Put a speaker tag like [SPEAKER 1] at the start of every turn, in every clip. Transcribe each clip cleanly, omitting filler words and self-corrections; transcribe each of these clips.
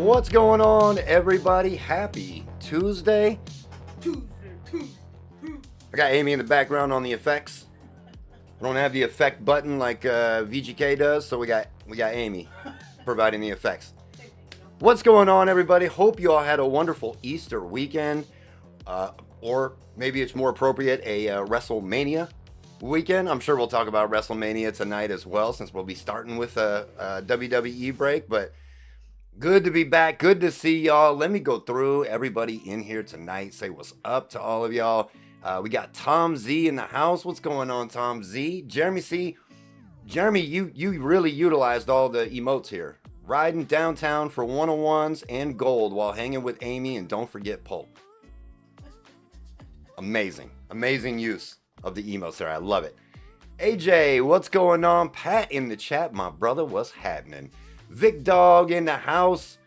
[SPEAKER 1] What's going on, everybody? Happy Tuesday. I got Amy in the background on the effects. I don't have the effect button like VGK does, so we got Amy providing the effects. What's going on, everybody? Hope you all had a wonderful Easter weekend, or maybe it's more appropriate, a WrestleMania weekend. I'm sure we'll talk about WrestleMania tonight as well, since we'll be starting with a WWE break, but good to be back. Good to see y'all. Let me go through everybody in here tonight. Say what's up to all of y'all. We got Tom Z in the house. What's going on, Tom Z? Jeremy C. Jeremy, you really utilized all the emotes here. Riding downtown for 101s and gold while hanging with Amy, and don't forget Pulp. Amazing. Amazing use of the emotes there. I love it. AJ, what's going on? Pat in the chat. My brother, what's happening? Vic Dog in the house.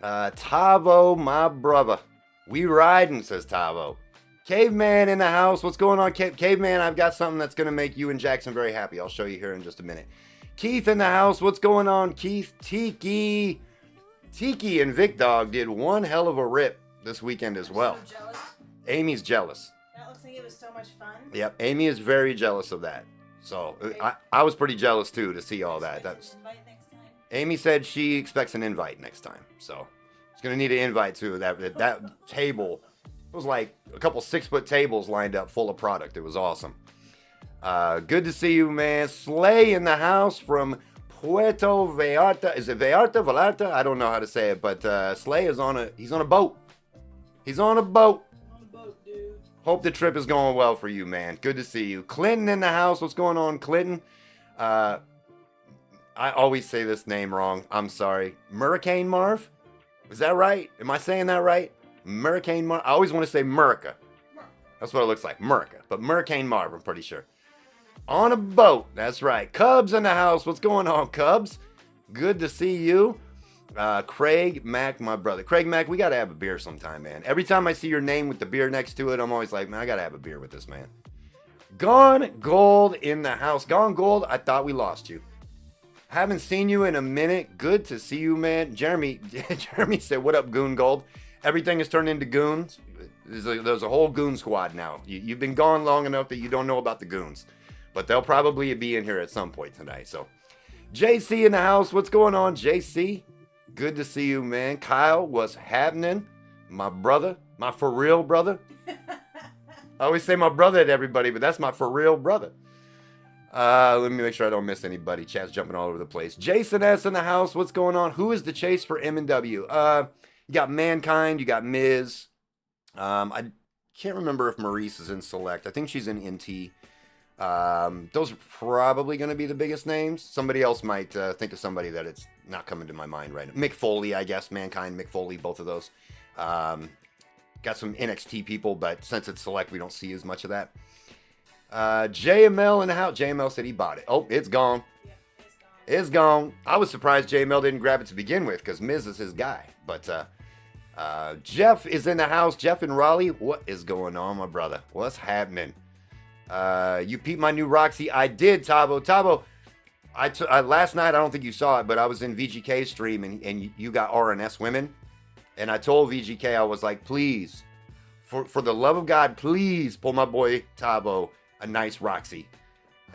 [SPEAKER 1] Tavo, my brother. We riding, says Tavo. Caveman in the house. What's going on, Caveman? I've got something that's going to make you and Jackson very happy. I'll show you here in just a minute. Keith in the house. What's going on, Keith? Tiki and Vic Dog did one hell of a rip this weekend as well.
[SPEAKER 2] So jealous.
[SPEAKER 1] Amy's jealous.
[SPEAKER 2] That looks like it was so much fun.
[SPEAKER 1] Yep, Amy is very jealous of that. So I was pretty jealous too to see all that. That's Amy said she expects an invite next time. So she's gonna need an invite to that table. It was like a couple 6-foot tables lined up full of product. It was awesome. Good to see you, man. Slay in the house from Puerto Vallarta. Is it Vallarta? I don't know how to say it, but Slay is he's on a boat. He's on a boat.
[SPEAKER 2] Dude.
[SPEAKER 1] Hope the trip is going well for you, man. Good to see you. Clinton in the house. What's going on, Clinton? I always say this name wrong. I'm sorry. Hurricane Marv? Is that right? Am I saying that right? Hurricane Marv? I always want to say Murica. That's what it looks like. Murica. But Hurricane Marv, I'm pretty sure. On a boat. That's right. Cubs in the house. What's going on, Cubs? Good to see you. Craig Mack, my brother. Craig Mack, we got to have a beer sometime, man. Every time I see your name with the beer next to it, I'm always like, man, I got to have a beer with this man. Gone Gold in the house. Gone Gold, I thought we lost you. Haven't seen you in a minute. Good to see you, man. Jeremy said, what up, Goon Gold? Everything has turned into goons. There's a whole goon squad now. You've been gone long enough that you don't know about the goons. But they'll probably be in here at some point tonight. So, JC in the house. What's going on, JC? Good to see you, man. Kyle, what's happening? My brother. My for real brother. I always say my brother to everybody, but that's my for real brother. Let me make sure I don't miss anybody. Chat's jumping all over the place. Jason S in the house. What's going on? Who is the chase for M&W? You got Mankind. You got Miz. I can't remember if Maurice is in Select. I think she's in NT. Those are probably going to be the biggest names. Somebody else might think of somebody that it's not coming to my mind right now. Mick Foley, I guess. Mankind, Mick Foley, both of those. Got some NXT people, but since it's Select, we don't see as much of that. JML in the house. JML said he bought it. Oh, it's gone.
[SPEAKER 2] Yeah,
[SPEAKER 1] It's gone. I was surprised JML didn't grab it to begin with, because Miz is his guy. But Jeff is in the house. Jeff in Raleigh. What is going on, my brother? What's happening? You peeped my new Roxy. I did, Tabo. Tabo, last night, I don't think you saw it, but I was in VGK stream, and you got RNS women. And I told VGK, I was like, please, for the love of God, please pull my boy Tabo a nice Roxy.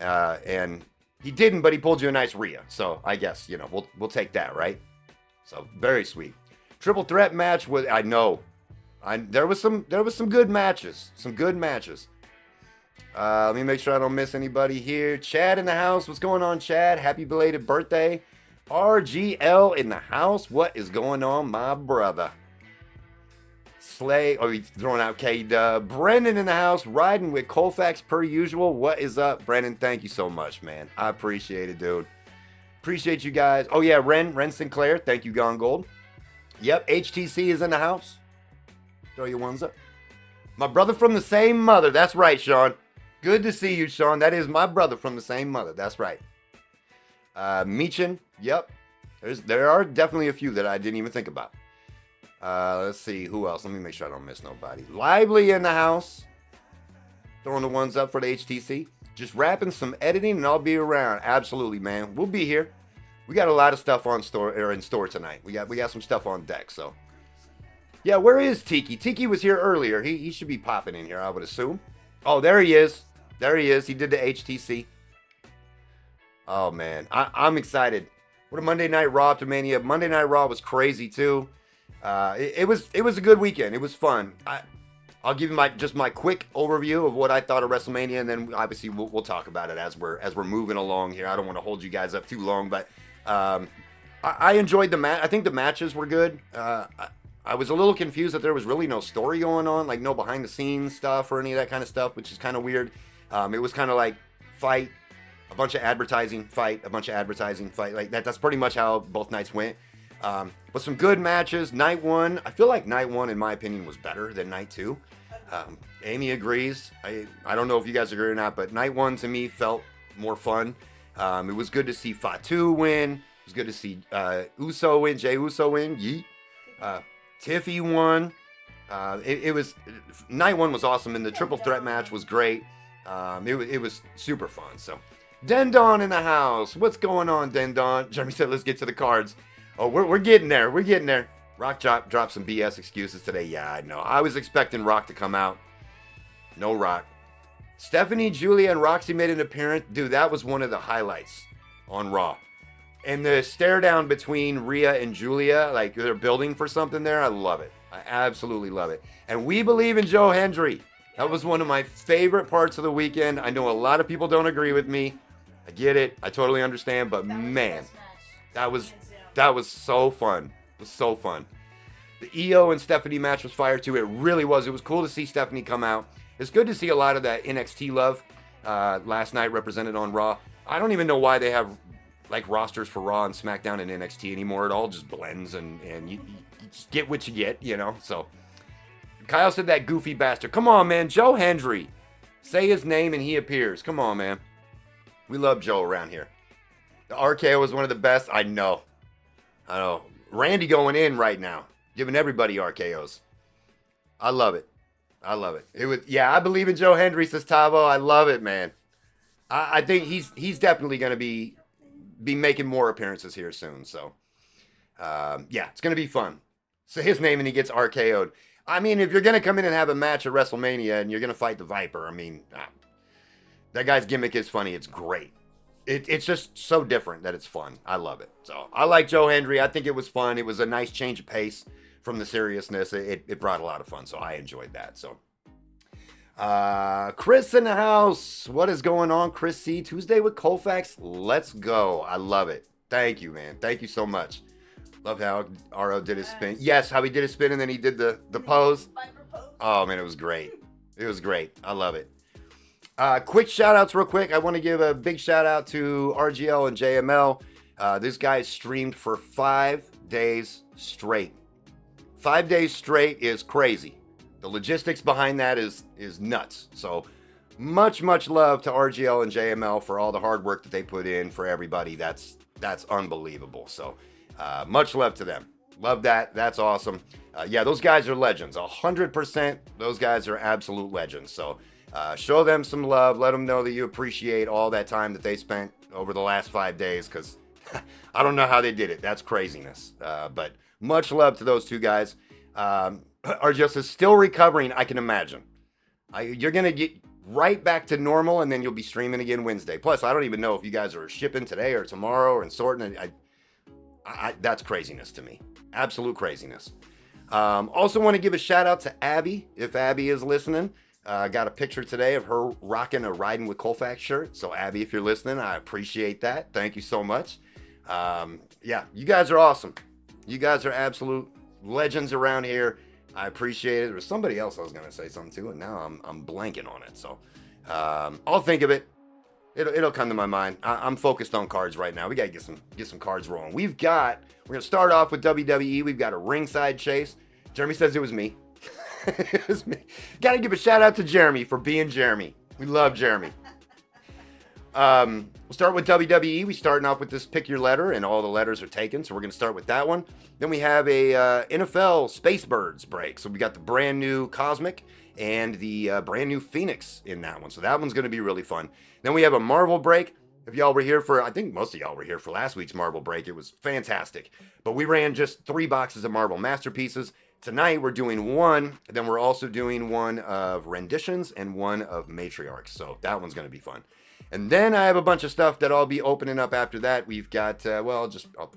[SPEAKER 1] And he didn't, but he pulled you a nice Rhea. So I guess, we'll take that, right? So very sweet. Triple threat match with, I know. There was some good matches. Some good matches. Let me make sure I don't miss anybody here. Chad in the house. What's going on, Chad? Happy belated birthday. RGL in the house. What is going on, my brother? Slay. Oh, he's throwing out K-Dub. Brendan in the house. Riding with Colfax per usual. What is up, Brendan? Thank you so much, man. I appreciate it, dude. Appreciate you guys. Oh, yeah, Ren Sinclair. Thank you, Gone Gold. Yep, HTC is in the house. Throw your ones up. My brother from the same mother. That's right, Sean. Good to see you, Sean. That is my brother from the same mother. That's right. Meechin. Yep. There are definitely a few that I didn't even think about. Let's see. Who else? Let me make sure I don't miss nobody. Lively in the house. Throwing the ones up for the HTC. Just wrapping some editing and I'll be around. Absolutely, man. We'll be here. we got a lot of stuff on store or in store tonight. We got some stuff on deck. So yeah, where is Tiki? Tiki was here earlier. He should be popping in here, I would assume. Oh, there he is. There he is. He did the HTC. Oh man, I'm excited. What a Monday Night Raw to Mania. Monday Night Raw was crazy too. It was a good weekend. It was fun. I'll give you just my quick overview of what I thought of WrestleMania, and then obviously we'll talk about it as we're moving along here. I don't want to hold you guys up too long, but I enjoyed the match. I think the matches were good. I was a little confused that there was really no story going on, like no behind the scenes stuff or any of that kind of stuff, which is kind of weird. It was kind of like fight. A bunch of advertising, fight, a bunch of advertising, fight. Like that's pretty much how both nights went. But some good matches. Night one, I feel like night one, in my opinion, was better than night two. Amy agrees. I don't know if you guys agree or not, but night one to me felt more fun. It was good to see Fatu win. It was good to see Uso win, Jey Uso win. Yeet. Tiffy won. It was night one was awesome, and the triple threat match was great. It was super fun. So. Dendon in the house. What's going on, Dendon? Jeremy said, let's get to the cards. Oh, we're getting there. We're getting there. Rock dropped some BS excuses today. Yeah, I know. I was expecting Rock to come out. No Rock. Stephanie, Julia, and Roxy made an appearance. Dude, that was one of the highlights on Raw. And the stare down between Rhea and Julia, like they're building for something there. I love it. I absolutely love it. And we believe in Joe Hendry. That was one of my favorite parts of the weekend. I know a lot of people don't agree with me. I get it. I totally understand. But man, that was so fun. It was so fun. The EO and Stephanie match was fire too. It really was. It was cool to see Stephanie come out. It's good to see a lot of that NXT love last night represented on Raw. I don't even know why they have like rosters for Raw and SmackDown and NXT anymore. It all just blends and you just get what you get, you know. So Kyle said that goofy bastard. Come on, man. Joe Hendry. Say his name and he appears. Come on, man. We love Joe around here. The RKO was one of the best. I know. Randy going in right now. Giving everybody RKOs. I love it. I love it. I believe in Joe Hendry, says Tavo. I love it, man. I think he's definitely going to be making more appearances here soon. So, it's going to be fun. Say his name and he gets RKO'd. I mean, if you're going to come in and have a match at WrestleMania and you're going to fight the Viper, I mean, that guy's gimmick is funny. It's great. It's just so different that it's fun. I love it. So I like Joe Hendry. I think it was fun. It was a nice change of pace from the seriousness. It brought a lot of fun. So I enjoyed that. So Chris in the house. What is going on, Chris C? Tuesday with Colfax. Let's go. I love it. Thank you, man. Thank you so much. Love how RO did his spin. Yes, how he did his spin and then he did the pose. Oh, man, it was great. It was great. I love it. Quick shout outs real quick. I want to give a big shout out to RGL and JML. This guy streamed for 5 days straight. 5 days straight is crazy. The logistics behind that is nuts. So much love to RGL and JML for all the hard work that they put in for everybody. That's unbelievable. So much love to them. Love that. That's awesome. Those guys are legends. 100%. Those guys are absolute legends. So show them some love. Let them know that you appreciate all that time that they spent over the last 5 days, because I don't know how they did it. That's craziness. But much love to those two guys. RGS is still recovering, I can imagine. You're going to get right back to normal, and then you'll be streaming again Wednesday. Plus, I don't even know if you guys are shipping today or tomorrow or sorting. That's craziness to me. Absolute craziness. Also want to give a shout out to Abby, if Abby is listening. Got a picture today of her rocking a Riding with Colfax shirt. So Abby, if you're listening, I appreciate that. Thank you so much. You guys are awesome. You guys are absolute legends around here. I appreciate it. There was somebody else I was going to say something to, and now I'm blanking on it. So I'll think of it. It'll come to my mind. I'm focused on cards right now. We got to get some cards rolling. We're going to start off with WWE. We've got a ringside chase. Jeremy says it was me. It was me. Got to give a shout out to Jeremy for being Jeremy. We love Jeremy. We'll start with WWE. We're starting off with this pick your letter, and all the letters are taken, so we're going to start with that one. Then we have a NFL Space Birds break. So we got the brand new Cosmic and the brand new Phoenix in that one. So that one's going to be really fun. Then we have a Marvel break. If y'all were here for, I think most of y'all were here for last week's marble break. It was fantastic. But we ran just 3 boxes of marble masterpieces. Tonight we're doing one. Then we're also doing one of renditions and one of matriarchs. So that one's going to be fun. And then I have a bunch of stuff that I'll be opening up after that. We've got, let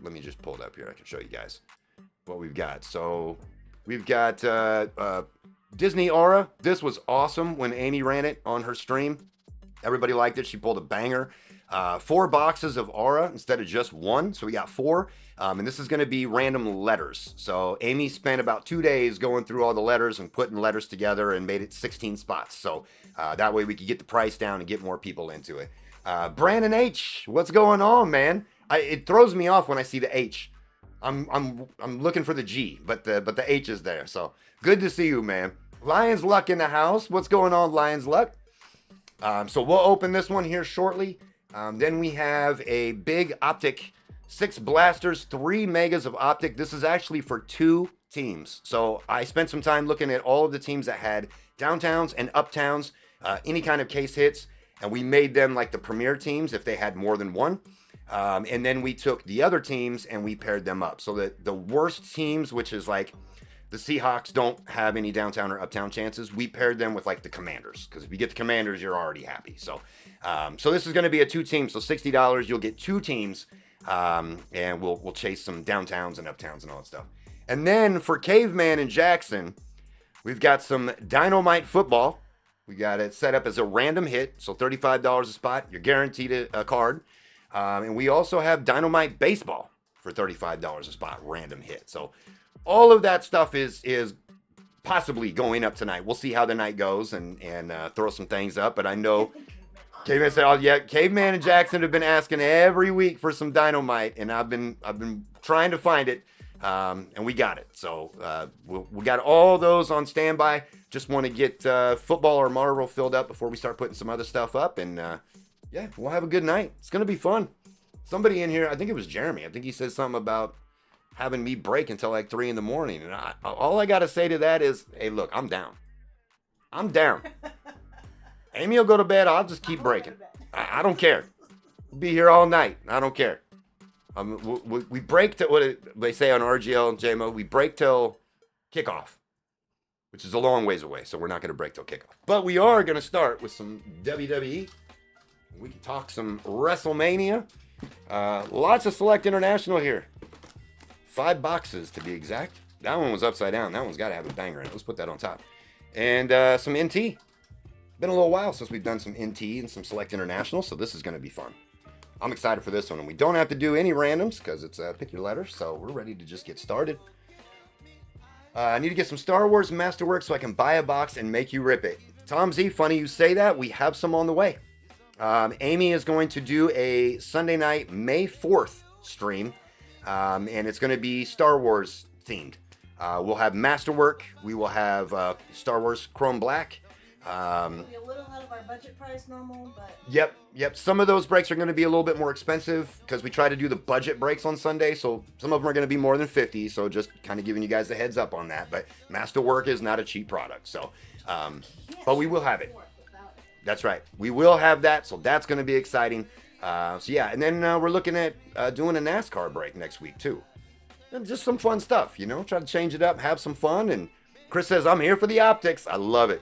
[SPEAKER 1] me just pull it up here. I can show you guys what we've got. So we've got Disney Aura. This was awesome when Amy ran it on her stream. Everybody liked it. She pulled a banger. 4 boxes of Aura instead of just 1. So we got 4. And this is going to be random letters. So Amy spent about 2 days going through all the letters and putting letters together and made it 16 spots. So that way we could get the price down and get more people into it. Brandon H, what's going on, man? It throws me off when I see the H. I'm looking for the G, but the H is there. So good to see you, man. Lions Luck in the house. What's going on, Lions Luck? So we'll open this one here shortly. Then we have a big optic, 6 blasters, 3 megas of optic. This is actually for 2 teams. So I spent some time looking at all of the teams that had downtowns and uptowns, any kind of case hits, and we made them like the premier teams if they had more than 1. And then we took the other teams and we paired them up. So that the worst teams, which is like the Seahawks, don't have any downtown or uptown chances. We paired them with like the Commanders, because if you get the Commanders, you're already happy. So this is going to be a 2 team. So $60, you'll get 2 teams, and we'll chase some downtowns and uptowns and all that stuff. And then for Caveman and Jackson, we've got some Dynamite football. We got it set up as a random hit, so $35 a spot. You're guaranteed a card. And we also have Dynamite baseball for $35 a spot, random hit. So all of that stuff is possibly going up tonight. We'll see how the night goes and throw some things up. But I know Caveman said, "Oh yeah, Caveman and Jackson have been asking every week for some Dynamite, and I've been trying to find it, and we got it. So we got all those on standby. Just want to get football or Marvel filled up before we start putting some other stuff up, and yeah, we'll have a good night. It's gonna be fun. Somebody in here, I think it was Jeremy. I think he said something about having me break until like 3 in the morning. And all I got to say to that is, hey, look, I'm down. I'm down. Amy will go to bed. I'll just keep breaking. I don't care. Be here all night. I don't care. We break to what they say on RGL and JMO. We break till kickoff, which is a long ways away. So we're not going to break till kickoff. But we are going to start with some WWE. We can talk some WrestleMania. Lots of Select International here. 5 boxes to be exact. That one was upside down. That one's got to have a banger in it. Let's put that on top. And some NT. Been a little while since we've done some NT and some Select International, so this is going to be fun. I'm excited for this one. And we don't have to do any randoms because it's pick your letter, so we're ready to just get started. I need to get some Star Wars Masterwork so I can buy a box and make you rip it. Tom Z, funny you say that. We have some on the way. Amy is going to do a Sunday night, May 4th stream. And it's going to be Star Wars themed. We'll have Masterwork. We will have Star Wars Chrome Black.
[SPEAKER 2] It'll be a little out of our budget price normal, but...
[SPEAKER 1] Yep. Some of those breaks are going to be a little bit more expensive because we try to do the budget breaks on Sunday. So some of them are going to be more than 50. So just kind of giving you guys a heads up on that. But Masterwork is not a cheap product. So, but we will have it. That's right. We will have that. So that's going to be exciting. So yeah, and then we're looking at doing a NASCAR break next week too. And just some fun stuff, try to change it up, have some fun. And Chris says, I'm here for the optics. I love it.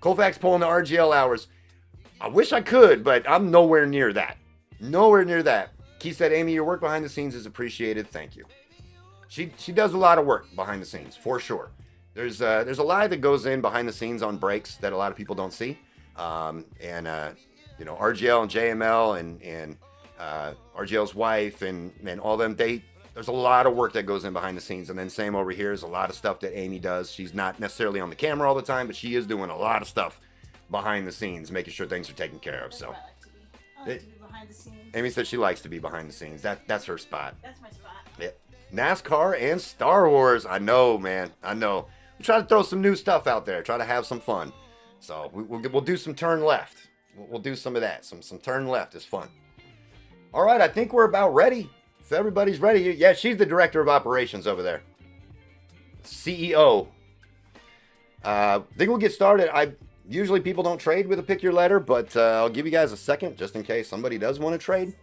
[SPEAKER 1] Colfax pulling the RGL hours. I wish I could, but I'm nowhere near that. Keith said, Amy, your work behind the scenes is appreciated. Thank you. She does a lot of work behind the scenes, for sure. There's a lot that goes in behind the scenes on breaks that a lot of people don't see. RGL and JML and RGL's wife and all them, there's a lot of work that goes in behind the scenes. And then same over here is a lot of stuff that Amy does. She's not necessarily on the camera all the time, but she is doing a lot of stuff behind the scenes, making sure things are taken care of. So
[SPEAKER 2] I like to be behind the scenes.
[SPEAKER 1] Amy said she likes to be behind the scenes. That's her spot.
[SPEAKER 2] That's my spot.
[SPEAKER 1] Yeah. NASCAR and Star Wars. I know, man. I know. We try to throw some new stuff out there. Try to have some fun. So we'll do some turn left. We'll do some of that. Some turn left is fun. All right, I think we're about ready. If everybody's ready, yeah, she's the director of operations over there. CEO. I think we'll get started. Usually people don't trade with a pick your letter, but I'll give you guys a second just in case somebody does want to trade.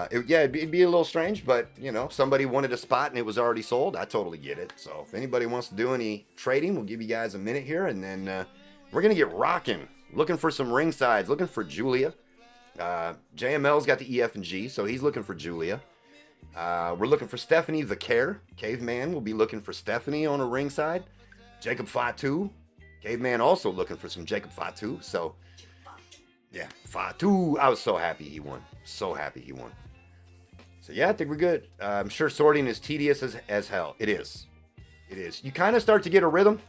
[SPEAKER 1] It'd be a little strange, but you know, somebody wanted a spot and it was already sold. I totally get it. So if anybody wants to do any trading, we'll give you guys a minute here, and then we're gonna get rocking. Looking for some ring sides. Looking for Julia. JML's got the EF and G, so he's looking for Julia. We're looking for Stephanie the Care. Caveman will be looking for Stephanie on a ring side. Jacob Fatu. Caveman also looking for some Jacob Fatu. So, yeah, Fatu. I was so happy he won. So happy he won. So, yeah, I think we're good. I'm sure sorting is tedious as hell. It is. It is. You kind of start to get a rhythm.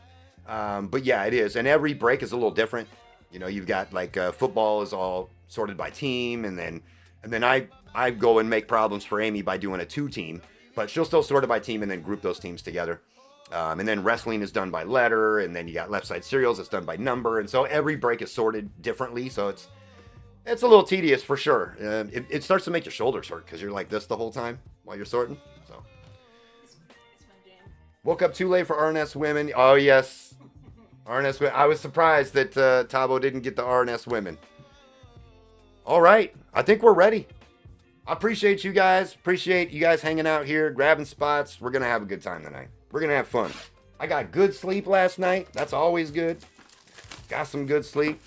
[SPEAKER 1] But, yeah, it is. And every break is a little different. You know, you've got, like, football is all sorted by team. And then I go and make problems for Amy by doing a 2-team. But she'll still sort it by team and then group those teams together. And then wrestling is done by letter, and then you got left side serials, it's done by number, and so every break is sorted differently, so it's a little tedious for sure. It starts to make your shoulders hurt because you're like this the whole time while you're sorting. So
[SPEAKER 2] It's my jam.
[SPEAKER 1] woke up too late for RNS women. Oh yes, RNS women. I was surprised that Tabo didn't get the RNS women. All right, I think we're ready. I appreciate you guys. Appreciate you guys hanging out here, grabbing spots. We're gonna have a good time tonight. We're going to have fun. I got good sleep last night. That's always good. Got some good sleep.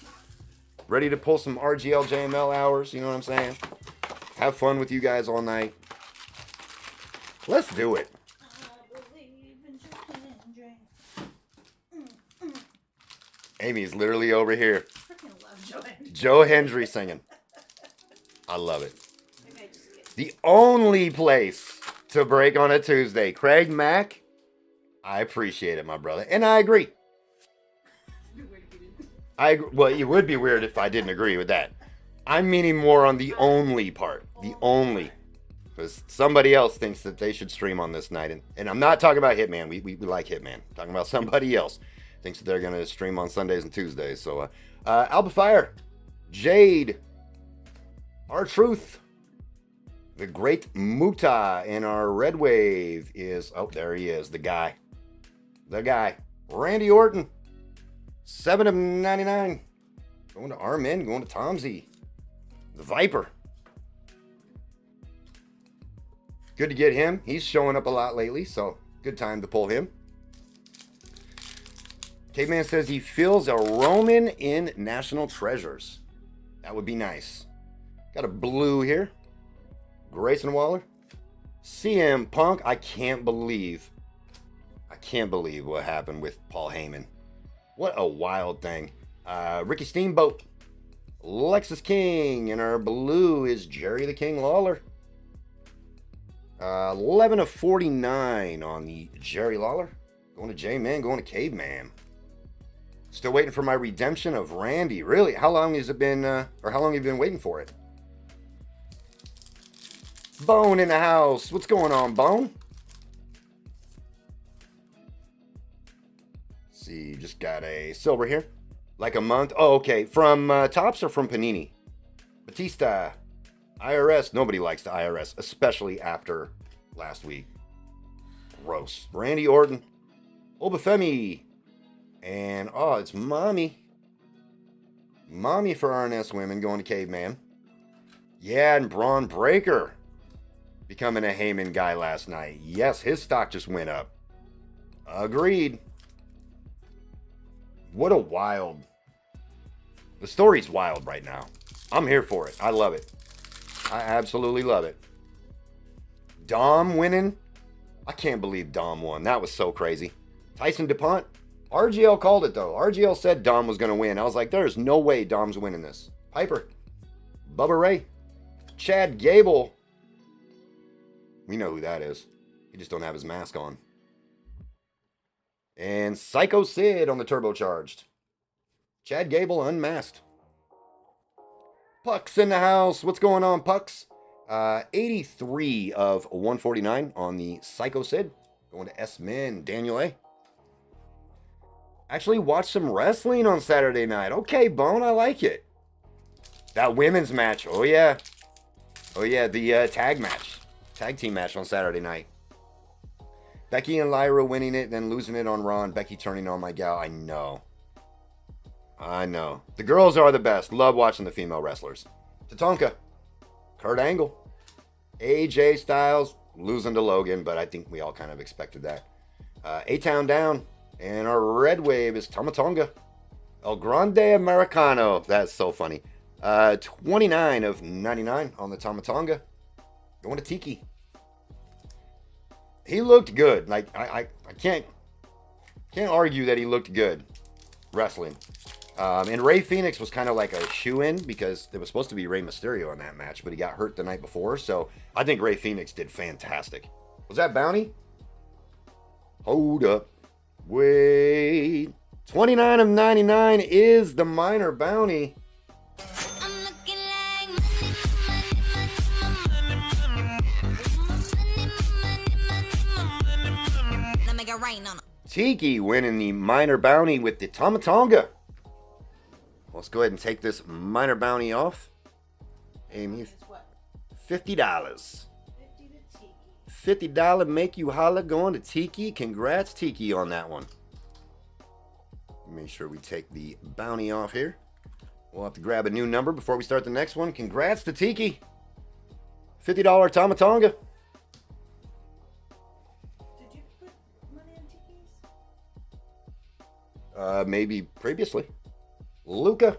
[SPEAKER 1] Ready to pull some RGL JML hours. You know what I'm saying? Have fun with you guys all night. Let's do it.
[SPEAKER 2] I believe in Joe Hendry.
[SPEAKER 1] Amy's literally over here.
[SPEAKER 2] Freaking love Joe Hendry.
[SPEAKER 1] Joe Hendry singing. I love it.
[SPEAKER 2] Maybe I just get
[SPEAKER 1] The only place to break on a Tuesday. Craig Mack. I appreciate it, my brother. And I agree.
[SPEAKER 2] weird if you didn't.
[SPEAKER 1] Well, it would be weird if I didn't agree with that. I'm meaning more on the only part. The only. Because somebody else thinks that they should stream on this night. And I'm not talking about Hitman. We like Hitman. I'm talking about somebody else thinks that they're going to stream on Sundays and Tuesdays. So, Alba Fire, Jade, R-Truth, the great Muta, and our Red Wave is, oh, there he is, the guy. The guy. Randy Orton, 7 of 99. Going to Armin, going to Tomsy. The Viper. Good to get him. He's showing up a lot lately, so good time to pull him. Caveman says he feels a Roman in National Treasures. That would be nice. Got a blue here. Grayson Waller. CM Punk. I can't believe what happened with Paul Heyman. What a wild thing. Ricky Steamboat. Lexus King. And our blue is Jerry the King Lawler. 11 of 49 on the Jerry Lawler. Going to J-Man, going to Caveman. Still waiting for my redemption of Randy. Really? How long has it been, or how long have you been waiting for it? Bone in the house. What's going on, Bone? Let's see, just got a silver here. Like a month. Oh, okay. From Topps or from Panini? Batista. IRS. Nobody likes the IRS, especially after last week. Gross. Randy Orton. Obafemi. And, oh, it's Mommy. Mommy for RNS Women going to Caveman. Yeah, and Braun Breaker becoming a Heyman guy last night. Yes, his stock just went up. Agreed. What a wild... The story's wild right now. I'm here for it. I love it. I absolutely love it. Dom winning. I can't believe Dom won. That was so crazy. Tyson DuPont. RGL called it, though. RGL said Dom was going to win. I was like, there's no way Dom's winning this. Piper. Bubba Ray. Chad Gable. We know who that is. He just don't have his mask on. And Psycho Sid on the turbocharged. Chad Gable unmasked. Pucks in the house. What's going on, Pucks? 83 of 149 on the Psycho Sid. Going to S-Men. Daniel A. Actually watched some wrestling on Saturday night. Okay, Bone, I like it. That women's match. Oh, yeah. Oh, yeah, the tag match. Tag team match on Saturday night. Becky and Lyra winning it, then losing it on Raw, and Becky turning on my gal. I know. I know. The girls are the best. Love watching the female wrestlers. Tatanka. Kurt Angle. AJ Styles losing to Logan, but I think we all kind of expected that. A-Town down. And our red wave is Tama Tonga. El Grande Americano. That's so funny. 29 of 99 on the Tama Tonga. Going to Tiki. He looked good. Like I can't argue that he looked good wrestling. And Rey Fenix was kind of like a shoe-in because it was supposed to be Rey Mysterio in that match, but he got hurt the night before. So I think Rey Fenix did fantastic. Was that Bounty? Hold up. Wait. 29 of 99 is the minor Bounty. Tiki winning the minor bounty with the Tama Tonga. Let's go ahead and take this minor bounty off. Amy, $50.
[SPEAKER 2] $50 to Tiki.
[SPEAKER 1] $50 make you holla going to Tiki. Congrats, Tiki, on that one. Make sure we take the bounty off here. We'll have to grab a new number before we start the next one. Congrats to Tiki. $50 Tama Tonga.
[SPEAKER 2] Did you put money on Tiki's?
[SPEAKER 1] Maybe previously. Luca.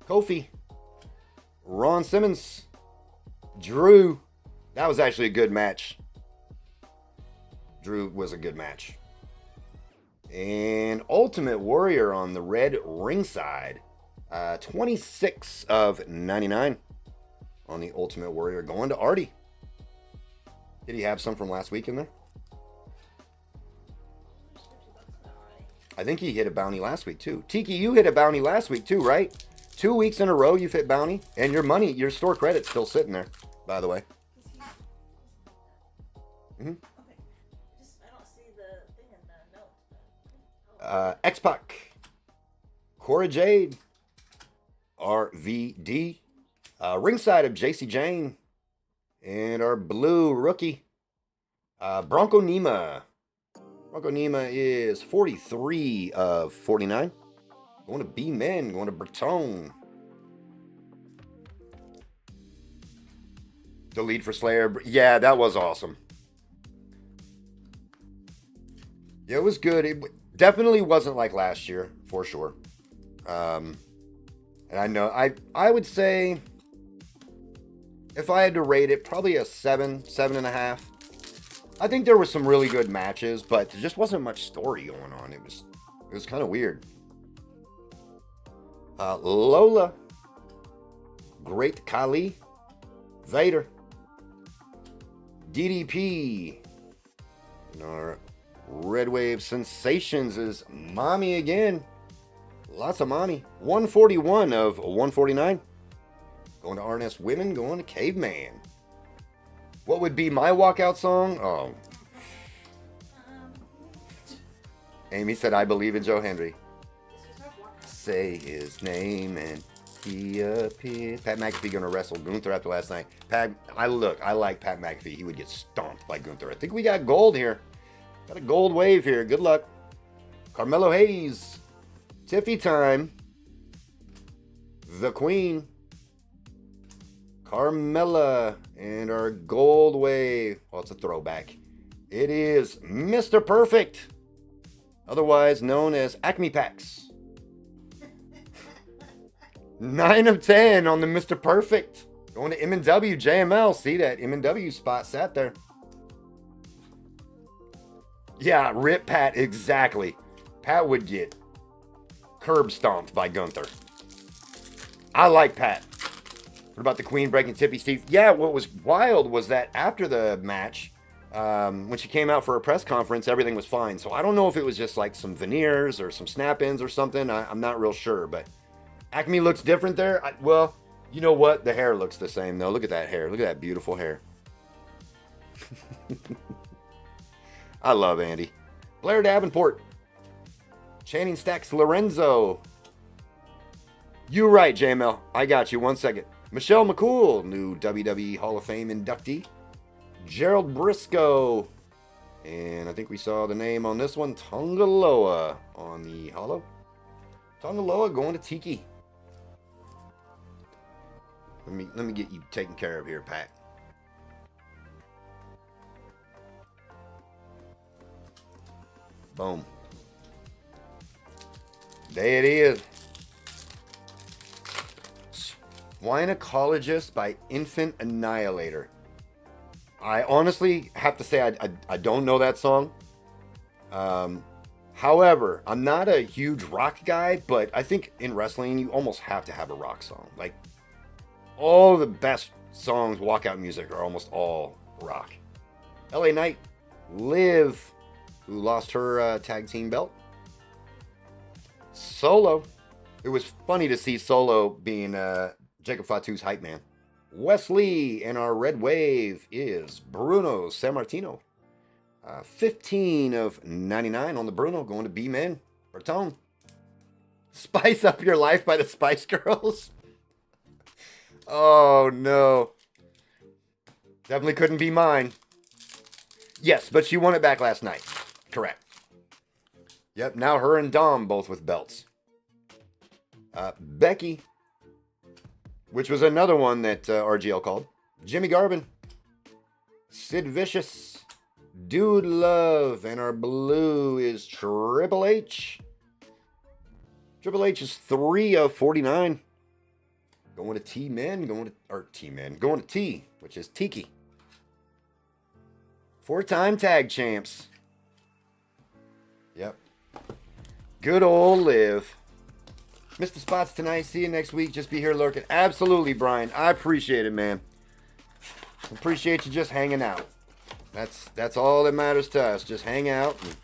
[SPEAKER 1] Kofi. Ron Simmons. Drew. That was actually a good match. Drew was a good match. And Ultimate Warrior on the red ringside. 26 of 99 on the Ultimate Warrior. Going to Artie. Did he have some from last week in there?
[SPEAKER 2] There's $50 now already.
[SPEAKER 1] I think he hit a bounty last week too. Tiki, you hit a bounty last week too, right? 2 weeks in a row you've hit bounty. And your money, your store credit's still sitting there, by the way. Mm-hmm.
[SPEAKER 2] Okay. I don't see the thing in the note.
[SPEAKER 1] X-Pac. Cora Jade. RVD. Ringside of JC Jane. And our blue rookie. Bronco Nima. Bronco Nima is 43 of 49. Going to B-Men. Going to Breton. The lead for Slayer. Yeah, that was awesome. Yeah, it was good. It definitely wasn't like last year, for sure. And I know, I would say, if I had to rate it, probably a 7.5. I think there were some really good matches, but there just wasn't much story going on. It was kind of weird. Lola. Great Khali. Vader. DDP. And our Red Wave Sensations is Mommy again. Lots of Mommy. 141 of 149. Going to RNS Women. Going to Caveman. What would be my walkout song? Oh. Amy said, I believe in Joe Hendry. Say his name and he appeared. Pat McAfee going to wrestle Gunther after last night. I like Pat McAfee. He would get stomped by Gunther. I think we got gold here. Got a gold wave here. Good luck. Carmelo Hayes. Tiffy time. The Queen. Carmella. And our gold wave. Oh, it's a throwback. It is Mr. Perfect. Otherwise known as Acme Packs. 9 of 10 on the Mr. Perfect. Going to M&W JML. See that M&W spot sat there. Yeah, rip Pat, exactly. Pat would get curb stomped by Gunther. I like Pat. What about the Queen breaking Tippy's teeth? Yeah, what was wild was that after the match, when she came out for a press conference, everything was fine. So I don't know if it was just like some veneers or some snap-ins or something. I'm not real sure, but Acme looks different there. Well, you know what? The hair looks the same, though. Look at that hair. Look at that beautiful hair. I love Andy. Blair Davenport. Channing Stacks Lorenzo. You right, JML. I got you. 1 second. Michelle McCool, new WWE Hall of Fame inductee. Gerald Briscoe. And I think we saw the name on this one, Tongaloa on the hollow. Tongaloa going to Tiki. Let me get you taken care of here, Pat. Boom. There it is. Swinecologist by Infant Annihilator. I honestly have to say I don't know that song. However, I'm not a huge rock guy, but I think in wrestling you almost have to have a rock song. Like, all the best songs, walkout music, are almost all rock. LA Knight, Liv, who lost her tag team belt. Solo. It was funny to see Solo being Jacob Fatu's hype man. Wesley, and our red wave is Bruno Sammartino. 15 of 99 on the Bruno, going to B-Men. Bertone. Spice Up Your Life by the Spice Girls. Oh, no. Definitely couldn't be mine. Yes, but she won it back last night. Correct. Yep, now her and Dom both with belts. Becky, which was another one that RGL called. Jimmy Garvin. Sid Vicious. Dude Love. And our blue is Triple H. Triple H is 3 of 49. Going to T-Men. Going to T, which is Tiki. 4-time tag champs. Yep. Good old Liv. Missed the spots tonight. See you next week. Just be here lurking. Absolutely, Brian. I appreciate it, man. Appreciate you just hanging out. That's all that matters to us. Just hang out. And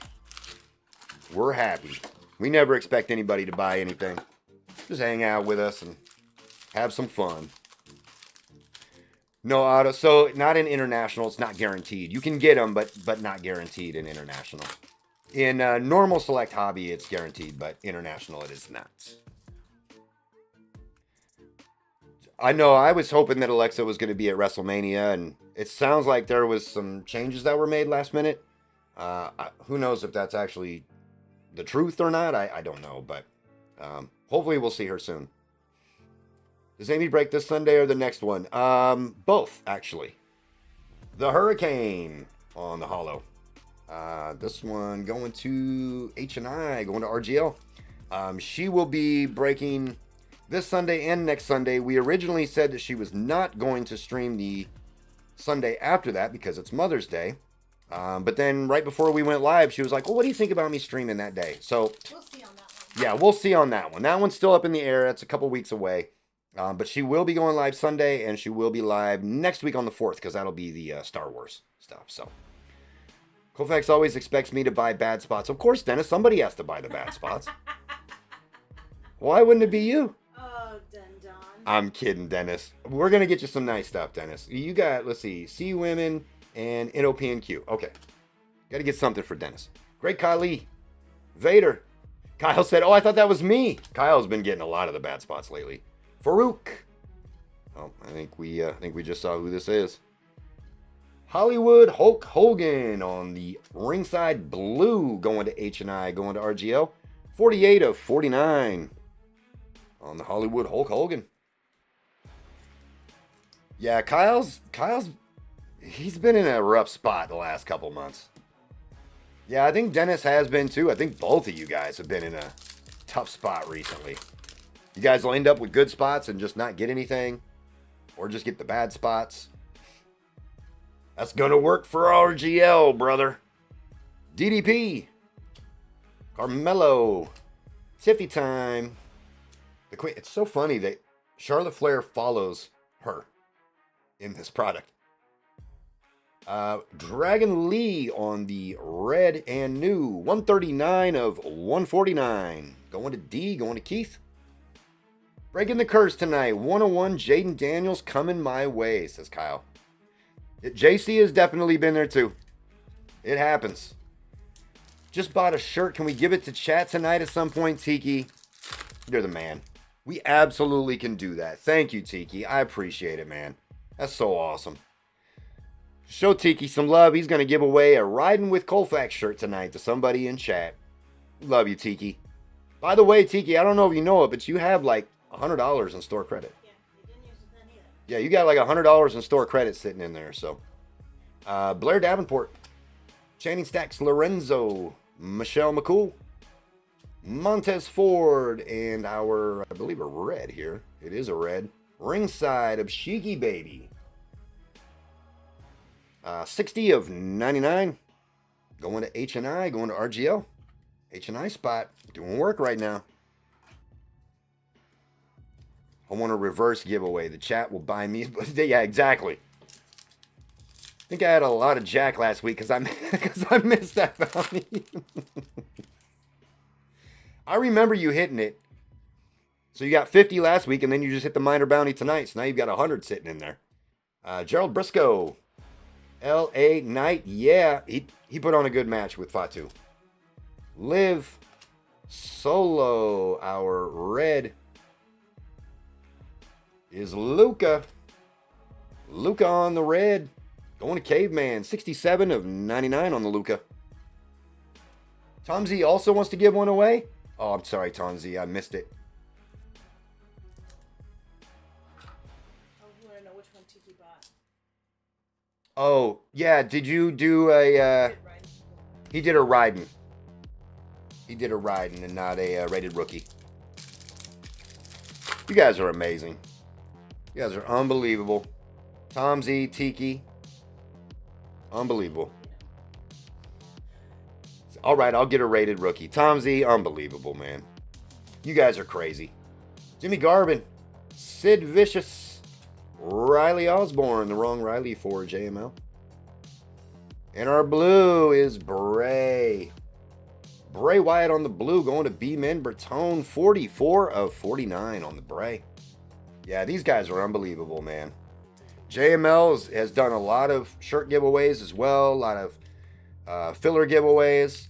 [SPEAKER 1] we're happy. We never expect anybody to buy anything. Just hang out with us and have some fun. No auto. So not in international. It's not guaranteed. You can get them, but not guaranteed in international. In normal select hobby, it's guaranteed, but international, it is not. I know I was hoping that Alexa was going to be at WrestleMania, and it sounds like there was some changes that were made last minute. Who knows if that's actually the truth or not? I don't know, but hopefully we'll see her soon. Does Amy break this Sunday or the next one? Both, actually. The Hurricane on the Hollow. This one going to H&I, going to RGL. She will be breaking this Sunday and next Sunday. We originally said that she was not going to stream the Sunday after that because it's Mother's Day. But then right before we went live, she was like, well, what do you think about me streaming that day? So
[SPEAKER 2] We'll see on that one.
[SPEAKER 1] yeah, we'll see on that one. That one's still up in the air. It's a couple weeks away. But she will be going live Sunday, and she will be live next week on the 4th because that'll be the Star Wars stuff. So Koufax always expects me to buy bad spots. Of course, Dennis, somebody has to buy the bad spots. Why wouldn't it be you?
[SPEAKER 2] Oh, Dun Don.
[SPEAKER 1] I'm kidding, Dennis. We're going to get you some nice stuff, Dennis. You got, let's see, See Women and NOPNQ. Okay. Got to get something for Dennis. Great Khali. Vader. Kyle said, oh, I thought that was me. Kyle's been getting a lot of the bad spots lately. Farouk. Oh, I think we just saw who this is. Hollywood Hulk Hogan on the ringside blue, going to H&I, going to RGL. 48 of 49 on the Hollywood Hulk Hogan. Yeah, Kyle's he's been in a rough spot the last couple months. Yeah, I think Dennis has been too. I think both of you guys have been in a tough spot recently. You guys will end up with good spots and just not get anything, or just get the bad spots. That's gonna work for RGL, brother. DDP. Carmelo. Tiffy time. The Queen. It's so funny that Charlotte Flair follows her in this product. Dragon Lee on the red and new. 139 of 149. Going to D, going to Keith. Breaking the curse tonight. 101 Jaden Daniels coming my way, says Kyle. JC has definitely been there too. It happens. Just bought a shirt. Can we give it to chat tonight at some point, Tiki? You're the man. We absolutely can do that. Thank you, Tiki. I appreciate it, man. That's so awesome. Show Tiki some love. He's going to give away a Riding with Colfax shirt tonight to somebody in chat. Love you, Tiki. By the way, Tiki, I don't know if you know it, but you have like $100 in store credit.
[SPEAKER 2] Yeah, you didn't use it then either.
[SPEAKER 1] Yeah, you got like $100 in store credit sitting in there. So, Blair Davenport, Channing Stacks, Lorenzo, Michelle McCool, Montez Ford, and our, I believe, a red here. It is a red. Ringside of Sheiky Baby. 60 of 99. Going to H&I, going to RGL. H&I spot. Doing work right now. I want a reverse giveaway. The chat will buy me. Yeah, exactly. I think I had a lot of Jack last week because I missed that bounty. I remember you hitting it. So you got 50 last week, and then you just hit the minor bounty tonight. So now you've got 100 sitting in there. Gerald Briscoe. L.A. Knight. Yeah, he put on a good match with Fatu. Liv Solo, our red, is Luca. Luca on the red. Going to Caveman. 67 of 99 on the Luca. Tom Z also wants to give one away. Oh, I'm sorry, Tom Z. I missed it.
[SPEAKER 2] Oh, you want to know which one Tiki bought?
[SPEAKER 1] Oh, yeah. Did you do a... he did a riding. He did a riding and not a rated rookie. You guys are amazing. You guys are unbelievable. Tom Z, Tiki. Unbelievable. All right, I'll get a rated rookie. Tom Z, unbelievable, man. You guys are crazy. Jimmy Garvin. Sid Vicious. Riley Osborne. The wrong Riley for JML. And our blue is Bray. Bray Wyatt on the blue, going to B-Men Bertone. 44 of 49 on the Bray. Yeah, these guys are unbelievable, man. JML has done a lot of shirt giveaways as well. A lot of filler giveaways.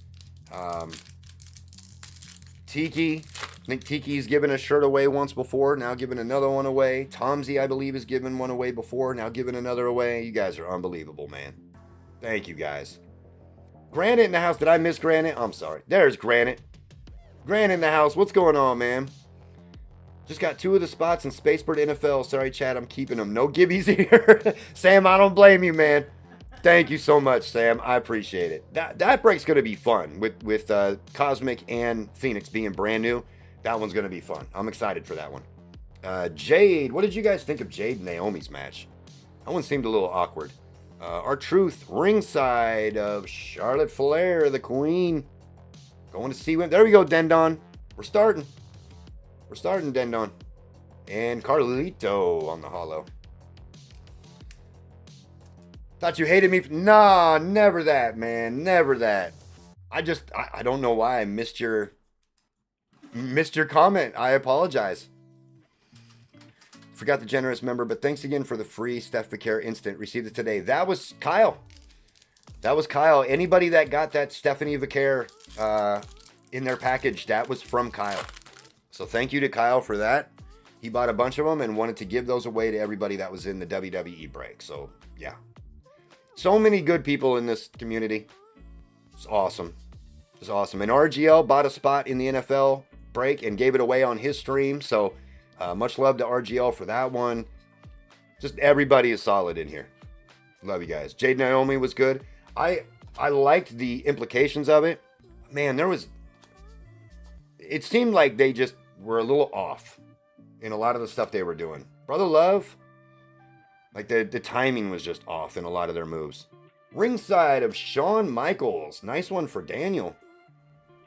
[SPEAKER 1] Tiki. I think Tiki's given a shirt away once before. Now giving another one away. Tomsy, I believe, has given one away before. Now giving another away. You guys are unbelievable, man. Thank you, guys. Granite in the house. Did I miss Granite? I'm sorry. There's Granite. Granite in the house. What's going on, man? Just got 2 of the spots in Spaceport NFL. Sorry, Chad. I'm keeping them. No gibbies here. Sam, I don't blame you, man. Thank you so much, Sam. I appreciate it. That break's going to be fun with Cosmic and Phoenix being brand new. That one's going to be fun. I'm excited for that one. Jade. What did you guys think of Jade and Naomi's match? That one seemed a little awkward. R-Truth, ringside of Charlotte Flair, the Queen. Going to see when. There we go, Dendon. We're starting. We're starting, Dendon. And Carlito on the hollow. Thought you hated me. Nah, never that, man. Never that. I don't know why I missed your comment. I apologize. Forgot the generous member, but thanks again for the free Steph Vicaire instant. Received it today. That was Kyle. That was Kyle. Anybody that got that Stephanie Vicaire in their package, that was from Kyle. So thank you to Kyle for that. He bought a bunch of them and wanted to give those away to everybody that was in the WWE break. So, yeah. So many good people in this community. It's awesome. It's awesome. And RGL bought a spot in the NFL break and gave it away on his stream. So, much love to RGL for that one. Just everybody is solid in here. Love you guys. Jade Naomi was good. I liked the implications of it. Man, it seemed like they just were a little off in a lot of the stuff they were doing. Brother Love, like the timing was just off in a lot of their moves. Ringside of Shawn Michaels. Nice one for Daniel.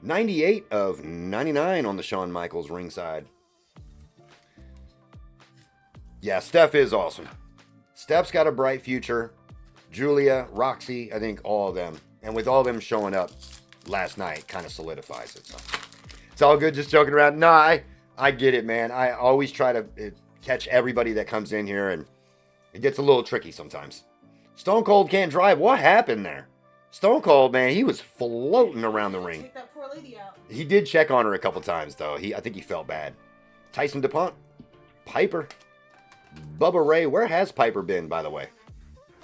[SPEAKER 1] 98 of 99 on the Shawn Michaels ringside. Yeah, Steph is awesome. Steph's got a bright future. Julia, Roxy, I think all of them. And with all them showing up last night, kind of solidifies it. So it's all good, just joking around. Nah, I get it, man. I always try to catch everybody that comes in here, and it gets a little tricky sometimes. Stone Cold can't drive. What happened there? Stone Cold, man, he was floating around the ring.
[SPEAKER 2] Take that poor lady out.
[SPEAKER 1] He did check on her a couple times, though. I think he felt bad. Tyson DuPont. Piper. Bubba Ray. Where has Piper been, by the way?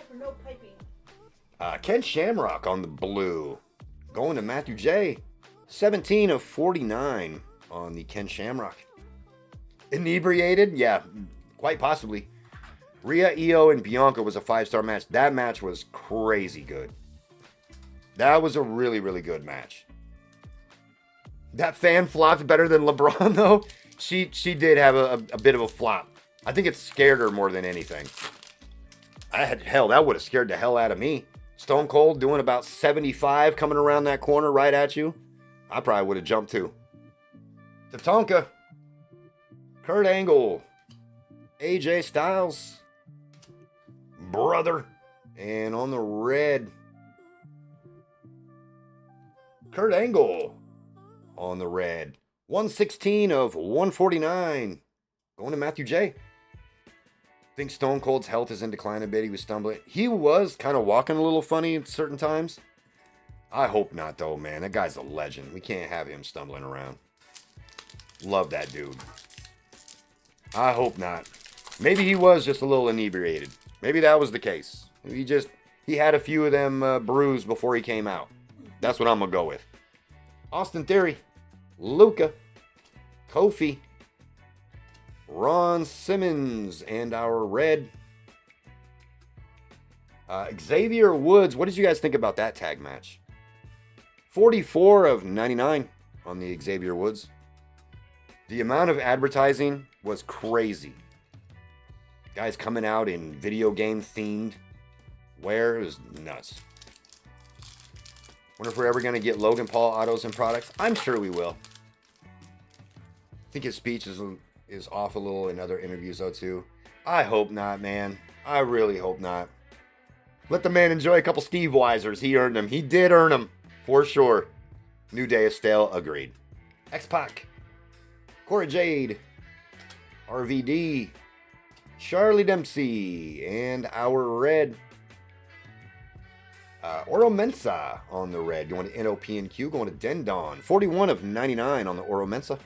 [SPEAKER 2] For no piping.
[SPEAKER 1] Ken Shamrock on the blue. Going to Matthew J. 17 of 49. on the Ken Shamrock. Inebriated? Yeah, quite possibly. Rhea, Io, and Bianca was a 5-star match. That match was crazy good. That was a really, really good match. That fan flopped better than LeBron, though. She did have a bit of a flop. I think it scared her more than anything. Hell, that would have scared the hell out of me. Stone Cold doing about 75 coming around that corner right at you. I probably would have jumped too. Tatanka. Kurt Angle. AJ Styles. Brother. And on the red, Kurt Angle. On the red. 116 of 149. Going to Matthew J. I think Stone Cold's health is in decline a bit. He was stumbling. He was kind of walking a little funny at certain times. I hope not, though, man. That guy's a legend. We can't have him stumbling around. Love that dude. I hope not. Maybe he was just a little inebriated. Maybe that was the case. He had a few of them brews before he came out. That's what I'm going to go with. Austin Theory. Luca. Kofi. Ron Simmons and our red. Xavier Woods. What did you guys think about that tag match? 44 of 99 on the Xavier Woods. The amount of advertising was crazy. Guys coming out in video game themed wear. It was nuts. Wonder if we're ever going to get Logan Paul autos and products. I'm sure we will. I think his speech is off a little in other interviews though too. I hope not, man. I really hope not. Let the man enjoy a couple Steve Weisers. He earned them. He did earn them. For sure. New Day is stale. Agreed. X-Pac. Cora Jade. RVD. Charlie Dempsey. And our red. Oro Mensa on the red. Going to NOP&Q. Going to Dendon. 41 of 99 on the Oro Mensa.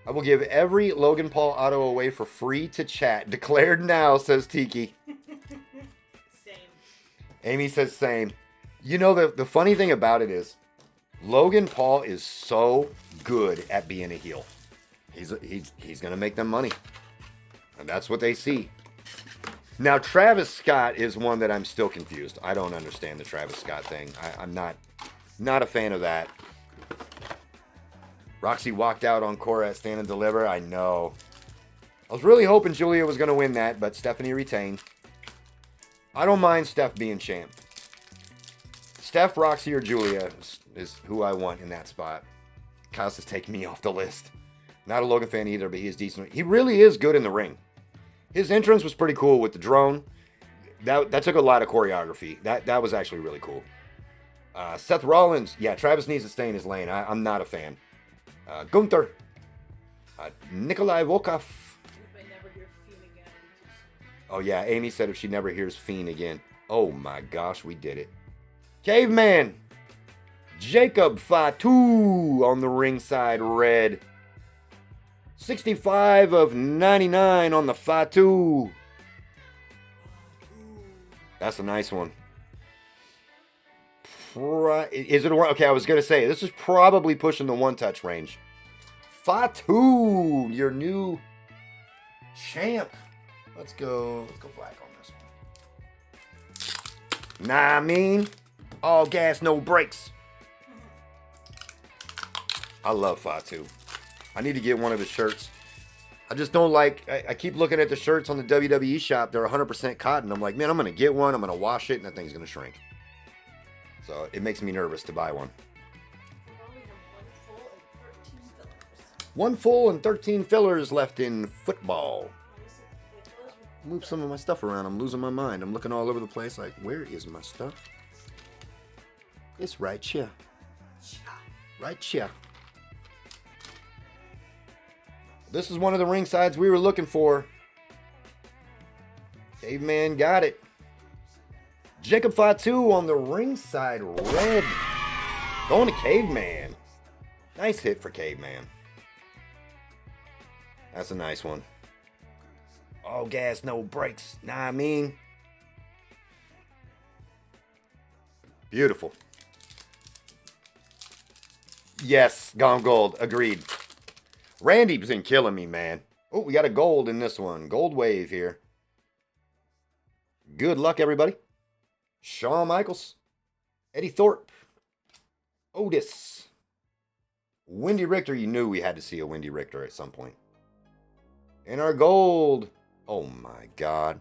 [SPEAKER 1] I will give every Logan Paul auto away for free to chat. Declared now, says Tiki.
[SPEAKER 2] Same.
[SPEAKER 1] Amy says same. You know, the funny thing about it is, Logan Paul is so good at being a heel. He's going to make them money. And that's what they see. Now, Travis Scott is one that I'm still confused. I don't understand the Travis Scott thing. I'm not a fan of that. Roxy walked out on Cora at Stand and Deliver. I know. I was really hoping Julia was going to win that, but Stephanie retained. I don't mind Steph being champ. Steph, Roxy, or Julia is who I want in that spot. Kyle's is taking me off the list. Not a Logan fan either, but he is decent. He really is good in the ring. His entrance was pretty cool with the drone. That took a lot of choreography. That was actually really cool. Seth Rollins. Yeah, Travis needs to stay in his lane. I'm not a fan. Gunther. Nikolai Volkov. Oh yeah, Amy said if she never hears Fiend again. Oh my gosh, we did it. Caveman. Jacob Fatu on the ringside red. 65 of 99 on the Fatu. That's a nice one. Is it a, okay, I was going to say, this is probably pushing the one-touch range. Fatu, your new champ. Let's go black on this one. Nah, I mean, all gas, no brakes. I love Fatu. I need to get one of his shirts. I just don't like, I keep looking at the shirts on the WWE shop. They're 100% cotton. I'm like, man, I'm going to get one. I'm going to wash it, and that thing's going to shrink. So it makes me nervous to buy one. One full and 13 fillers left in football. Move some of my stuff around. I'm losing my mind. I'm looking all over the place like, where is my stuff? It's right here. Right here. This is one of the ring sides we were looking for. Caveman got it. Jacob Fatu on the ringside red. Going to Caveman. Nice hit for Caveman. That's a nice one. All gas, no brakes. Nah, I mean. Beautiful. Yes, gone gold. Agreed. Randy's been killing me, man. Oh, we got a gold in this one. Gold wave here. Good luck, everybody. Shawn Michaels. Eddie Thorpe. Otis. Wendy Richter. You knew we had to see a Wendy Richter at some point. And our gold. Oh, my God.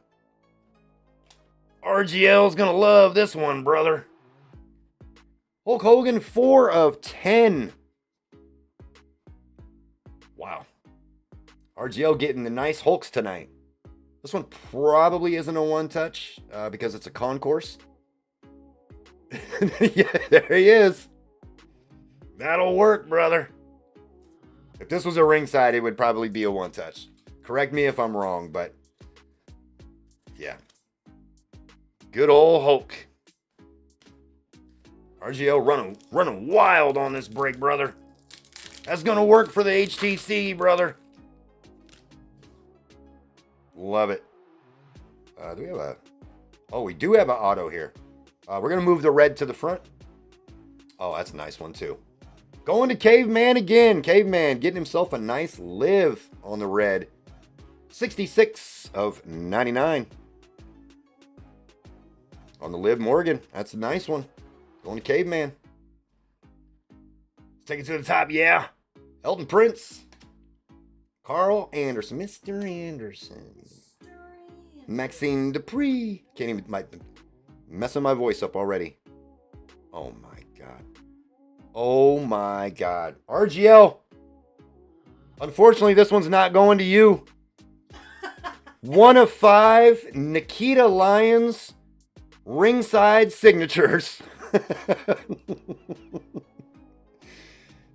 [SPEAKER 1] RGL's going to love this one, brother. Hulk Hogan, 4 of 10. Wow. RGL getting the nice Hulks tonight. This one probably isn't a one-touch because it's a concourse. Yeah, there he is. That'll work, brother. If this was a ringside, it would probably be a one-touch. Correct me if I'm wrong, but yeah. Good old Hulk. RGL running wild on this break, brother. That's going to work for the HTC, brother. Love it. Do we have a... Oh, we do have an auto here. We're going to move the red to the front. Oh, that's a nice one, too. Going to Caveman again. Caveman getting himself a nice live on the red. 66 of 99. On the Liv Morgan. That's a nice one. Going to Caveman. Let's take it to the top, yeah. Elton Prince. Carl Anderson. Mr. Anderson. Maxine Dupree. Can't even... messing my voice up already. Oh, my God. Oh, my God. RGL. Unfortunately, this one's not going to you. 1 of 5. Nikita Lyons. Ringside signatures.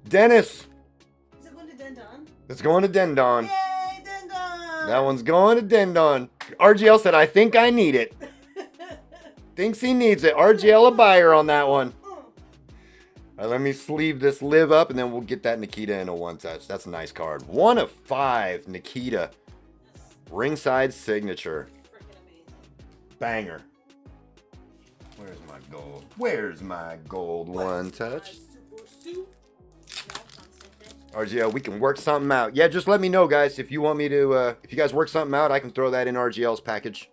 [SPEAKER 1] Dennis.
[SPEAKER 2] Is it going to Dendon?
[SPEAKER 1] It's going to Dendon.
[SPEAKER 2] Yay, Dendon!
[SPEAKER 1] That one's going to Dendon. RGL said, I think I need it. Thinks he needs it. RGL a buyer on that one. All right, let me sleeve this live up, and then we'll get that Nikita in a one-touch. That's a nice card. 1 of 5, Nikita. Ringside signature.
[SPEAKER 2] Freaking amazing.
[SPEAKER 1] Banger. Where's my gold? Where's my gold one touch? RGL, we can work something out. Yeah, just let me know, guys. If you want me to, if you guys work something out, I can throw that in RGL's package.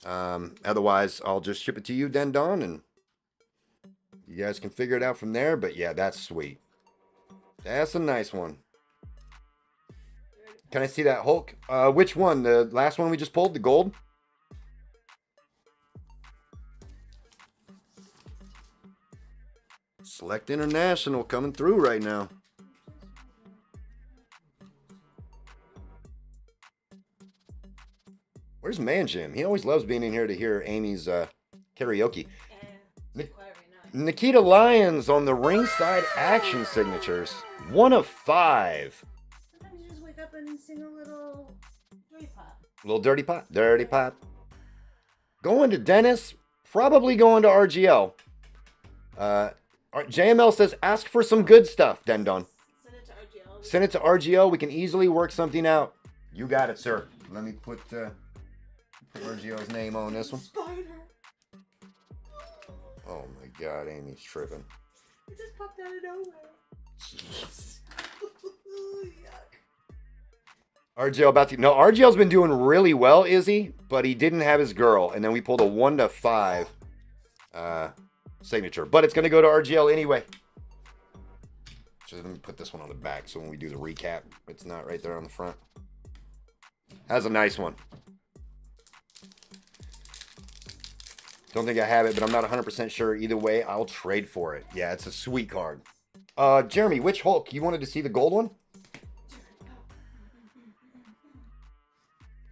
[SPEAKER 1] Otherwise, I'll just ship it to you, Dendon, and you guys can figure it out from there. But yeah, that's sweet. That's a nice one. Can I see that Hulk? Which one? The last one we just pulled, the gold? Select International coming through right now. Where's Man Jim? He always loves being in here to hear Amy's karaoke. Nikita Lyons on the ringside action signatures. 1 of 5.
[SPEAKER 2] Sometimes you just wake up and sing a little dirty pop.
[SPEAKER 1] Little dirty pop. Dirty pop. Going to Dennis. Probably going to RGL. JML says, ask for some good stuff, Dendon.
[SPEAKER 2] Send it to RGL.
[SPEAKER 1] Send it to RGL. We can easily work something out. You got it, sir. Let me put RGL's name on this one.
[SPEAKER 2] Spider.
[SPEAKER 1] Oh my God, Amy's tripping.
[SPEAKER 2] It just popped out of nowhere.
[SPEAKER 1] Jeez.
[SPEAKER 2] Yuck.
[SPEAKER 1] RGL about to... No, RGL's been doing really well, Izzy, but he didn't have his girl. And then we pulled a 1 of 5 signature. But it's going to go to RGL anyway. Just let me put this one on the back so when we do the recap, it's not right there on the front. That's a nice one. Don't think I have it, but I'm not 100% sure. Either way, I'll trade for it. Yeah, it's a sweet card. Jeremy, which Hulk? You wanted to see the gold one?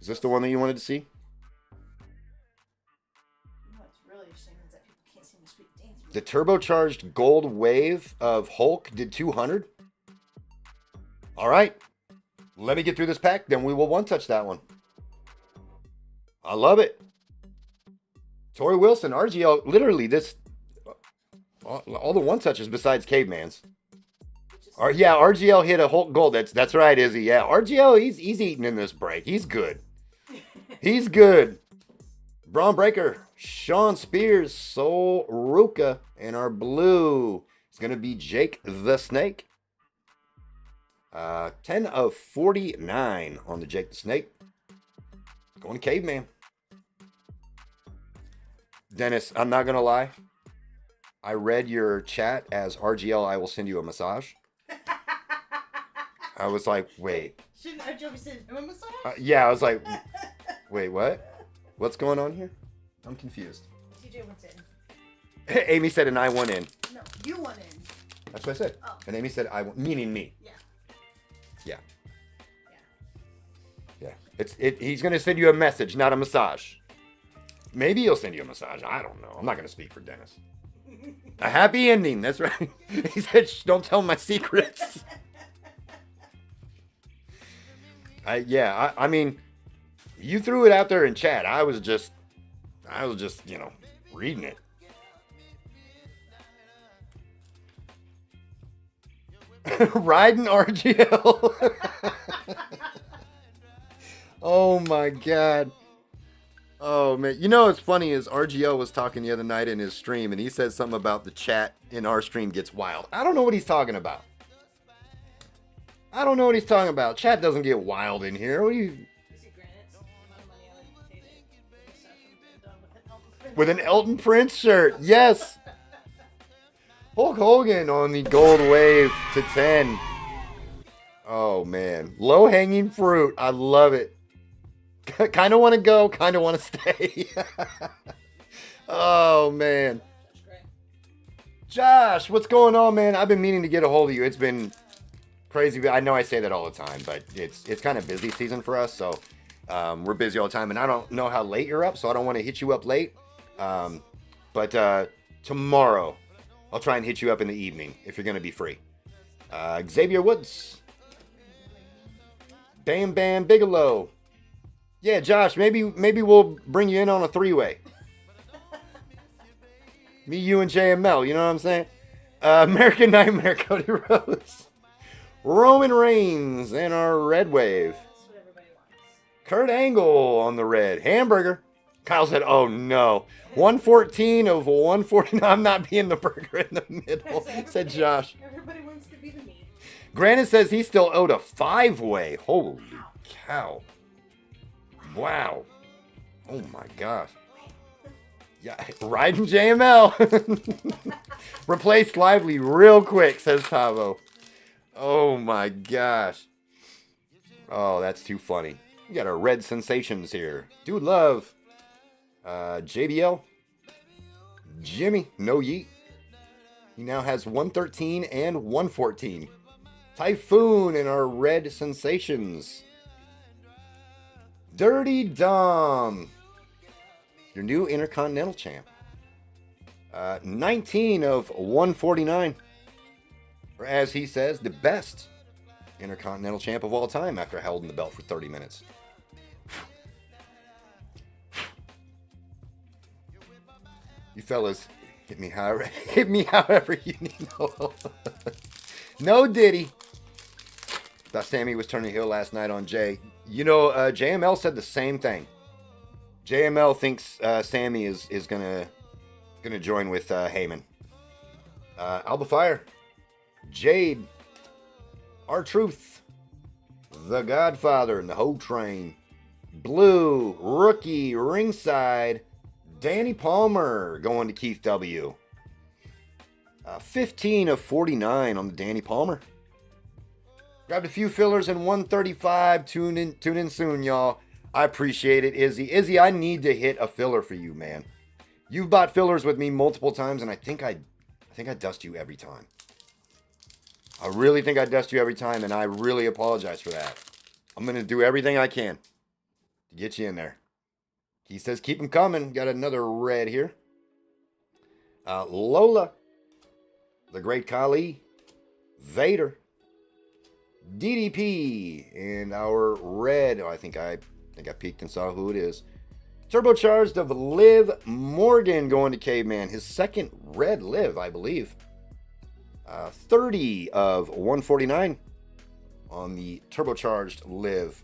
[SPEAKER 1] Is this the one that you wanted to see?
[SPEAKER 2] What's really interesting is that people can't see my sweet dance.
[SPEAKER 1] The turbocharged gold wave of Hulk did 200. All right. Let me get through this pack, then we will one-touch that one. I love it. Tori Wilson, RGL, literally this, all the one-touches besides Caveman's. Yeah, RGL hit a Hulk gold. That's right, Izzy. Yeah, RGL, he's eating in this break. He's good. He's good. Braun Breaker, Sean Spears, Sol Ruka, and our blue It's going to be Jake the Snake. 10 of 49 on the Jake the Snake. Going to Caveman. Dennis, I'm not going to lie. I read your chat as RGL, I will send you a massage. I was like, wait.
[SPEAKER 2] Shouldn't RGL be sending him a massage?
[SPEAKER 1] Yeah, I was like, wait, what? What's going on here? I'm confused.
[SPEAKER 2] TJ wants in.
[SPEAKER 1] Amy said, and I want in.
[SPEAKER 2] No, you want in.
[SPEAKER 1] That's what I said.
[SPEAKER 2] Oh.
[SPEAKER 1] And Amy said, I want, meaning me.
[SPEAKER 2] Yeah.
[SPEAKER 1] Yeah.
[SPEAKER 2] Yeah.
[SPEAKER 1] Yeah. He's going to send you a message, not a massage. Maybe he'll send you a massage. I don't know. I'm not going to speak for Dennis. A happy ending. That's right. He said, "Shh, don't tell my secrets." I mean, you threw it out there in chat. I was just, reading it. Riding RGL. Oh my God. Oh man, you know what's funny is RGL was talking the other night in his stream and he said something about the chat in our stream gets wild. I don't know what he's talking about. Chat doesn't get wild in here. What are you? With an Elton Prince shirt, yes. Hulk Hogan on the gold wave to 10. Oh man, low hanging fruit. I love it. Kind of want to go, kind of want to stay. Oh, man. Josh, what's going on, man? I've been meaning to get a hold of you. It's been crazy. I know I say that all the time, but it's kind of busy season for us, so we're busy all the time, and I don't know how late you're up, so I don't want to hit you up late. But tomorrow, I'll try and hit you up in the evening if you're going to be free. Xavier Woods. Bam Bam Bigelow. Yeah, Josh, maybe we'll bring you in on a three-way. Me, you, and JML, you know what I'm saying? American Nightmare, Cody Rhodes. Roman Reigns and our red wave.
[SPEAKER 2] That's what everybody wants.
[SPEAKER 1] Kurt Angle on the red. Hamburger. Kyle said, oh no. 114 of 149. I'm not being the burger in the middle, said Josh.
[SPEAKER 2] Everybody wants to be the meat.
[SPEAKER 1] Granted says he still owed a five-way. Holy cow. Wow. Oh my gosh. Yeah, riding JML. Replace Lively real quick, says Tavo. Oh my gosh. Oh, that's too funny. We got our red sensations here. Dude Love. JBL. Jimmy. No Yeet. He now has 113 and 114. Typhoon in our red sensations. Dirty Dom, your new Intercontinental Champ. 19 of 149. Or as he says, the best Intercontinental Champ of all time after holding the belt for 30 minutes. You fellas, hit me however you need. No Diddy. Thought Sammy was turning heel last night on Jay. You know, JML said the same thing. JML thinks Sammy is gonna join with Heyman. Alba Fire, Jade, R-Truth, The Godfather, and the whole train. Blue, Rookie, Ringside, Danny Palmer going to Keith W. 15 of 49 on the Danny Palmer. Grabbed a few fillers in 135. Tune in soon, y'all. I appreciate it, Izzy. Izzy, I need to hit a filler for you, man. You've bought fillers with me multiple times, and I think I dust you every time. I really think I dust you every time, and I really apologize for that. I'm going to do everything I can to get you in there. He says, keep them coming. Got another red here. Lola. The Great Khali. Vader. DDP. And our red. Oh, I think I peeked and saw who it is. Turbocharged of Liv Morgan going to Caveman. His second red Liv, I believe. 30 of 149 on the turbocharged Liv.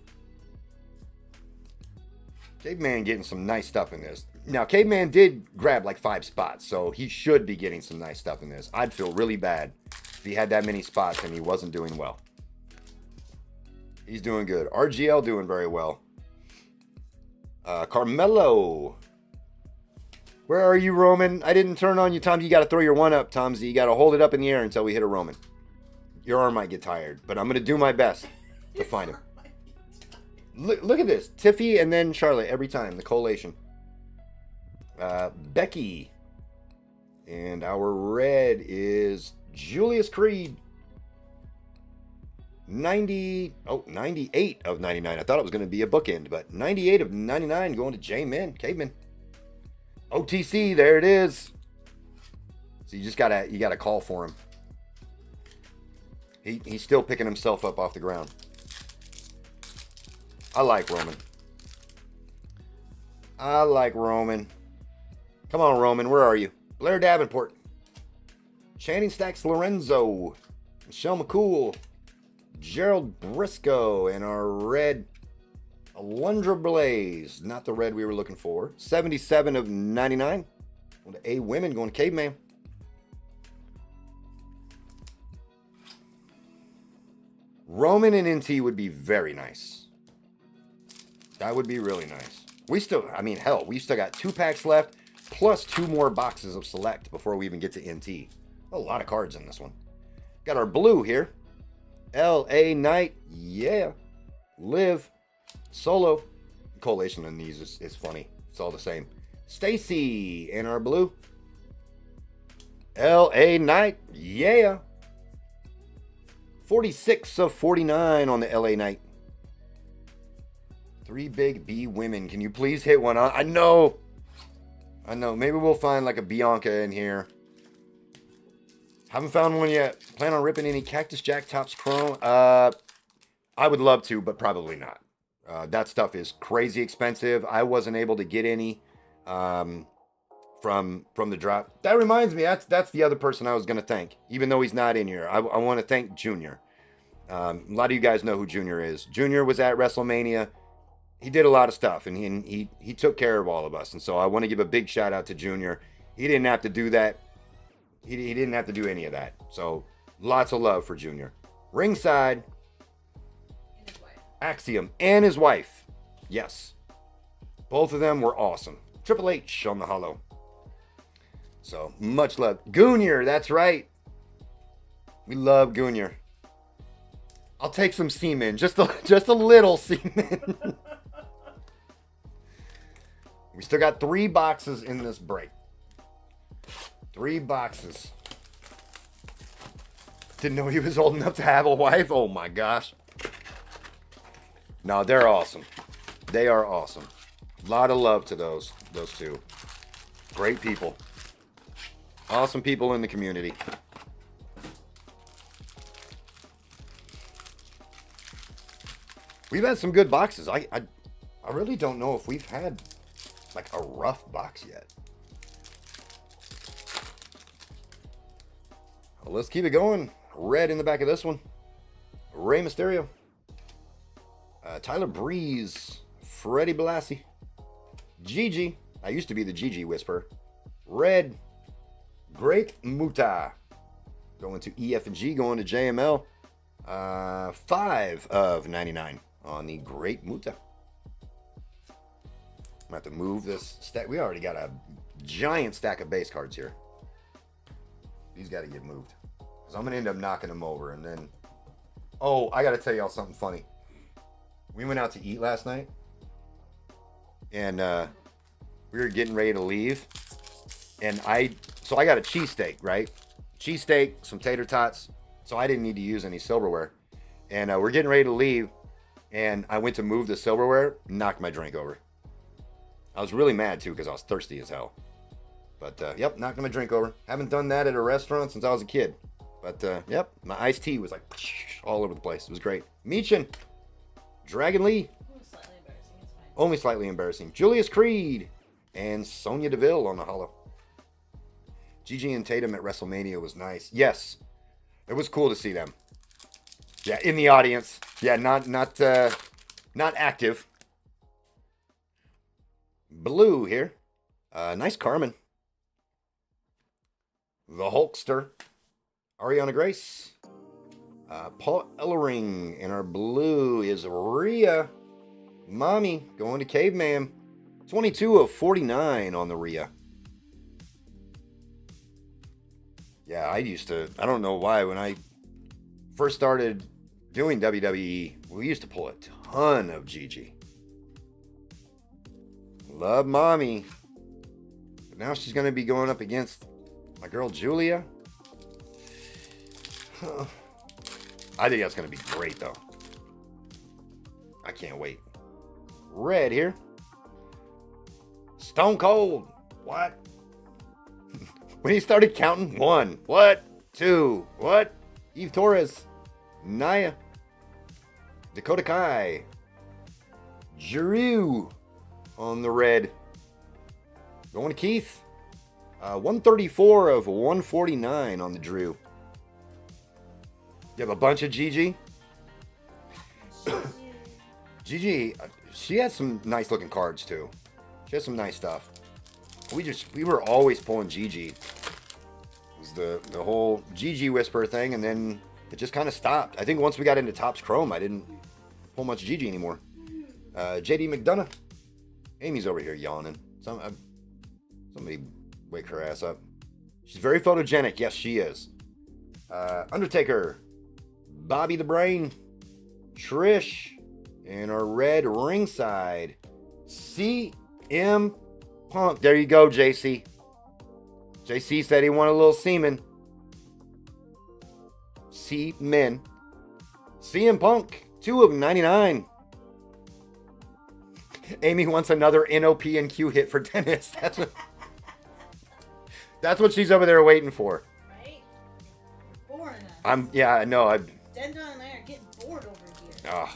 [SPEAKER 1] Caveman getting some nice stuff in this. Now, Caveman did grab like 5 spots, so he should be getting some nice stuff in this. I'd feel really bad if he had that many spots and he wasn't doing well. He's doing good. RGL doing very well. Carmelo. Where are you, Roman? I didn't turn on you, Tom. You got to throw your one up, Tomsy. You got to hold it up in the air until we hit a Roman. Your arm might get tired, but I'm going to do my best to find him. Look at this. Tiffy and then Charlotte every time. The collation. Becky. And our red is Julius Creed. 98 of 99. I thought it was going to be a bookend, but 98 of 99 going to J-Man, Caveman. OTC, there it is. So you gotta call for him. He's still picking himself up off the ground. I like Roman. Come on, Roman, where are you? Blair Davenport. Channing Stacks Lorenzo. Michelle McCool. Gerald Briscoe. And our red Alundra Blaze. Not the red we were looking for. 77 of 99. Going to A Women, going to Caveman. Roman and NT would be very nice. That would be really nice. We still got 2 packs left, plus 2 more boxes of Select before we even get to NT. A lot of cards in this one. Got our blue here. LA Knight, yeah. Liv, Solo. Collation on these is funny. It's all the same. Stacy in our blue. LA Knight, yeah. 46 of 49 on the LA Knight. 3 big B women. Can you please hit one? I know. Maybe we'll find like a Bianca in here. Haven't found one yet. Plan on ripping any Cactus Jack Tops Chrome? I would love to, but probably not. That stuff is crazy expensive. I wasn't able to get any from the drop. That reminds me, that's the other person I was going to thank, even though he's not in here. I want to thank Junior. A lot of you guys know who Junior is. Junior was at WrestleMania. He did a lot of stuff, and he took care of all of us. And so I want to give a big shout out to Junior. He didn't have to do that. He didn't have to do any of that. So lots of love for Junior. Ringside.
[SPEAKER 2] And his wife.
[SPEAKER 1] Axiom and his wife. Yes. Both of them were awesome. Triple H on the holo. So much love. Goonier, that's right. We love Goonier. I'll take some semen. Just a little semen. We still got 3 boxes in this break. 3 boxes. Didn't know he was old enough to have a wife. Oh my gosh. No, they're awesome. They are awesome. A lot of love to those 2. Great people. Awesome people in the community. We've had some good boxes. I really don't know if we've had like a rough box yet. Well, let's keep it going. Red in the back of this one. Rey Mysterio. Tyler Breeze. Freddie Blassie. Gigi. I used to be the Gigi Whisperer. Red. Great Muta. Going to EF&G. Going to JML. 5 of 99 on the Great Muta. I'm going to have to move this stack. We already got a giant stack of base cards here. These got to get moved. Because I'm going to end up knocking them over. And then... Oh, I got to tell y'all something funny. We went out to eat last night. And we were getting ready to leave. And I got a cheesesteak, right? Cheesesteak, some tater tots. So I didn't need to use any silverware. And we're getting ready to leave. And I went to move the silverware. Knocked my drink over. I was really mad, too, because I was thirsty as hell. But, yep, knocked my drink over. Haven't done that at a restaurant since I was a kid. But, yep, my iced tea was like all over the place. It was great. Meechin. Dragon Lee.
[SPEAKER 2] Only slightly embarrassing. It's fine.
[SPEAKER 1] Only slightly embarrassing. Julius Creed. And Sonya Deville on the holo. Gigi and Tatum at WrestleMania was nice. Yes. It was cool to see them. Yeah, in the audience. Yeah, not active. Blue here. Nice Carmen. The Hulkster. Ariana Grace. Paul Ellering. And our blue is Rhea. Mommy going to Caveman. 22 of 49 on the Rhea. Yeah, I don't know why, when I first started doing WWE, we used to pull a ton of Gigi. Love Mommy. But now she's going to be going up against my girl Julia. I think that's going to be great, though. I can't wait. Red here. Stone Cold. What? When he started counting, 1. What? 2. What? Eve Torres. Naya. Dakota Kai. Drew on the red. Going to Keith. 134 of 149 on the Drew. You have a bunch of Gigi. Gigi, she has some nice looking cards too. She has some nice stuff. We were always pulling Gigi. It was the whole Gigi Whisper thing, and then it just kind of stopped. I think once we got into Topps Chrome, I didn't pull much Gigi anymore. JD McDonough. Amy's over here yawning. Somebody wake her ass up. She's very photogenic. Yes, she is. Undertaker. Bobby the Brain. Trish. And our red ringside. CM Punk. There you go, JC. JC said he wanted a little semen. Semen. CM Punk. 2 of 99. Amy wants another NOP and Q hit for Dennis. That's what she's over there waiting for.
[SPEAKER 2] Right? You're boring us.
[SPEAKER 1] I know.
[SPEAKER 2] Dendon and I are getting bored over here.
[SPEAKER 1] Oh,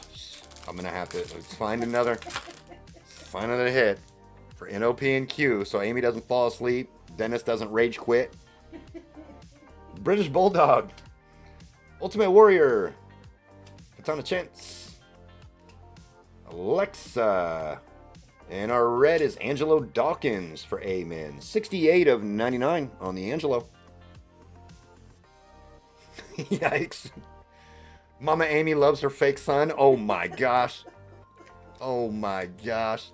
[SPEAKER 1] I'm gonna have to find another hit for NOP and Q, so Amy doesn't fall asleep. Dennis doesn't rage quit. British Bulldog. Ultimate Warrior. Katana Chance. Alexa. And our red is Angelo Dawkins for Amen. 68 of 99 on the Angelo. Yikes. Mama Amy loves her fake son. Oh my gosh. Oh my gosh.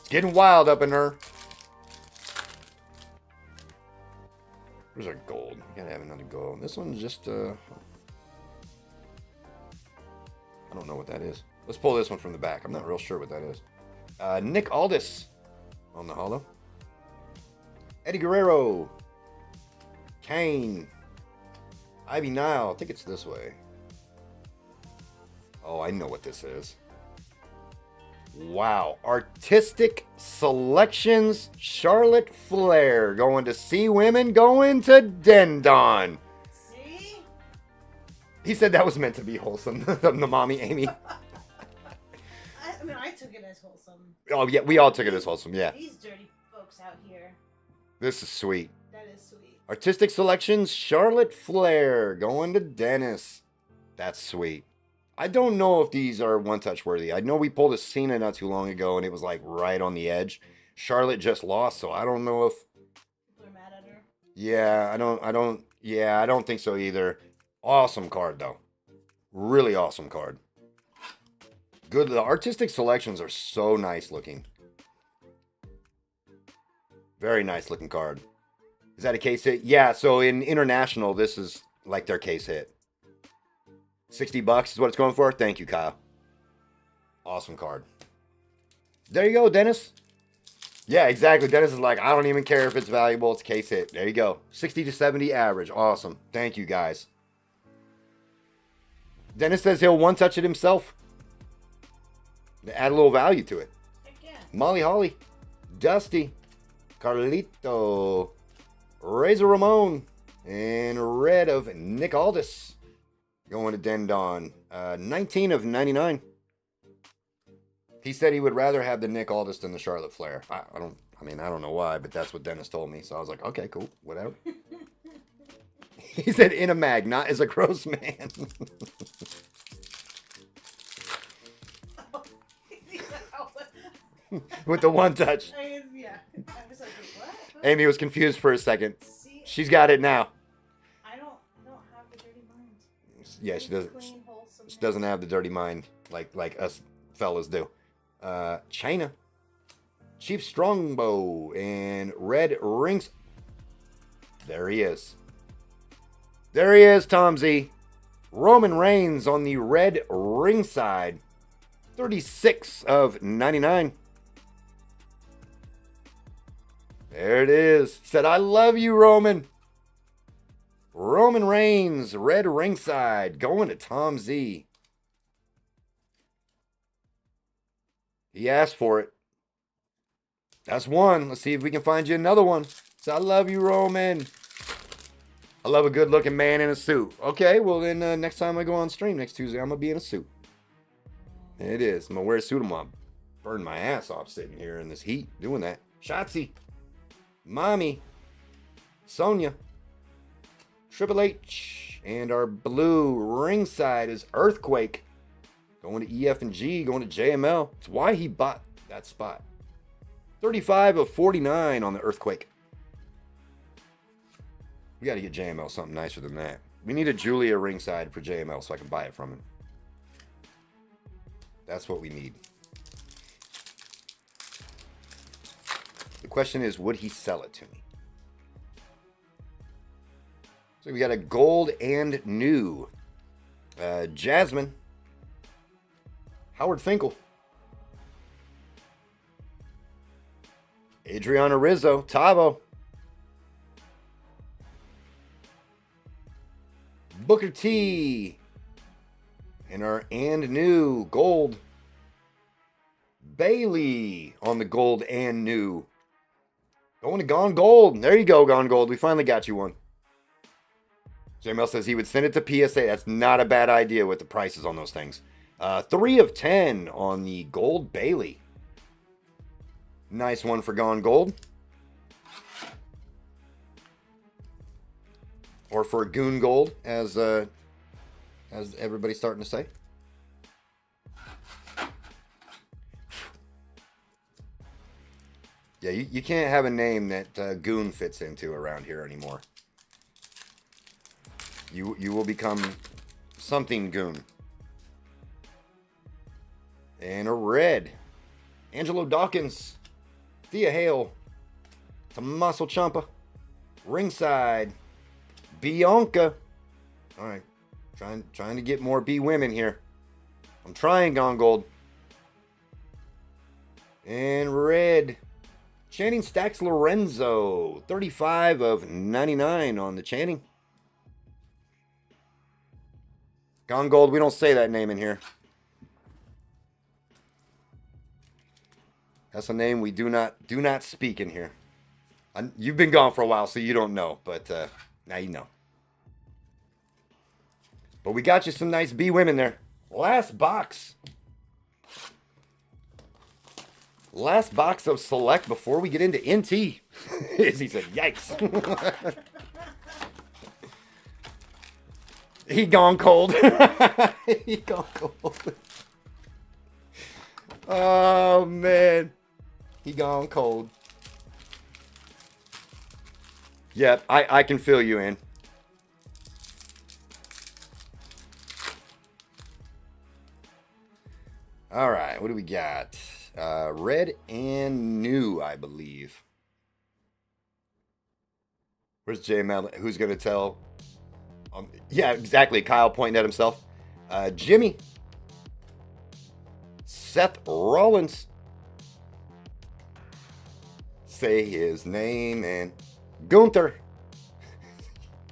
[SPEAKER 1] It's getting wild up in her. Where's our gold? We gotta have another gold. This one's just, I don't know what that is. Let's pull this one from the back. I'm not real sure what that is. Nick Aldis on the holo. Eddie Guerrero. Kane. Ivy Nile. I think it's this way. Oh, I know what this is. Wow. Artistic Selections. Charlotte Flair going to See Women, going to Dendon.
[SPEAKER 2] See?
[SPEAKER 1] He said that was meant to be wholesome. The mommy Amy.
[SPEAKER 2] I took it as wholesome.
[SPEAKER 1] Oh, yeah. We all took it as wholesome. Yeah.
[SPEAKER 2] These dirty folks out here.
[SPEAKER 1] This is sweet.
[SPEAKER 2] That is sweet.
[SPEAKER 1] Artistic Selections, Charlotte Flair going to Dennis. That's sweet. I don't know if these are one-touch worthy. I know we pulled a Cena not too long ago, and it was like right on the edge. Charlotte just lost, so I don't know if...
[SPEAKER 2] People are mad at her.
[SPEAKER 1] Yeah, I don't think so either. Awesome card, though. Really awesome card. Good. The Artistic Selections are so nice looking. Very nice looking card. Is that a case hit? Yeah, so in International, this is like their case hit. $60 is what it's going for. Thank you, Kyle. Awesome card. There you go, Dennis. Yeah, exactly. Dennis is like, I don't even care if it's valuable. It's case hit. There you go. 60 to 70 average. Awesome. Thank you, guys. Dennis says he'll one-touch it himself. To add a little value to it.
[SPEAKER 2] Heck yeah.
[SPEAKER 1] Molly Holly. Dusty. Carlito. Razor Ramon. And red of Nick Aldis. Going to Dendon. 19 of 99. He said he would rather have the Nick Aldis than the Charlotte Flair. I don't know why, but that's what Dennis told me. So I was like, okay, cool, whatever. He said in a mag, not as a gross man. With the one touch.
[SPEAKER 2] Yeah.
[SPEAKER 1] Amy was confused for a second.
[SPEAKER 2] See,
[SPEAKER 1] She's got it now.
[SPEAKER 2] I don't have the dirty mind.
[SPEAKER 1] Yeah, she doesn't.
[SPEAKER 2] Clean, wholesome.
[SPEAKER 1] She doesn't have the dirty mind like us fellas do. China, Chief Strongbow, and Red Rings. There he is. There he is, Tom Z. Roman Reigns on the red ringside. 36 of 99. There it is. Said, I love you, Roman. Roman Reigns, red ringside, going to Tom Z. He asked for it. That's one. Let's see if we can find you another one. So I love you, Roman. I love a good-looking man in a suit. Okay, well then next time I go on stream next Tuesday, I'm gonna be in a suit. It is. I'm gonna wear a suit. I'm gonna burn my ass off sitting here in this heat doing that. Shotzi, Mommy, Sonia, Triple H, and our blue ringside is Earthquake. Going to EF and G, going to JML. It's why he bought that spot. 35 of 49 on the Earthquake. We got to get JML something nicer than that. We need a Julia ringside for JML so I can buy it from him. That's what we need. The question is, would he sell it to me? So we got a gold and new. Jasmine. Howard Finkel. Adriana Rizzo. Tavo. Booker T. And our and new gold. Bailey on the gold and new. Going to Gone Gold. There you go, Gone Gold. We finally got you one. JML says he would send it to PSA. That's not a bad idea with the prices on those things. 3 of 10 on the gold Bailey. Nice one for Gone Gold. Or for Goon Gold, as everybody's starting to say. Yeah, you can't have a name that Goon fits into around here anymore. You will become something Goon. And a red. Angelo Dawkins. Thea Hale. Tommaso Ciampa. Ringside. Bianca. Alright. Trying to get more B women here. I'm trying, Gone Gold. And red. Channing Stacks Lorenzo. 35 of 99 on the Channing. Gone Gold, we don't say that name in here. That's a name we do not speak in here. You've been gone for a while, so you don't know, but now you know. But we got you some nice B women there. Last box. Last box of Select before we get into NT. He said, yikes. He gone cold. He gone cold. Oh, man. He gone cold. Yep, I can fill you in. All right, what do we got? Red and new, I believe. Where's JML? Who's going to tell? Yeah, exactly. Kyle pointing at himself. Jimmy. Seth Rollins. Say his name and Gunther.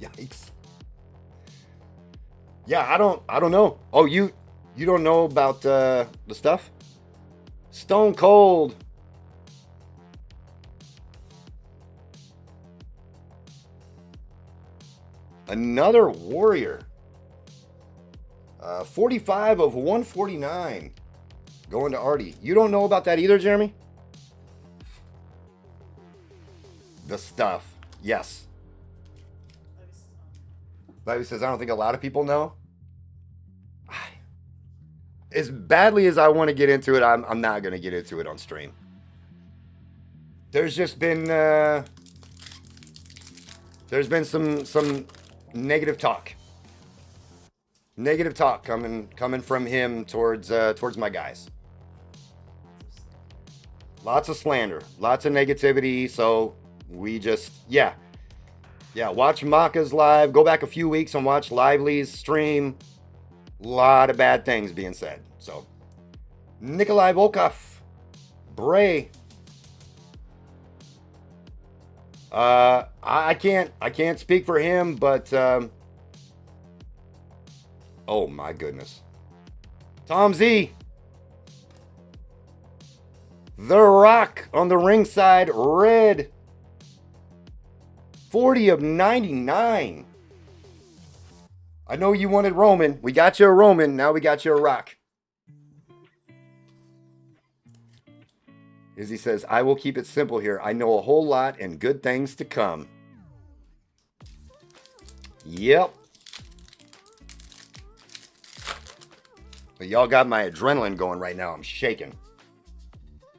[SPEAKER 1] Yikes. Yeah, I don't know. Oh, you don't know about the stuff? Stone Cold. Another Warrior. 45 of 149. Going to Artie. You don't know about that either, Jeremy? The stuff. Yes. Bobby says, I don't think a lot of people know. As badly as I want to get into it, I'm not going to get into it on stream. There's just been there's been some negative talk. Negative talk coming from him towards my guys. Lots of slander, lots of negativity. So we just watch Maka's live. Go back a few weeks and watch Lively's stream. A lot of bad things being said. So Nikolai Volkov, Bray. I can't speak for him, but oh my goodness. Tom Z. The Rock on the ringside red. 40 of 99. I know you wanted Roman. We got you a Roman. Now we got you a Rock. Izzy says, I will keep it simple here. I know a whole lot and good things to come. Yep. But y'all got my adrenaline going right now. I'm shaking.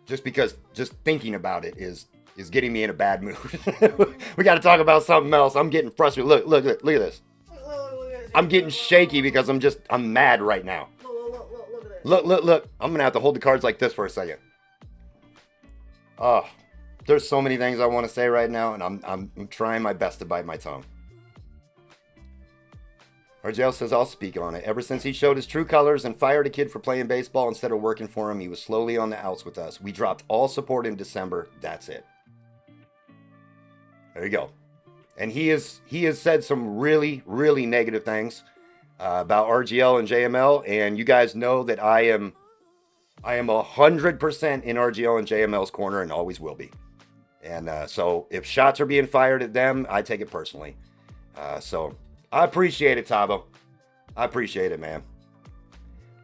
[SPEAKER 1] Just because just thinking about it is getting me in a bad mood. We got to talk about something else. I'm getting frustrated. Look at this. I'm getting shaky because I'm mad right now. Look. I'm going to have to hold the cards like this for a second. Oh, there's so many things I want to say right now, and I'm trying my best to bite my tongue. RJL says, I'll speak on it. Ever since he showed his true colors and fired a kid for playing baseball instead of working for him, he was slowly on the outs with us. We dropped all support in December. That's it. There you go. And he has said some really, really negative things about RGL and JML, and you guys know that I am 100% in RGL and JML's corner and always will be. And so if shots are being fired at them, I take it personally. So I appreciate it, Tabo. I appreciate it, man.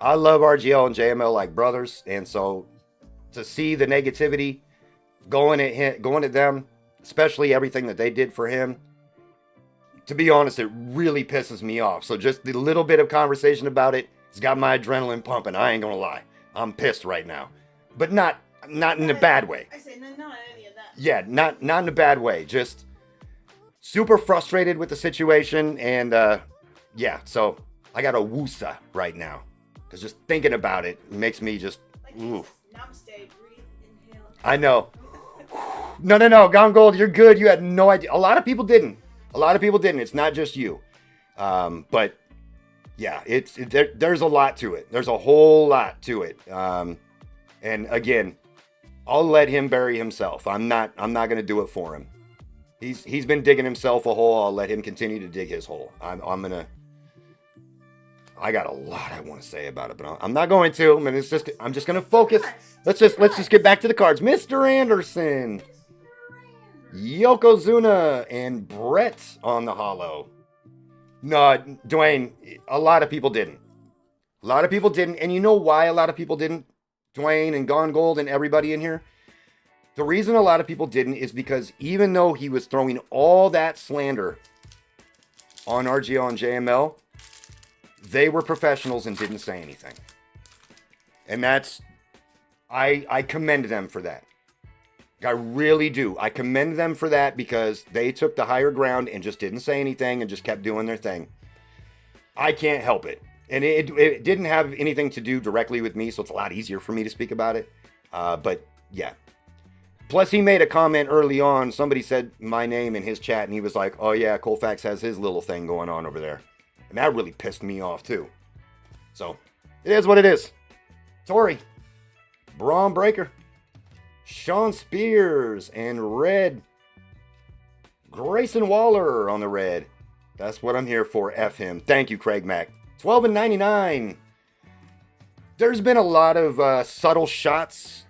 [SPEAKER 1] I love RGL and JML like brothers. And so to see the negativity going at them, especially everything that they did for him, to be honest, it really pisses me off. So just the little bit of conversation about it has got my adrenaline pumping. I ain't going to lie. I'm pissed right now, but not in a bad way.
[SPEAKER 2] I say not any of that.
[SPEAKER 1] Yeah, not in a bad way. Just super frustrated with the situation, and so I got a woosa right now because just thinking about it makes me just oof.
[SPEAKER 2] Namaste, breathe, inhale.
[SPEAKER 1] I know. No, Gone Gold, you're good. You had no idea. A lot of people didn't. It's not just you, but. Yeah, there's a lot to it. There's a whole lot to it. And again, I'll let him bury himself. I'm not going to do it for him. He's been digging himself a hole. I'll let him continue to dig his hole. I got a lot I want to say about it, but I'm not going to. I'm just going to focus. Let's just get back to the cards. Mr. Anderson, Yokozuna, and Brett on the hollow. No, Dwayne, a lot of people didn't. And you know why a lot of people didn't? Dwayne and Gone Gold and everybody in here. The reason a lot of people didn't is because even though he was throwing all that slander on RGL and JML, they were professionals and didn't say anything. And I commend them for that. I really do. I commend them for that because they took the higher ground and just didn't say anything and just kept doing their thing. I can't help it. And it didn't have anything to do directly with me, so it's a lot easier for me to speak about it. But yeah. Plus, he made a comment early on. Somebody said my name in his chat, and he was like, oh yeah, Colfax has his little thing going on over there. And that really pissed me off too. So, it is what it is. Tori. Braun Breaker. Sean Spears and red. Grayson Waller on the red. That's what I'm here for. F him. Thank you, Craig Mack. 12 and 99. There's been a lot of subtle shots.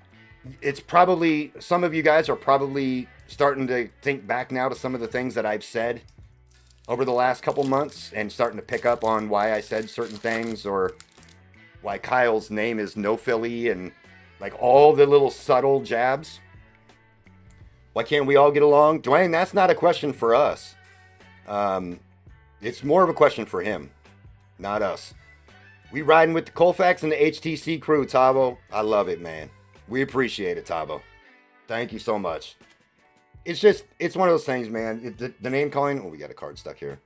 [SPEAKER 1] It's probably, some of you guys are probably starting to think back now to some of the things that I've said over the last couple months and starting to pick up on why I said certain things or why Kyle's name is No Philly and like all the little subtle jabs. Why can't we all get along? Dwayne, that's not a question for us. It's more of a question for him, not us. We riding with the Colfax and the HTC crew, Tabo. I love it, man. We appreciate it, Tabo. Thank you so much. it's one of those things, man. The name calling. Oh, we got a card stuck here.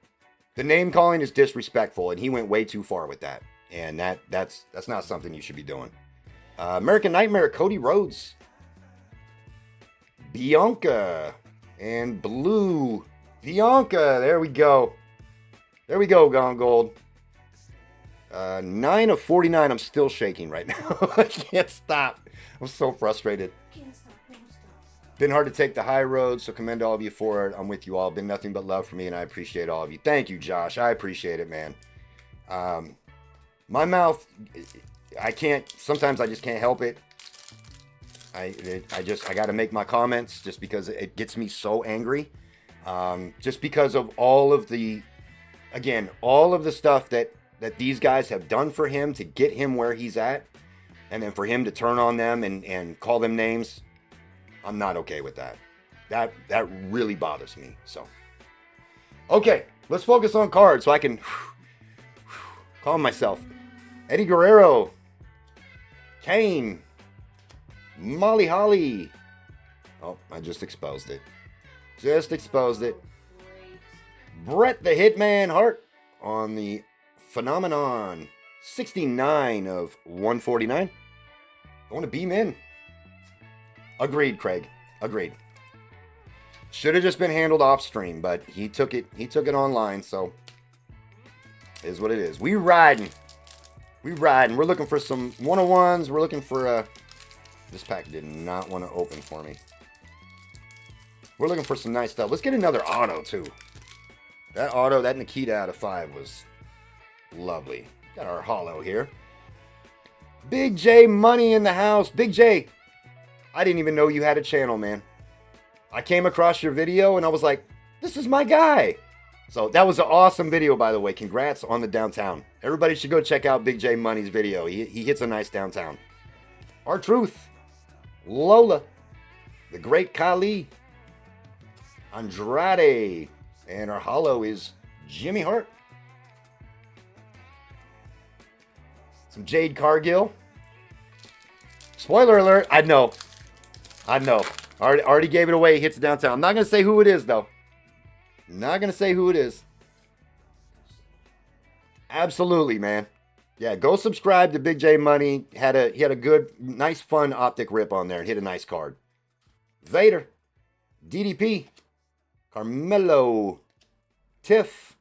[SPEAKER 1] The name calling is disrespectful, and he went way too far with that. And that's not something you should be doing. American Nightmare, Cody Rhodes, Bianca, and Blue Bianca. There we go. There we go, Gone Gold. 9 of 49. I'm still shaking right now. I can't stop. I'm so frustrated.
[SPEAKER 2] Can't stop, won't stop.
[SPEAKER 1] Been hard to take the high road, so commend all of you for it. I'm with you all. Been nothing but love for me, and I appreciate all of you. Thank you, Josh. I appreciate it, man. My mouth, I can't. Sometimes I just can't help it. I got to make my comments just because it gets me so angry. Just because of all of the stuff that these guys have done for him to get him where he's at, and then for him to turn on them and call them names. I'm not okay with that. That really bothers me. So, okay, let's focus on cards so I can calm myself. Eddie Guerrero, Kane, Molly Holly. Oh, I just exposed it. Just exposed it.
[SPEAKER 2] Great.
[SPEAKER 1] Bret the Hitman Hart on the Phenomenon. 69 of 149. Going to beam in. Agreed, Craig. Agreed. Should have just been handled off stream, but he took it online, so it is what it is. We riding. We're looking for some 101s. We're looking for this pack did not want to open for me. We're looking for some nice stuff. Let's get another auto too. That Nikita out of 5 was lovely. Got our hollow here. Big J Money in the house. Big J, I didn't even know you had a channel, man. I came across your video and I was like, this is my guy. So that was an awesome video, by the way. Congrats on the downtown. Everybody should go check out Big J Money's video. He hits a nice downtown. R-Truth, Lola, the Great Khali, Andrade, and our hollow is Jimmy Hart. Some Jade Cargill. Spoiler alert, I know. Already gave it away. He hits downtown. I'm not going to say who it is, though. Not going to say who it is. Absolutely, man. Yeah, go subscribe to Big J Money. He had a good, nice, fun optic rip on there. Hit a nice card. Vader. DDP. Carmelo. Tiff.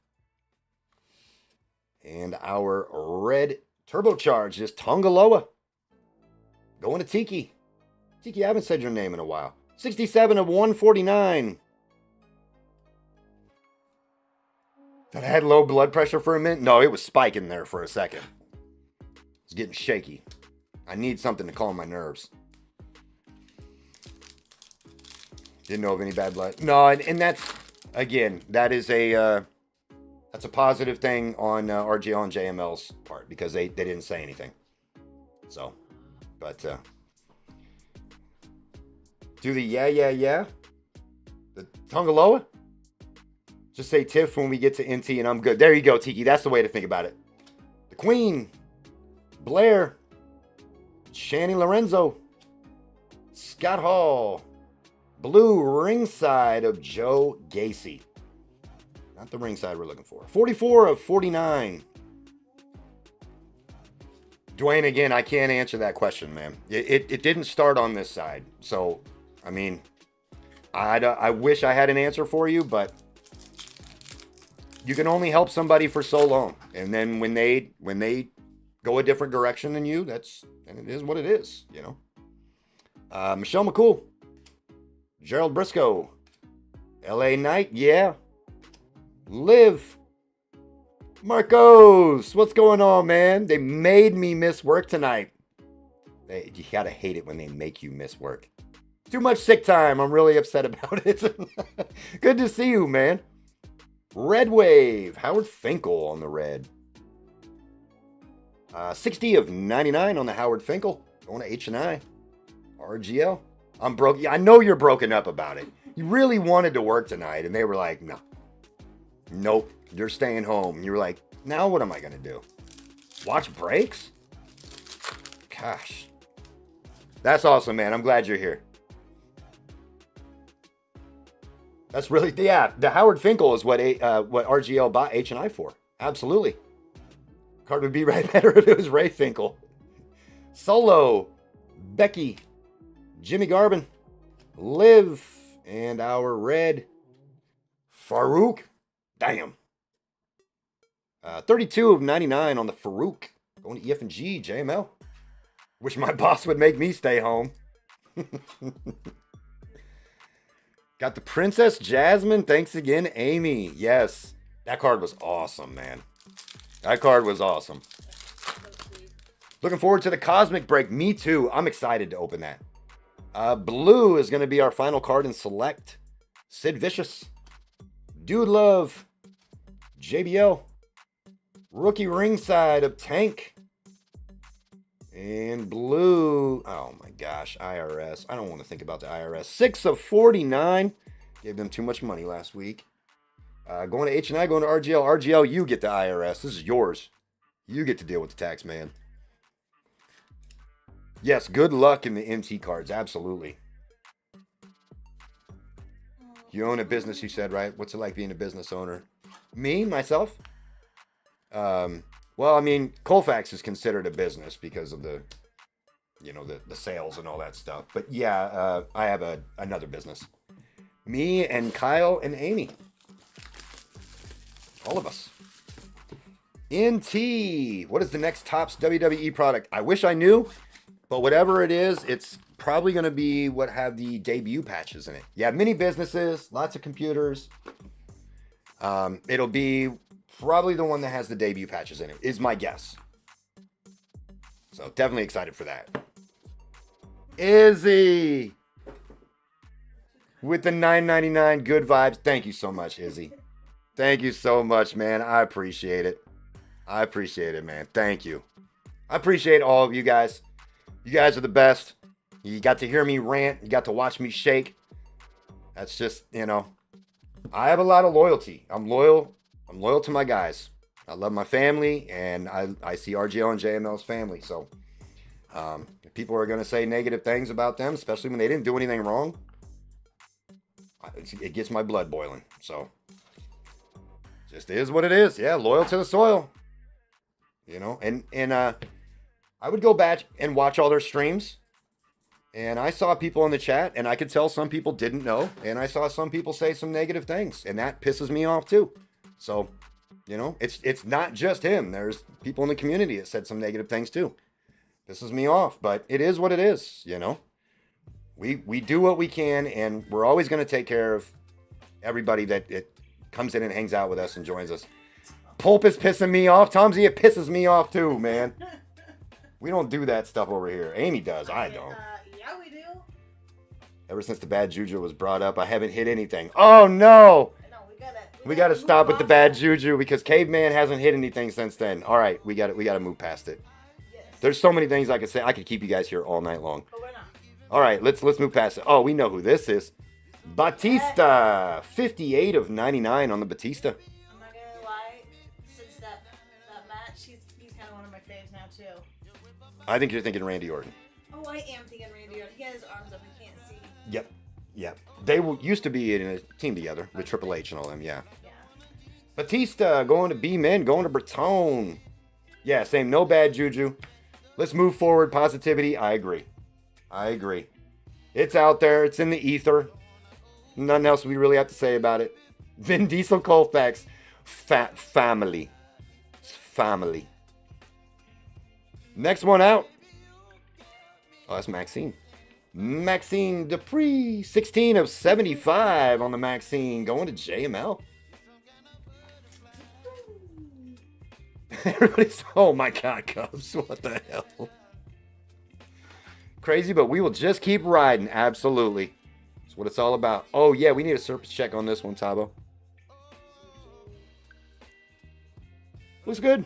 [SPEAKER 1] And our red turbocharged is Tongaloa. Going to Tiki. Tiki, I haven't said your name in a while. 67 of 149. Thought I had low blood pressure for a minute. No, it was spiking there for a second. It's getting shaky. I need something to calm my nerves. Didn't know of any bad blood. No, and that's, again, that's a positive thing on RGL and JML's part because they didn't say anything. So, but do the yeah. The Tongaloa? Just say Tiff when we get to NT and I'm good. There you go, Tiki. That's the way to think about it. The Queen. Blair. Shani Lorenzo. Scott Hall. Blue ringside of Joe Gacy. Not the ringside we're looking for. 44 of 49. Dwayne, again, I can't answer that question, man. It didn't start on this side. So, I mean, I wish I had an answer for you, but you can only help somebody for so long. And then when they go a different direction than you, and it is what it is, you know. Michelle McCool. Gerald Briscoe. LA Knight, yeah. Liv. Marcos, what's going on, man? They made me miss work tonight. You gotta hate it when they make you miss work. Too much sick time. I'm really upset about it. Good to see you, man. Red Wave. Howard Finkel on the red. 60 of 99 on the Howard Finkel. Going to H&I. RGL. I'm broke. Yeah, I know you're broken up about it. You really wanted to work tonight, and they were like, no. Nope. You're staying home. And you were like, now what am I going to do? Watch breaks? Gosh. That's awesome, man. I'm glad you're here. That's really, yeah. The Howard Finkel is what RGL bought H&I for. Absolutely. Card would be right better if it was Ray Finkel. Solo, Becky, Jimmy Garvin, Liv, and our red Farouk. Damn. 32 of 99 on the Farouk. Going to EF&G, JML. Wish my boss would make me stay home. Got the Princess Jasmine. Thanks again, Amy. Yes. That card was awesome, man. That card was awesome. Looking forward to the Cosmic Break. Me too. I'm excited to open that. Blue is going to be our final card in Select. Sid Vicious. Dude Love. JBL. Rookie ringside of Tank. And blue. Oh my gosh. IRS. I don't want to think about the IRS. 6 of 49. Gave them too much money last week. Going to H&I, going to RGL. RGL, you get the IRS. This is yours. You get to deal with the tax man. Yes, good luck in the MT cards. Absolutely. You own a business, you said, right? What's it like being a business owner? Me, myself? Well, I mean, Colfax is considered a business because of the, the sales and all that stuff. But yeah, I have another business. Me and Kyle and Amy. All of us. NT. What is the next Topps WWE product? I wish I knew, but whatever it is, it's probably going to be what have the debut patches in it. Yeah, many businesses, lots of computers. It'll be probably the one that has the debut patches in it, is my guess. So definitely excited for that. Izzy with the $9.99 good vibes. Thank you so much, Izzy. Thank you so much, man. I appreciate it. I appreciate it, man. Thank you. I appreciate all of you guys. You guys are the best. You got to hear me rant. You got to watch me shake. That's just, I have a lot of loyalty. I'm loyal to my guys. I love my family, and I see RGL and JML's family. So if people are going to say negative things about them, especially when they didn't do anything wrong, it gets my blood boiling. So just is what it is. Yeah, loyal to the soil. And I would go back and watch all their streams, and I saw people in the chat, and I could tell some people didn't know, and I saw some people say some negative things, and that pisses me off too. So, it's not just him. There's people in the community that said some negative things too. Pisses me off, but it is what it is. We do what we can, and we're always going to take care of everybody that comes in and hangs out with us and joins us. Pulp is pissing me off. Tomsy, it pisses me off too, man. We don't do that stuff over here. Amy does. I don't.
[SPEAKER 2] Yeah, we do.
[SPEAKER 1] Ever since the bad juju was brought up, I haven't hit anything. Oh no!
[SPEAKER 2] No,
[SPEAKER 1] we gotta stop with the bad juju because Caveman hasn't hit anything since then. All right, we gotta move past it.
[SPEAKER 2] Yes.
[SPEAKER 1] There's so many things I could say. I could keep you guys here all night long.
[SPEAKER 2] But we're not.
[SPEAKER 1] All right, let's move past it. Oh, we know who this is. Batista, 58 of 99 on the Batista.
[SPEAKER 2] I'm not gonna lie. Since that match, he's kind of one of my faves now too.
[SPEAKER 1] I think you're thinking Randy Orton.
[SPEAKER 2] Oh, I am thinking Randy Orton. He has his arms up. He can't see.
[SPEAKER 1] Yep. They used to be in a team together with Triple H and all them. Yeah.
[SPEAKER 2] Yeah.
[SPEAKER 1] Batista going to B-Men, going to Breton. Yeah, same. No bad juju. Let's move forward. Positivity. I agree. It's out there. It's in the ether. Nothing else we really have to say about it. Vin Diesel Colfax. Family. It's family. Next one out. Oh, that's Maxine. Maxine Dupree. 16 of 75 on the Maxine. Going to JML. Everybody's, oh my God, Cubs. What the hell? Crazy, but we will just keep riding. Absolutely. That's what it's all about. Oh, yeah, we need a surface check on this one, Tabo. Looks good.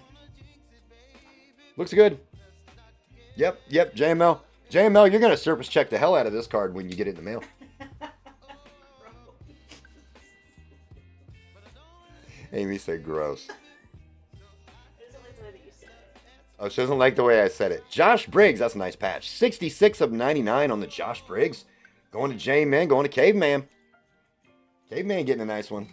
[SPEAKER 1] Yep, JML. JML, you're going to surface check the hell out of this card when you get it in the mail. Amy said gross. Oh, she doesn't like the way I said it. Josh Briggs, that's a nice patch. 66 of 99 on the Josh Briggs. Going to J-Man, going to Caveman. Caveman getting a nice one.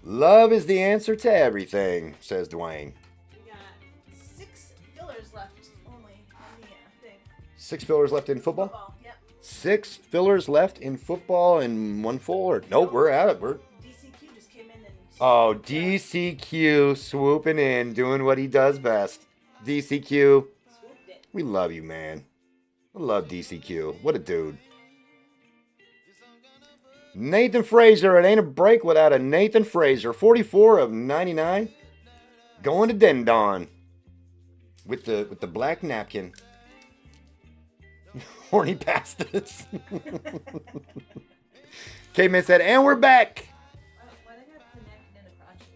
[SPEAKER 1] Love is the answer to everything, says Dwayne.
[SPEAKER 2] We got 6 fillers left only in the thing.
[SPEAKER 1] 6 fillers left in football?
[SPEAKER 2] Football, yep.
[SPEAKER 1] 6 fillers left in football and 1 full? Or nope, we're at it.
[SPEAKER 2] DCQ just came in and...
[SPEAKER 1] Oh, DCQ swooping in, doing what he does best. DCQ,
[SPEAKER 2] swooped it.
[SPEAKER 1] we love you, man. I love DCQ. What a dude. Nathan Fraser. It ain't a break without a Nathan Fraser. 44 of 99. Going to Dendon. With the black napkin. Horny bastards. Caveman said, and we're back.
[SPEAKER 2] Why they got the napkin in the crotches?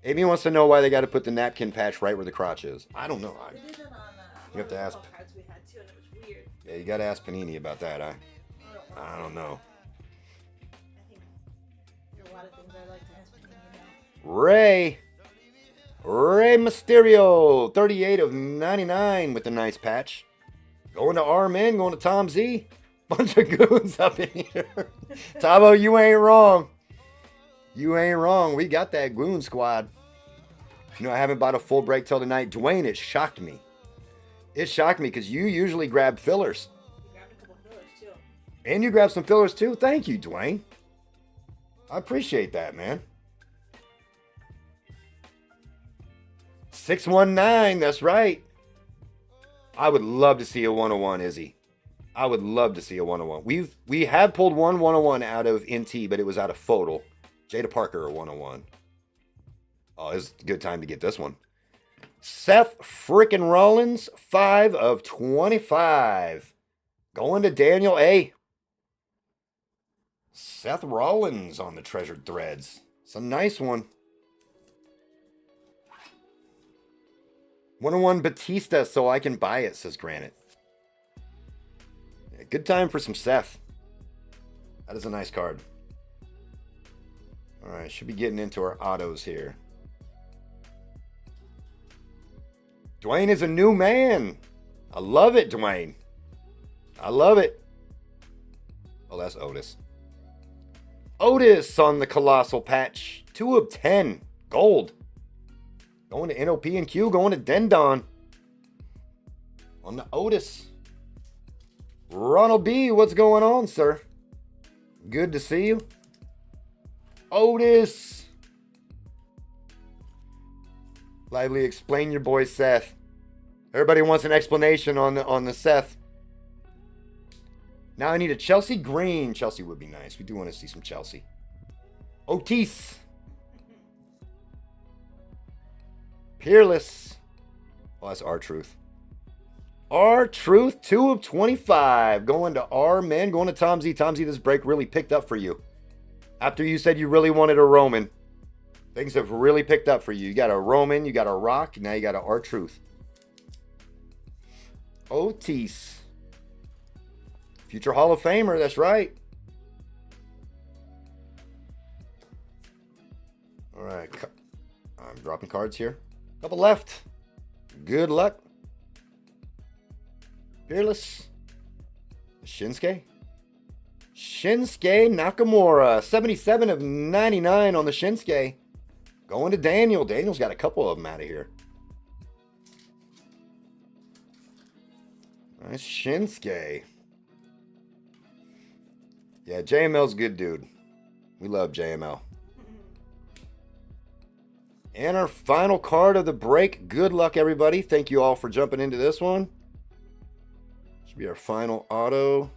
[SPEAKER 1] Amy wants to know why they got to put the napkin patch right where the crotch is. I don't know.
[SPEAKER 2] They did that on
[SPEAKER 1] You have to ask.
[SPEAKER 2] cards we had too, and it was weird.
[SPEAKER 1] Yeah, you got to ask Panini about that. I don't know.
[SPEAKER 2] I think there are a lot of things I like to ask people about.
[SPEAKER 1] Rey Mysterio, 38 of 99 with a nice patch. Going to R-Men, going to Tom Z. Bunch of goons up in here. Tabo, you ain't wrong. You ain't wrong. We got that goon squad. You know, I haven't bought a full break till tonight. Dwayne, it shocked me. It shocked me because you usually grab fillers.
[SPEAKER 2] You grabbed a couple fillers too.
[SPEAKER 1] And you grabbed some fillers too. Thank you, Dwayne. I appreciate that, man. 619, that's right. I would love to see a 101, Izzy. I would love to see a 101. We have pulled one 101 out of NT, but it was out of Photo. Jada Parker, a 101. Oh, it's a good time to get this one. Seth frickin' Rollins, 5 of 25. Going to Daniel A. Seth Rollins on the treasured threads. It's a nice one. 101 Batista so I can buy it, says Granite. Yeah, good time for some Seth. That is a nice card. Alright, should be getting into our autos here. Dwayne is a new man. I love it, Dwayne. I love it. Oh, that's Otis. Otis on the Colossal patch. 2 of 10. Gold. Going to NOP and Q. Going to Dendon. On the Otis. Ronald B. What's going on, sir? Good to see you. Otis. Lively, explain your boy Seth. Everybody wants an explanation on the Seth. Now I need a Chelsea Green. Chelsea would be nice. We do want to see some Chelsea. Otis. Peerless. Oh, that's R-Truth. R-Truth, 2 of 25. Going to R-Men. Going to Tom Z. Tom Z, this break really picked up for you. After you said you really wanted a Roman. Things have really picked up for you. You got a Roman, you got a Rock, now you got a R-Truth. Otis. Future Hall of Famer, that's right. All right. I'm dropping cards here. Couple left. Good luck. Fearless. Shinsuke. Shinsuke Nakamura. 77 of 99 on the Shinsuke. Going to Daniel. Daniel's got a couple of them out of here. Nice Shinsuke. Yeah, JML's a good dude. We love JML. And our final card of the break. Good luck, everybody. Thank you all for jumping into this one. Should be our final auto.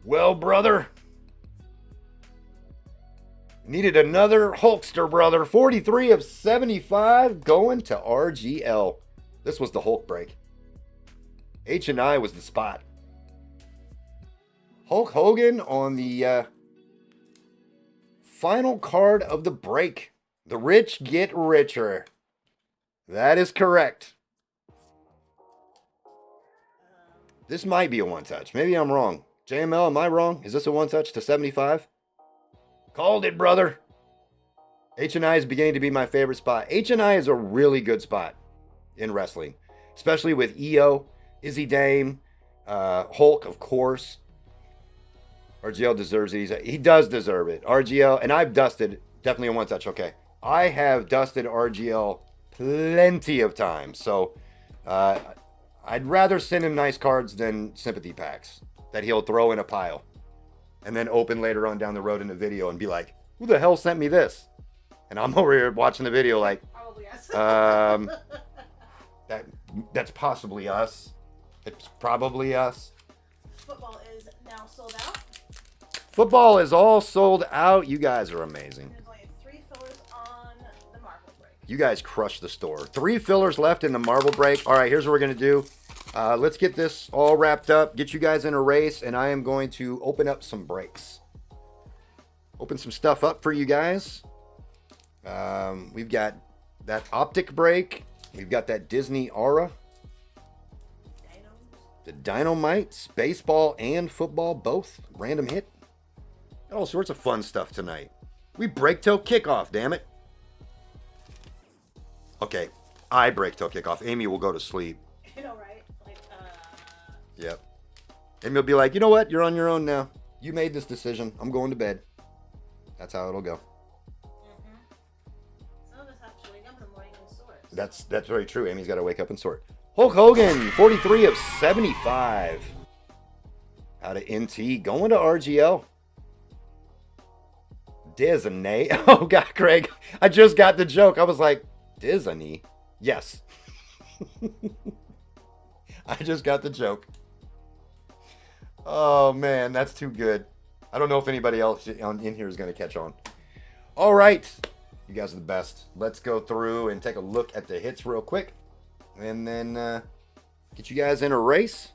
[SPEAKER 1] Well, brother. Needed another Hulkster, brother. 43 of 75 going to RGL. This was the Hulk break. H&I was the spot. Hulk Hogan on the final card of the break. The rich get richer. That is correct. This might be a one-touch. Maybe I'm wrong. JML, am I wrong? Is this a one-touch to 75? Called it, brother. H&I is beginning to be my favorite spot. H&I is a really good spot in wrestling, especially with EO. Izzy Dame, Hulk, of course. RGL deserves it. He does deserve it. RGL, and I've dusted, definitely a one touch. Okay. I have dusted RGL plenty of times. So I'd rather send him nice cards than sympathy packs that he'll throw in a pile and then open later on down the road in a video and be like, who the hell sent me this? And I'm over here watching the video like,
[SPEAKER 2] Probably yes.
[SPEAKER 1] that's possibly us. It's probably us.
[SPEAKER 2] Football is now sold out.
[SPEAKER 1] Football is all sold out. You guys are amazing.
[SPEAKER 2] There's only 3 fillers on the marble break.
[SPEAKER 1] You guys crushed the store. 3 fillers left in the marble break. All right, here's what we're going to do. Let's get this all wrapped up, get you guys in a race, and I am going to open up some breaks. Open some stuff up for you guys. We've got that optic break. We've got that Disney Aura. The Dynamites, baseball and football, both random hit. Got all sorts of fun stuff tonight. We break till kickoff, damn it. Okay, I break till kickoff. Amy will go to sleep.
[SPEAKER 2] You know, right? Like,
[SPEAKER 1] Yep. Amy will be like, you know what? You're on your own now. You made this decision. I'm going to bed. That's how it'll go.
[SPEAKER 2] Some of us have to wake up in the morning and sort.
[SPEAKER 1] That's very true. Amy's got to wake up and sort. Hulk Hogan, 43 of 75. Out of NT, going to RGL. Disney. Oh, God, Craig. I just got the joke. I was like, Disney? Yes. I just got the joke. Oh, man, that's too good. I don't know if anybody else in here is going to catch on. All right. You guys are the best. Let's go through and take a look at the hits real quick. And then get you guys in a race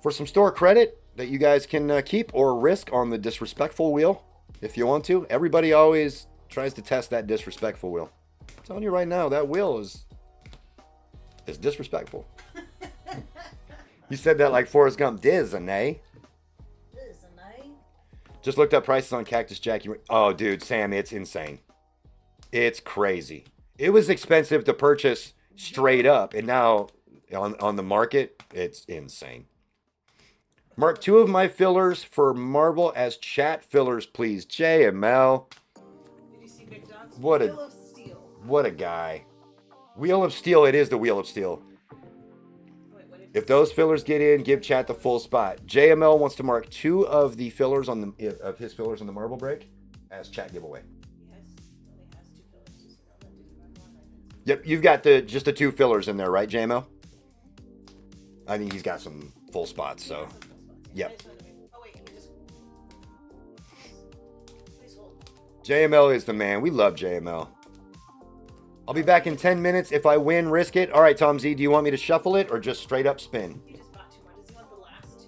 [SPEAKER 1] for some store credit that you guys can keep or risk on the disrespectful wheel if you want to. Everybody always tries to test that disrespectful wheel. I'm telling you right now, that wheel is disrespectful. You said that like Forrest Gump. Disney. Just looked up prices on Cactus Jack. Oh, dude, Sam, it's insane. It's crazy. It was expensive to purchase straight up, and now on the market, it's insane. Mark 2 of my fillers for Marvel as chat fillers, please. JML.
[SPEAKER 2] Did you see Big Dog's
[SPEAKER 1] What
[SPEAKER 2] Wheel of Steel?
[SPEAKER 1] What a guy. Wheel of Steel. It is the Wheel of Steel.
[SPEAKER 2] Wait, what did
[SPEAKER 1] If those fillers get in, give chat the full spot. JML wants to mark 2 of the fillers on the of his fillers on the marble break as chat giveaway.
[SPEAKER 2] he only has 2 fillers. Just know that didn't run one.
[SPEAKER 1] Yep, you've got just the 2 fillers in there, right, JML? I think he's got some full spots, so. Yep.
[SPEAKER 2] Oh, wait, can you just... Please hold.
[SPEAKER 1] JML is the man. We love JML. I'll be back in 10 minutes. If I win, risk it. All right, Tom Z, do you want me to shuffle it or just straight up spin?
[SPEAKER 2] You just bought 2 more. Does he want the last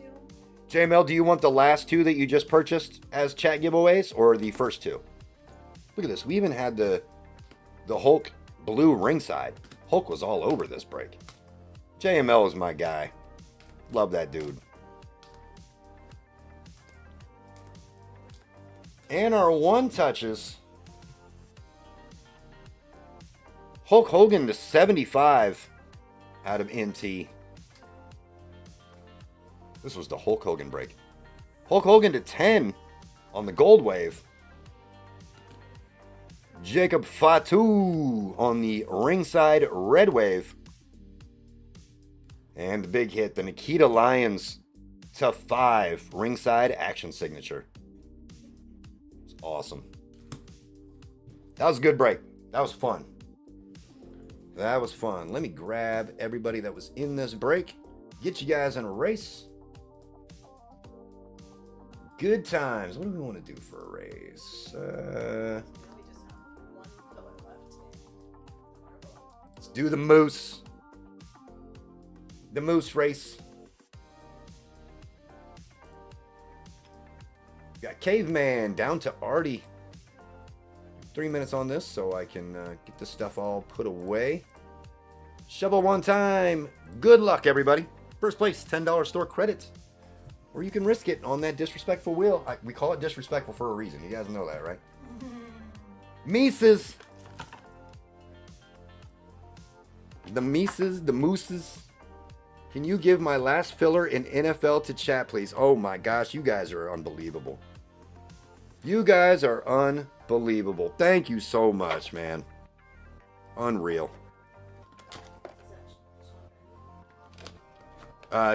[SPEAKER 2] 2?
[SPEAKER 1] JML, do you want the last 2 that you just purchased as chat giveaways or the first 2? Look at this. We even had the Hulk blue ringside. Hulk was all over this break. JML is my guy. Love that dude. And our 1 touches. Hulk Hogan to 75 out of NT. This was the Hulk Hogan break. Hulk Hogan to 10 on the gold wave. Jacob Fatu on the ringside red wave. And the big hit, the Nikita Lyons to 5 ringside action signature. It's awesome. That was a good break. That was fun. That was fun. Let me grab everybody that was in this break. Get you guys in a race. Good times. What do we want to do for a race?
[SPEAKER 2] We just have 1 filler left.
[SPEAKER 1] Let's do the moose. The moose race. Got Caveman down to Artie. 3 minutes on this so I can get this stuff all put away. Shovel 1 time. Good luck, everybody. First place, $10 store credit. Or you can risk it on that disrespectful wheel. We call it disrespectful for a reason. You guys know that, right? Mises. The Mises, the Mooses. Can you give my last filler in NFL to chat, please? Oh my gosh, you guys are unbelievable. You guys are unbelievable. Thank you so much, man. Unreal.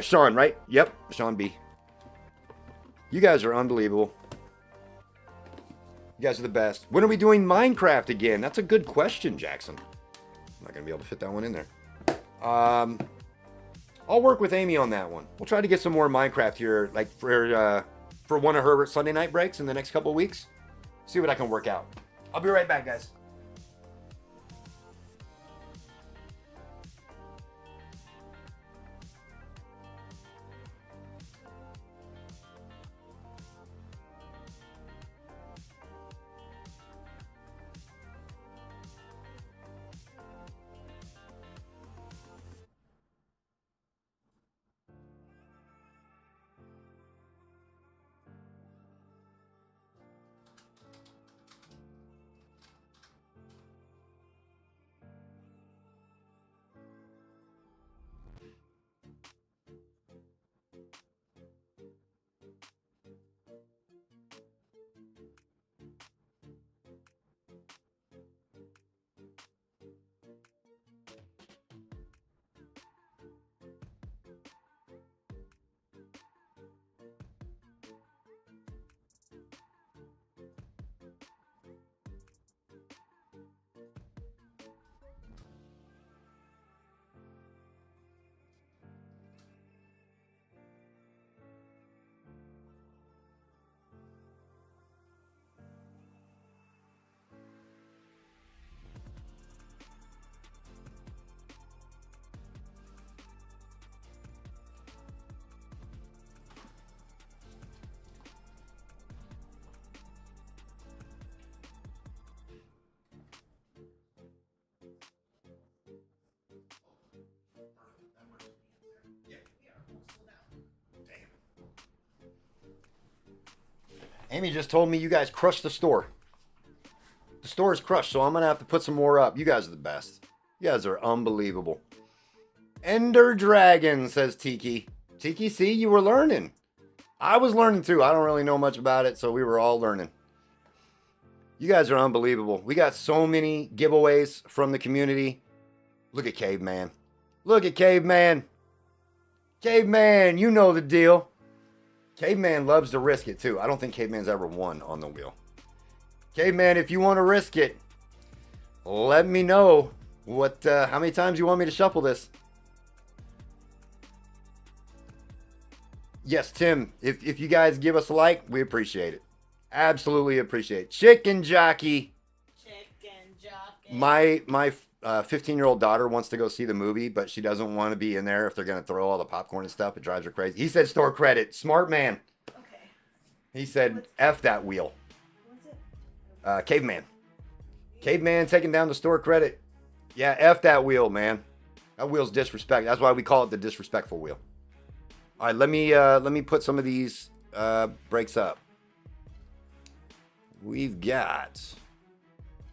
[SPEAKER 1] Sean, right? Yep, Sean B. You guys are unbelievable. You guys are the best. When are we doing Minecraft again? That's a good question, Jackson. I'm not going to be able to fit that one in there. I'll work with Amy on that one. We'll try to get some more Minecraft here, like for one of her Sunday night breaks in the next couple of weeks. See what I can work out. I'll be right back, guys. Amy just told me you guys crushed the store. The store is crushed, so I'm going to have to put some more up. You guys are the best. You guys are unbelievable. Ender Dragon, says Tiki. Tiki, see, you were learning. I was learning too. I don't really know much about it, so we were all learning. You guys are unbelievable. We got so many giveaways from the community. Look at Caveman. Look at Caveman. Caveman, you know the deal. Caveman loves to risk it too. I don't think Caveman's ever won on the wheel. Caveman, if you want to risk it, let me know how many times you want me to shuffle this. Yes, Tim, if you guys give us a like, we appreciate it. Absolutely appreciate it. Chicken Jockey.
[SPEAKER 2] Chicken Jockey.
[SPEAKER 1] My 15-year-old daughter wants to go see the movie, but she doesn't want to be in there if they're going to throw all the popcorn and stuff. It drives her crazy. He said store credit. Smart man.
[SPEAKER 2] Okay.
[SPEAKER 1] He said, F that wheel.
[SPEAKER 2] What's it?
[SPEAKER 1] Caveman. Caveman taking down the store credit. Yeah, F that wheel, man. That wheel's disrespect. That's why we call it the disrespectful wheel. All right, let me put some of these breaks up. We've got...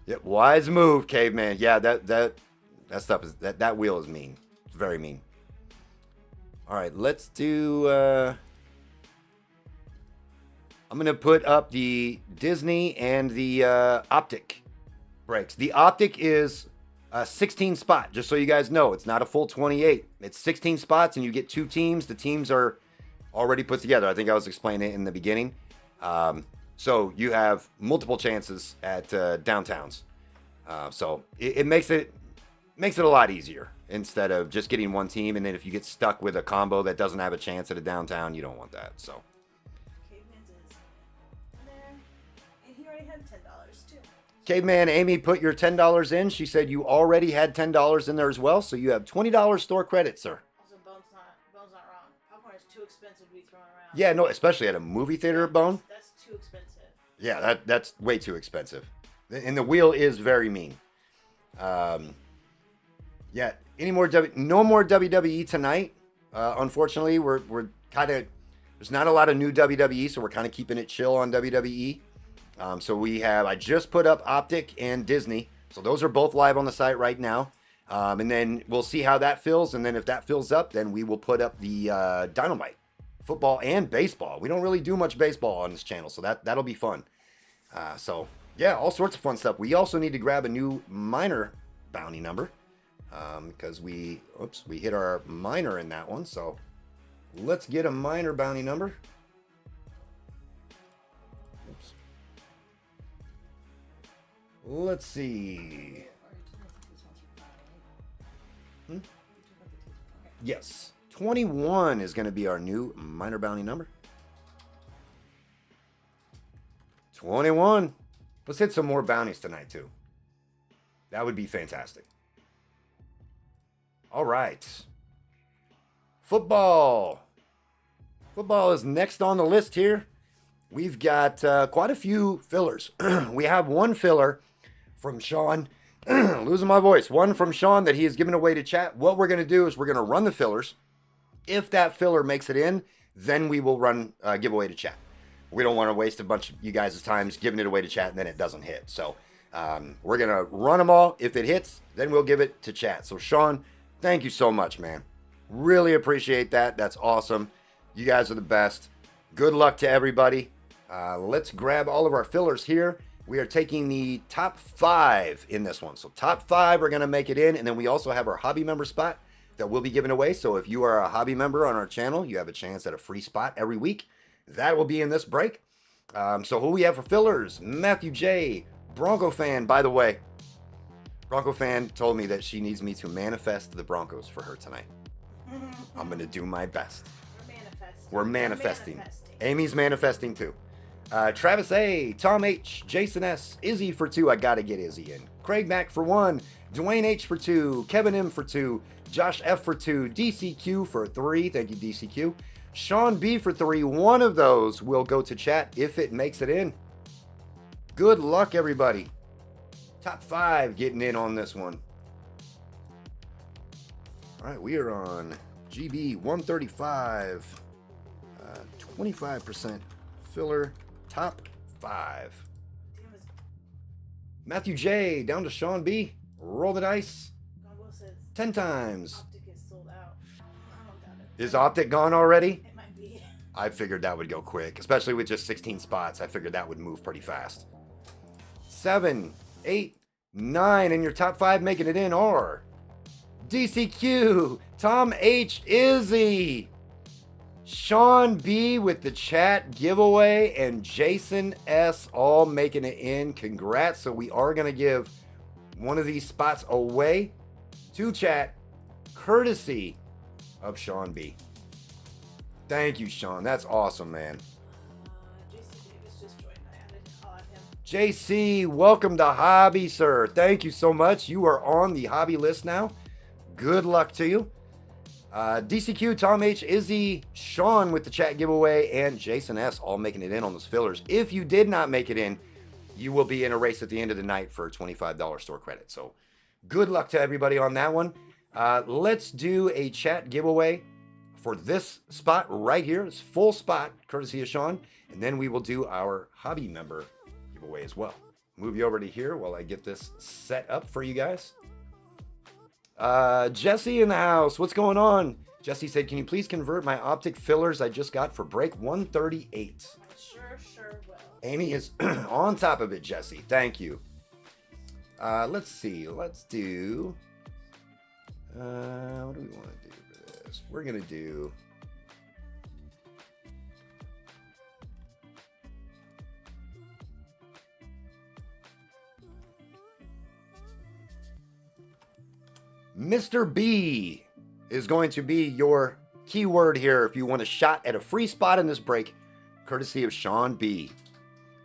[SPEAKER 1] Yep, wise move, Caveman. Yeah, that stuff is that wheel is mean. It's very mean. All right, let's do. I'm gonna put up the Disney and the Optic breaks. The Optic is a 16 spot. Just so you guys know, it's not a full 28. It's 16 spots, and you get 2 teams. The teams are already put together. I think I was explaining it in the beginning. So you have multiple chances at downtowns. So it makes it a lot easier instead of just getting one team. And then if you get stuck with a combo that doesn't have a chance at a downtown, you don't want that. So
[SPEAKER 2] Caveman's is there. And he already had $10 too.
[SPEAKER 1] Caveman, Amy put your $10 in. She said you already had $10 in there as well. So you have $20 store credit, sir.
[SPEAKER 2] Also, Bone's not wrong. Popcorn is too expensive to be thrown around.
[SPEAKER 1] Yeah, no, especially at a movie theater, Bone.
[SPEAKER 2] That's too expensive.
[SPEAKER 1] Yeah, that's way too expensive. And the wheel is very mean. Yeah, no more WWE tonight. Unfortunately, we're kind of, there's not a lot of new WWE, so we're kind of keeping it chill on WWE. So I just put up Optic and Disney. So those are both live on the site right now. And then we'll see how that fills. And then if that fills up, then we will put up the Dynamite, football and baseball. We don't really do much baseball on this channel, so that'll be fun. So yeah, all sorts of fun stuff. We also need to grab a new minor bounty number because we hit our minor in that one. So let's get a minor bounty number. Oops. Let's see. Yes, 21 is going to be our new minor bounty number. 21. Let's hit some more bounties tonight, too. That would be fantastic. All right. Football. Football is next on the list here. We've got quite a few fillers. We have one filler from Sean. Losing my voice. One from Sean that he has given away to chat. What we're going to do is we're going to run the fillers. If that filler makes it in, then we will run giveaway to chat. We don't want to waste a bunch of you guys' time giving it away to chat and then it doesn't hit. So we're going to run them all. If it hits, then we'll give it to chat. So Sean, thank you so much, man. Really appreciate that. That's awesome. You guys are the best. Good luck to everybody. Let's grab all of our fillers here. We are taking the top 5 in this one. So top 5 are going to make it in. And then we also have our hobby member spot that we'll be giving away. So if you are a hobby member on our channel, you have a chance at a free spot every week. That will be in this break. So who we have for fillers? Matthew J. Bronco fan, by the way. Bronco fan told me that she needs me to manifest the Broncos for her tonight. I'm going to do my best. We're manifesting. Amy's manifesting too. Travis A, Tom H, Jason S, Izzy for 2. I gotta get Izzy in. Craig Mack for 1. Dwayne H for 2. Kevin M for 2. Josh F for 2. DCQ for 3. Thank you, DCQ. Sean B for 3. One of those will go to chat if it makes it in. Good luck, everybody. Top 5 getting in on this one. All right, we are on GB 135. 25% filler. Top 5. Matthew J. Down to Sean B. Roll the dice. 10 times. Is Optic gone already?
[SPEAKER 2] It might be.
[SPEAKER 1] I figured that would go quick, especially with just 16 spots. I figured that would move pretty fast. 7, 8, 9, and your top 5 making it in are DCQ, Tom H, Izzy, Sean B with the chat giveaway, and Jason S all making it in. Congrats. So we are going to give one of these spots away to chat, courtesy of Sean B. Thank you, Sean. That's awesome, man.
[SPEAKER 2] JC Davis just joined. I added to call out him.
[SPEAKER 1] JC, welcome to Hobby, sir. Thank you so much. You are on the hobby list now. Good luck to you. DCQ, Tom H, Izzy, Sean with the chat giveaway, and Jason S all making it in on those fillers. If you did not make it in, you will be in a race at the end of the night for a $25 store credit. So good luck to everybody on that one. Let's do a chat giveaway for this spot right here. It's full spot, courtesy of Sean. And then we will do our hobby member giveaway as well. Move you over to here while I get this set up for you guys. Jesse in the house. What's going on? Jesse said, can you please convert my optic fillers I just got for break 138?
[SPEAKER 2] I sure will.
[SPEAKER 1] Amy is on top of it, Jesse. Thank you. Let's see. Let's do... what do we want to do for this? We're going to do... Mr. B is going to be your keyword here if you want a shot at a free spot in this break, courtesy of Sean B.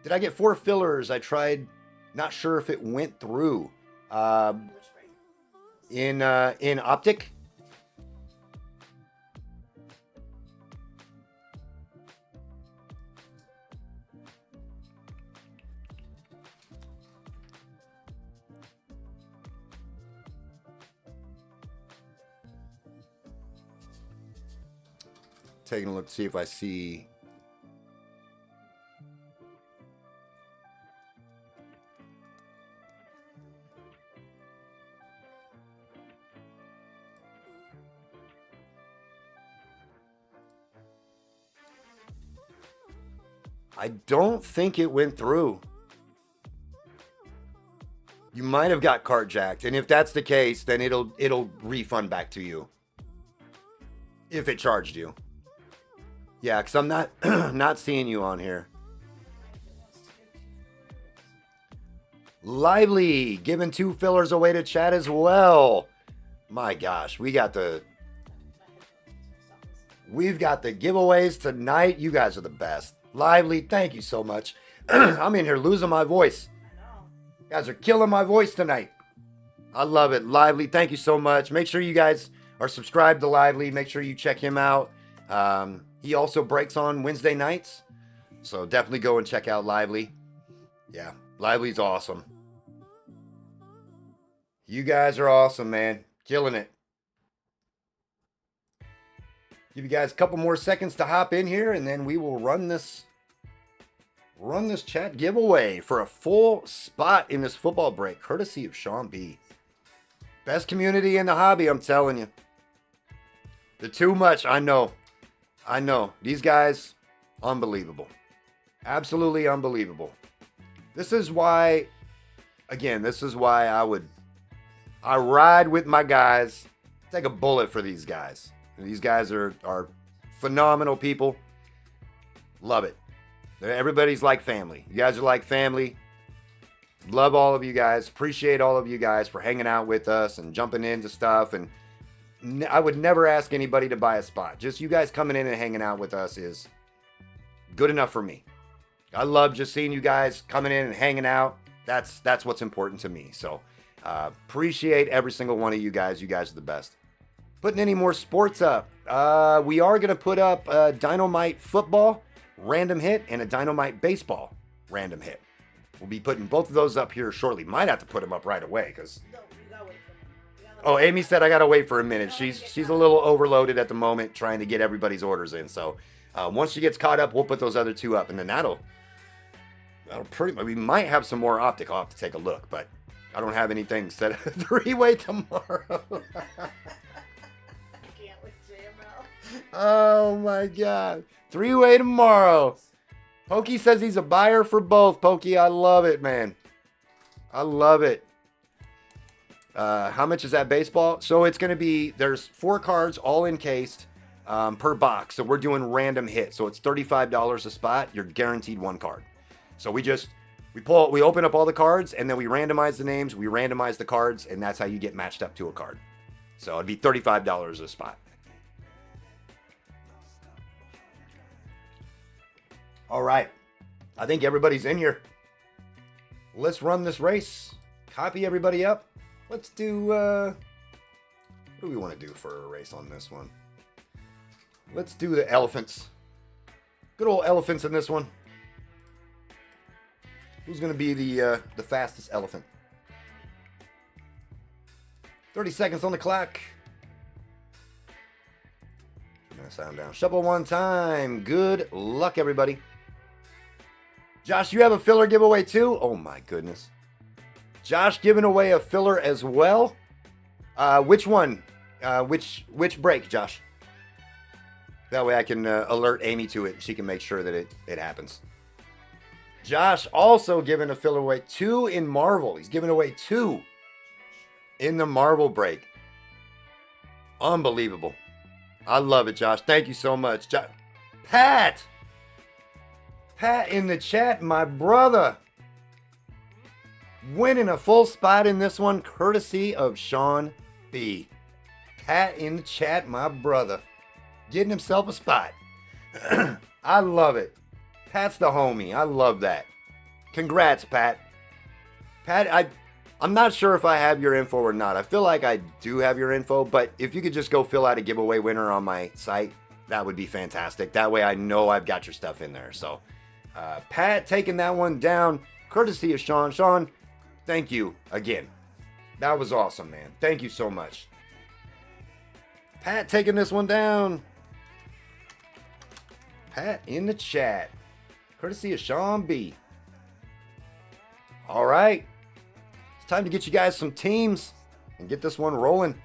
[SPEAKER 1] Did I get 4 fillers? I tried, not sure if it went through.
[SPEAKER 2] Which break?
[SPEAKER 1] In Optic. Taking a look to see if I see. I don't think it went through. You might have got cart jacked, and if that's the case, then it'll refund back to you. If it charged you. Yeah, because I'm not not seeing you on here. Lively, giving 2 fillers away to chat as well. My gosh, we've got the giveaways tonight. You guys are the best. Lively, thank you so much. I'm in here losing my voice. You guys are killing my voice tonight. I love it. Lively, thank you so much. Make sure you guys are subscribed to Lively. Make sure you check him out. He also breaks on Wednesday nights. So definitely go and check out Lively. Yeah, Lively's awesome. You guys are awesome, man. Killing it. Give you guys a couple more seconds to hop in here, and then we will run this chat giveaway for a full spot in this football break, courtesy of Sean B. Best community in the hobby, I'm telling you. The too much, I know. These guys, unbelievable. Absolutely unbelievable. This is why I ride with my guys. Take a bullet for these guys. These guys are phenomenal people. Love it. Everybody's like family. You guys are like family. Love all of you guys. Appreciate all of you guys for hanging out with us and jumping into stuff. And I would never ask anybody to buy a spot. Just you guys coming in and hanging out with us is good enough for me. I love just seeing you guys coming in and hanging out. That's what's important to me. So appreciate every single one of you guys. You guys are the best. Putting any more sports up. We are going to put up a Dynamite football random hit and a Dynamite baseball random hit. We'll be putting both of those up here shortly. Might have to put them up right away because. Oh, Amy said I gotta wait for a minute. She's a little overloaded at the moment trying to get everybody's orders in. So once she gets caught up, we'll put those other 2 up, and then that'll pretty much. We might have some more optic. I'll have to take a look, but I don't have anything set. 3-way tomorrow. Oh my God. 3-way tomorrow. Pokey says he's a buyer for both. Pokey, I love it, man. I love it. How much is that baseball? So it's going to be, there's 4 cards all encased per box. So we're doing random hit. So it's $35 a spot. You're guaranteed 1 card. So we open up all the cards and then we randomize the names. We randomize the cards and that's how you get matched up to a card. So it'd be $35 a spot. All right. I think everybody's in here. Let's run this race. Copy everybody up. Let's do, what do we want to do for a race on this one? Let's do the elephants. Good old elephants in this one. Who's going to be the fastest elephant? 30 seconds on the clock. Turn that sound down. Shuffle one time. Good luck, everybody. Josh, you have a filler giveaway too? Oh my goodness. Josh giving away a filler as well. Which one? Which break, Josh? That way I can alert Amy to it. She can make sure that it happens. Josh also giving a filler away 2 in Marvel. He's giving away 2 in the Marvel break. Unbelievable. I love it, Josh. Thank you so much. Pat in the chat, my brother. Winning a full spot in this one, courtesy of Sean B. Pat in the chat, my brother. Getting himself a spot. I love it. Pat's the homie. I love that. Congrats, Pat. Pat, I'm not sure if I have your info or not. I feel like I do have your info, but if you could just go fill out a giveaway winner on my site, that would be fantastic. That way I know I've got your stuff in there. So, Pat taking that one down, courtesy of Sean. Sean, thank you again. That was awesome, man. Thank you so much. Pat taking this one down. Pat in the chat, courtesy of Sean B. All right. It's time to get you guys some teams and get this one rolling.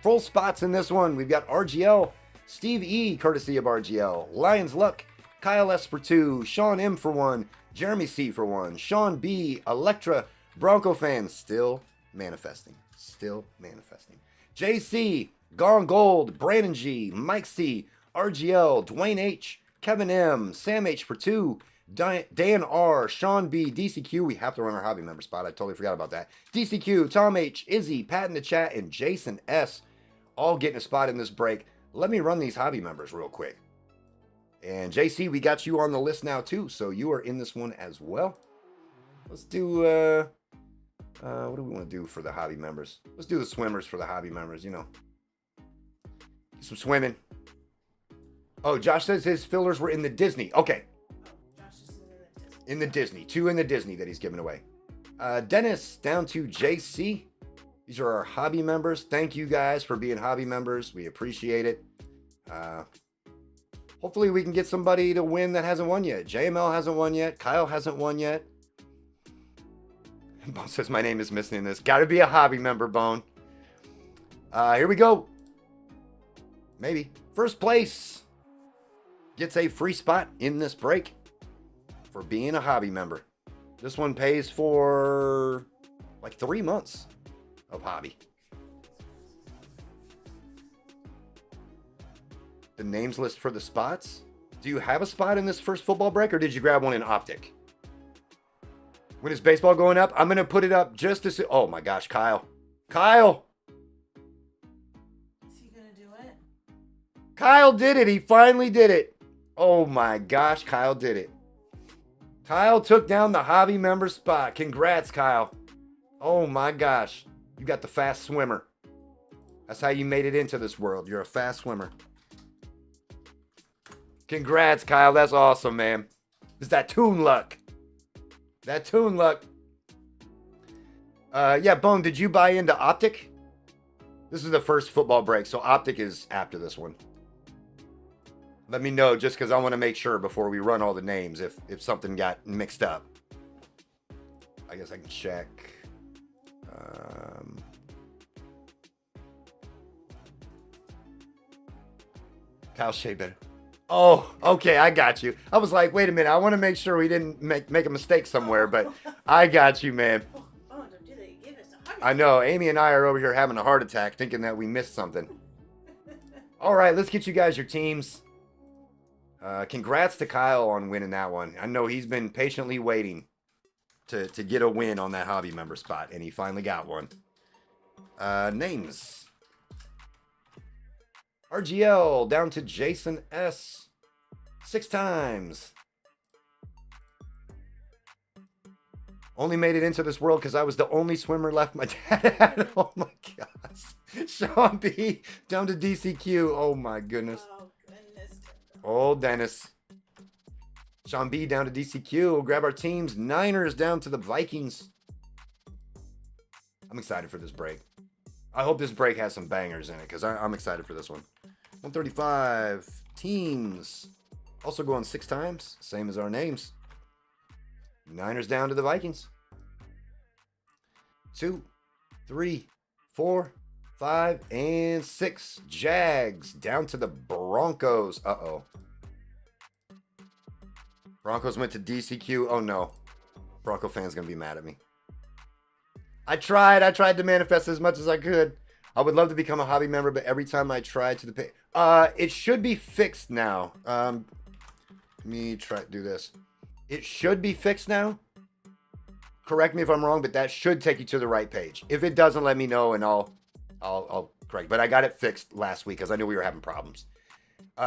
[SPEAKER 1] Full spots in this one. We've got RGL, Steve E, courtesy of RGL, Lions Luck, Kyle S for 2, Sean M for 1, Jeremy C for 1, Sean B, Electra, Bronco fans, still manifesting. JC, Gone Gold, Brandon G, Mike C, RGL, Dwayne H, Kevin M, Sam H for 2, Dan R, Sean B, DCQ. We have to run our hobby member spot. I totally forgot about that. DCQ, Tom H, Izzy, Pat in the chat, and Jason S. all getting a spot in this break. Let me run these hobby members real quick. And JC, we got you on the list now too, so you are in this one as well. Let's do, what do we want to do for the hobby members? Let's do the swimmers for the hobby members, you know. Do some swimming. Oh, Josh says his fillers were in the Disney. Okay. In the Disney. 2 in the Disney that he's giving away. Dennis down to JC. These are our hobby members. Thank you guys for being hobby members. We appreciate it. Hopefully we can get somebody to win that hasn't won yet. JML hasn't won yet. Kyle hasn't won yet. Bone says my name is missing in this. Gotta be a hobby member, Bone. Here we go. Maybe. First place gets a free spot in this break for being a hobby member. This one pays for like 3 months of hobby. The names list for the spots. Do you have a spot in this first football break, or did you grab one in Optic? When is baseball going up? I'm going to put it up just to see. Oh my gosh, Kyle. Kyle!
[SPEAKER 2] Is he going to do it?
[SPEAKER 1] Kyle did it. He finally did it. Oh my gosh, Kyle did it. Kyle took down the hobby member spot. Congrats, Kyle. Oh my gosh. You got the fast swimmer. That's how you made it into this world. You're a fast swimmer. Congrats, Kyle. That's awesome, man. It's that toon luck. That toon luck. Yeah, Bone, did you buy into Optic? This is the first football break, so Optic is after this one. Let me know, just because I want to make sure before we run all the names if something got mixed up. I guess I can check. Kyle Shea better. Oh, okay, I got you. I was like, wait a minute, I want to make sure we didn't make a mistake somewhere, but I got you, man.
[SPEAKER 2] Oh, don't do that. You give us a heart
[SPEAKER 1] I know, Amy and I are over here having a heart attack thinking that we missed something. All right, let's get you guys your teams. Congrats to Kyle on winning that one. I know he's been patiently waiting to get a win on that hobby member spot, and he finally got one. Names. RGL down to Jason S. 6 times. Only made it into this world because I was the only swimmer left my dad had. Oh my gosh. Sean B down to DCQ. Oh my goodness.
[SPEAKER 2] Oh, goodness.
[SPEAKER 1] Oh, Dennis. Sean B down to DCQ. We'll grab our teams. Niners down to the Vikings. I'm excited for this break. I hope this break has some bangers in it because I'm excited for this one. 135 teams. Also going 6 times. Same as our names. Niners down to the Vikings. 2, 3, 4, 5, and 6. Jags down to the Broncos. Uh-oh. Broncos went to DCQ. Oh, no. Bronco fans going to be mad at me. I tried to manifest as much as I could. I would love to become a hobby member, but every time I tried to the pay... it should be fixed now. Let me try to do this. It should be fixed now. Correct me if I'm wrong, but that should take you to the right page. If it doesn't, let me know and I'll correct. But I got it fixed last week because I knew we were having problems.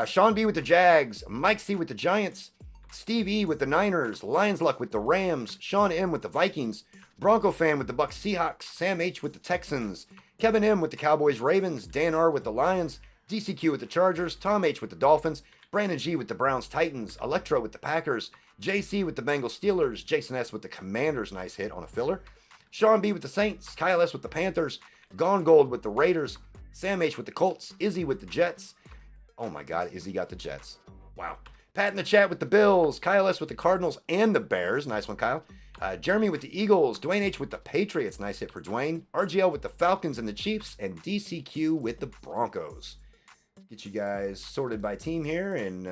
[SPEAKER 1] Sean B with the Jags, Mike C with the Giants, Steve E with the Niners, Lions Luck with the Rams, Sean M with the Vikings, Bronco Fan with the Bucs Seahawks, Sam H with the Texans, Kevin M with the Cowboys Ravens, Dan R with the Lions, DCQ with the Chargers, Tom H with the Dolphins, Brandon G with the Browns Titans, Electro with the Packers, JC with the Bengals Steelers, Jason S with the Commanders, nice hit on a filler, Sean B with the Saints, Kyle S with the Panthers, Gone Gold with the Raiders, Sam H with the Colts, Izzy with the Jets. Oh my God, Izzy got the Jets. Wow. Pat in the chat with the Bills, Kyle S with the Cardinals and the Bears. Nice one, Kyle. Jeremy with the Eagles, Dwayne H with the Patriots. Nice hit for Dwayne. RGL with the Falcons and the Chiefs, and DCQ with the Broncos. Get you guys sorted by team here, and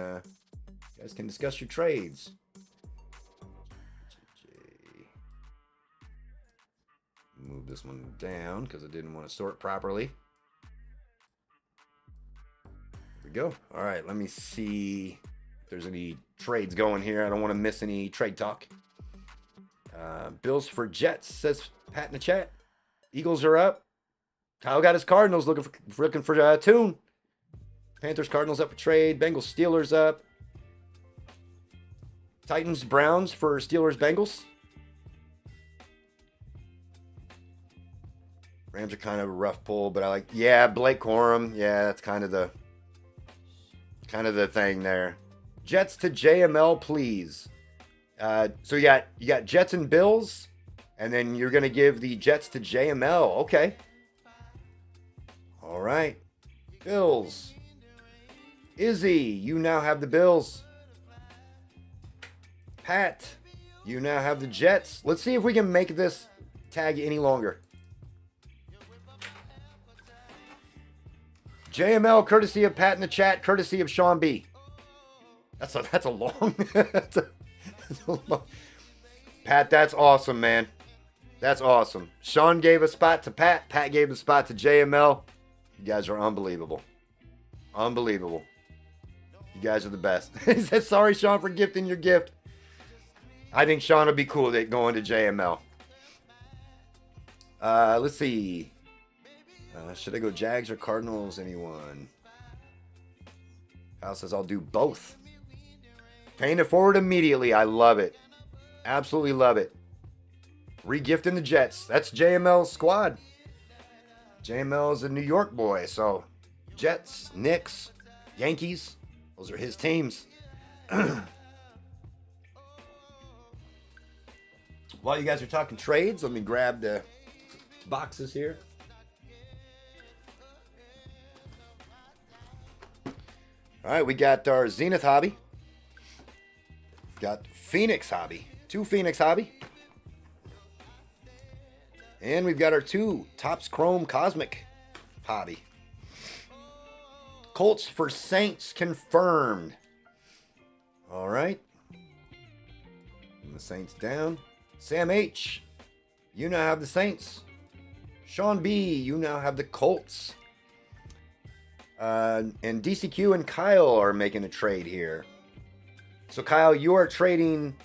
[SPEAKER 1] You guys can discuss your trades. Move this one down because I didn't want to sort properly. There we go. All right, let me see if there's any trades going here. I don't want to miss any trade talk. Bills for Jets, says Pat in the chat. Eagles are up. Kyle got his Cardinals looking for Tune. Panthers, Cardinals up for trade. Bengals, Steelers up. Titans, Browns for Steelers, Bengals. Rams are kind of a rough pull, but I like, yeah, Blake Corum. Yeah, that's kind of the thing there. Jets to JML, please. So you got Jets and Bills, and then you're gonna give the Jets to JML. Okay. All right. Bills. Izzy, you now have the Bills. Pat, you now have the Jets. Let's see if we can make this tag any longer. JML, courtesy of Pat in the chat, courtesy of Sean B. That's a long. that's a long. Pat, that's awesome, man. That's awesome. Sean gave a spot to Pat. Pat gave a spot to JML. You guys are unbelievable. Unbelievable. You guys are the best. He said, sorry, Sean, for gifting your gift. I think Sean will be cool with it going to JML. Let's see. Should I go Jags or Cardinals? Anyone? Kyle says, I'll do both. Paying it forward immediately. I love it. Absolutely love it. Regifting the Jets. That's JML's squad. JML's a New York boy. So, Jets, Knicks, Yankees. Those are his teams. While you guys are talking trades, let me grab the boxes here. All right, we got our Zenith hobby. Got Phoenix hobby. 2 Phoenix hobby. And we've got our 2 Topps Chrome Cosmic hobby. Colts for Saints confirmed. All right. And the Saints down. Sam H, you now have the Saints. Sean B, you now have the Colts. And DCQ and Kyle are making a trade here. So Kyle, you are trading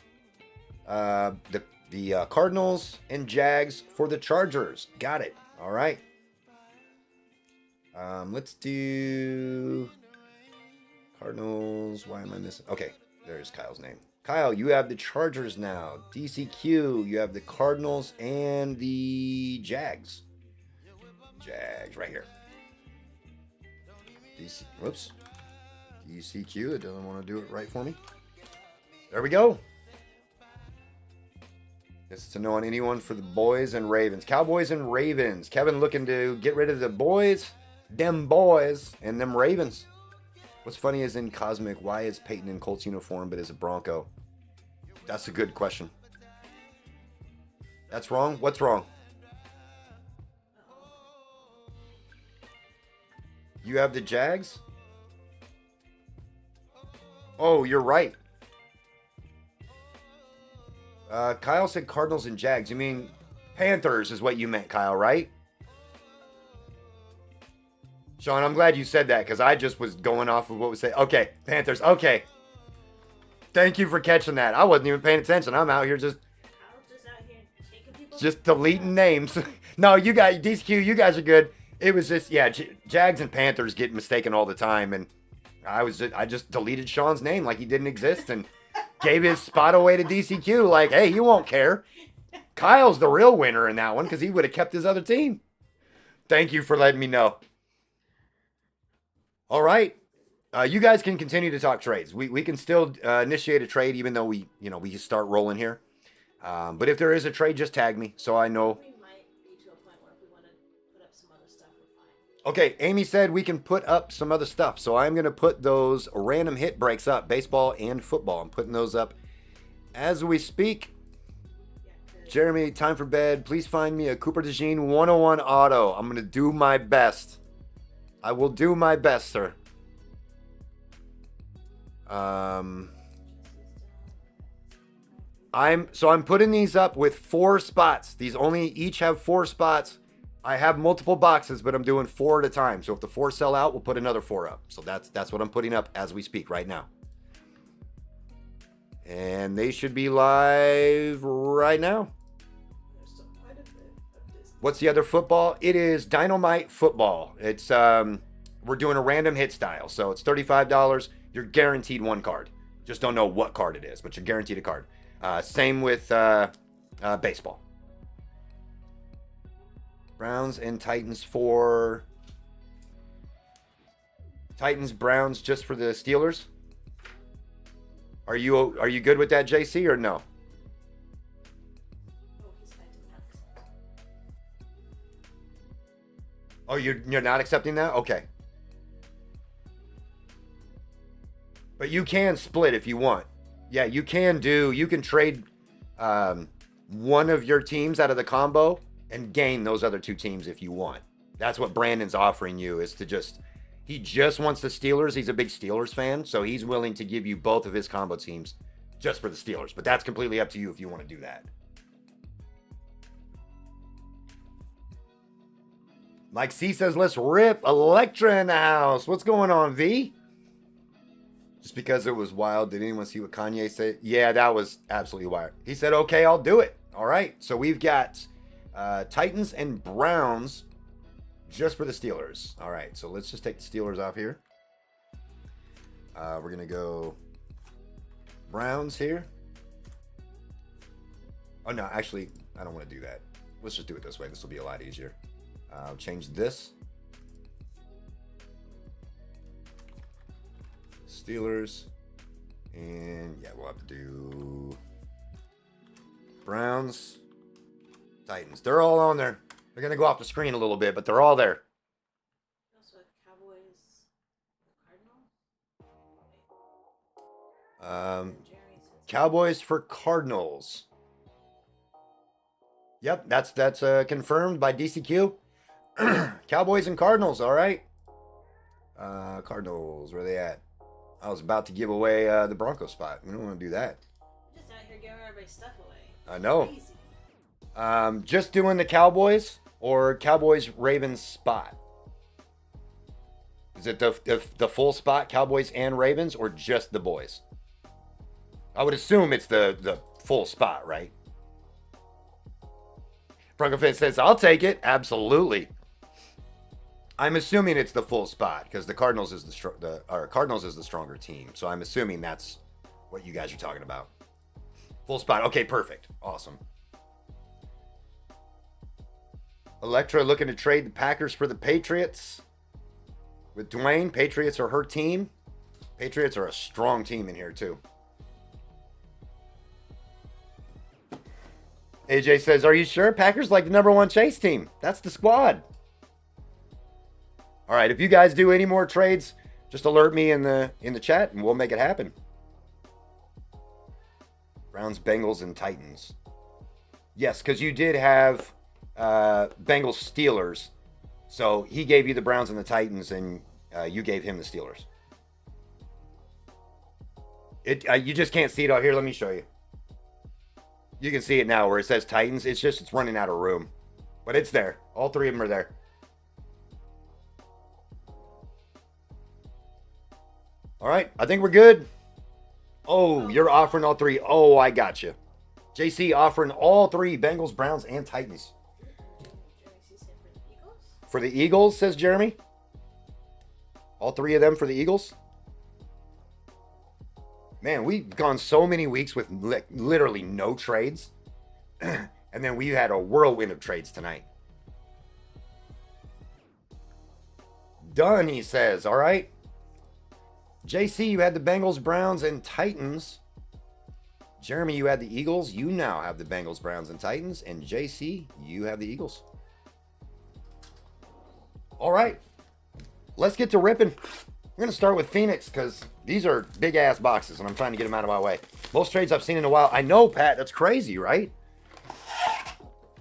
[SPEAKER 1] the Cardinals and Jags for the Chargers. Got it. All right. Let's do Cardinals. Why am I missing? Okay, there's Kyle's name. Kyle, you have the Chargers now. DCQ, you have the Cardinals and the Jags. Jags right here. Whoops. DCQ, it doesn't want to do it right for me. There we go. This is to know on anyone for the boys and Ravens. Cowboys and Ravens. Kevin looking to get rid of the boys, them boys, and them Ravens. What's funny is in Cosmic, why is Peyton in Colts uniform but is a Bronco? That's a good question. That's wrong? What's wrong? You have the Jags? Oh, you're right. Kyle said Cardinals and Jags. You mean Panthers is what you meant, Kyle, right? Sean, I'm glad you said that because I just was going off of what was said. Okay, Panthers. Okay. Thank you for catching that. I wasn't even paying attention. I'm out here just deleting names. No, you guys, DCQ, you guys are good. It was just, yeah, Jags and Panthers get mistaken all the time, and I just deleted Sean's name like he didn't exist and gave his spot away to DCQ. Like, hey, you won't care. Kyle's the real winner in that one because he would have kept his other team. Thank you for letting me know. All right. You guys can continue to talk trades. We can still initiate a trade even though we start rolling here. But if there is a trade, just tag me so I know.
[SPEAKER 2] We might be to a point where if we want to put up some other stuff, we're fine.
[SPEAKER 1] Okay, Amy said we can put up some other stuff. So I'm going to put those random hit breaks up, baseball and football. I'm putting those up as we speak. Jeremy, time for bed. Please find me a Cooper DeJean 101 auto. I'm going to do my best. I will do my best, sir. I'm putting these up with 4 spots. These only each have 4 spots. I have multiple boxes, but I'm doing 4 at a time. So if the 4 sell out, we'll put another 4 up. So that's what I'm putting up as we speak right now. And they should be live right now. What's the other football? It is Dynamite Football. It's we're doing a random hit style. So it's $35. You're guaranteed 1 card. Just don't know what card it is, but you're guaranteed a card. Same with baseball. Browns and Titans for Titans, Browns just for the Steelers. Are you good with that, JC, or no? Oh, you're not accepting that? Okay. But you can split if you want. Yeah, you can trade one of your teams out of the combo and gain those other 2 teams if you want. That's what Brandon's offering you, is to he just wants the Steelers. He's a big Steelers fan, so he's willing to give you both of his combo teams just for the Steelers. But that's completely up to you if you want to do that. Mike C says, let's rip. Electra in the house. What's going on, V? Just because it was wild, did anyone see what Kanye said? Yeah, that was absolutely wild. He said, okay, I'll do it. All right, so we've got Titans and Browns just for the Steelers. All right, so let's just take the Steelers off here. We're going to go Browns here. Oh, no, actually, I don't want to do that. Let's just do it this way. This will be a lot easier. I'll change this. Steelers. And, yeah, we'll have to do Browns, Titans. They're all on there. They're going to go off the screen a little bit, but they're all there.
[SPEAKER 2] Also, Cowboys,
[SPEAKER 1] Cowboys for Cardinals. Yep, that's confirmed by DCQ. Cowboys and Cardinals, all right. Cardinals, where are they at? I was about to give away the Broncos spot. We don't want to do that.
[SPEAKER 2] Just out here giving everybody stuff away.
[SPEAKER 1] I know.
[SPEAKER 2] Crazy.
[SPEAKER 1] Just doing the Cowboys or Cowboys Ravens spot. Is it the full spot, Cowboys and Ravens, or just the boys? I would assume it's the full spot, right? Bronco Fan says, I'll take it. Absolutely. I'm assuming it's the full spot because the Cardinals is Cardinals is the stronger team. So I'm assuming that's what you guys are talking about. Full spot. Okay, perfect. Awesome. Electra looking to trade the Packers for the Patriots. With Dwayne, Patriots are her team. Patriots are a strong team in here too. AJ says, are you sure? Packers like the #1 chase team. That's the squad. All right, if you guys do any more trades, just alert me in the chat and we'll make it happen. Browns, Bengals, and Titans. Yes, because you did have Bengals, Steelers. So he gave you the Browns and the Titans, and you gave him the Steelers. You just can't see it out here. Let me show you. You can see it now where it says Titans. It's running out of room. But it's there. All 3 of them are there. All right, I think we're good. Oh, you're offering all 3. Oh, I got you. JC offering all 3, Bengals, Browns, and Titans. For the Eagles, says Jeremy. All 3 of them for the Eagles. Man, we've gone so many weeks with literally no trades. And then we had a whirlwind of trades tonight. Done, he says. All right. JC, you had the Bengals, Browns, and Titans. Jeremy, you had the Eagles. You now have the Bengals, Browns, and Titans. And JC, you have the Eagles. All right. Let's get to ripping. We're going to start with Phoenix because these are big-ass boxes, and I'm trying to get them out of my way. Most trades I've seen in a while. I know, Pat. That's crazy, right?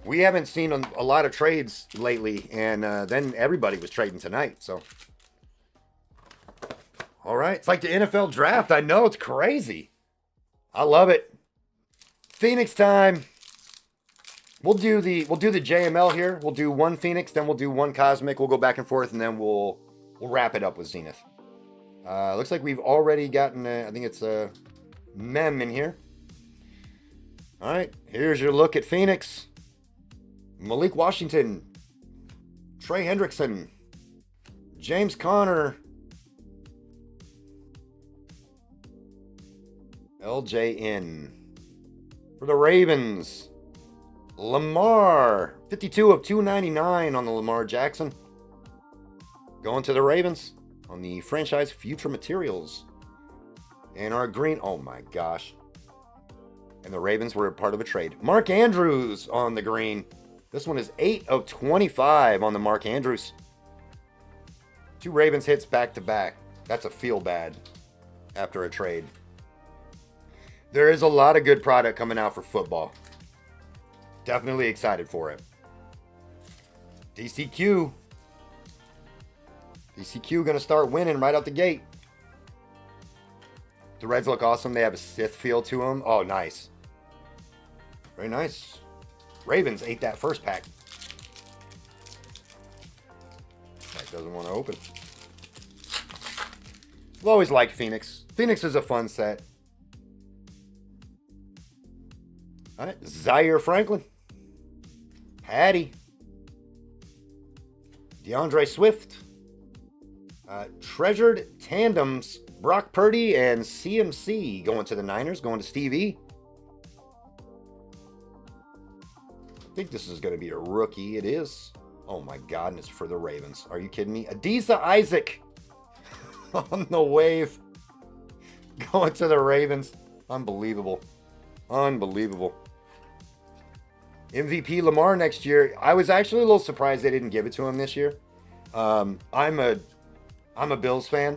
[SPEAKER 1] We haven't seen a lot of trades lately, and then everybody was trading tonight, so... All right. It's like the NFL draft. I know. It's crazy. I love it. Phoenix time. We'll do the JML here. We'll do one Phoenix, then we'll do one Cosmic. We'll go back and forth, and then we'll wrap it up with Zenith. Looks like we've already gotten, I think it's a Mem in here. All right, here's your look at Phoenix. Malik Washington, Trey Hendrickson, James Conner, LJN. For the Ravens, Lamar, 52 of 299 on the Lamar Jackson. Going to the Ravens on the franchise future materials. And our green, oh my gosh. And the Ravens were a part of a trade. Mark Andrews on the green. This one is 8 of 25 on the Mark Andrews. 2 Ravens hits back to back. That's a feel bad after a trade. There is a lot of good product coming out for football. Definitely excited for it. DCQ. DCQ going to start winning right out the gate. The Reds look awesome. They have a Sith feel to them. Oh, nice. Very nice. Ravens ate that first pack. That doesn't want to open. I've always liked Phoenix. Phoenix is a fun set. All right, Zaire Franklin. Patty. DeAndre Swift. Treasured tandems. Brock Purdy and CMC going to the Niners, going to Steve E. I think this is going to be a rookie. It is. Oh my God, and it's for the Ravens. Are you kidding me? Adisa Isaac on the wave. Going to the Ravens. Unbelievable. Unbelievable. MVP Lamar next year. I was actually a little surprised they didn't give it to him this year. I'm a Bills fan.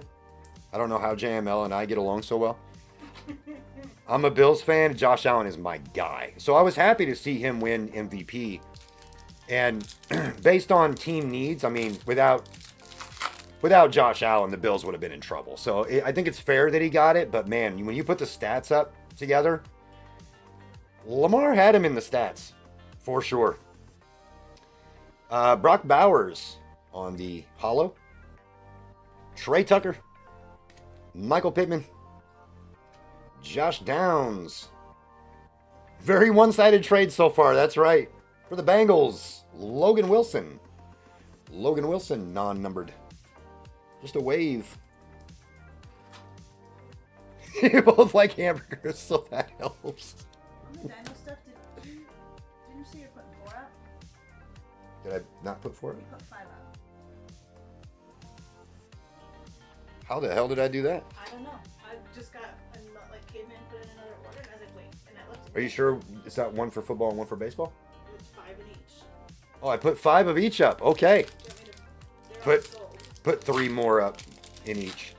[SPEAKER 1] I don't know how JML and I get along so well. I'm a Bills fan. Josh Allen is my guy. So I was happy to see him win MVP. And based on team needs, I mean, without Josh Allen, the Bills would have been in trouble. So I think it's fair that he got it. But man, when you put the stats up together, Lamar had him in the stats for sure. Brock Bowers on the holo. Trey Tucker. Michael Pittman. Josh Downs. Very one-sided trade so far, that's right. For the Bengals, Logan Wilson. Logan Wilson, non-numbered. Just a wave. You both like hamburgers, so that helps.
[SPEAKER 2] On the dino stuff, didn't you say you're putting 4 up?
[SPEAKER 1] Did I not put 4 up?
[SPEAKER 2] You put 5 up.
[SPEAKER 1] How the hell did I do that?
[SPEAKER 2] I don't know. I just got came in, put in another order, and I was like, wait, and I looked.
[SPEAKER 1] Are you sure it's not one for football and one for baseball?
[SPEAKER 2] It's 5 in each.
[SPEAKER 1] Oh, I put 5 of each up. Okay.
[SPEAKER 2] Do you want me to, they're all sold.
[SPEAKER 1] Put 3 more up in each.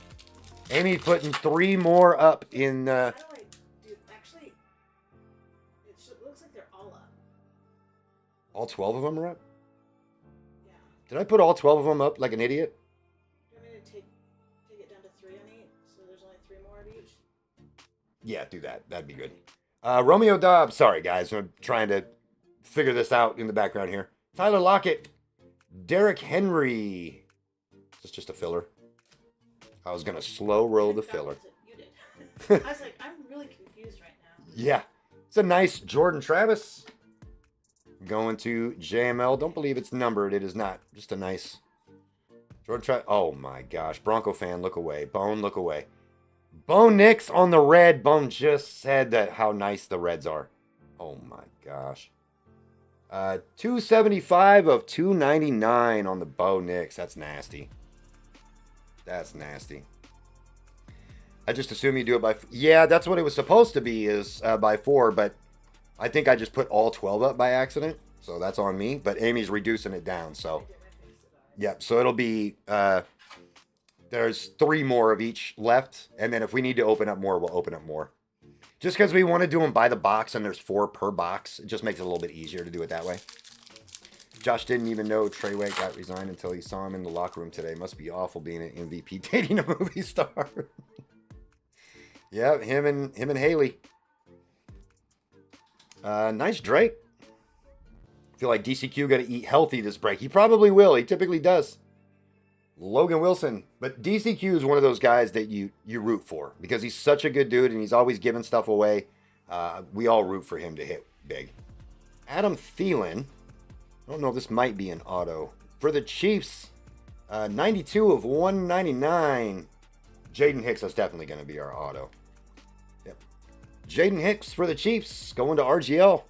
[SPEAKER 1] Amy putting 3 more up in.
[SPEAKER 2] How do I do? Actually, it looks like they're all up.
[SPEAKER 1] All 12 of them are up?
[SPEAKER 2] Yeah.
[SPEAKER 1] Did I put all 12 of them up like an idiot?
[SPEAKER 2] Do you want me to take it down to 3 on each, so there's only 3 more of each?
[SPEAKER 1] Yeah, do that. That'd be good. Romeo Dobbs. Sorry, guys. I'm trying to figure this out in the background here. Tyler Lockett. Derrick Henry. Is this just a filler? I was going to slow roll the filler.
[SPEAKER 2] You did. I was like, I'm really confused right now.
[SPEAKER 1] Yeah. It's a nice Jordan Travis. Going to JML. Don't believe it's numbered. It is not. Just a nice Jordan Travis. Oh my gosh. Bronco fan, look away. Bone, look away. Bone Nix on the red. Bone just said that how nice the Reds are. Oh my gosh. 275 of 299 on the Bo Nix. That's nasty. That's nasty. I just assume you do it by... Yeah, that's what it was supposed to be, is by 4, but I think I just put all 12 up by accident, so that's on me. But Amy's reducing it down, so... Yep, so it'll be... there's 3 more of each left, and then if we need to open up more, we'll open up more. Just because we want to do them by the box, and there's 4 per box, it just makes it a little bit easier to do it that way. Josh didn't even know Trey White got resigned until he saw him in the locker room today. Must be awful being an MVP dating a movie star. Yeah, him and Haley. Nice Drake. Feel like DCQ got to eat healthy this break. He probably will. He typically does. Logan Wilson. But DCQ is one of those guys that you root for because he's such a good dude and he's always giving stuff away. We all root for him to hit big. Adam Thielen. I don't know if this might be an auto. For the Chiefs, 92 of 199. Jaden Hicks, that's definitely going to be our auto. Yep. Jaden Hicks for the Chiefs, going to RGL.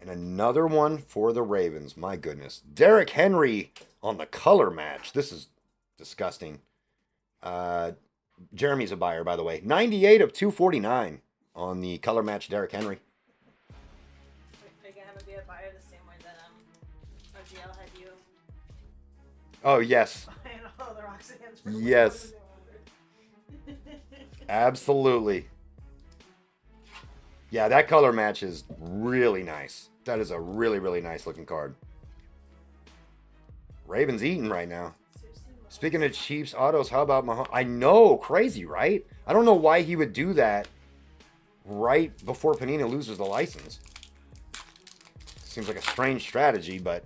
[SPEAKER 1] And another one for the Ravens. My goodness. Derrick Henry on the color match. This is disgusting. Jeremy's a buyer, by the way. 98 of 249 on the color match Derrick Henry.
[SPEAKER 2] Are you going to be a buyer the same way that RGL had you?
[SPEAKER 1] Oh, yes.
[SPEAKER 2] And all the rocks against
[SPEAKER 1] Yes. Absolutely. Yeah, that color match is really nice. That is a really, really nice looking card. Ravens eating right now. Speaking of Chiefs autos, how about Mahomes? I know, crazy, right? I don't know why he would do that right before Panini loses the license. Seems like a strange strategy, but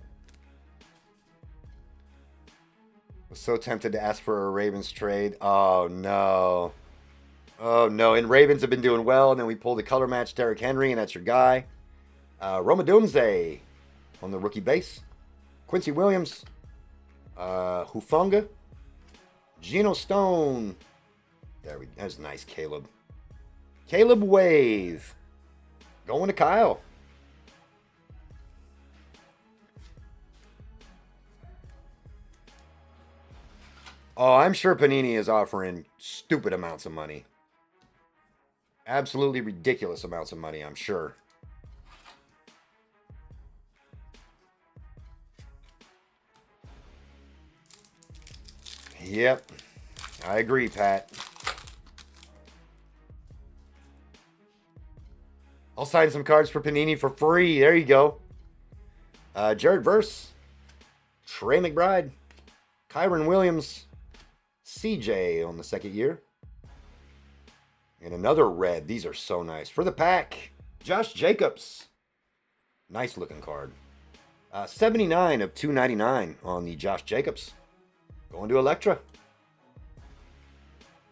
[SPEAKER 1] was so tempted to ask for a Ravens trade. Oh no. Oh no. And Ravens have been doing well, and then we pulled the color match Derrick Henry, and that's your guy. Roma Dunze on the rookie base. Quincy Williams. Hufanga. Geno Stone. That's nice, Caleb. Caleb Wave. Going to Kyle. Oh, I'm sure Panini is offering stupid amounts of money. Absolutely ridiculous amounts of money, I'm sure. Yep. I agree, Pat. I'll sign some cards for Panini for free. There you go. Jared Verse. Trey McBride. Kyron Williams. CJ on the second year. And another red. These are so nice. For the pack, Josh Jacobs. Nice looking card. 79 of 299 on the Josh Jacobs. Going to Electra.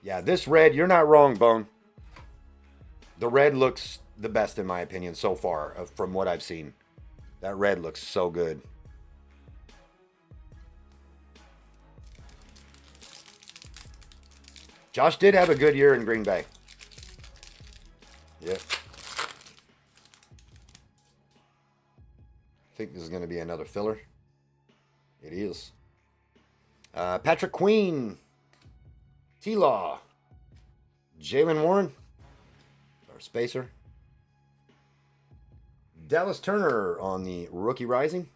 [SPEAKER 1] Yeah, this red, you're not wrong, Bone. The red looks the best in my opinion so far from what I've seen. That red looks so good. Josh did have a good year in Green Bay. Yep. I think this is going to be another filler. It is. Patrick Queen. T-Law. Jalen Warren. Our spacer. Dallas Turner on the Rookie Rising.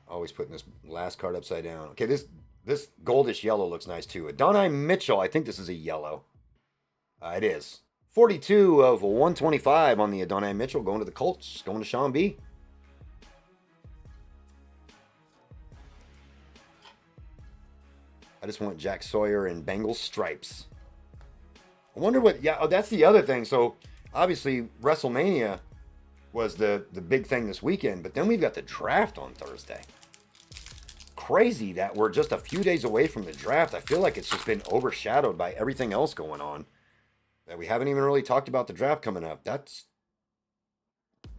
[SPEAKER 1] Always putting this last card upside down. Okay, this goldish yellow looks nice too. Adonai Mitchell. I think this is a yellow. It is. 42 of 125 on the Adonai Mitchell. Going to the Colts. Going to Sean B. I just want Jack Sawyer and Bengals stripes. I wonder what... Yeah, that's the other thing. So, obviously, WrestleMania was the big thing this weekend. But then we've got the draft on Thursday. Crazy that we're just a few days away from the draft. I feel like it's just been overshadowed by everything else going on. That we haven't even really talked about the draft coming up. That's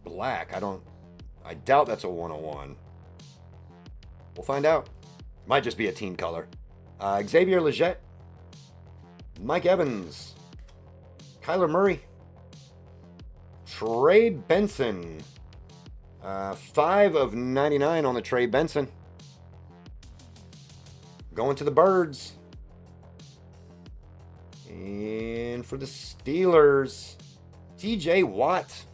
[SPEAKER 1] black. I doubt that's a 101. We'll find out. Might just be a team color. Xavier Legette. Mike Evans. Kyler Murray. Trey Benson. 5 of 99 on the Trey Benson. Going to the Birds. And for the Steelers, TJ Watt.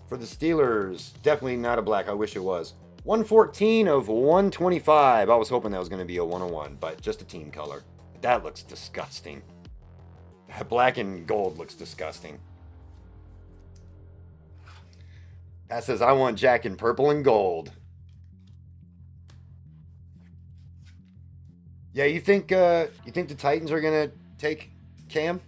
[SPEAKER 1] For the Steelers, definitely not a black. I wish it was. 114 of 125. I was hoping that was going to be a 101, but just a team color. That looks disgusting. That black and gold looks disgusting. That says, I want Jack in purple and gold. Yeah, you think the Titans are going to take Cam?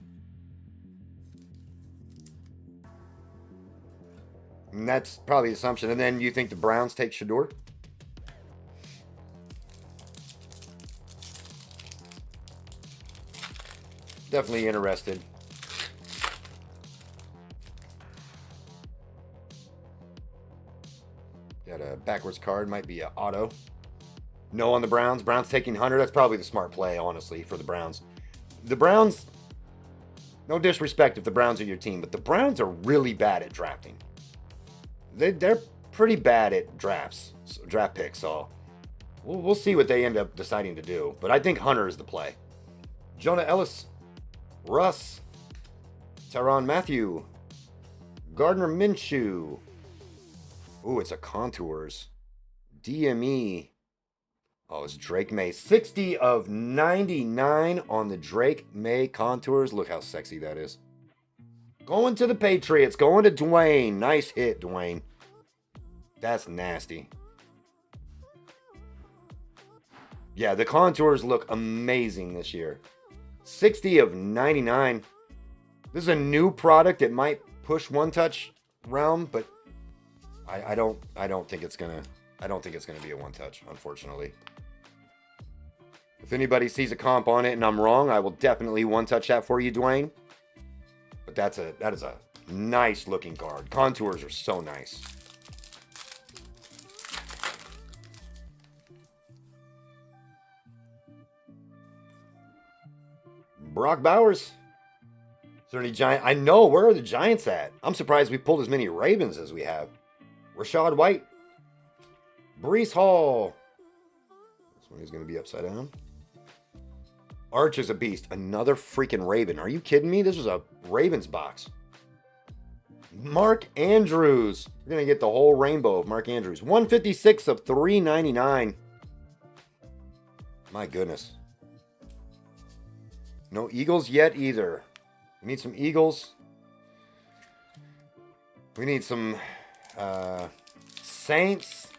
[SPEAKER 1] And that's probably the assumption. And then you think the Browns take Shador? Definitely interested. Got a backwards card. Might be an auto. No on the Browns. Browns taking Hunter. That's probably the smart play, honestly, for the Browns. The Browns, no disrespect if the Browns are your team, but the Browns are really bad at drafting. They're pretty bad at draft picks. So we'll see what they end up deciding to do. But I think Hunter is the play. Jonah Ellis, Russ, Tyrann Mathieu, Gardner Minshew. Ooh, it's a Contours. DME. Oh, it's Drake May. 60 of 99 on the Drake May Contours. Look how sexy that is. Going to the Patriots. Going to Dwayne. Nice hit, Dwayne. That's nasty. Yeah, the Contours look amazing this year. 60 of 99. This is a new product. It might push one touch realm, but I don't think it's gonna be a one touch, unfortunately. If anybody sees a comp on it and I'm wrong, I will definitely one touch that for you, Dwayne. But that is a nice looking card. Contours are so nice. Brock Bowers. Is there any Giant? I know. Where are the Giants at? I'm surprised we pulled as many Ravens as we have. Rashad White. Breece Hall. This one is going to be upside down. Arch is a beast. Another freaking Raven. Are you kidding me? This was a Ravens box. Mark Andrews. We're going to get the whole rainbow of Mark Andrews. 156 of 399. My goodness. No Eagles yet either. We need some Eagles. We need some Saints.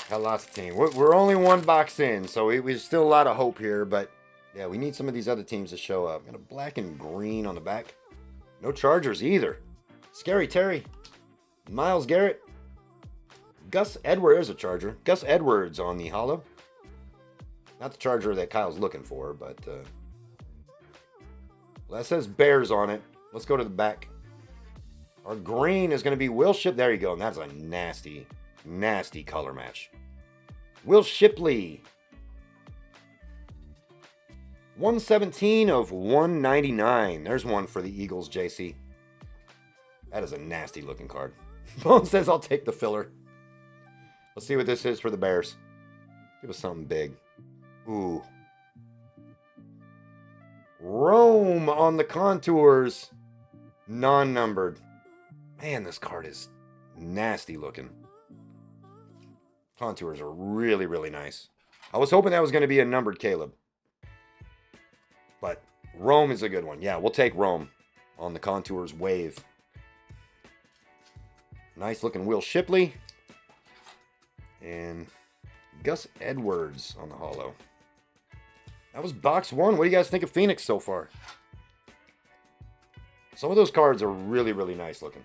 [SPEAKER 1] Got lots of teams. We're only one box in, so there's still a lot of hope here. But yeah, we need some of these other teams to show up. Got a black and green on the back. No Chargers either. Scary Terry. Myles Garrett. Gus Edwards. There's a Charger. Gus Edwards on the holo. Not the Charger that Kyle's looking for, but well, that says Bears on it. Let's go to the back. Our green is going to be Will Shipley. There you go. And that's a nasty, nasty color match. Will Shipley. 117 of 199. There's one for the Eagles, JC. That is a nasty looking card. Bone says I'll take the filler. Let's see what this is for the Bears. Give us something big. Ooh. Rome on the Contours. Non-numbered. Man, this card is nasty looking. Contours are really, really nice. I was hoping that was going to be a numbered Caleb. But Rome is a good one. Yeah, we'll take Rome on the Contours wave. Nice looking Will Shipley. And Gus Edwards on the holo. That was box one. What do you guys think of Phoenix so far? Some of those cards are really, really nice looking.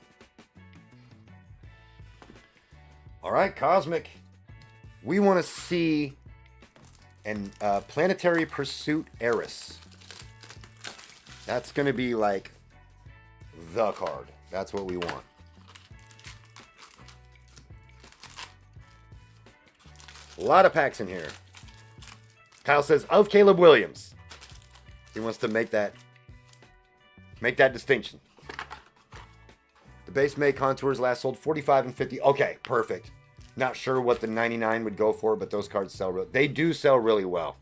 [SPEAKER 1] All right, Cosmic. We want to see an Planetary Pursuit Eris. That's going to be like the card. That's what we want. A lot of packs in here. Kyle says, of Caleb Williams. He wants to make that distinction. The base May Contours last sold 45 and 50. Okay, perfect. Not sure what the 99 would go for, but those cards sell. They do sell really well.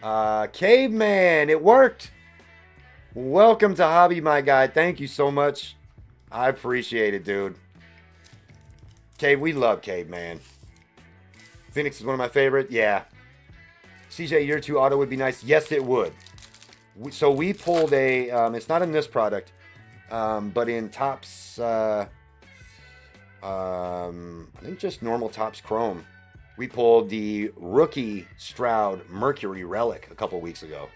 [SPEAKER 1] Caveman, it worked. Welcome to Hobby, my guy. Thank you so much. I appreciate it, dude. Cave, we love Caveman. Phoenix is one of my favorite. Yeah. CJ Year 2 auto would be nice. Yes, it would. So we pulled a, it's not in this product, but in Topps, I think just normal Topps Chrome. We pulled the rookie Stroud Mercury Relic a couple weeks ago.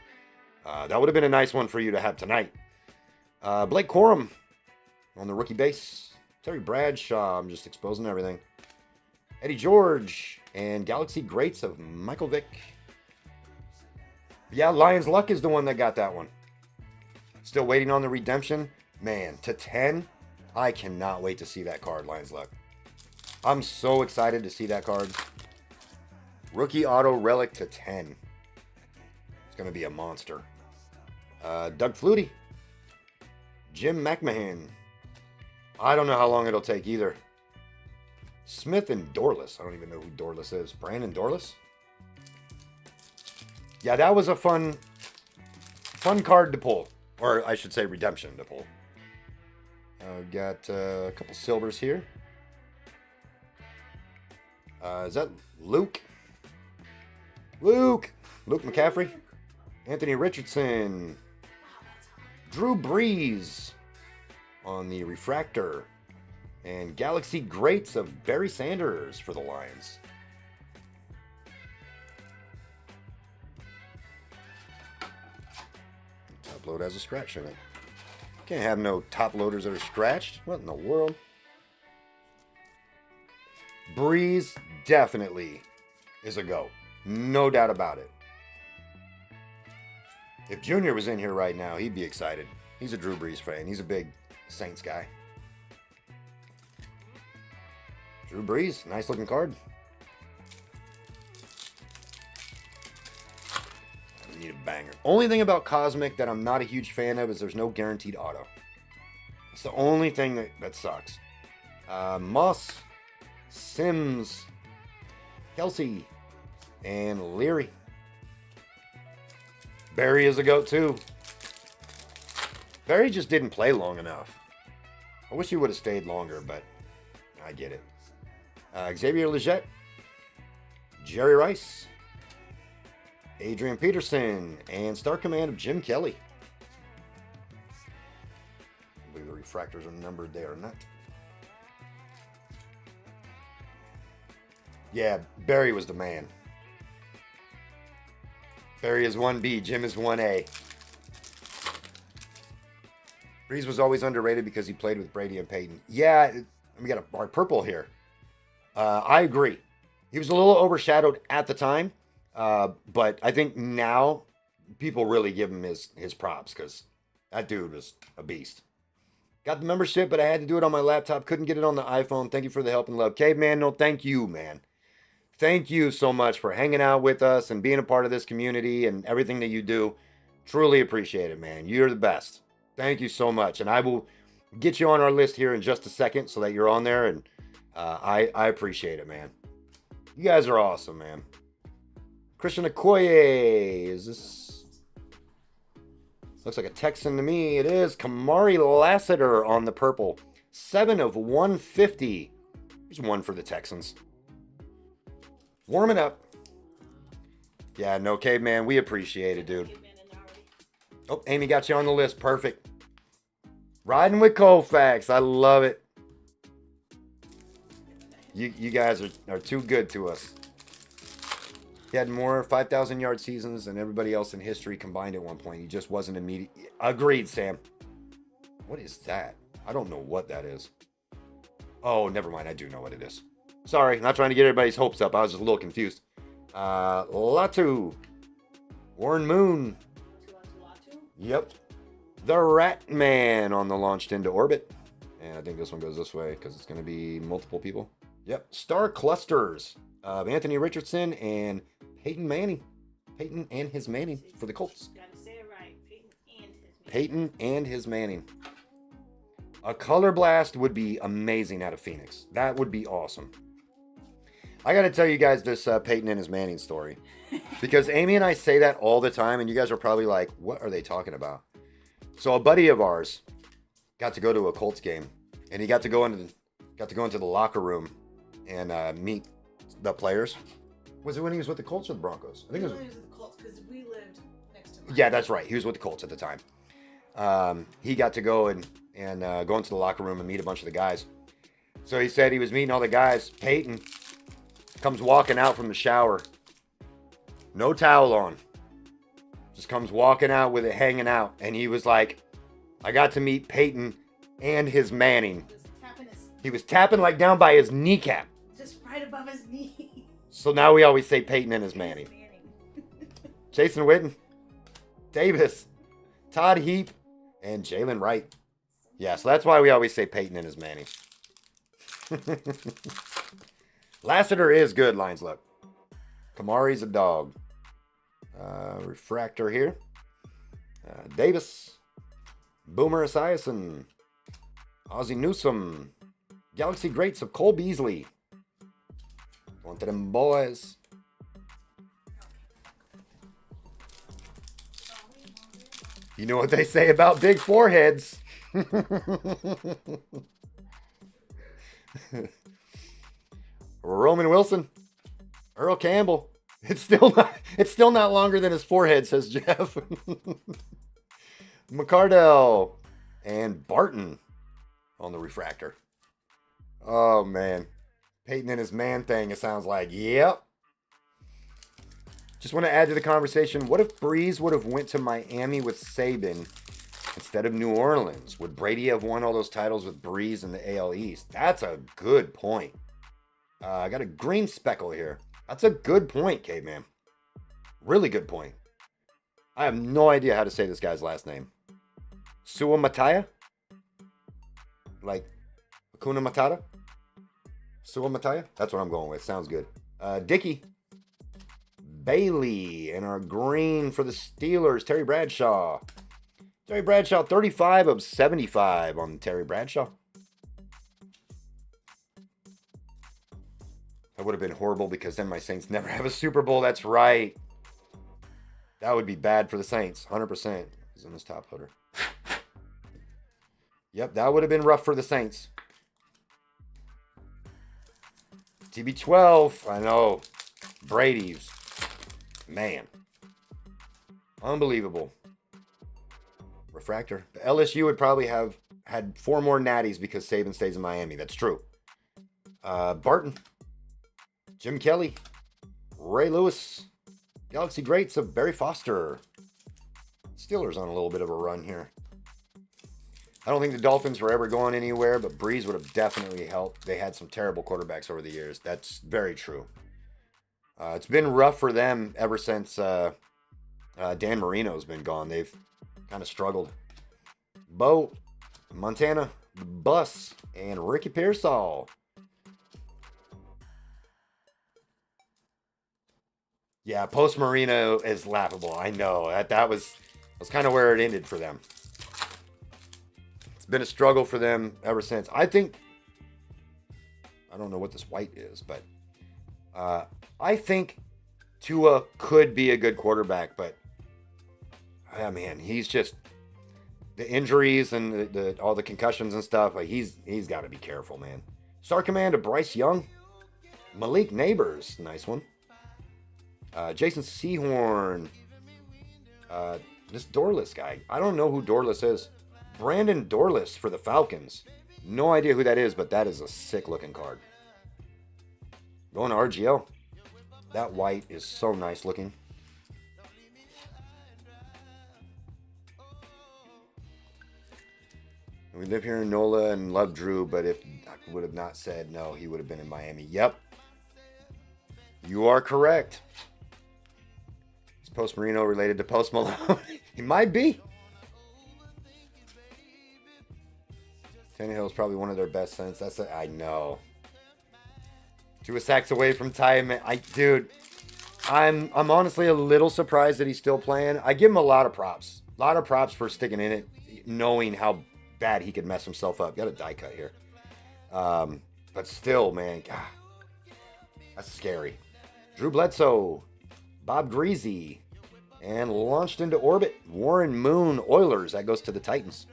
[SPEAKER 1] That would have been a nice one for you to have tonight. Blake Corum on the rookie base. Terry Bradshaw. I'm just exposing everything. Eddie George and Galaxy Greats of Michael Vick. Yeah, Lion's Luck is the one that got that one. Still waiting on the redemption. Man, to 10, I cannot wait to see that card, Lion's Luck. I'm so excited to see that card. Rookie Auto Relic to 10. It's going to be a monster. Doug Flutie. Jim McMahon. I don't know how long it'll take either. Smith and Dorless. I don't even know who Dorless is. Brandon Dorless? Yeah, that was a fun card to pull. Or I should say redemption to pull. Got a couple silvers here. Is that Luke? Luke McCaffrey. Anthony Richardson. Drew Brees on the refractor. And Galaxy Greats of Barry Sanders for the Lions. Top load has a scratch in it. Can't have no top loaders that are scratched. What in the world? Breeze definitely is a go. No doubt about it. If Junior was in here right now, he'd be excited. He's a Drew Brees fan. He's a big Saints guy. Drew Brees, nice looking card. I need a banger. Only thing about Cosmic that I'm not a huge fan of is there's no guaranteed auto. It's the only thing that sucks. Moss, Sims, Kelsey, and Leary. Barry is a goat too. Barry just didn't play long enough. I wish he would have stayed longer, but I get it. Xavier Legette, Jerry Rice, Adrian Peterson, and Star Command of Jim Kelly. I believe the refractors are numbered there or not. Yeah, Barry was the man. Barry is 1B, Jim is 1A. Breeze was always underrated because he played with Brady and Peyton. Yeah, we got our purple here. I agree. He was a little overshadowed at the time, but I think now people really give him his props because that dude was a beast. Got the membership, but I had to do it on my laptop. Couldn't get it on the iPhone. Thank you for the help and love. Caveman, no, thank you, man. Thank you so much for hanging out with us and being a part of this community and everything that you do. Truly appreciate it, man. You're the best. Thank you so much. And I will get you on our list here in just a second so that you're on there. And I appreciate it, man. You guys are awesome, man. Christian Okoye. Is this... Looks like a Texan to me. It is. Kamari Lassiter on the purple. 7 of 150. Here's one for the Texans. Warming up. Yeah, no, Caveman. We appreciate it, dude. Oh, Amy got you on the list. Perfect. Riding with Colfax. I love it. You guys are too good to us. He had more 5,000 yard seasons than everybody else in history combined at one point. He just wasn't immediate. Agreed, Sam. What is that? I don't know what that is. Oh, never mind. I do know what it is. Sorry, not trying to get everybody's hopes up. I was just a little confused. Latu. Warren Moon. Yep. The Rat Man on the Launched Into Orbit. And I think this one goes this way because it's going to be multiple people. Yep. Star Clusters of Anthony Richardson and Peyton Manning. Peyton and his Manning for the Colts.
[SPEAKER 2] Gotta say it right.
[SPEAKER 1] Peyton and his Manning. A Color Blast would be amazing out of Phoenix. That would be awesome. I got to tell you guys this Peyton and his Manning story. Because Amy and I say that all the time, and you guys are probably like, what are they talking about? So a buddy of ours got to go to a Colts game, and he got to go into the locker room and meet the players. Was it when he was with the Colts or the Broncos? I think it was
[SPEAKER 2] with the Colts because we lived next to him.
[SPEAKER 1] Yeah, that's right. He was with the Colts at the time. He got to go and go into the locker room and meet a bunch of the guys. So he said he was meeting all the guys. Peyton comes walking out from the shower. No towel on. Just comes walking out with it hanging out. And he was like, I got to meet Peyton and his Manning. He was tapping like down by his kneecap.
[SPEAKER 2] Just right above his knee.
[SPEAKER 1] So now we always say Peyton and his Manny. Jason Witten, Davis, Todd Heap, and Jalen Wright. Yeah, so that's why we always say Peyton and his Manny. Lassiter is good, Lines Look. Kamari's a dog. Refractor here. Davis, Boomer Esiason, Ozzie Newsome, Galaxy Greats of Cole Beasley. One to them boys. You know what they say about big foreheads. Roman Wilson, Earl Campbell. It's still not longer than his forehead, says Jeff. McCardell and Barton on the refractor. Oh man. Peyton and his man thing, it sounds like. Yep. Just want to add to the conversation. What if Breeze would have went to Miami with Saban instead of New Orleans? Would Brady have won all those titles with Breeze in the AL East? That's a good point. I got a green speckle here. That's a good point, Caveman. Really good point. I have no idea how to say this guy's last name. Sua Mataya? Like Hakuna Matata? Sua Mataya? That's what I'm going with. Sounds good. Dickey. Bailey. And our green for the Steelers, Terry Bradshaw. Terry Bradshaw, 35 of 75 on Terry Bradshaw. That would have been horrible because then my Saints never have a Super Bowl. That's right. That would be bad for the Saints. 100%. He's in this top loader. Yep, that would have been rough for the Saints. TB12. I know. Brady's. Man. Unbelievable. Refractor. The LSU would probably have had 4 more natties because Saban stays in Miami. That's true. Barton. Jim Kelly, Ray Lewis, Galaxy Greats of Barry Foster. Steelers on a little bit of a run here. I don't think the Dolphins were ever going anywhere, but Breeze would have definitely helped. They had some terrible quarterbacks over the years. That's very true. It's been rough for them ever since Dan Marino's been gone. They've kind of struggled. Bo, Montana, Bus, and Ricky Pearsall. Yeah, post Marino is laughable. I know. That was kind of where it ended for them. It's been a struggle for them ever since. I think, I don't know what this white is, but I think Tua could be a good quarterback, but man, he's just the injuries and the all the concussions and stuff. Like he's got to be careful, man. Star Commander Bryce Young, Malik Neighbors, nice one. Jason Sehorn. This Dorless guy. I don't know who Dorless is. Brandon Dorless for the Falcons. No idea who that is, but that is a sick looking card. Going to RGL. That white is so nice looking. We live here in NOLA and love Drew, but if I would have not said no, he would have been in Miami. Yep. You are correct. Post Marino related to Post Malone? He might be. Tannehill's probably one of their best since. I know. 2 sacks away from tie. Dude, I'm honestly a little surprised that he's still playing. I give him a lot of props. A lot of props for sticking in it, knowing how bad he could mess himself up. Got a die cut here. But still, man, God, that's scary. Drew Bledsoe, Bob Greasy, and launched into orbit, Warren Moon Oilers. That goes to the Titans.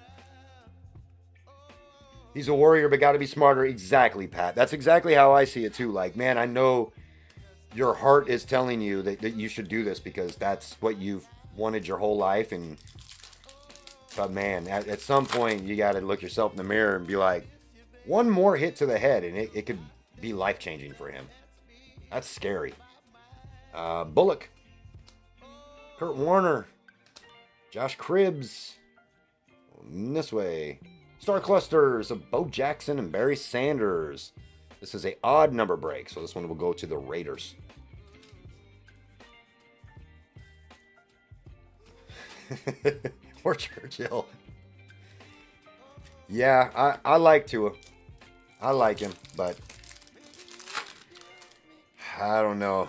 [SPEAKER 1] He's a warrior, but got to be smarter. Exactly, Pat. That's exactly how I see it, too. Like, man, I know your heart is telling you that you should do this because that's what you've wanted your whole life. But, man, at some point, you got to look yourself in the mirror and be like, one more hit to the head, and it could be life-changing for him. That's scary. Bullock. Kurt Warner, Josh Cribbs, this way, Star clusters of Bo Jackson and Barry Sanders. This is a odd number break, so this one will go to the Raiders. Or Churchill. Yeah, I like Tua. I like him, but I don't know.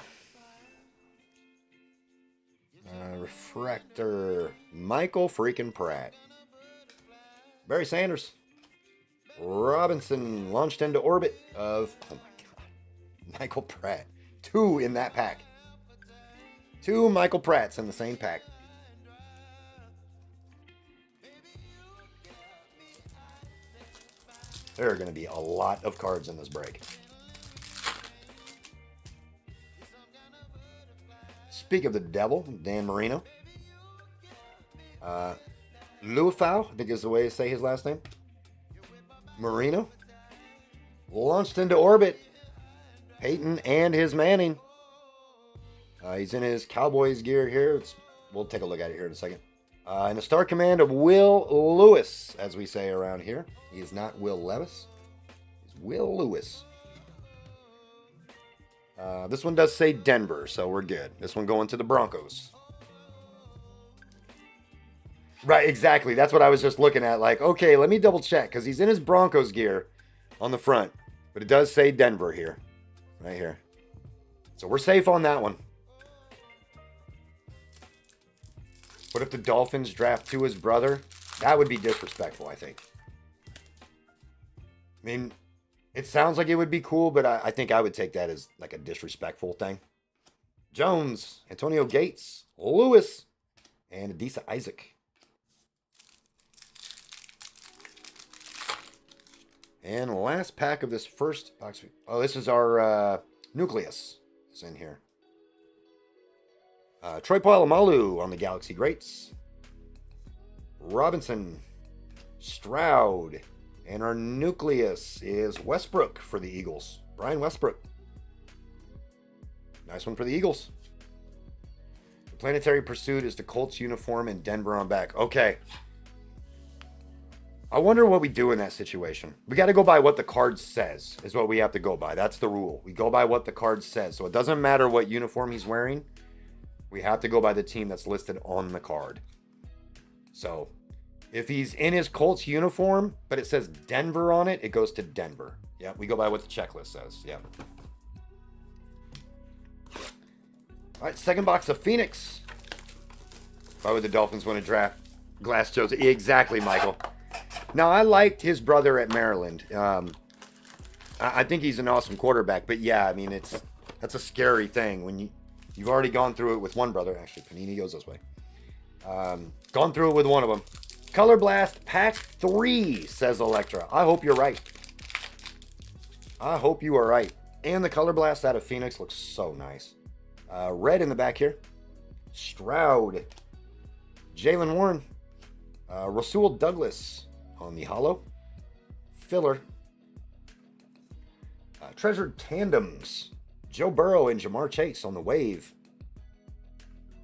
[SPEAKER 1] Refractor. Michael freaking Pratt. Barry Sanders. Robinson launched into orbit of, oh my God, Michael Pratt. 2 in that pack. 2 Michael Pratts in the same pack. There are going to be a lot of cards in this break. Speak of the devil, Dan Marino. Luafau, I think is the way to say his last name. Marino. Launched into orbit. Peyton and his Manning. He's in his Cowboys gear here. We'll take a look at it here in a second. And a star command of Will Lewis, as we say around here. He is not Will Levis. He's Will Lewis. This one does say Denver, so we're good. This one going to the Broncos. Right, exactly. That's what I was just looking at. Like, okay, let me double check, because he's in his Broncos gear on the front. But it does say Denver here. Right here. So we're safe on that one. What if the Dolphins draft to his brother? That would be disrespectful, I think. I mean, it sounds like it would be cool, but I think I would take that as like a disrespectful thing. Jones, Antonio Gates, Lewis, and Adisa Isaac. And last pack of this first box. Oh, this is our nucleus. It's in here. Troy Polamalu on the Galaxy Greats. Robinson, Stroud, and our nucleus is Westbrook for the Eagles. Brian Westbrook. Nice one for the Eagles. The Planetary Pursuit is the Colts uniform and Denver on back. Okay. I wonder what we do in that situation. We got to go by what the card says, is what we have to go by. That's the rule. We go by what the card says. So it doesn't matter what uniform he's wearing. We have to go by the team that's listed on the card. So if he's in his Colts uniform, but it says Denver on it, it goes to Denver. Yeah, we go by what the checklist says. Yeah. All right, second box of Phoenix. Why would the Dolphins want to draft Glass Jones? Exactly, Michael. Now, I liked his brother at Maryland. I think he's an awesome quarterback. But yeah, I mean, that's a scary thing when you've already gone through it with one brother. Actually, Panini goes this way. Gone through it with one of them. Color Blast Pack 3, says Electra. I hope you're right. I hope you are right. And the Color Blast out of Phoenix looks so nice. Red in the back here. Stroud. Jalen Warren. Rasul Douglas on the holo. Filler. Treasured Tandems. Joe Burrow and Jamar Chase on the wave.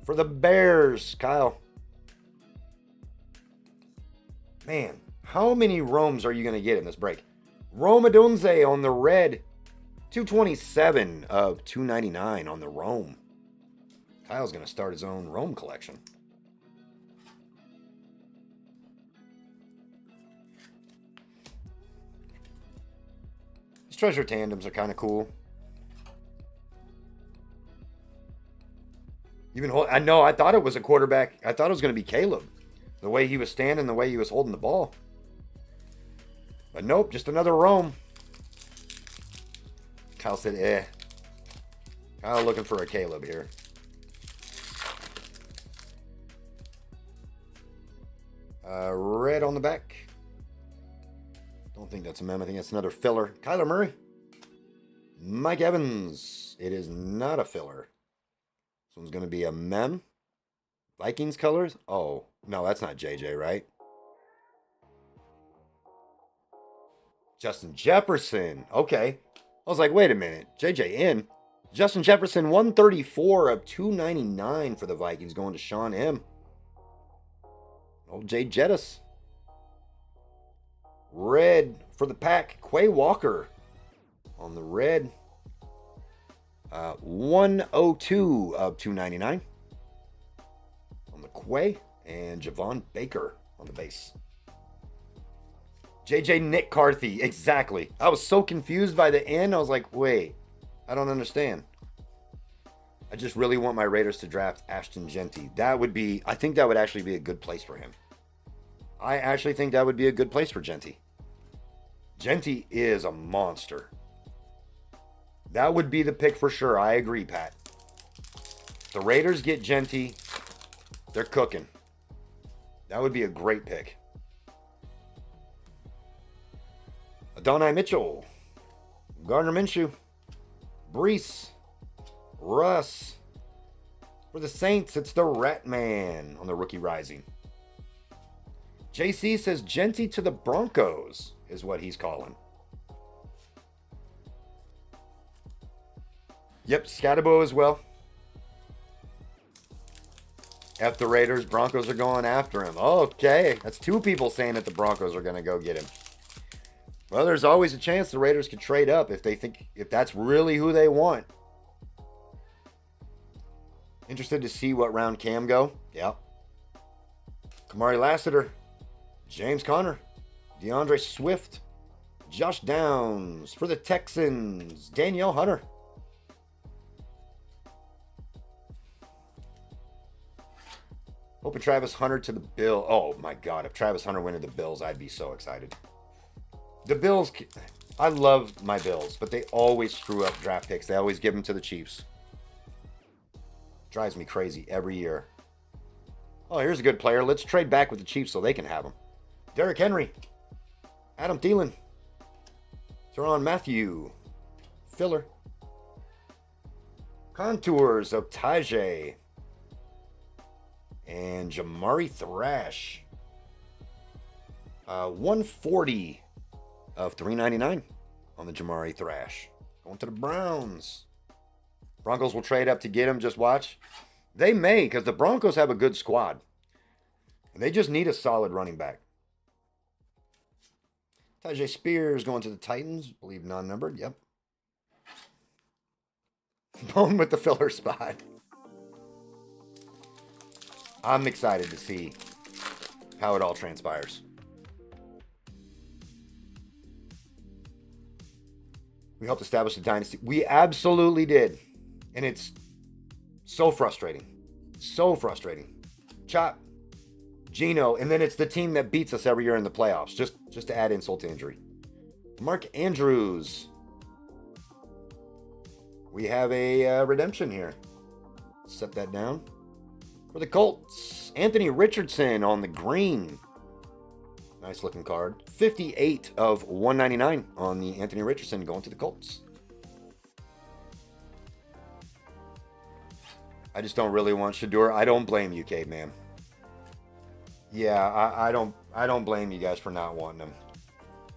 [SPEAKER 1] For the Bears, Kyle. Man, how many Romes are you going to get in this break? Rome Odunze on the red. 227 of 299 on the Rome. Kyle's going to start his own Rome collection. These treasure tandems are kind of cool. I know, I thought it was a quarterback. I thought it was going to be Caleb. The way he was standing, the way he was holding the ball. But nope, just another Rome. Kyle said, eh. Kyle looking for a Caleb here. Red on the back. Don't think that's a mem. I think that's another filler. Kyler Murray. Mike Evans. It is not a filler. This one's going to be a mem. Vikings colors? Oh, no, that's not JJ, right? Justin Jefferson. Okay. I was like, wait a minute. JJ in. Justin Jefferson, 134 of 299 for the Vikings, going to Sean M. Old Jay Jettis. Red for the pack, Quay Walker on the red. 102 of 299 on the Quay. And Javon Baker on the base. JJ Nick Carthy, exactly. I was so confused by the end. I was like, wait, I don't understand. I just really want my Raiders to draft Ashton Genty. I think that would actually be a good place for him. I actually think that would be a good place for Genty. Genty is a monster. That would be the pick for sure. I agree, Pat. The Raiders get Genty. They're cooking. That would be a great pick. Adonai Mitchell. Gardner Minshew. Brees. Russ. For the Saints, it's the Rat Man on the rookie rising. JC says Genty to the Broncos is what he's calling. Yep, Scatabo as well. F the Raiders, Broncos are going after him. Okay, that's two people saying that the Broncos are going to go get him. Well, there's always a chance the Raiders could trade up if that's really who they want. Interested to see what round Cam go? Yeah. Kamari Lassiter, James Conner, DeAndre Swift, Josh Downs for the Texans, Danielle Hunter. Hoping Travis Hunter to the Bills. Oh my God, if Travis Hunter went to the Bills, I'd be so excited. The Bills, I love my Bills, but they always screw up draft picks. They always give them to the Chiefs. Drives me crazy every year. Oh, here's a good player. Let's trade back with the Chiefs so they can have him. Derrick Henry. Adam Thielen. Teron Matthew. Filler. Contours of Tajay. And Jamari Thrash. 140 of 399 on the Jamari Thrash. Going to the Browns. Broncos will trade up to get him. Just watch. They may, because the Broncos have a good squad. And they just need a solid running back. Tajay Spears going to the Titans. Believe non-numbered. Yep. Bone with the filler spot. I'm excited to see how it all transpires. We helped establish a dynasty. We absolutely did. And it's so frustrating. So frustrating. Chop, Gino, and then it's the team that beats us every year in the playoffs. Just to add insult to injury. Mark Andrews. We have a redemption here. Set that down. For the Colts, Anthony Richardson on the green. Nice looking card. 58 of 199 on the Anthony Richardson going to the Colts. I just don't really want Shador. I don't blame you, Caveman. Yeah, I don't blame you guys for not wanting him.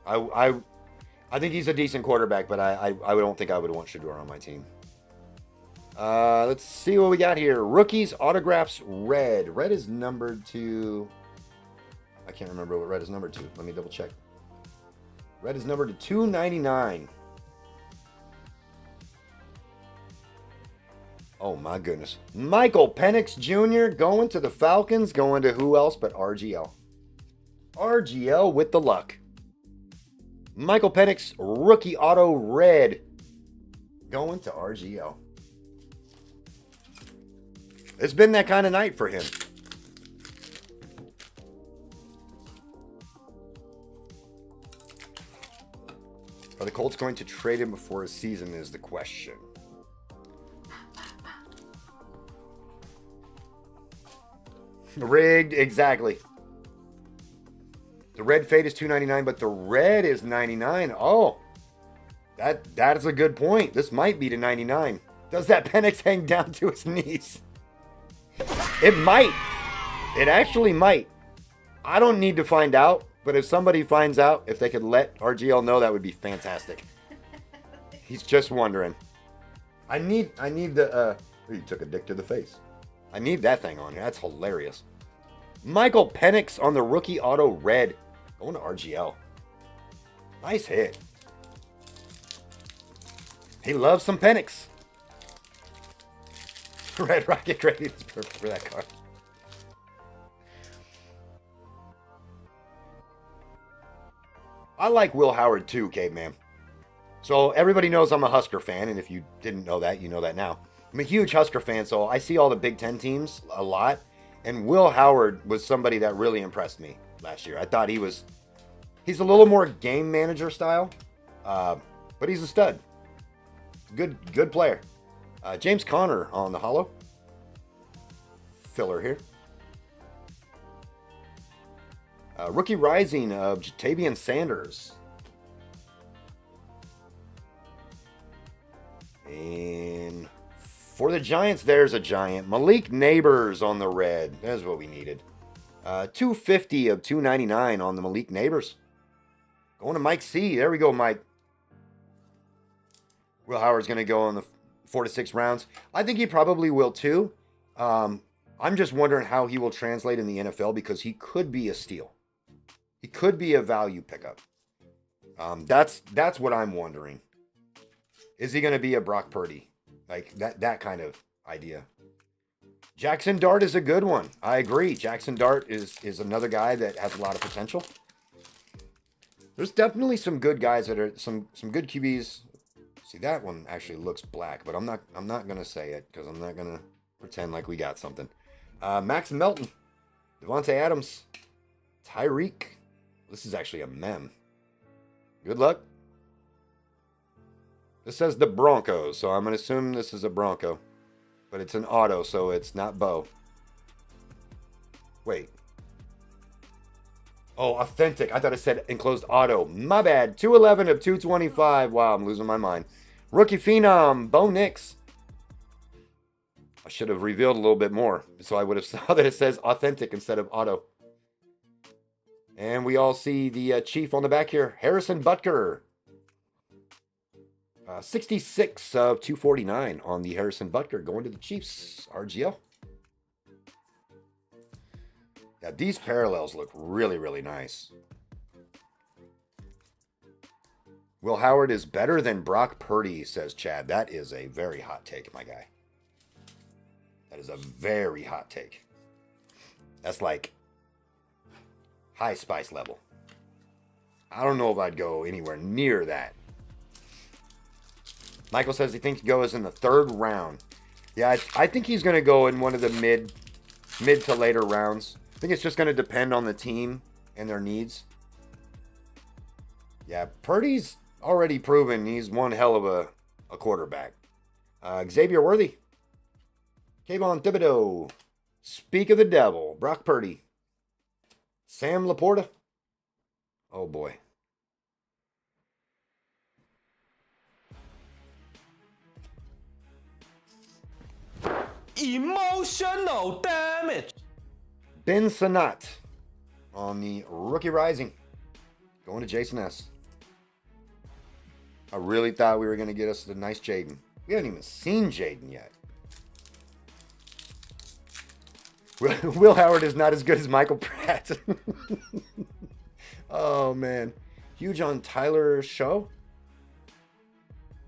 [SPEAKER 1] I think he's a decent quarterback, but I don't think I would want Shador on my team. Let's see what we got here. Rookies, autographs, red. Red is numbered to... I can't remember what red is numbered to. Let me double check. Red is numbered to 299. Oh my goodness. Michael Penix Jr. going to the Falcons. Going to who else but RGL. RGL with the luck. Michael Penix, rookie auto red. Going to RGL. It's been that kind of night for him. Are the Colts going to trade him before his season is the question. Rigged, exactly. The red fade is $2.99, but the red is $99. Oh, that is a good point. This might be to $99. Does that Penix hang down to his knees? It might. It actually might. I don't need to find out, but if somebody finds out, if they could let RGL know, that would be fantastic. He's just wondering. I need the, he took a dick to the face. I need that thing on here. That's hilarious. Michael Penix on the rookie auto red. Going to RGL. Nice hit. He loves some Penix. Red Rocket Grady is perfect for that card. I like Will Howard too, Caveman. So everybody knows I'm a Husker fan, and if you didn't know that, you know that now. I'm a huge Husker fan, so I see all the Big Ten teams a lot. And Will Howard was somebody that really impressed me last year. I thought he's a little more game manager style, but he's a stud. Good player. James Conner on the holo. Filler here. Rookie rising of Jatavian Sanders. And for the Giants, there's a Giant. Malik Neighbors on the red. That's what we needed. 250 of 299 on the Malik Neighbors. Going to Mike C. There we go, Mike. Will Howard's going to go in the 4 to 6 rounds. I think he probably will too. I'm just wondering how he will translate in the NFL because he could be a steal. He could be a value pickup. That's what I'm wondering. Is he going to be a Brock Purdy? Like that kind of idea. Jackson Dart is a good one. I agree. Jackson Dart is another guy that has a lot of potential. There's definitely some good guys that are some good QBs. See, that one actually looks black, but I'm not going to say it because I'm not going to pretend like we got something. Max Melton, Devontae Adams, Tyreek. This is actually a mem. Good luck. This says the Broncos, so I'm going to assume this is a Bronco. But it's an auto, so it's not Bo. Wait. Oh, authentic. I thought it said enclosed auto. My bad. 211 of 225. Wow, I'm losing my mind. Rookie Phenom, Bo Nix. I should have revealed a little bit more, so I would have saw that it says authentic instead of auto. And we all see the Chief on the back here, Harrison Butker. 66 of 249 on the Harrison Butker going to the Chiefs, RGL. Yeah, these parallels look really, really nice. Will Howard is better than Brock Purdy, says Chad. That is a very hot take, my guy. That is a very hot take. That's like high spice level. I don't know if I'd go anywhere near that. Michael says he thinks goes in the 3rd round. Yeah, I think he's going to go in one of the mid to later rounds. I think it's just going to depend on the team and their needs. Yeah, Purdy's already proven he's one hell of a quarterback. Xavier Worthy. Kayvon Thibodeau. Speak of the devil. Brock Purdy. Sam Laporta. Oh boy.
[SPEAKER 3] Emotional damage.
[SPEAKER 1] Ben Sanat on the Rookie Rising. Going to Jason S. I really thought we were going to get us the nice Jaden. We haven't even seen Jaden yet. Will Howard is not as good as Michael Pratt. Oh, man. Huge on Tyler Show.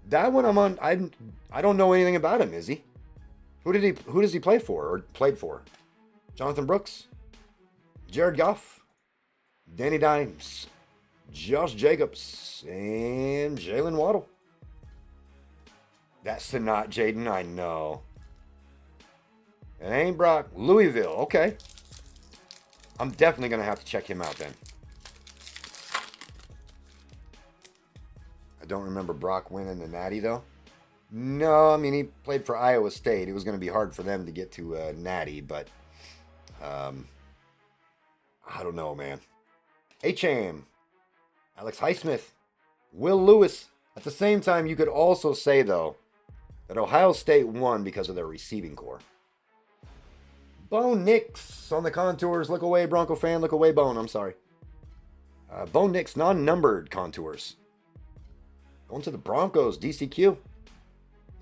[SPEAKER 1] That one I'm on. I don't know anything about him, is he? Who does he play for or played for? Jonathan Brooks, Jared Goff, Danny Dimes, Josh Jacobs, and Jalen Waddle. That's not Jaden, I know. It ain't Brock. Louisville, okay. I'm definitely going to have to check him out then. I don't remember Brock winning the Natty, though. No, I mean, he played for Iowa State. It was going to be hard for them to get to Natty, but I don't know, man. H.A.M., Alex Highsmith, Will Lewis. At the same time, you could also say, though, that Ohio State won because of their receiving core. Bo Nix on the contours. Look away, Bronco fan. Look away, Bone. I'm sorry. Bo Nix, non-numbered contours. Going to the Broncos, DCQ.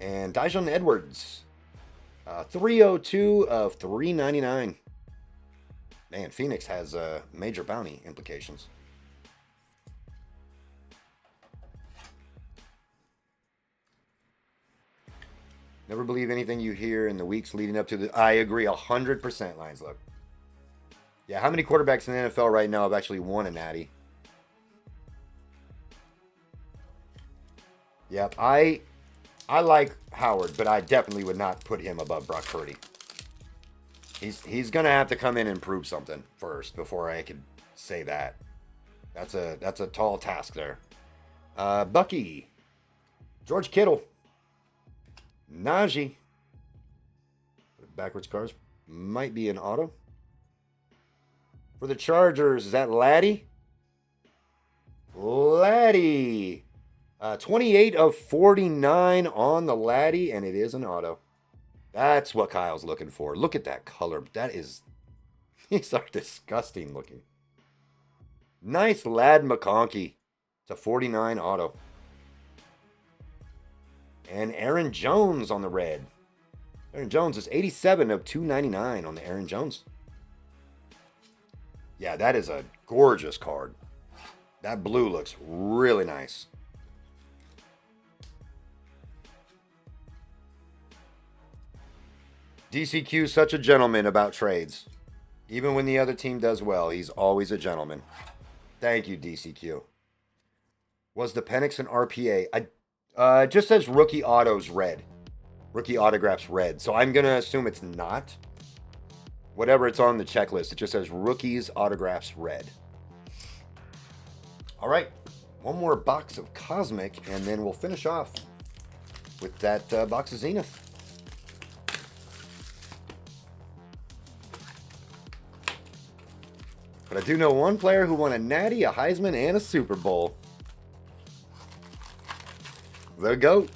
[SPEAKER 1] And Dijon Edwards. 302 of 399. Man, Phoenix has major bounty implications. Never believe anything you hear in the weeks leading up to the... I agree 100%, Lions Look. Yeah, how many quarterbacks in the NFL right now have actually won a natty? Yep, I like Howard, but I definitely would not put him above Brock Purdy. He's going to have to come in and prove something first before I could say that. That's a tall task there. Bucky. George Kittle. Najee. Backwards cars. Might be an auto. For the Chargers, is that Laddie? Laddie. 28 of 49 on the Laddie, and it is an auto. That's what Kyle's looking for. Look at that color. That is... These are disgusting looking. Nice Lad McConkey. It's a 49 auto. And Aaron Jones on the red. Aaron Jones is 87 of 299 on the Aaron Jones. Yeah, that is a gorgeous card. That blue looks really nice. DCQ is such a gentleman about trades. Even when the other team does well, he's always a gentleman. Thank you, DCQ. Was the Penix an RPA? It just says rookie autos red. Rookie autographs red. So I'm going to assume it's not. Whatever it's on the checklist, it just says rookies autographs red. All right. One more box of Cosmic, and then we'll finish off with that box of Zenith. But I do know one player who won a Natty, a Heisman, and a Super Bowl. The GOAT.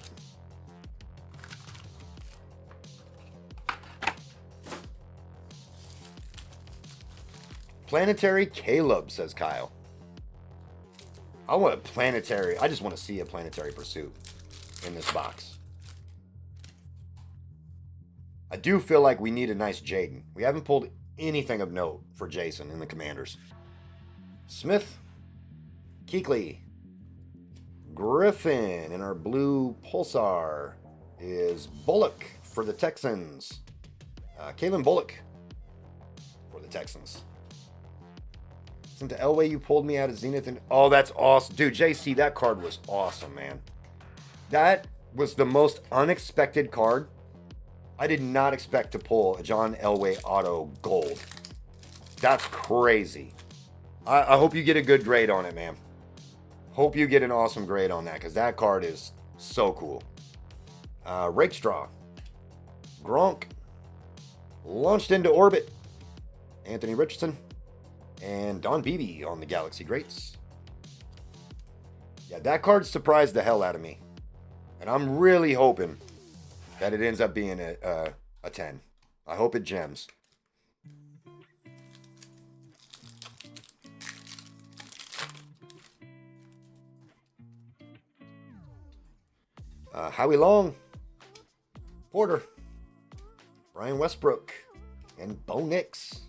[SPEAKER 1] Planetary Caleb, says Kyle. I want a planetary. I just want to see a planetary pursuit in this box. I do feel like we need a nice Jaden. We haven't pulled anything of note for Jason in the Commanders. Smith, Kuechly, Griffin, and our blue Pulsar is Bullock for the Texans. Kalen Bullock for the Texans. Listen to Elway, you pulled me out of Zenith. And oh, that's awesome. Dude, JC, that card was awesome, man. That was the most unexpected card. I did not expect to pull a John Elway auto gold. That's crazy. I hope you get a good grade on it, man. Hope you get an awesome grade on that, because that card is so cool. Rakestraw. Gronk. Launched into orbit. Anthony Richardson. And Don Beebe on the Galaxy Greats. Yeah, that card surprised the hell out of me. And I'm really hoping that it ends up being a 10. I hope it gems. Howie Long, Porter, Brian Westbrook, and Bo Nix.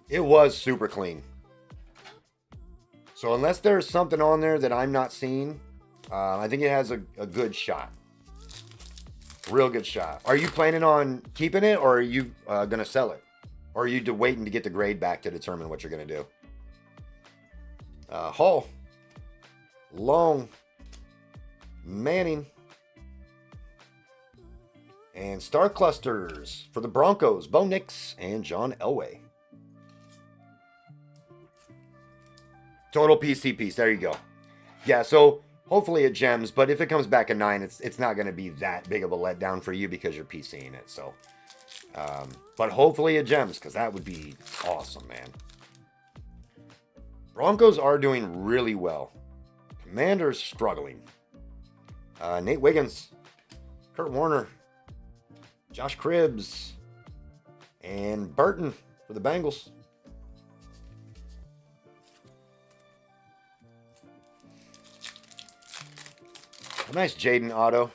[SPEAKER 1] It was super clean. So unless there's something on there that I'm not seeing, I think it has a good shot. Real good shot. Are you planning on keeping it, or are you going to sell it? Or are you waiting to get the grade back to determine what you're going to do? Hall. Long. Manning. And Star Clusters for the Broncos. Bo Nix and John Elway. Total PC piece. There you go. Yeah, so hopefully it gems, but if it comes back a 9, it's not going to be that big of a letdown for you because you're PCing it. So, but hopefully it gems, because that would be awesome, man. Broncos are doing really well. Commanders struggling. Nate Wiggins, Kurt Warner, Josh Cribbs, and Burton for the Bengals. A nice Jaden auto.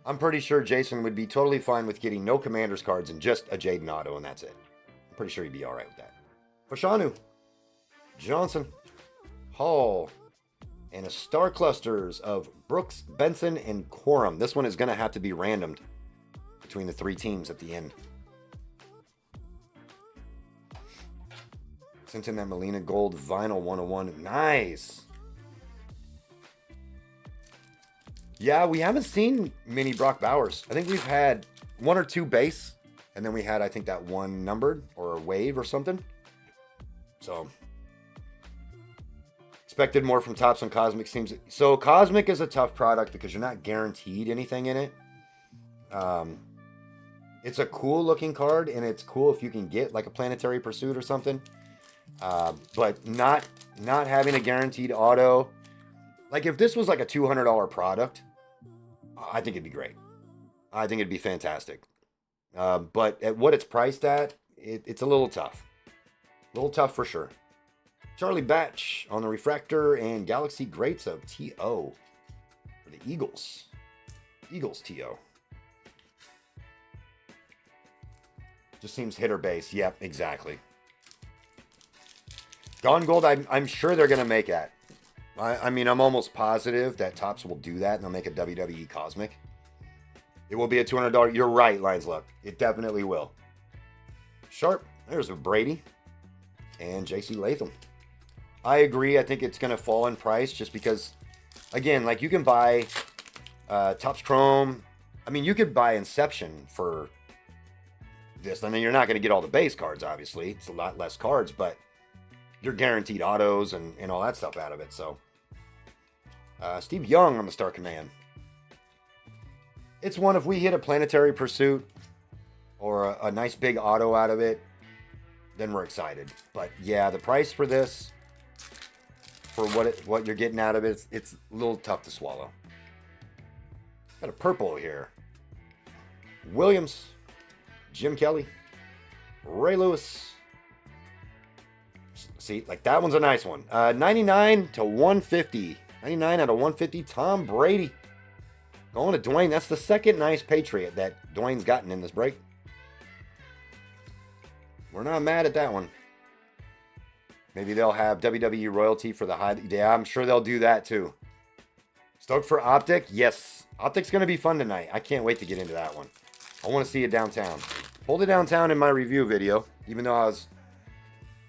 [SPEAKER 1] I'm pretty sure Jason would be totally fine with getting no Commanders cards and just a Jaden auto, and that's it. I'm pretty sure he'd be all right with that. Fashanu, Johnson, Hall, And a Star Clusters of Brooks, Benson, and Quorum. This one is going to have to be randomed between the 3 teams at the end. Sent in that Melina Gold Vinyl 101. Nice. Yeah, we haven't seen mini Brock Bowers. I think we've had 1 or 2 base, and then we had, I think, that 1 numbered or a wave or something. So, expected more from Topps on Cosmic seems. So, Cosmic is a tough product because you're not guaranteed anything in it. It's a cool looking card, and it's cool if you can get like a Planetary Pursuit or something. But not having a guaranteed auto. Like if this was like a $200 product, I think it'd be great. I think it'd be fantastic. But at what it's priced at, it's a little tough. A little tough for sure. Charlie Batch on the Refractor and Galaxy Greats of T.O. for the Eagles. Eagles T.O. Just seems hit or base. Yep, exactly. Gone Gold, I'm sure they're going to make that. I mean, I'm almost positive that Topps will do that and they'll make a WWE Cosmic. It will be a $200. You're right, Lions Luck. It definitely will. Sharp. There's a Brady and JC Latham. I agree. I think it's going to fall in price just because, again, like you can buy Topps Chrome. I mean, you could buy Inception for this. I mean, you're not going to get all the base cards, obviously. It's a lot less cards, but you're guaranteed autos and all that stuff out of it. So, Steve Young on the Star Command. It's one, if we hit a Planetary Pursuit or a nice big auto out of it, then we're excited. But yeah, the price for this, for what you're getting out of it, it's a little tough to swallow. Got a purple here. Williams, Jim Kelly, Ray Lewis. See, like that one's a nice one. 99 to 150. 99 out of 150. Tom Brady. Going to Dwayne. That's the second nice Patriot that Dwayne's gotten in this break. We're not mad at that one. Maybe they'll have WWE royalty for the high. Yeah, I'm sure they'll do that too. Stoked for Optic? Yes. Optic's going to be fun tonight. I can't wait to get into that one. I want to see it downtown. Pulled it downtown in my review video, even though I was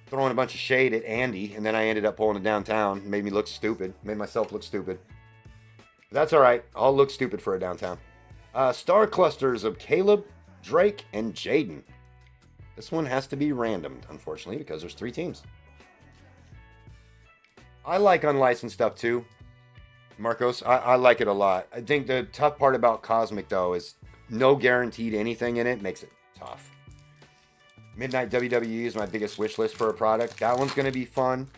[SPEAKER 1] throwing a bunch of shade at Andy, and then I ended up pulling it downtown. It made me look stupid. Made myself look stupid. That's all right. I'll look stupid for a downtown. Star Clusters of Caleb, Drake, and Jaden. This one has to be randomed, unfortunately, because there's 3 teams. I like unlicensed stuff too, Marcos. I like it a lot. I think the tough part about Cosmic, though, is no guaranteed anything in it makes it tough. Midnight WWE is my biggest wish list for a product. That one's going to be fun.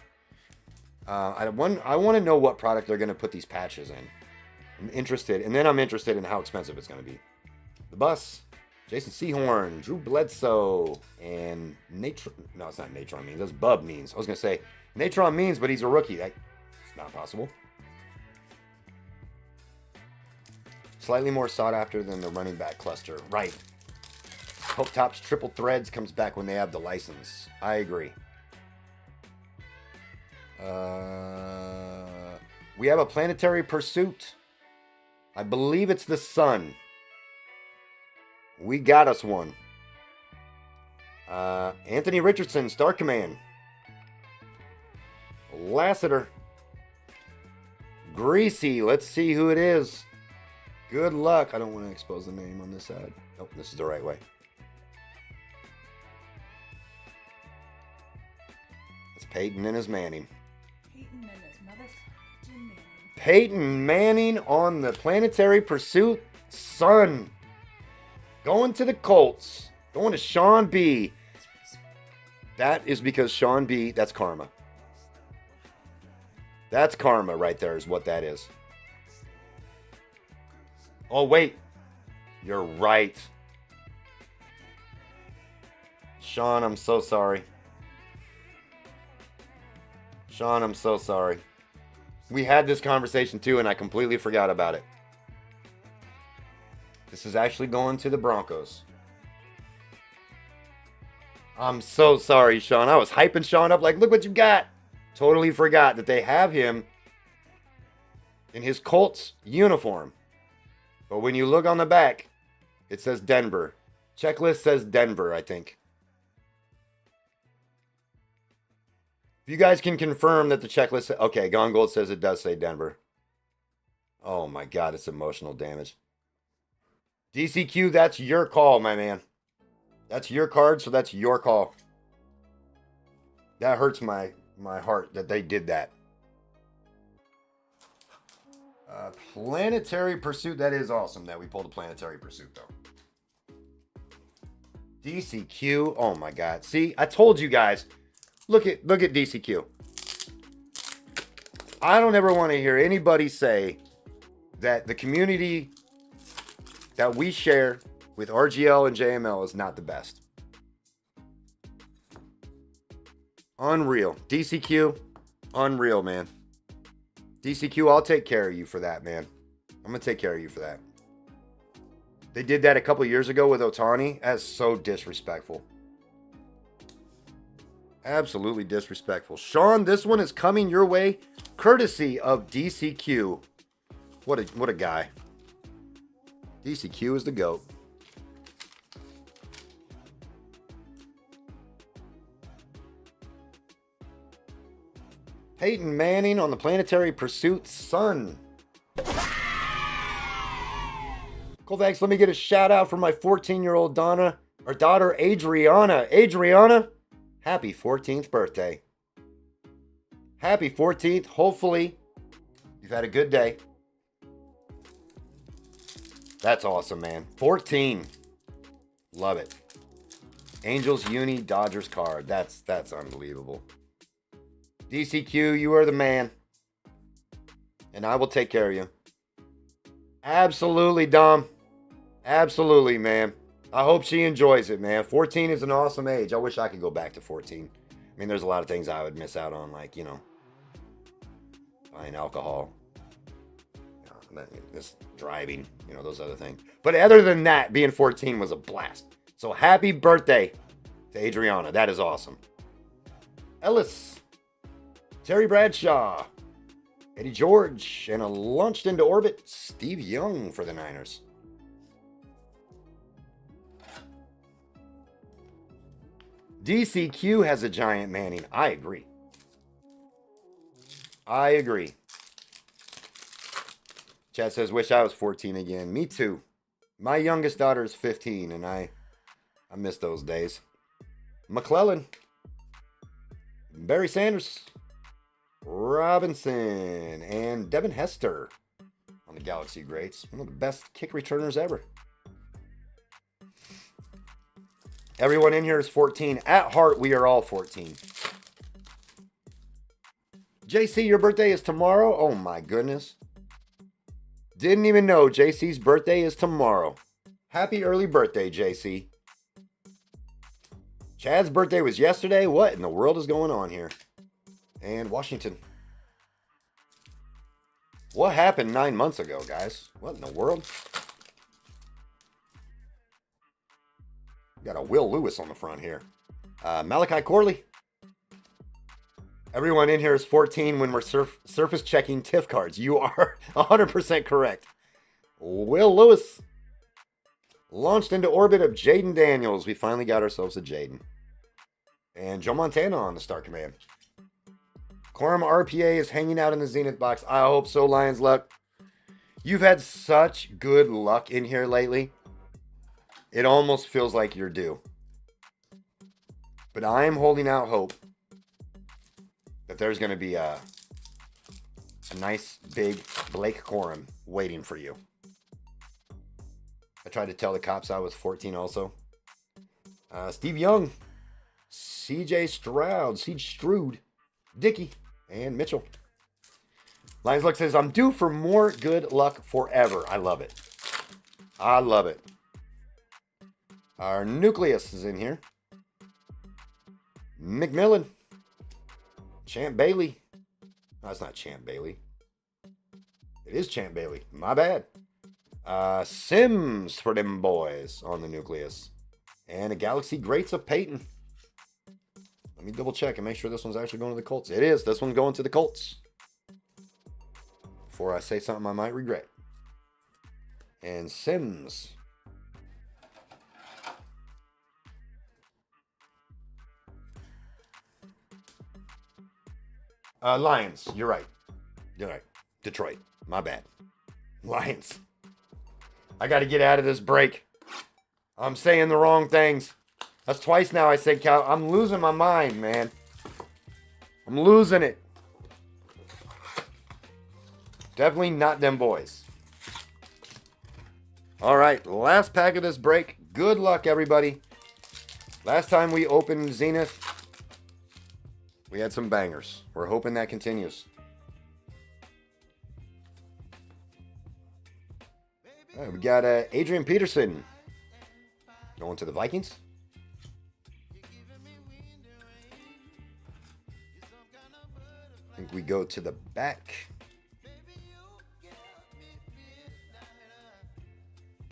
[SPEAKER 1] I want to know what product they're going to put these patches in. I'm interested, and then I'm interested in how expensive it's going to be. The Bus, Jason Sehorn, Drew Bledsoe, and Natron. No, it's not Natron Means. That's Bub Means. I was going to say Natron Means, but he's a rookie. That's not possible. Slightly more sought after than the running back cluster. Right. Hope Topps Triple Threads comes back when they have the license. I agree. We have a Planetary Pursuit. I believe it's the Sun. We got us one. Anthony Richardson, Star Command. Lassiter. Greasy. Let's see who it is. Good luck. I don't want to expose the name on this side. Nope, this is the right way. It's Peyton and his Manning.
[SPEAKER 2] Peyton and his motherfucking Manning.
[SPEAKER 1] Peyton Manning on the Planetary Pursuit. Sun. Going to the Colts. Going to Sean B. That is because Sean B. That's karma. That's karma right there is what that is. Oh, wait. You're right. Sean, I'm so sorry. Sean, I'm so sorry. We had this conversation too, and I completely forgot about it. This is actually going to the Broncos. I'm so sorry, Sean. I was hyping Sean up like, look what you got. Totally forgot that they have him in his Colts uniform. But when you look on the back, it says Denver. Checklist says Denver, I think. If you guys can confirm that the checklist... Okay, Gone Gold says it does say Denver. Oh my God, it's emotional damage. DCQ, that's your call, my man. That's your card, so that's your call. That hurts my heart that they did that. Planetary Pursuit, that is awesome that we pulled a Planetary Pursuit, though. DCQ, oh my God. See, I told you guys. Look at DCQ. I don't ever want to hear anybody say that the community that we share with RGL and JML is not the best. Unreal. DCQ, unreal, man. DCQ, I'll take care of you for that, man. I'm going to take care of you for that. They did that a couple years ago with Otani. That's so disrespectful. Absolutely disrespectful. Sean, this one is coming your way courtesy of DCQ. What a guy. DCQ is the GOAT. Peyton Manning on the Planetary Pursuit son. Kovacs, let me get a shout out for my 14-year-old daughter Adriana. Adriana, happy 14th birthday. Happy 14th. Hopefully, you've had a good day. That's awesome, man. 14. Love it. Angels Uni Dodgers card. That's unbelievable. DCQ, you are the man. And I will take care of you. Absolutely, Dom. Absolutely, man. I hope she enjoys it, man. 14 is an awesome age. I wish I could go back to 14. I mean, there's a lot of things I would miss out on, like, buying alcohol. Just driving, those other things. But other than that, being 14 was a blast. So happy birthday to Adriana. That is awesome. Ellis. Terry Bradshaw, Eddie George, and a launched into orbit, Steve Young for the Niners. DCQ has a giant Manning. I agree. Chad says, wish I was 14 again. Me too. My youngest daughter is 15, and I miss those days. McClellan, Barry Sanders, Robinson, and Devin Hester on the Galaxy Greats. One of the best kick returners ever. Everyone in here is 14. At heart, we are all 14. JC, your birthday is tomorrow? Oh my goodness. Didn't even know JC's birthday is tomorrow. Happy early birthday, JC. Chad's birthday was yesterday. What in the world is going on here? And Washington. What happened 9 months ago, guys? What in the world? Got a Will Lewis on the front here. Malachi Corley. Everyone in here is 14 when we're surface checking TIFF cards. You are 100% correct. Will Lewis. Launched into orbit of Jaden Daniels. We finally got ourselves a Jaden. And Joe Montana on the Star Command. Quorum RPA is hanging out in the Zenith box. I hope so, Lions Luck. You've had such good luck in here lately. It almost feels like you're due. But I am holding out hope that there's going to be a nice big Blake Corum waiting for you. I tried to tell the cops I was 14 also. Steve Young, CJ Stroud, Siege Stroud, Dickey, and Mitchell. Lions Luck says, I'm due for more good luck forever. I love it. I love it. Our nucleus is in here. McMillan. Champ Bailey. No, it's not Champ Bailey. It is Champ Bailey. My bad. Sims for them boys on the nucleus. And a Galaxy Greats of Peyton. Let me double check and make sure this one's actually going to the Colts. It is. This one's going to the Colts. before I say something I might regret. And Sims. Lions. You're right. You're right. Detroit. My bad. Lions. I got to get out of this break. I'm saying the wrong things. That's twice now I said cow. I'm losing my mind, man. I'm losing it. Definitely not them boys. All right, last pack of this break. Good luck, everybody. Last time we opened Zenith, we had some bangers. We're hoping that continues. All right, we got Adrian Peterson going to the Vikings. I think we go to the back.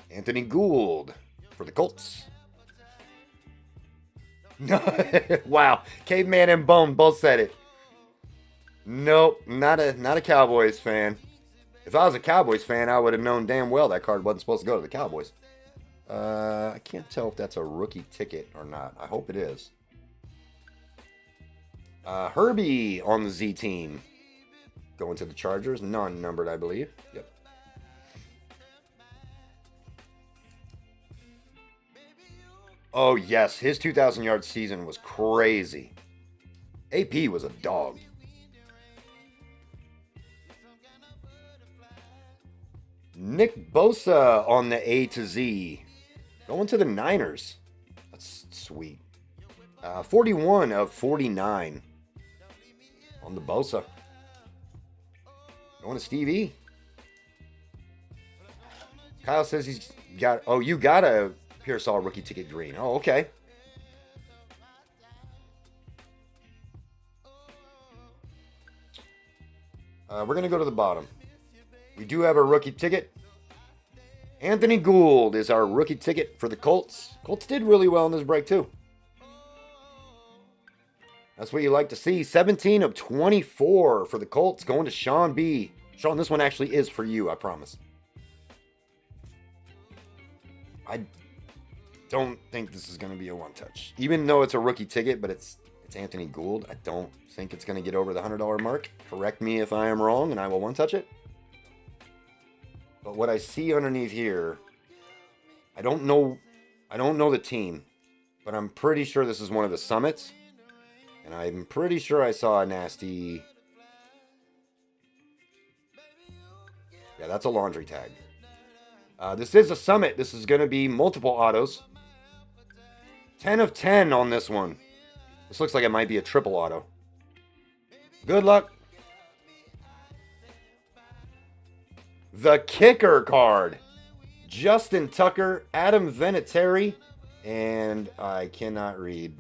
[SPEAKER 1] Anthony Gould for the Colts. Wow, Caveman and Bone both said it. Nope, not a Cowboys fan. If I was a Cowboys fan, I would have known damn well that card wasn't supposed to go to the Cowboys. I can't tell if that's a rookie ticket or not. I hope it is. Herbie on the Z team. Going to the Chargers. Non-numbered, I believe. Yep. Oh, yes. His 2,000-yard season was crazy. AP was a dog. Nick Bosa on the A to Z. Going to the Niners. That's sweet. 41 of 49 on the Bosa. Going to Stevie. Kyle says he's got... Oh, you got a Pearsall rookie ticket green. Oh, okay. We're going to go to the bottom. We do have a rookie ticket. Anthony Gould is our rookie ticket for the Colts. Colts did really well in this break, too. That's what you like to see. 17 of 24 for the Colts. Going to Sean B. Sean, this one actually is for you, I promise. I don't think this is going to be a one-touch. Even though it's a rookie ticket, but it's Anthony Gould. I don't think it's going to get over the $100 mark. Correct me if I am wrong, and I will one-touch it. But what I see underneath here, I don't know the team, but I'm pretty sure this is one of the summits. And I'm pretty sure I saw a nasty... Yeah, that's a laundry tag. This is a summit. This is going to be multiple autos. 10 of 10 on this one. This looks like it might be a triple auto. Good luck. The kicker card. Justin Tucker, Adam Vinatieri, and I cannot read.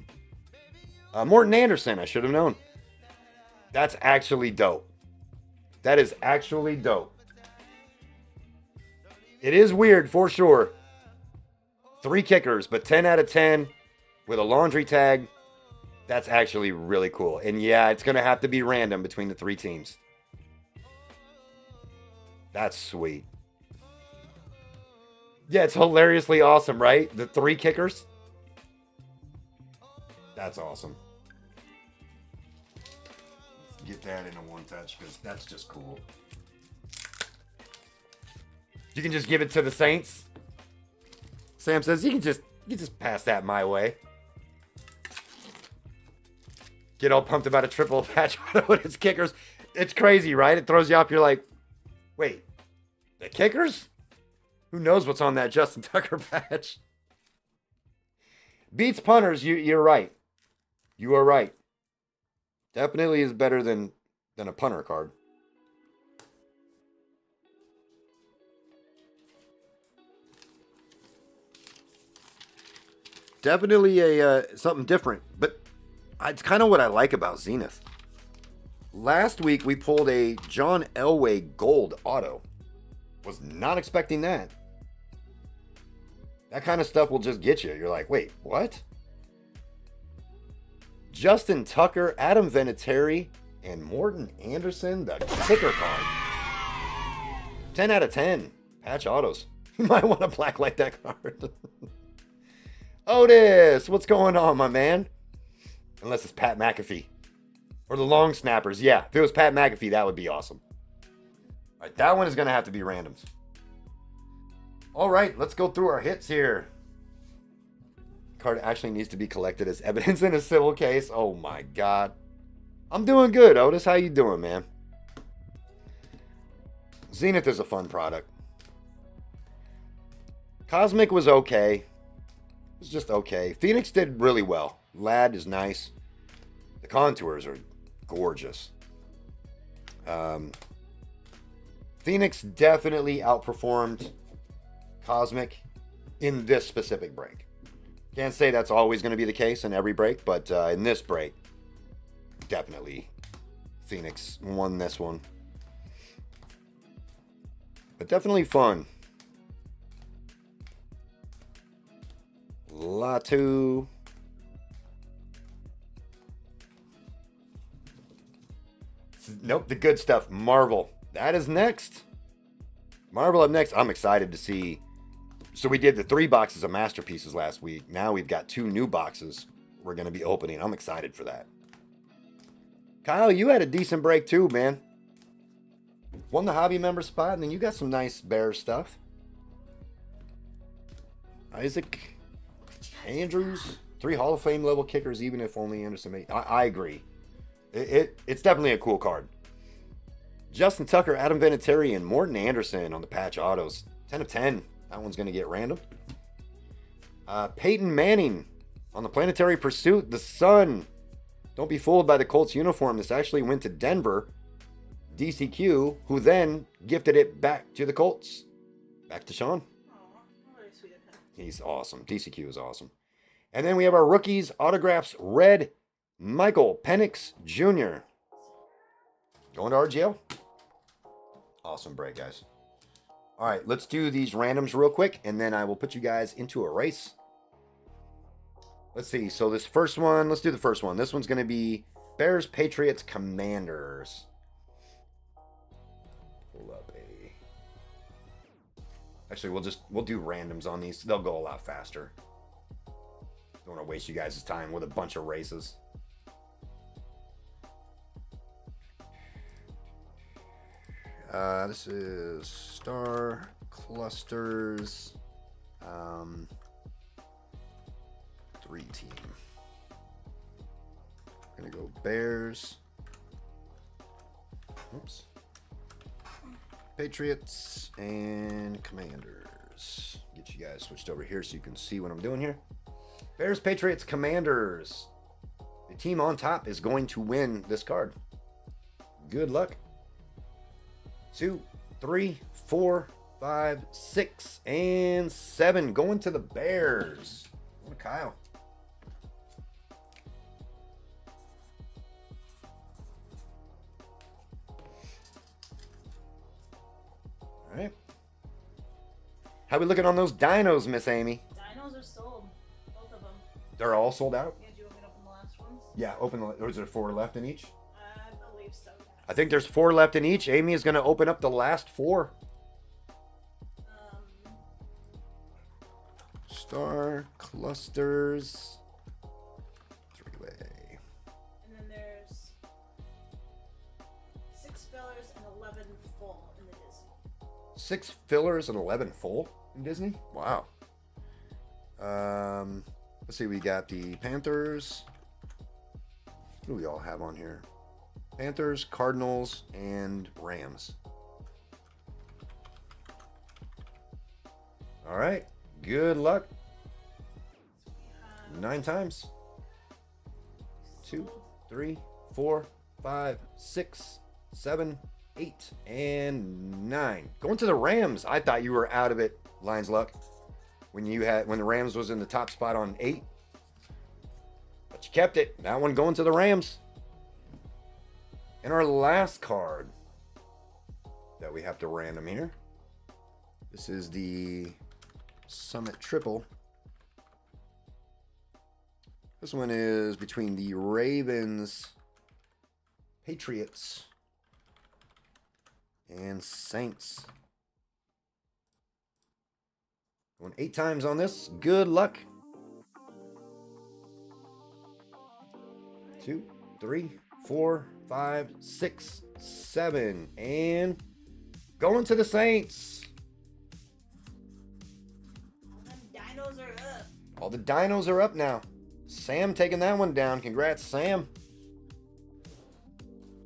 [SPEAKER 1] Morton Anderson, I should have known. That's actually dope. That is actually dope. It is weird for sure. 3 kickers, but 10 out of 10 with a laundry tag. That's actually really cool. And yeah, it's going to have to be random between the 3 teams. That's sweet. Yeah, it's hilariously awesome, right? The 3 kickers. That's awesome. Let's get that in a one-touch because that's just cool. You can just give it to the Saints. Sam says you can just pass that my way. Get all pumped about a triple patch with its kickers. It's crazy, right? It throws you off. You're like, wait, the kickers? Who knows what's on that Justin Tucker patch? Beats punters. You're right. You are right. Definitely is better than a punter card. Definitely a something different, but it's kind of what I like about Zenith. Last week we pulled a John Elway gold auto. Was not expecting that. That kind of stuff will just get you. You're like, wait, what? Justin Tucker, Adam Vinatieri, and Morton Anderson, the kicker card. 10 out of 10. Patch autos. You might want to blacklight that card. Otis, what's going on, my man? Unless it's Pat McAfee. Or the long snappers. Yeah, if it was Pat McAfee, that would be awesome. All right, that one is going to have to be randoms. All right, let's go through our hits here. Card actually needs to be collected as evidence in a civil case. Oh my God. I'm doing good, Otis. How you doing, man? Zenith is a fun product. Cosmic was okay. It was just okay. Phoenix did really well. Lad is nice. The contours are gorgeous. Phoenix definitely outperformed Cosmic in this specific break. Can't say that's always going to be the case in every break, but in this break, definitely Phoenix won this one. But definitely fun. Latu. Nope, the good stuff. Marvel. That is next. Marvel up next. I'm excited to see. So we did the 3 boxes of masterpieces last week. Now we've got 2 new boxes we're going to be opening. I'm excited for that. Kyle, you had a decent break too, man. Won the hobby member spot, and then you got some nice Bears stuff. Isaac Andrews, 3 Hall of Fame level kickers, even if only Anderson made. I agree. It's definitely a cool card. Justin Tucker, Adam Vinatieri, and Morton Anderson on the patch autos. 10 of 10. That one's going to get random. Peyton Manning on the Planetary Pursuit. The Sun. Don't be fooled by the Colts uniform. This actually went to Denver. DCQ, who then gifted it back to the Colts. Back to Sean.
[SPEAKER 2] Aw, very sweet of him.
[SPEAKER 1] He's awesome. DCQ is awesome. And then we have our rookies autographs. Red Michael Penix Jr. Going to RGL. Awesome break, guys. All right, let's do these randoms real quick, and then I will put you guys into a race. Let's see. So this first one, let's do the first one. This one's going to be Bears, Patriots, Commanders. Pull up a... Actually, we'll do randoms on these. They'll go a lot faster. Don't want to waste you guys' time with a bunch of races. This is Star Clusters 3 team. Gonna go Bears. Oops. Patriots and Commanders. Get you guys switched over here so you can see what I'm doing here. Bears, Patriots, Commanders. The team on top is going to win this card. Good luck. 2, 3, 4, 5, 6, and 7. Going to the Bears. Going to Kyle. All right. How we looking on those dinos, Miss Amy?
[SPEAKER 2] Dinos are sold. Both of them.
[SPEAKER 1] They're all sold out?
[SPEAKER 2] Yeah, did you want me to open the last ones?
[SPEAKER 1] Yeah, open the... Or is there 4 left in each?
[SPEAKER 2] I believe so, yeah.
[SPEAKER 1] I think there's 4 left in each. Amy is going to open up the last 4. Star Clusters 3-way.
[SPEAKER 2] And then there's 6 fillers and 11 full in the Disney.
[SPEAKER 1] 6 fillers and 11 full in Disney? Wow. Let's see, we got the Panthers. What do we all have on here? Panthers, Cardinals, and Rams. All right. Good luck. 9 times. 2, 3, 4, 5, 6, 7, 8, and 9. Going to the Rams. I thought you were out of it, Lions Luck, when the Rams was in the top spot on 8. But you kept it. That one going to the Rams. And our last card that we have to random here. This is the Summit Triple. This one is between the Ravens, Patriots, and Saints. Going 8 times on this. Good luck. 2, 3, 4, 5, 6, 7. And going to the Saints.
[SPEAKER 2] All them dinos are up.
[SPEAKER 1] All the dinos are up now. Sam taking that one down. Congrats, Sam.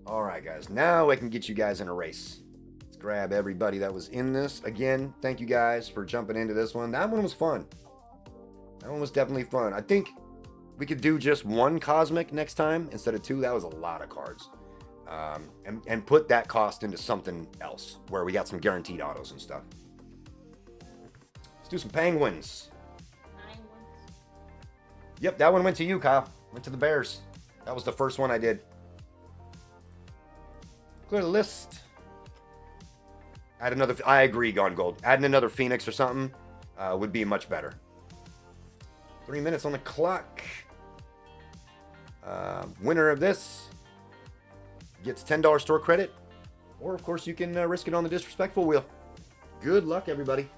[SPEAKER 1] All right, guys. Now I can get you guys in a race. Let's grab everybody that was in this. Again, thank you guys for jumping into this one. That one was fun. That one was definitely fun. I think we could do just one Cosmic next time instead of 2. That was a lot of cards. And put that cost into something else where we got some guaranteed autos and stuff. Let's do some Penguins.
[SPEAKER 2] 9 ones.
[SPEAKER 1] Yep, that one went to you, Kyle. Went to the Bears. That was the first one I did. Clear the list. Add another. I agree, Gone Gold. Adding another Phoenix or something would be much better. 3 minutes on the clock. Winner of this gets $10 store credit. Or, of course, you can risk it on the disrespectful wheel. Good luck, everybody.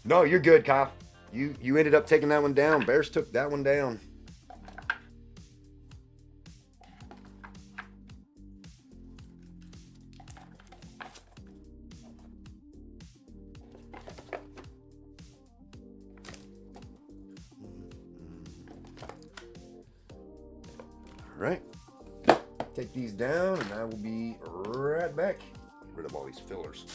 [SPEAKER 1] No, you're good, Kyle. You ended up taking that one down. Bears took that one down. All right. Take these down, and I will be right back. Get rid of all these fillers.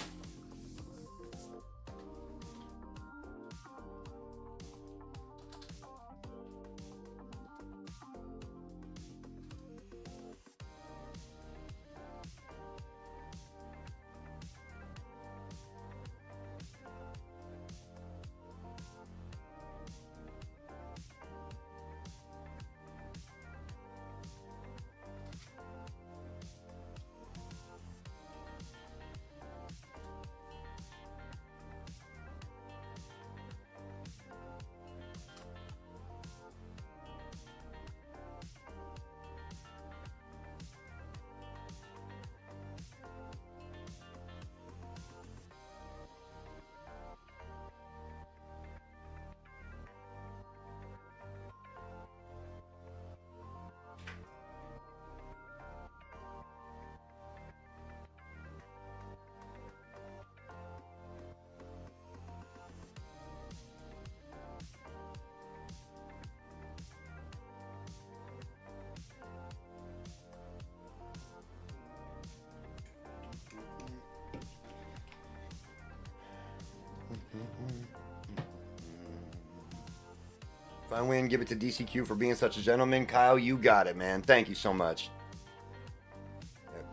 [SPEAKER 1] If I win, give it to DCQ for being such a gentleman. Kyle, you got it, man. Thank you so much.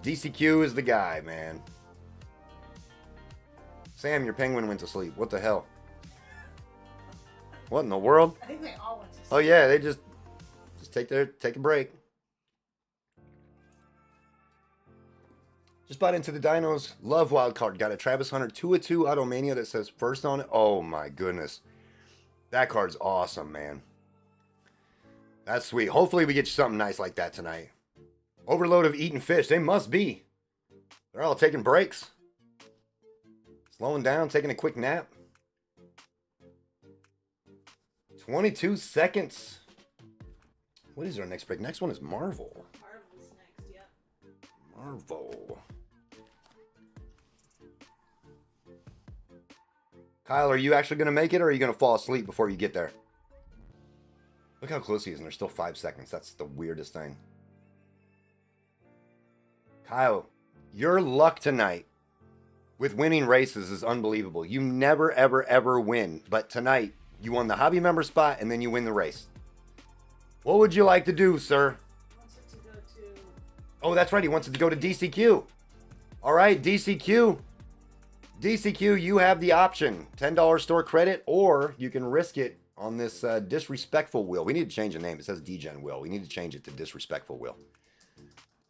[SPEAKER 1] DCQ is the guy, man. Sam, your penguin went to sleep. What the hell? What in the world?
[SPEAKER 2] I think they all went to sleep.
[SPEAKER 1] Oh yeah, they just take a break. Just bought into the Dinos. Love wild card. Got a Travis Hunter 2/2 Automania that says first on it. Oh my goodness. That card's awesome, man. That's sweet. Hopefully we get you something nice like that tonight. Overload of eating fish. They must be. They're all taking breaks. Slowing down, taking a quick nap. 22 seconds. What is our next break? Next one is Marvel.
[SPEAKER 2] Marvel's next, yep.
[SPEAKER 1] Marvel. Kyle, are you actually going to make it, or are you going to fall asleep before you get there? Look how close he is, and there's still 5 seconds. That's the weirdest thing. Kyle, your luck tonight with winning races is unbelievable. You never, ever, ever win. But tonight, you won the hobby member spot, and then you win the race. What would you like to do, sir?
[SPEAKER 2] He wants it to go to...
[SPEAKER 1] Oh, that's right. He wants it to go to DCQ. All right, DCQ. DCQ, you have the option. $10 store credit, or you can risk it on this disrespectful wheel. We need to change the name. It says DGen wheel. We need to change it to disrespectful wheel.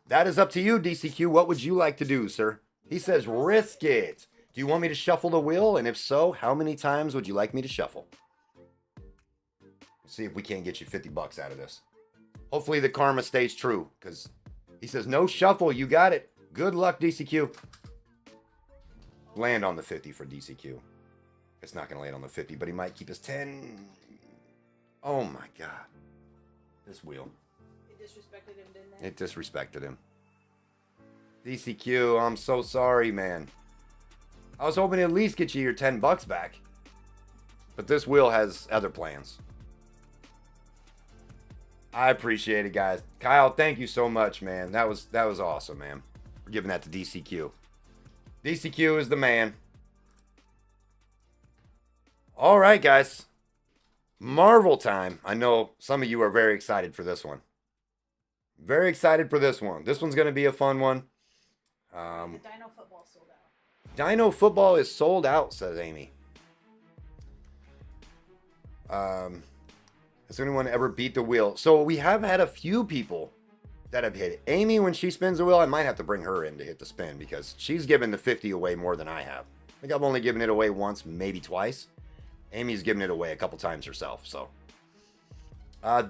[SPEAKER 1] That is up to you, DCQ. What would you like to do, sir? He says risk it. Do you want me to shuffle the wheel? And if so, how many times would you like me to shuffle? See if we can't get you 50 bucks out of this. Hopefully the karma stays true, because he says no shuffle. You got it. Good luck, DCQ. land on the 50 for DCQ. It's not going to land on the 50, but he might keep his 10. Oh my god. This wheel.
[SPEAKER 2] It disrespected him, didn't it?
[SPEAKER 1] It disrespected him. DCQ, I'm so sorry, man. I was hoping to at least get you your $10 back. But this wheel has other plans. I appreciate it, guys. Kyle, thank you so much, man. That was awesome, man. We're giving that to DCQ. DCQ is the man. All right, guys. Marvel time. I know some of you are very excited for this one. Very excited for this one. This one's going to be a fun one.
[SPEAKER 2] The Dino Football sold out.
[SPEAKER 1] Dino Football is sold out, says Amy. Has anyone ever beat the wheel? So we have had a few people that have hit it. Amy, when she spins the wheel, I might have to bring her in to hit the spin because she's given the 50 away more than I have. I think I've only given it away once, maybe twice. Amy's given it away a couple times herself. So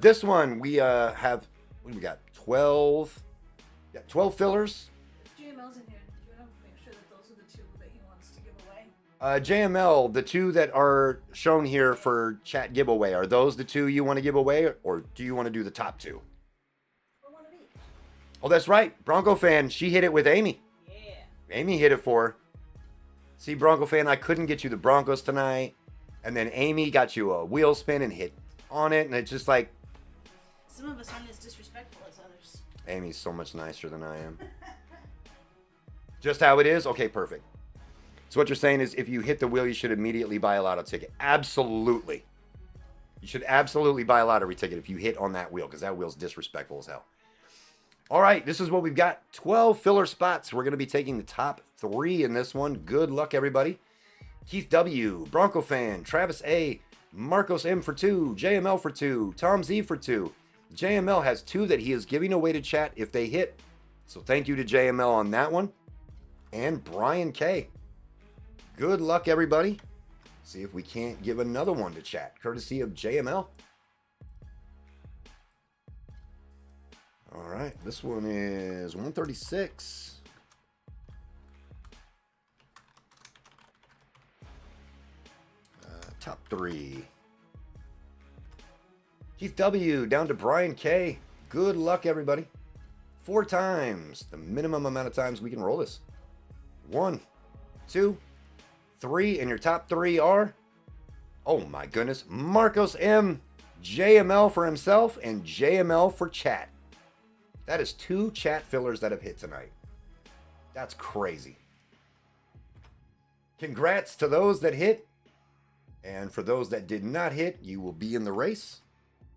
[SPEAKER 1] this one we have. What do we got? 12. Yeah, 12 fillers.
[SPEAKER 2] If JML's in here, do you want to make sure that those are the two that he wants to give away?
[SPEAKER 1] JML, the two that are shown here for chat giveaway, are those the two you want to give away, or do you want to do the top two?
[SPEAKER 2] Or one of each?
[SPEAKER 1] Oh, that's right. Bronco fan, she hit it with Amy.
[SPEAKER 2] Yeah.
[SPEAKER 1] Amy hit it for her. See, Bronco fan, I couldn't get you the Broncos tonight. And then Amy got you a wheel spin and hit on it. And it's just like...
[SPEAKER 2] Some of us aren't as disrespectful as others.
[SPEAKER 1] Amy's so much nicer than I am. Just how it is? Okay, perfect. So what you're saying is if you hit the wheel, you should immediately buy a lotto ticket. Absolutely. You should absolutely buy a lottery ticket if you hit on that wheel, because that wheel's disrespectful as hell. All right, this is what we've got. 12 filler spots. We're going to be taking the top 3 in this one. Good luck, everybody. Keith W., Bronco fan, Travis A., Marcos M for 2, JML for 2, Tom Z for 2. JML has 2 that he is giving away to chat if they hit. So thank you to JML on that one. And Brian K. Good luck, everybody. See if we can't give another one to chat, courtesy of JML. All right, this one is 136. Top 3. Keith W. down to Brian K. Good luck, everybody. 4 times. The minimum amount of times we can roll this. 1, 2, 3. And your top 3 are... Oh my goodness. Marcos M. JML for himself and JML for chat. That is 2 chat fillers that have hit tonight. That's crazy. Congrats to those that hit. And for those that did not hit, you will be in the race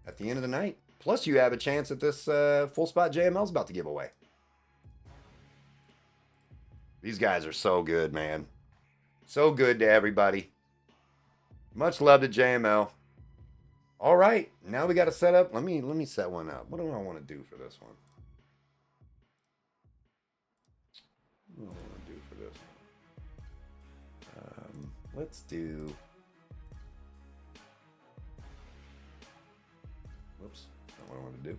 [SPEAKER 1] at the end of the night. Plus, you have a chance at this full spot JML's about to give away. These guys are so good, man. So good to everybody. Much love to JML. All right, now we got to set up. Let me set one up. What do I want to do for this one? What do I want to do for this one? Let's do... Whoops, not what I want to do.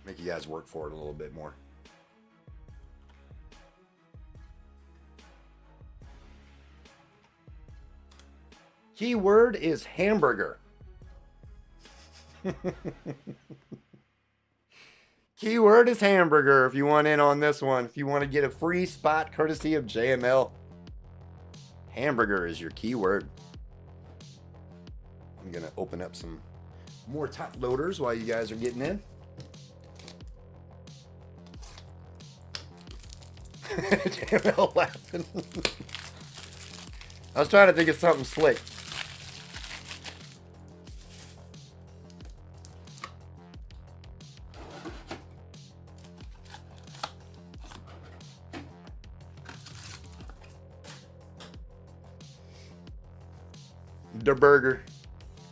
[SPEAKER 1] Make you guys work for it a little bit more. Keyword is hamburger. Keyword is hamburger if you want in on this one. If you want to get a free spot courtesy of JML. Hamburger is your keyword. I'm going to open up some more top loaders while you guys are getting in. JML laughing. I was trying to think of something slick. The burger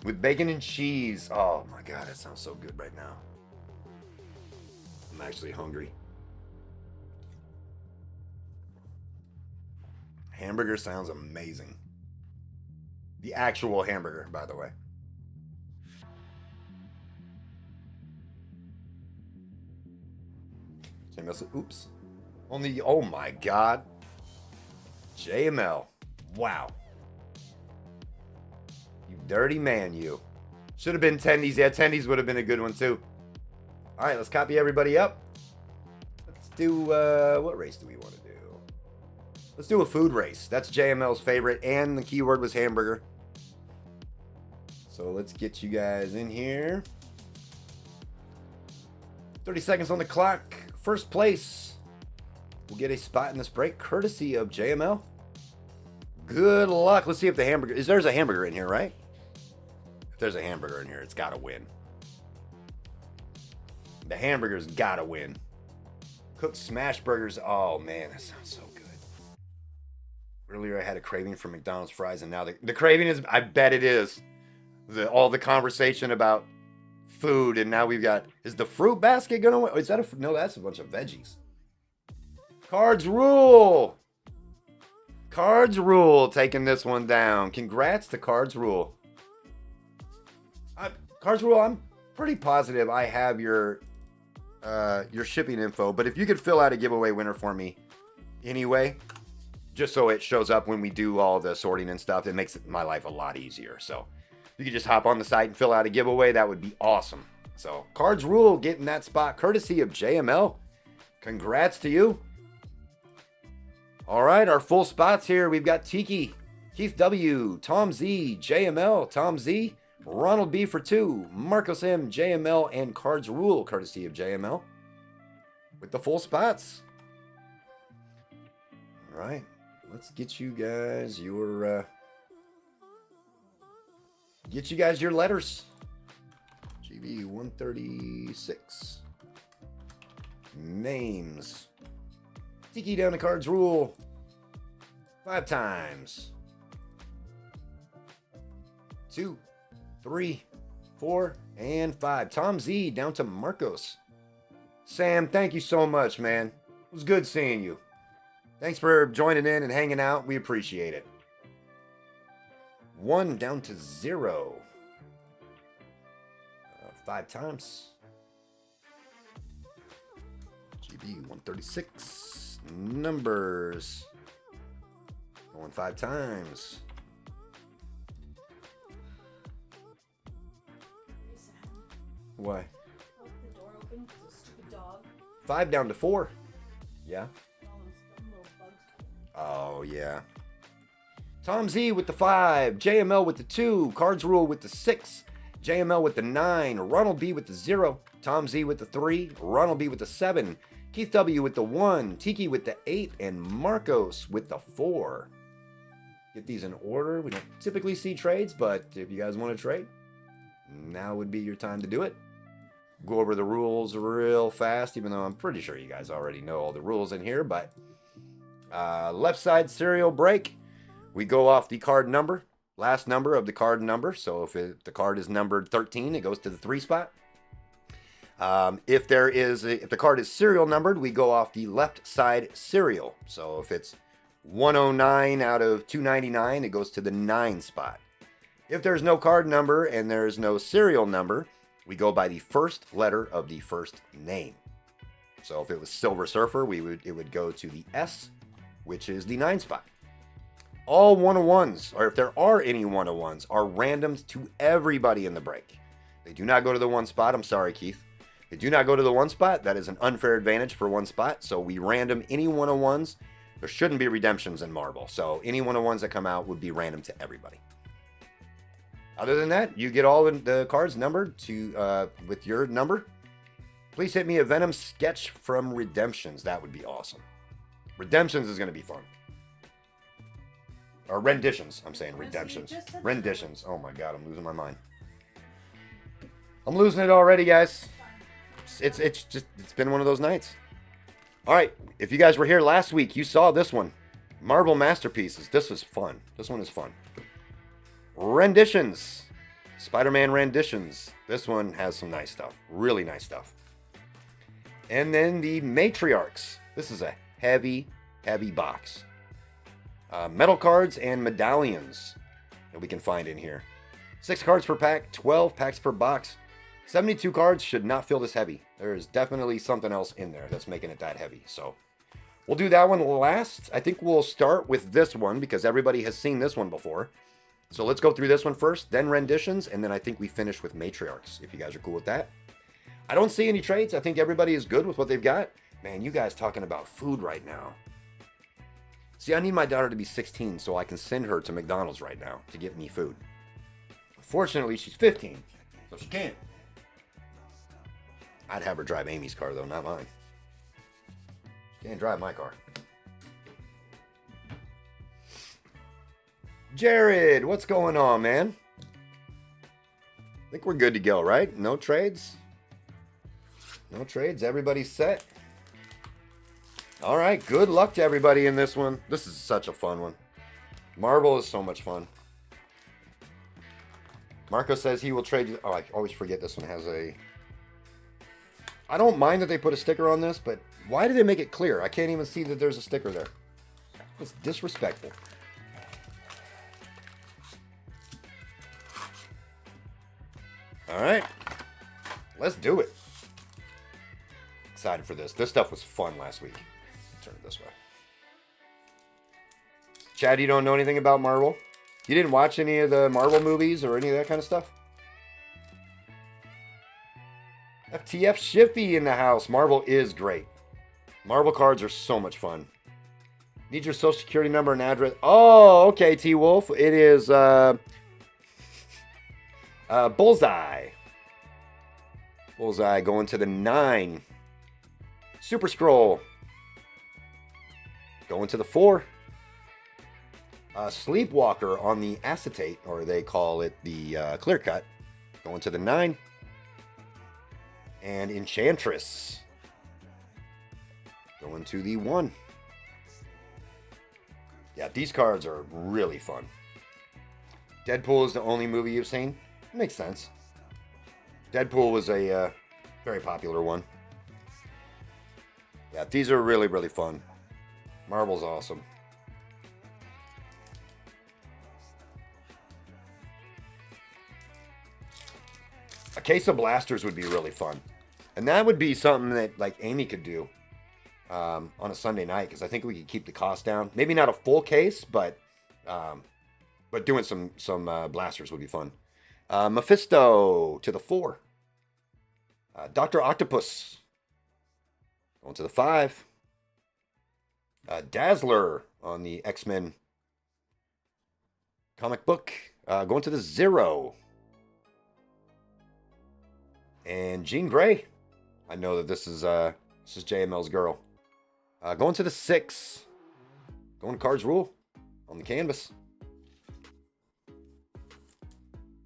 [SPEAKER 1] with bacon and cheese. Oh my god, that sounds so good right now. I'm actually hungry. Hamburger sounds amazing. The actual hamburger, by the way. Oops. Only, oh my God. JML. Wow. You dirty man, you. Should have been Tendies. Yeah, Tendies would have been a good one too. All right, let's copy everybody up. Let's do, what race do we want to do? Let's do a food race. That's JML's favorite, and the keyword was hamburger. So let's get you guys in here. 30 seconds on the clock. First place will get a spot in this break, courtesy of JML. Good luck. Let's see if the hamburger, there's a hamburger in here, right? If there's a hamburger in here, it's got to win. The hamburger's got to win. Cooked smash burgers. Oh, man, that sounds so good. Earlier, I had a craving for McDonald's fries, and now the craving is, I bet it is. All the conversation about food, and now we've got, is the fruit basket going to win? Is that no, that's a bunch of veggies. Cards rule. Cards rule taking this one down. Congrats to Cards rule. Cards rule, I'm pretty positive I have your shipping info, but if you could fill out a giveaway winner for me anyway, just so it shows up when we do all the sorting and stuff, it makes my life a lot easier. So if you could just hop on the site and fill out a giveaway, that would be awesome. So Cards rule getting that spot courtesy of JML. Congrats to you. All right, our full spots here. We've got Tiki, Keith W, Tom Z, JML, Tom Z, Ronald B for 2, Marcos M, JML, and Cards rule courtesy of JML with the full spots. All right, let's get you guys your letters. GB 136. Names. Tiki down to Cards rule. 5 times. 2, 3, 4, and 5. Tom Z down to Marcos. Sam, thank you so much, man. It was good seeing you. Thanks for joining in and hanging out. We appreciate it. 1 down to 0. 5 times. GB 136. Numbers. Going 5 times. Why?
[SPEAKER 2] Left the door open because of stupid dog.
[SPEAKER 1] 5 down to 4. Yeah.
[SPEAKER 2] All those little bugs.
[SPEAKER 1] Oh, yeah. Tom Z with the 5. JML with the 2. Cards rule with the 6. JML with the 9. Ronald B with the 0. Tom Z with the 3. Ronald B with the 7. Keith W with the 1. Tiki with the 8. And Marcos with the 4. Get these in order. We don't typically see trades, but if you guys want to trade, now would be your time to do it. Go over the rules real fast, even though I'm pretty sure you guys already know all the rules in here, but left side serial break. We go off the card number, last number of the card number. So if the card is numbered 13, it goes to the 3 spot. If the card is serial numbered, we go off the left side serial. So if it's 109 out of 299, it goes to the 9 spot. If there's no card number and there's no serial number, we go by the first letter of the first name. So if it was Silver Surfer, it would go to the S, which is the 9 spot. All 101s, or if there are any 101s, are randomed to everybody in the break. They do not go to the 1 spot. I'm sorry, Keith. They do not go to the 1 spot. That is an unfair advantage for 1 spot. So we random any 101s. There shouldn't be redemptions in Marble. So any 101s that come out would be random to everybody. Other than that, you get all the cards numbered to with your number. Please hit me a Venom sketch from Redemptions. That would be awesome. Redemptions is going to be fun. Or renditions. I'm saying redemptions. Renditions. Oh my God, I'm losing my mind. I'm losing it already, guys. It's been one of those nights. All right, if you guys were here last week, you saw this one. Marvel Masterpieces. This was fun. This one is fun. Renditions. Spider-Man renditions. This one has some nice stuff. Really nice stuff. And then the Matriarchs. This is a heavy, heavy box. Metal cards and medallions that we can find in here. 6 cards per pack, 12 packs per box. 72 cards should not feel this heavy. There is definitely something else in there that's making it that heavy. So We'll do that one last. I think we'll start with this one because everybody has seen this one before. So let's go through this one first, then renditions, and then I think we finish with Matriarchs, if you guys are cool with that. I don't see any trades. I think everybody is good with what they've got. Man, you guys talking about food right now. See, I need my daughter to be 16 so I can send her to McDonald's right now to get me food. Fortunately, she's 15, so she can't. I'd have her drive Amy's car, though, not mine. She can't drive my car. Jared, what's going on, man? I think we're good to go, right? No trades? No trades. Everybody's set. All right. Good luck to everybody in this one. This is such a fun one. Marvel is so much fun. Marco says he will trade you. Oh, I always forget this one has a... I don't mind that they put a sticker on this, but why did they make it clear? I can't even see that there's a sticker there. It's disrespectful. All right. Let's do it. Excited for this. This stuff was fun last week. Turn it this way. Chad, you don't know anything about Marvel? You didn't watch any of the Marvel movies or any of that kind of stuff? FTF Shifty in the house. Marvel is great. Marvel cards are so much fun. Need your social security number and address. Oh, okay, T-Wolf. It is Bullseye. Bullseye going to the 9. Super Scroll. Going to the 4. Sleepwalker on the acetate, or they call it the clear cut. Going to the 9. And Enchantress. Going to the 1. Yeah, these cards are really fun. Deadpool is the only movie you've seen? Makes sense. Deadpool was a very popular one. Yeah, these are really, really fun. Marvel's awesome. A case of blasters would be really fun. And that would be something that like Amy could do on a Sunday night, because I think we could keep the cost down. Maybe not a full case, but doing some blasters would be fun. Mephisto to the 4. Dr. Octopus going to the 5. Dazzler on the X-Men comic book going to the 0. And Jean Grey. I know that this is JML's girl. Going to the 6. Going to Cards Rule on the canvas.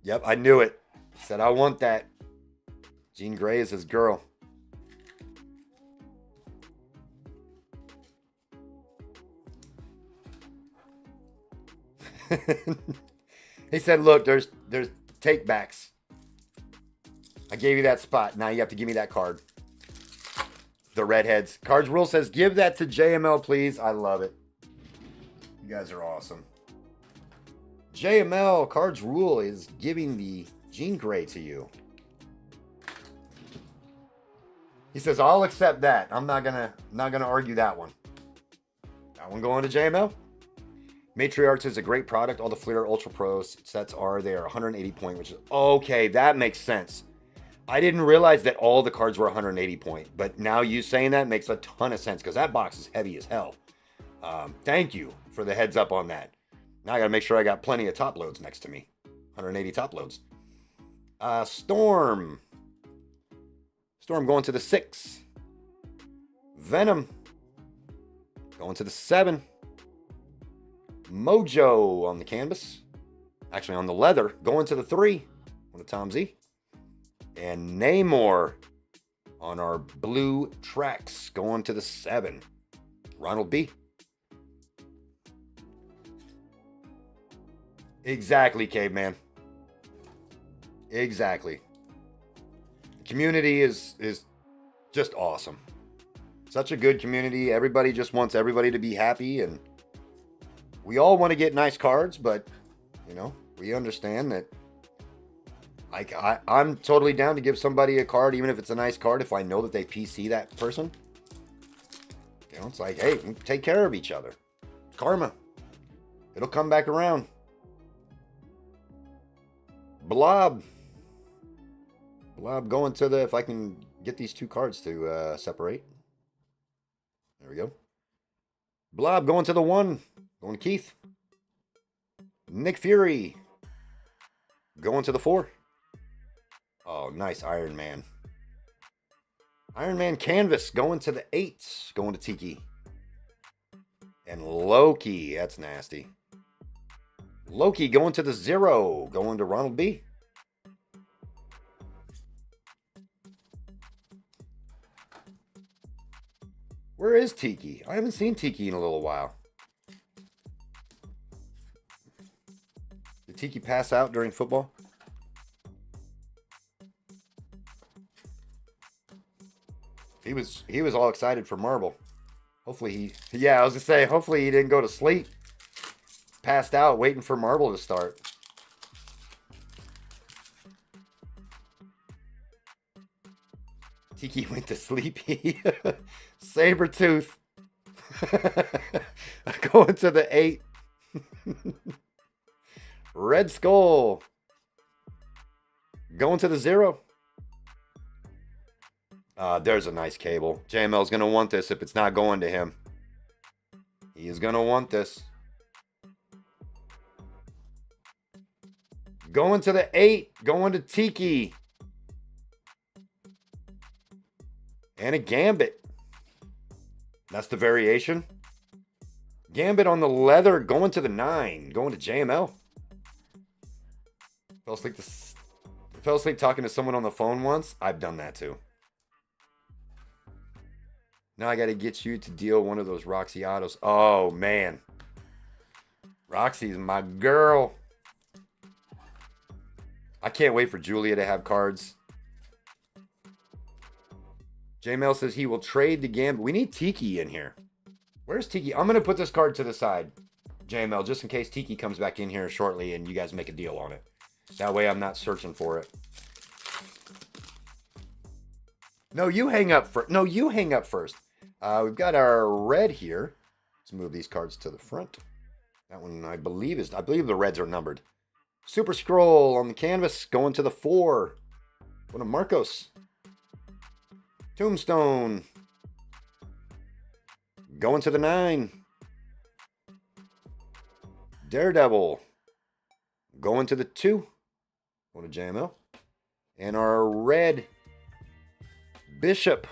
[SPEAKER 1] Yep, I knew it. Said I want that. Jean Grey is his girl. He said, look, there's take backs. I gave you that spot. Now you have to give me that card. The redheads. Cards Rule says, give that to JML, please. I love it. You guys are awesome. JML Cards Rule is giving the Jean Grey to you. He says, I'll accept that. I'm not gonna argue that one. That one going to JML. Matriarchs is a great product. All the Fleer Ultra Pro sets are there. 180 point, which is okay. That makes sense. I didn't realize that all the cards were 180 point, but now you saying that makes a ton of sense because that box is heavy as hell. Thank you for the heads up on that. Now I gotta make sure I got plenty of top loads next to me. 180 top loads. Storm. Storm going to the 6. Venom going to the 7. Mojo on the canvas. Actually on the leather. Going to the 3. On the Tom Z. And Namor on our blue tracks. Going to the 7. Ronald B. Exactly, Caveman. Exactly. The community is just awesome. Such a good community. Everybody just wants everybody to be happy, and we all want to get nice cards, but you know, we understand that I'm totally down to give somebody a card, even if it's a nice card, if I know that they PC that person. You know, it's like, hey, we take care of each other. Karma. It'll come back around. Blob. Blob going to the, if I can get these two cards to separate. There we go. Blob going to the 1. Going to Keith. Nick Fury. Going to the 4. Oh, nice Iron Man. Iron Man Canvas going to the 8. Going to Tiki. And Loki. That's nasty. Loki going to the 0. Going to Ronald B. Where is Tiki? I haven't seen Tiki in a little while. Did Tiki pass out during football? He was all excited for Marble. Hopefully I was gonna say, hopefully he didn't go to sleep. Passed out waiting for Marble to start. Tiki went to sleep. Sabretooth. Going to the 8. Red Skull. Going to the 0. There's a nice cable. JML's going to want this if it's not going to him. He is going to want this. Going to the 8. Going to Tiki. And a Gambit. That's the variation. Gambit on the leather. Going to the 9. Going to JML. Fell asleep talking to someone on the phone once. I've done that too. Now I got to get you to deal one of those Roxy autos. Oh, man. Roxy's my girl. I can't wait for Julia to have cards. J-Mail says he will trade the Gambit. We need Tiki in here. Where's Tiki? I'm going to put this card to the side, J-Mail, just in case Tiki comes back in here shortly and you guys make a deal on it. That way I'm not searching for it. No, you hang up first. No, you hang up first. We've got our red here. Let's move these cards to the front. That one, I believe the reds are numbered. Super Scroll on the canvas, going to the 4. Going to Marcos. Tombstone. Going to the 9. Daredevil. Going to the 2. Going to JML. And our red Bishop.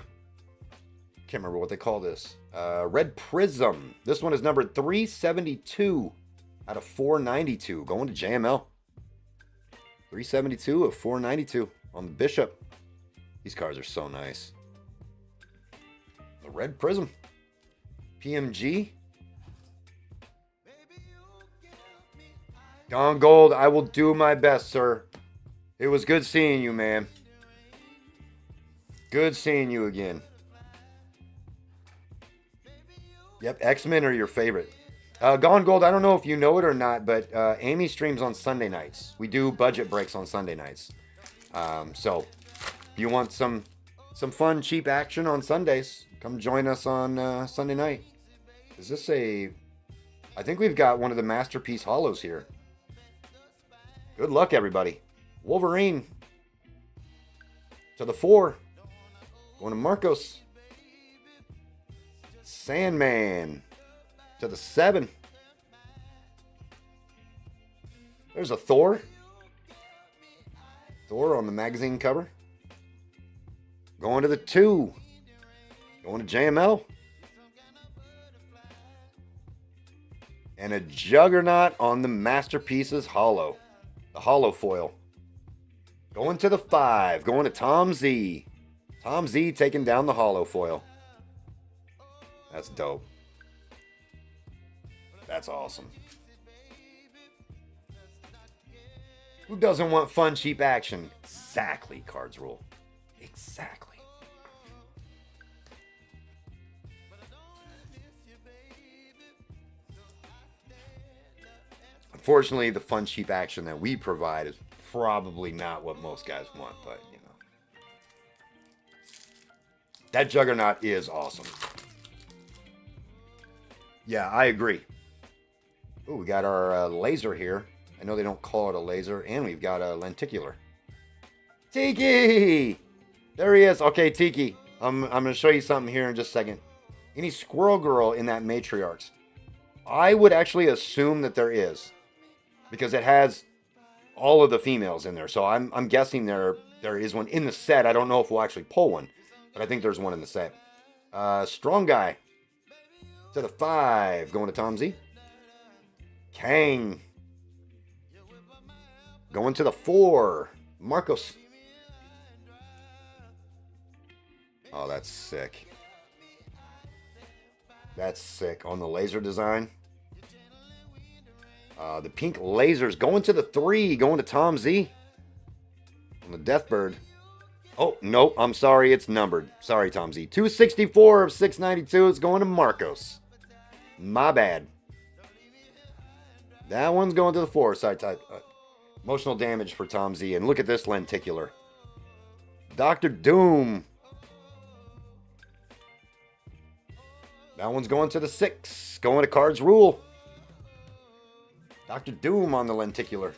[SPEAKER 1] Can't remember what they call this. Red Prism. This one is numbered 372 out of 492. Going to JML. 372 of 492 on the Bishop. These cards are so nice. The Red Prism. PMG. Gone Gold. I will do my best, sir. It was good seeing you, man. Good seeing you again. Yep, X-Men are your favorite. Gone Gold, I don't know if you know it or not, but Amy streams on Sunday nights. We do budget breaks on Sunday nights. So, if you want some fun, cheap action on Sundays, come join us on Sunday night. Is this a... I think we've got one of the Masterpiece Hollows here. Good luck, everybody. Wolverine. To the 4. Going to Marcos. Sandman. To the 7. There's a Thor. Thor on the magazine cover. Going to the 2. Going to JML. And a Juggernaut on the Masterpieces Hollow. The Hollow foil. Going to the 5. Going to Tom Z. Tom Z taking down the Hollow foil. That's dope. That's awesome. Who doesn't want fun, cheap action? Exactly, Cards Rule. Exactly. Unfortunately, the fun, cheap action that we provide is probably not what most guys want, but, you know. That Juggernaut is awesome. Yeah, I agree. Ooh, we got our laser here. I know they don't call it a laser. And we've got a lenticular. Tiki! There he is. Okay, Tiki. I'm going to show you something here in just a second. Any squirrel girl in that Matriarchs? I would actually assume that there is. Because it has all of the females in there. So I'm guessing there is one in the set. I don't know if we'll actually pull one. But I think there's one in the set. Strong guy. To the 5. Going to Tom Z. Kang. Going to the 4. Marcos. Oh, that's sick. That's sick. On the laser design. The pink lasers going to the 3. Going to Tom Z. On the Deathbird. Oh, nope. I'm sorry. It's numbered. Sorry, Tom Z. 264 of 692 is going to Marcos. My bad. That one's going to the 4. Side type. Emotional damage for Tom Z. And look at this lenticular. Dr. Doom. That one's going to the 6. Going to Cards Rule. Dr. Doom on the lenticular.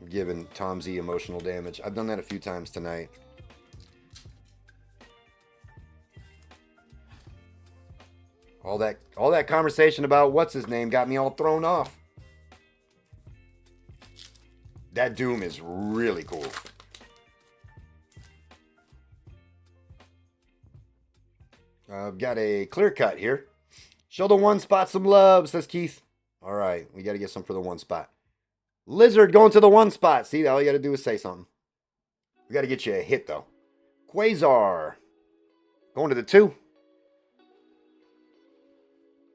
[SPEAKER 1] I'm giving Tom Z emotional damage. I've done that a few times tonight. All that conversation about what's his name got me all thrown off. That Doom is really cool. I've got a clear cut here. Show the 1 spot some love, says Keith. All right, we got to get some for the 1 spot. Lizard going to the 1 spot. See, all you got to do is say something. We got to get you a hit, though. Quasar going to the 2.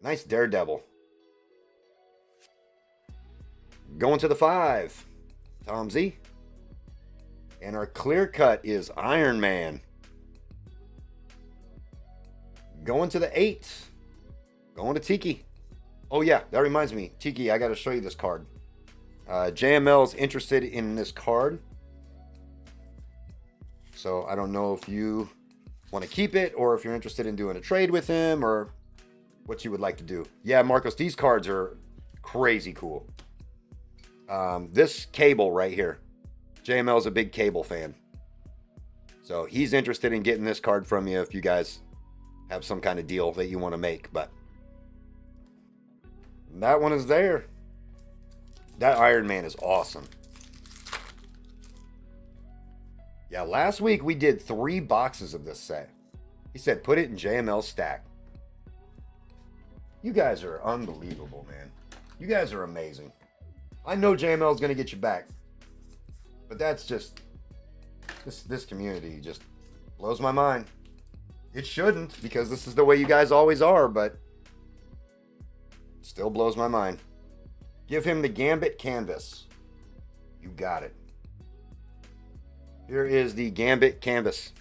[SPEAKER 1] Nice Daredevil. Going to the 5. Tom Z. And our clear cut is Iron Man. Going to the 8. Going to Tiki. Oh yeah, that reminds me. Tiki, I got to show you this card. JML's interested in this card. So I don't know if you want to keep it or if you're interested in doing a trade with him or what you would like to do. Yeah, Marcos, these cards are crazy cool. This Cable right here. JML's a big Cable fan. So he's interested in getting this card from you if you guys have some kind of deal that you want to make. But that one is there. That Iron Man is awesome. Yeah, last week we did 3 boxes of this set. He said put it in JML's stack. You guys are unbelievable, man. You guys are amazing. I know JML's going to get you back. But that's just... This community just blows my mind. It shouldn't, because this is the way you guys always are, but... Still blows my mind. Give him the Gambit canvas. You got it. Here is the Gambit canvas.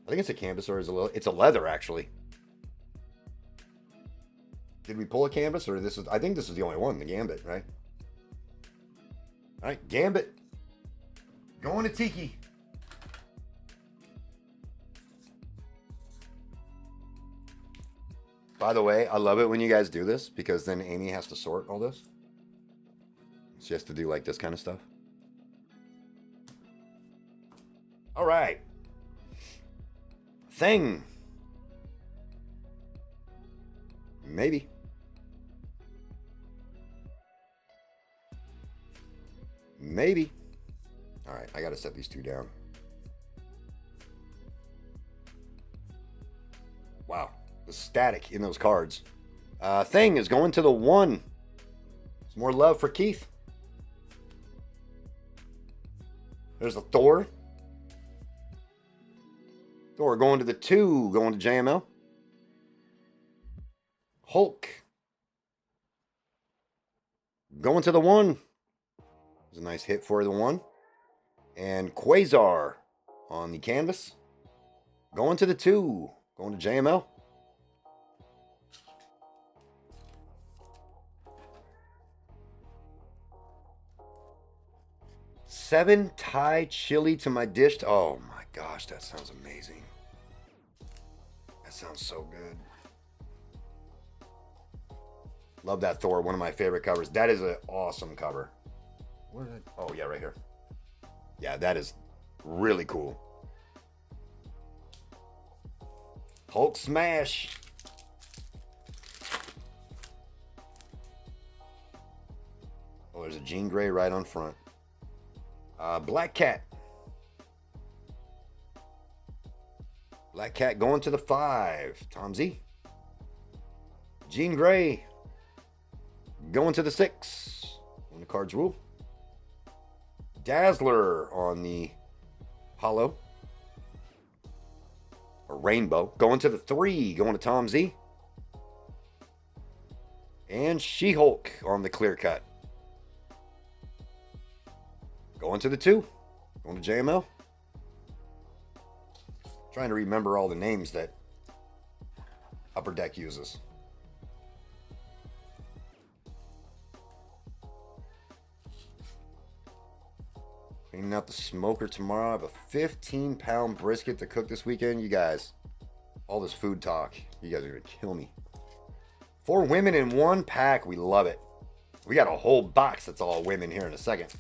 [SPEAKER 1] I think it's a canvas or it's a leather, actually. Did we pull a canvas or this is... I think this is the only one, the Gambit, right? All right, Gambit. Going to Tiki. By the way, I love it when you guys do this because then Amy has to sort all this. She has to do like this kind of stuff. All right. Thing. Maybe. Maybe. All right, I got to set these 2 down. Wow, the static in those cards. Thing is going to the 1. Some more love for Keith. There's a Thor. Thor going to the 2, going to JML. Hulk. Going to the 1. There's a nice hit for the 1. And Quasar on the canvas. Going to the 2. Going to JML. Seven Thai chili to my dish. Oh my gosh, that sounds amazing. That sounds so good. Love that Thor, one of my favorite covers. That is an awesome cover. Where did I... Oh, yeah, right here. Yeah, that is really cool. Hulk smash. Oh, there's a Jean Grey right on front. Black Cat. Black Cat going to the 5. Tom Z. Jean Grey going to the 6. When the cards rule. Dazzler on the hollow. A rainbow. Going to the 3. Going to Tom Z. And She-Hulk on the clear cut. Going to the 2. Going to JML. Trying to remember all the names that Upper Deck uses. Cleaning out the smoker tomorrow. I have a 15-pound brisket to cook this weekend. You guys, all this food talk, you guys are going to kill me. 4 women in 1 pack. We love it. We got a whole box that's all women here in a second.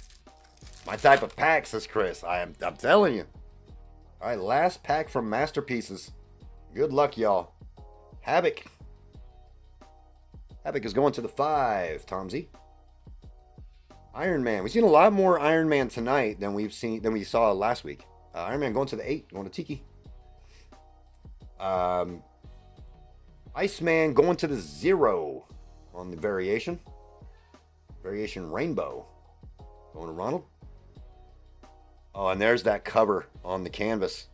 [SPEAKER 1] My type of pack, says Chris. I'm telling you. All right, last pack from Masterpieces. Good luck, y'all. Havoc. Havoc is going to the 5. Tom Z. Iron Man. We've seen a lot more Iron Man tonight than we saw last week. Iron Man going to the 8, going to Tiki. Iceman going to the 0 on the variation. Variation Rainbow. Going to Ronald. Oh, and there's that cover on the canvas.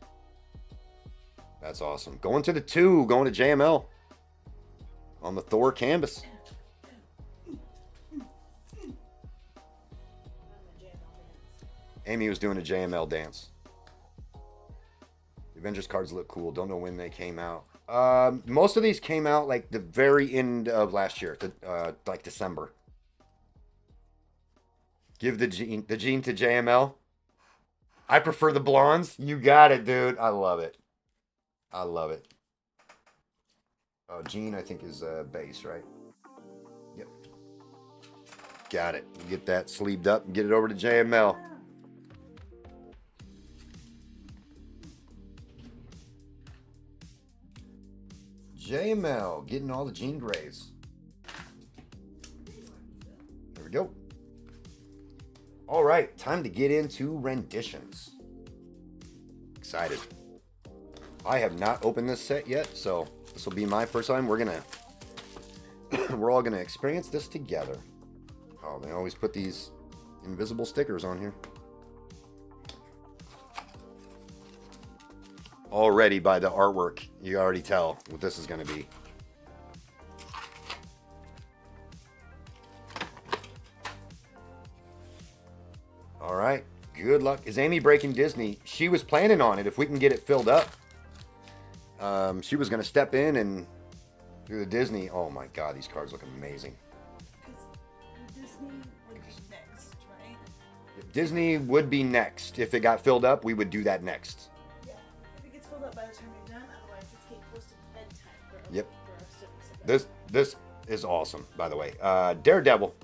[SPEAKER 1] That's awesome. Going to the 2, going to JML. On the Thor canvas. Amy was doing a JML dance. The Avengers cards look cool. Don't know when they came out. Most of these came out like the very end of last year, like December. Give the gene to JML. I prefer the blondes. You got it, dude. I love it. I love it. Oh, Gene, I think is base, right? Yep. Got it. Get that sleeved up and get it over to JML. JML getting all the Jean Greys. There we go. All right, time to get into renditions. Excited. I have not opened this set yet, so this will be my first time. We're all gonna experience this together. Oh, they always put these invisible stickers on here. Already by the artwork, you already tell what this is gonna be. All right, good luck. Is Amy breaking Disney? She was planning on it if we can get it filled up. She was going to step in and do the Disney. Oh my God, these cards look amazing.
[SPEAKER 2] Disney would be next, right?
[SPEAKER 1] If Disney would be next. If it got filled up, we would do that next.
[SPEAKER 2] Yeah, if it gets filled up by the time you're done, otherwise it's getting close to bedtime for,
[SPEAKER 1] yep.
[SPEAKER 2] For our students.
[SPEAKER 1] This is awesome, by the way. Daredevil.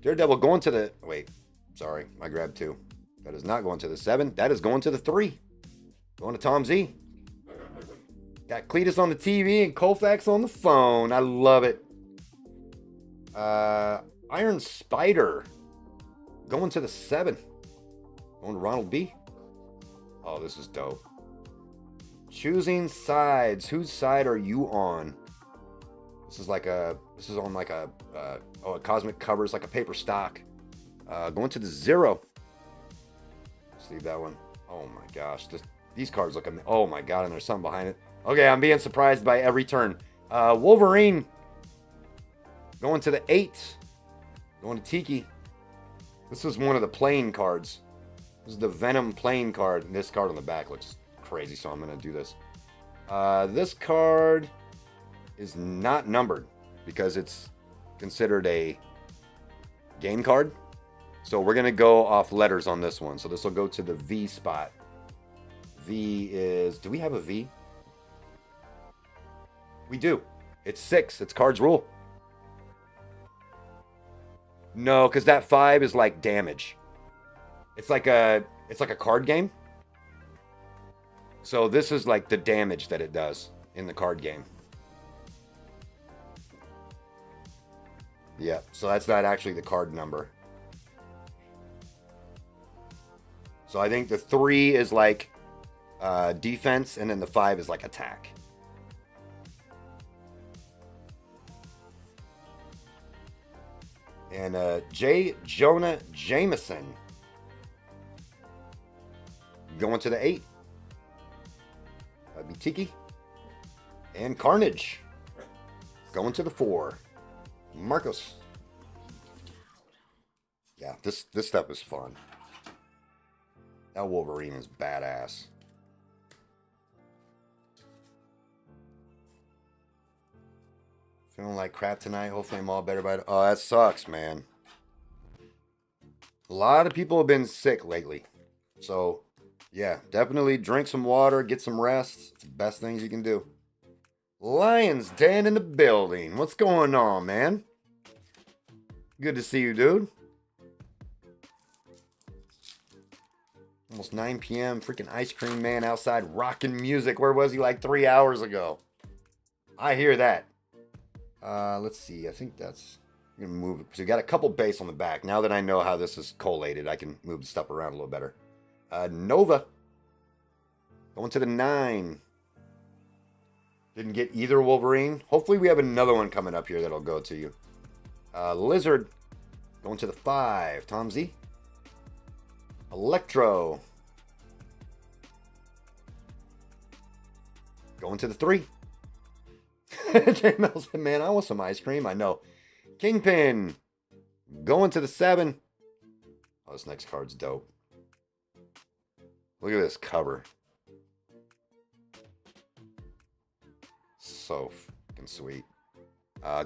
[SPEAKER 1] Daredevil going to the... Wait, sorry, I grabbed 2. That is not going to the 7. That is going to the 3. Going to Tom Z. Got Cletus on the TV and Colfax on the phone. I love it. Iron Spider. Going to the 7. Going to Ronald B. Oh, this is dope. Choosing sides. Whose side are you on? This is on like a cosmic covers, like a paper stock. Going to the 0. Let's leave that one. Oh my gosh, these cards look amazing. Oh my God, and there's something behind it. Okay, I'm being surprised by every turn. Wolverine going to the 8. Going to Tiki. This is one of the playing cards. This is the Venom playing card. And this card on the back looks crazy, so I'm going to do this. This card is not numbered because it's considered a game card. So we're going to go off letters on this one. So this will go to the V spot. V is... Do we have a V? We do. It's 6. It's cards rule. No, because that 5 is like damage. It's like a card game. So this is like the damage that it does in the card game. Yeah, so that's not actually the card number. So I think the 3 is like defense, and then the 5 is like attack. And J. Jonah Jameson going to the 8. That'd be Tiki. And Carnage going to the 4. Marcos. Yeah, this stuff is fun. That Wolverine is badass. Feeling like crap tonight. Hopefully I'm all better by it. Oh, that sucks, man. A lot of people have been sick lately. So, yeah, definitely drink some water, get some rest. It's the best things you can do. Lions Den in the building. What's going on, man? Good to see you, dude. Almost 9 p.m. Freaking Ice Cream Man outside rocking music. Where was he like 3 hours ago? I hear that. Let's see. I think that's... I'm going to move it. So we got a couple base on the back. Now that I know how this is collated, I can move the stuff around a little better. Nova. Going to the 9. Didn't get either Wolverine. Hopefully we have another one coming up here that'll go to you. Lizard. Going to the 5. Tom Z. Electro. Going to the 3. J Mel said, man, I want some ice cream. I know. Kingpin. Going to the 7. Oh, this next card's dope. Look at this cover. So fucking sweet.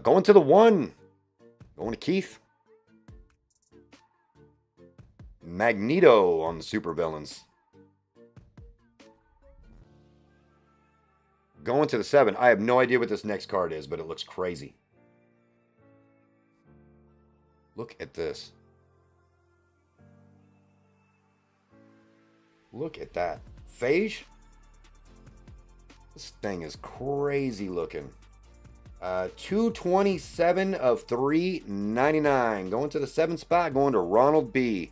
[SPEAKER 1] Going to the 1. Going to Keith. Magneto on the supervillains. Going to the 7. I have no idea what this next card is, but it looks crazy. Look at this. Look at that. Phage? This thing is crazy looking. 227 of 399. Going to the 7 spot. Going to Ronald B.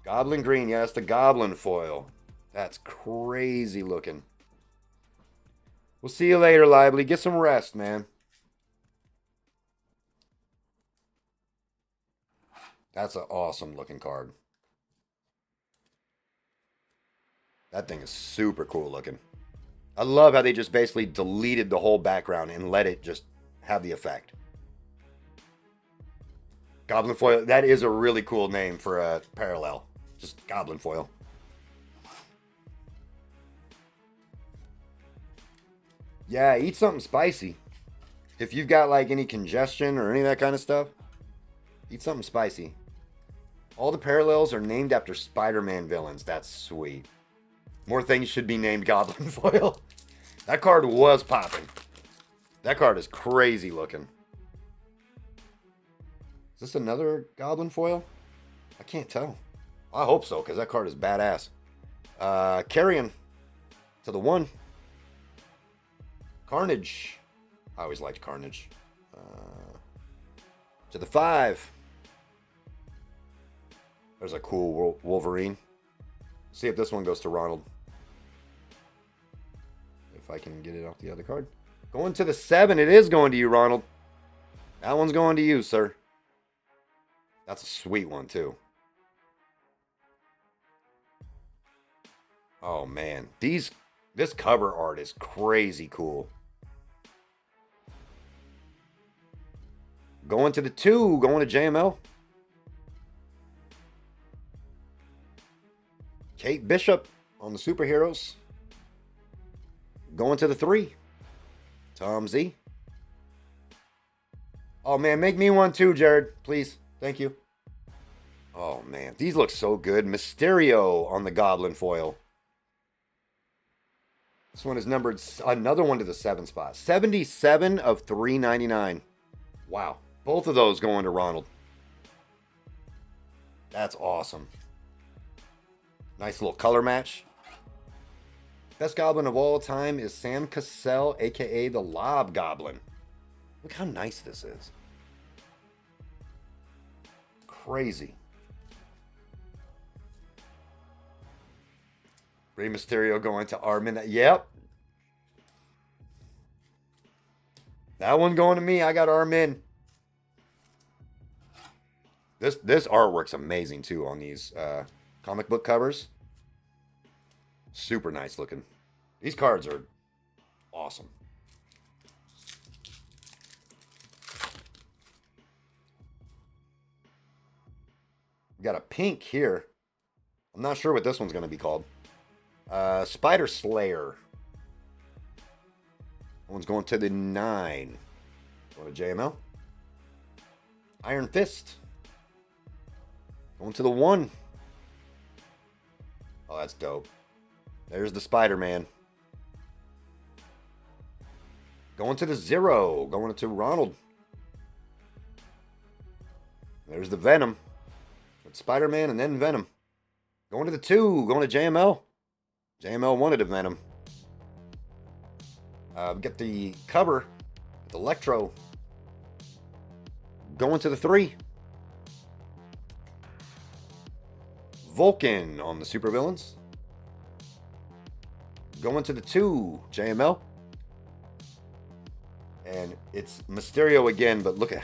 [SPEAKER 1] Goblin Green. Yeah, that's the Goblin foil. That's crazy looking. We'll see you later, Lively. Get some rest, man. That's an awesome looking card. That thing is super cool looking. I love how they just basically deleted the whole background and let it just have the effect. Goblin foil. That is a really cool name for a parallel. Just Goblin foil. Yeah, eat something spicy. If you've got like any congestion or any of that kind of stuff, eat something spicy. All the parallels are named after Spider-Man villains. That's sweet. More things should be named Goblin foil. That card was popping. That card is crazy looking. Is this another Goblin foil? I can't tell. I hope so, because that card is badass. Carrion to the 1. Carnage. I always liked Carnage. To the 5. There's a cool Wolverine. See if this one goes to Ronald. If I can get it off the other card. Going to the 7. It is going to you, Ronald. That one's going to you, sir. That's a sweet one, too. Oh, man. This cover art is crazy cool. Going to the 2. Going to JML. Kate Bishop on the superheroes. Going to the 3. Tom Z. Oh, man. Make me one, too, Jared. Please. Thank you. Oh, man. These look so good. Mysterio on the Goblin foil. This one is numbered another one to the 7 spot. 77 of 399. Wow. Both of those going to Ronald. That's awesome. Nice little color match. Best Goblin of all time is Sam Cassell, a.k.a. the Lob Goblin. Look how nice this is. Crazy. Rey Mysterio going to Armin. Yep. That one going to me. I got Armin. This artwork's amazing too on these comic book covers. Super nice looking. These cards are awesome. We got a pink here. I'm not sure what this one's going to be called. Spider Slayer. That one's going to the 9. Going to JML. Iron Fist. Going to the 1. Oh, that's dope. There's the Spider-Man. Going to the 0. Going to Ronald. There's the Venom. It's Spider-Man and then Venom. Going to the 2. Going to JML. JML wanted a Venom. We get the cover with Electro. Going to the 3. Vulcan on the supervillains. Going to the 2. JML. And it's Mysterio again, but look at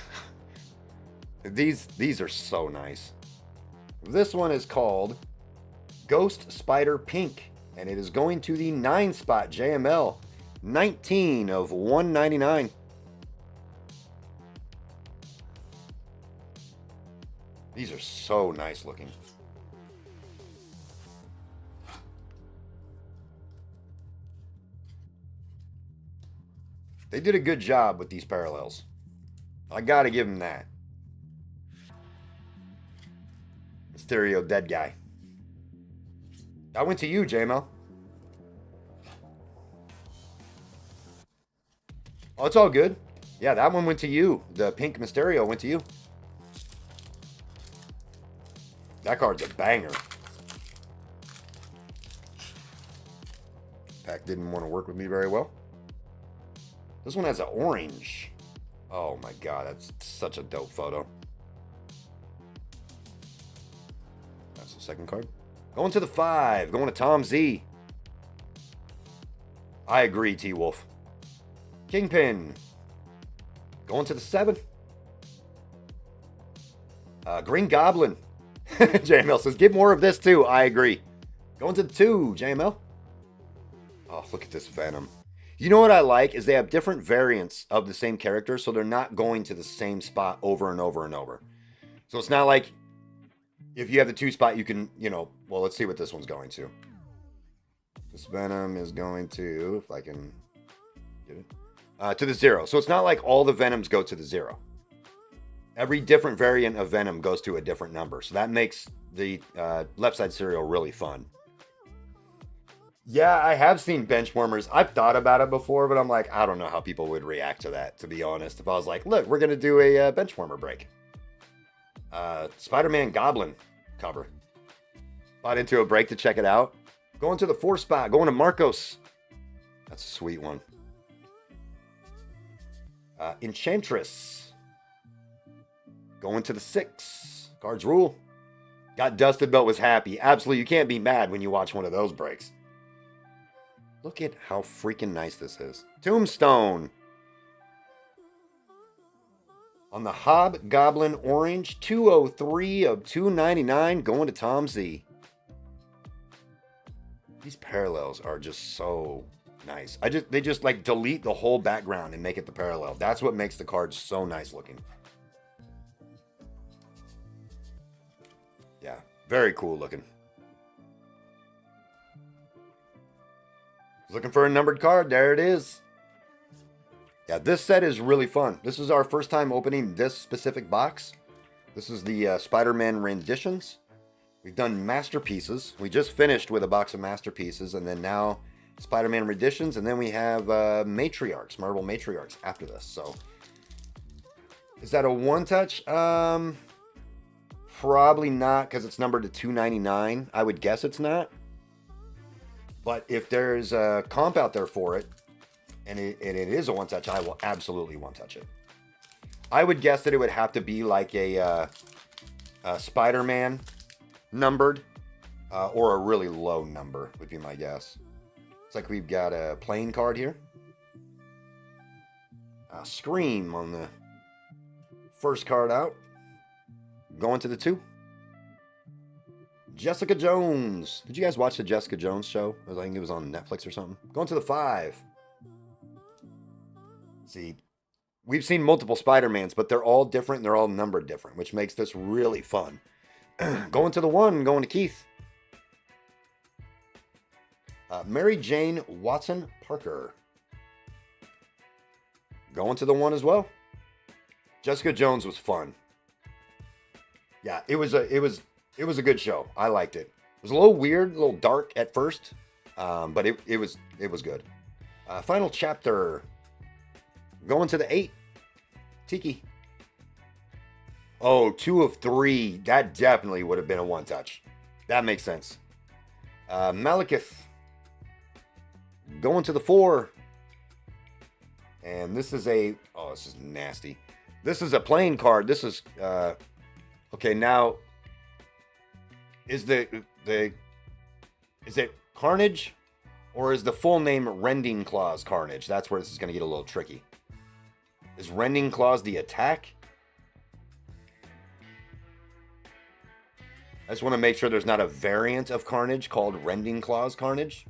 [SPEAKER 1] these are so nice. This one is called Ghost Spider Pink, and it is going to the 9 spot JML. 19 of 199. These are so nice looking. They did a good job with these parallels. I gotta give them that. Mysterio, dead guy. That went to you, JML. Oh, it's all good. Yeah, that one went to you. The pink Mysterio went to you. That card's a banger. Pack didn't want to work with me very well. This one has an orange. Oh my god, that's such a dope photo. That's the second card. Going to the 5. Going to Tom Z. I agree, T-Wolf. Kingpin. Going to the 7. Green Goblin. JML says, get more of this too. I agree. Going to the 2. JML. Oh, look at this Venom. You know what I like is they have different variants of the same character, so they're not going to the same spot over and over and over. So it's not like if you have the 2 spot, you can, well, let's see what this one's going to. This Venom is going to, if I can get it, to the 0. So it's not like all the Venoms go to the 0. Every different variant of Venom goes to a different number. So that makes the left side serial really fun. Yeah, I have seen bench warmers. I've thought about it before, but I'm like, I don't know how people would react to that, to be honest. If I was like, look, we're going to do a bench warmer break. Spider-Man Goblin cover. Bought into a break to check it out. Going to the 4 spot. Going to Marcos. That's a sweet one. Enchantress. Going to the 6. Cards rule. Got dusted but was happy. Absolutely, you can't be mad when you watch one of those breaks. Look at how freaking nice this is. Tombstone. On the Hobgoblin Orange, 203 of 299, going to Tom Z. These parallels are just so nice. They just like delete the whole background and make it the parallel. That's what makes the cards so nice looking. Yeah, very cool looking. Looking for a numbered card. There it is. Yeah, this set is really fun. This is our first time opening this specific box. This is the Spider-Man renditions. We've done masterpieces. We just finished with a box of masterpieces, and then now Spider-Man renditions, and then we have Matriarchs, Marvel Matriarchs after this. So, is that a one-touch? Probably not, because it's numbered to $2.99. I would guess it's not. But if there's a comp out there for it, and it is a one-touch, I will absolutely one-touch it. I would guess that it would have to be like a Spider-Man numbered, or a really low number would be my guess. It's like we've got a playing card here. Scream on the first card out. Going to the 2. Jessica Jones. Did you guys watch the Jessica Jones show? I think it was on Netflix or something. Going to the 5. See, we've seen multiple Spider-Mans, but they're all different and they're all numbered different, which makes this really fun. Going to the 1, going to Keith. Mary Jane Watson Parker. Going to the 1 as well. Jessica Jones was fun. Yeah, it was a good show. I liked it. It was a little weird, a little dark at first, but it was good. Final chapter. Going to the 8. Tiki. Oh, 2 of 3. That definitely would have been a one-touch. That makes sense. Malekith. Going to the 4. And this is a... Oh, this is nasty. This is a playing card. This is... Okay, now... Is is it Carnage? Or is the full name Rending Claws Carnage? That's where this is going to get a little tricky. Is Rending Claws the attack? I just want to make sure there's not a variant of Carnage called Rending Claws Carnage.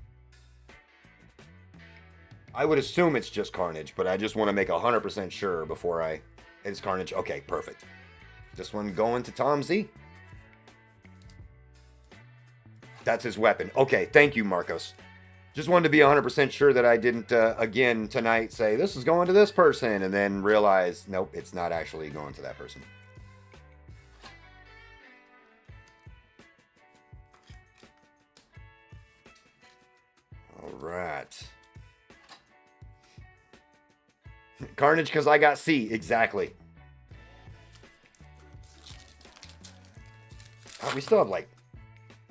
[SPEAKER 1] I would assume it's just Carnage, but I just want to make 100% sure before it's Carnage. Okay, perfect. This one going to Tom Z. That's his weapon. Okay, thank you, Marcos. Just wanted to be 100% sure that I didn't, again, tonight say, this is going to this person, and then realize, nope, it's not actually going to that person. All right. Carnage because I got C. Exactly. We still have like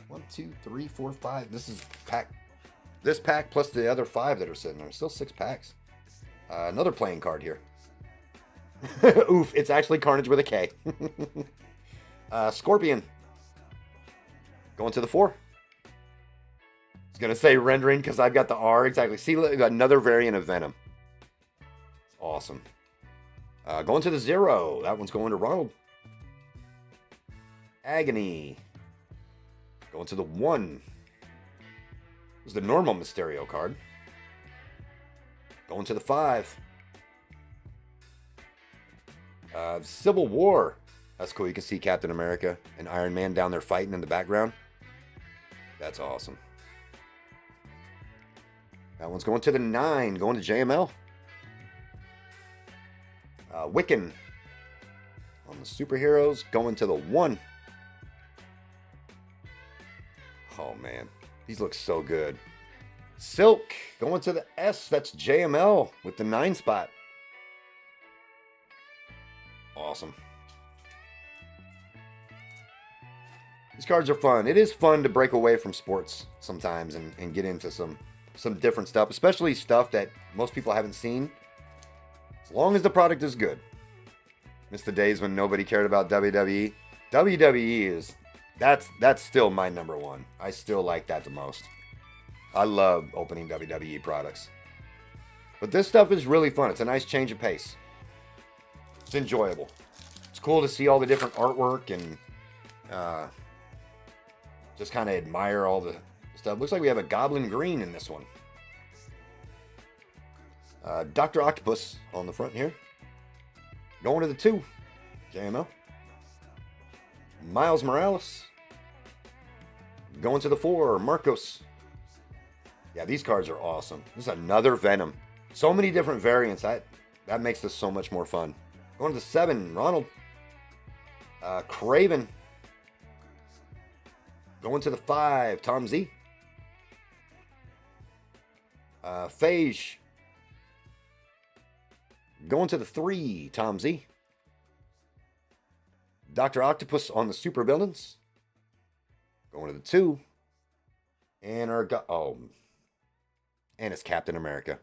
[SPEAKER 1] 1, 2, 3, 4, 5. This is pack. This pack plus the other 5 that are sitting there. Still 6 packs. Another playing card here. Oof, it's actually Carnage with a K. Scorpion. Going to the 4. It's going to say rendering because I've got the R. Exactly. See, another variant of Venom. Awesome. Going to the 0. That one's going to Ronald. Agony. Going to the 1. This is the normal Mysterio card. Going to the 5. Civil War. That's cool. You can see Captain America and Iron Man down there fighting in the background. That's awesome. That one's going to the 9. Going to JML. Wiccan. On the superheroes. Going to the 1. Oh, man. These look so good. Silk. Going to the S. That's JML with the 9 spot. Awesome. These cards are fun. It is fun to break away from sports sometimes and get into some different stuff, especially stuff that most people haven't seen. As long as the product is good. Miss the days when nobody cared about WWE. WWE is... That's still my number one. I still like that the most. I love opening WWE products. But this stuff is really fun. It's a nice change of pace. It's enjoyable. It's cool to see all the different artwork and just kind of admire all the stuff. Looks like we have a Goblin Green in this one. Dr. Octopus on the front here. Going to the 2. JML. Miles Morales. Going to the 4. Marcos. Yeah, these cards are awesome. This is another Venom. So many different variants. That makes this so much more fun. Going to the 7. Ronald. Craven. Going to the 5, Tom Z. Phage. Going to the 3, Tom Z. Dr. Octopus on the super villains. Going to the 2. And and it's Captain America.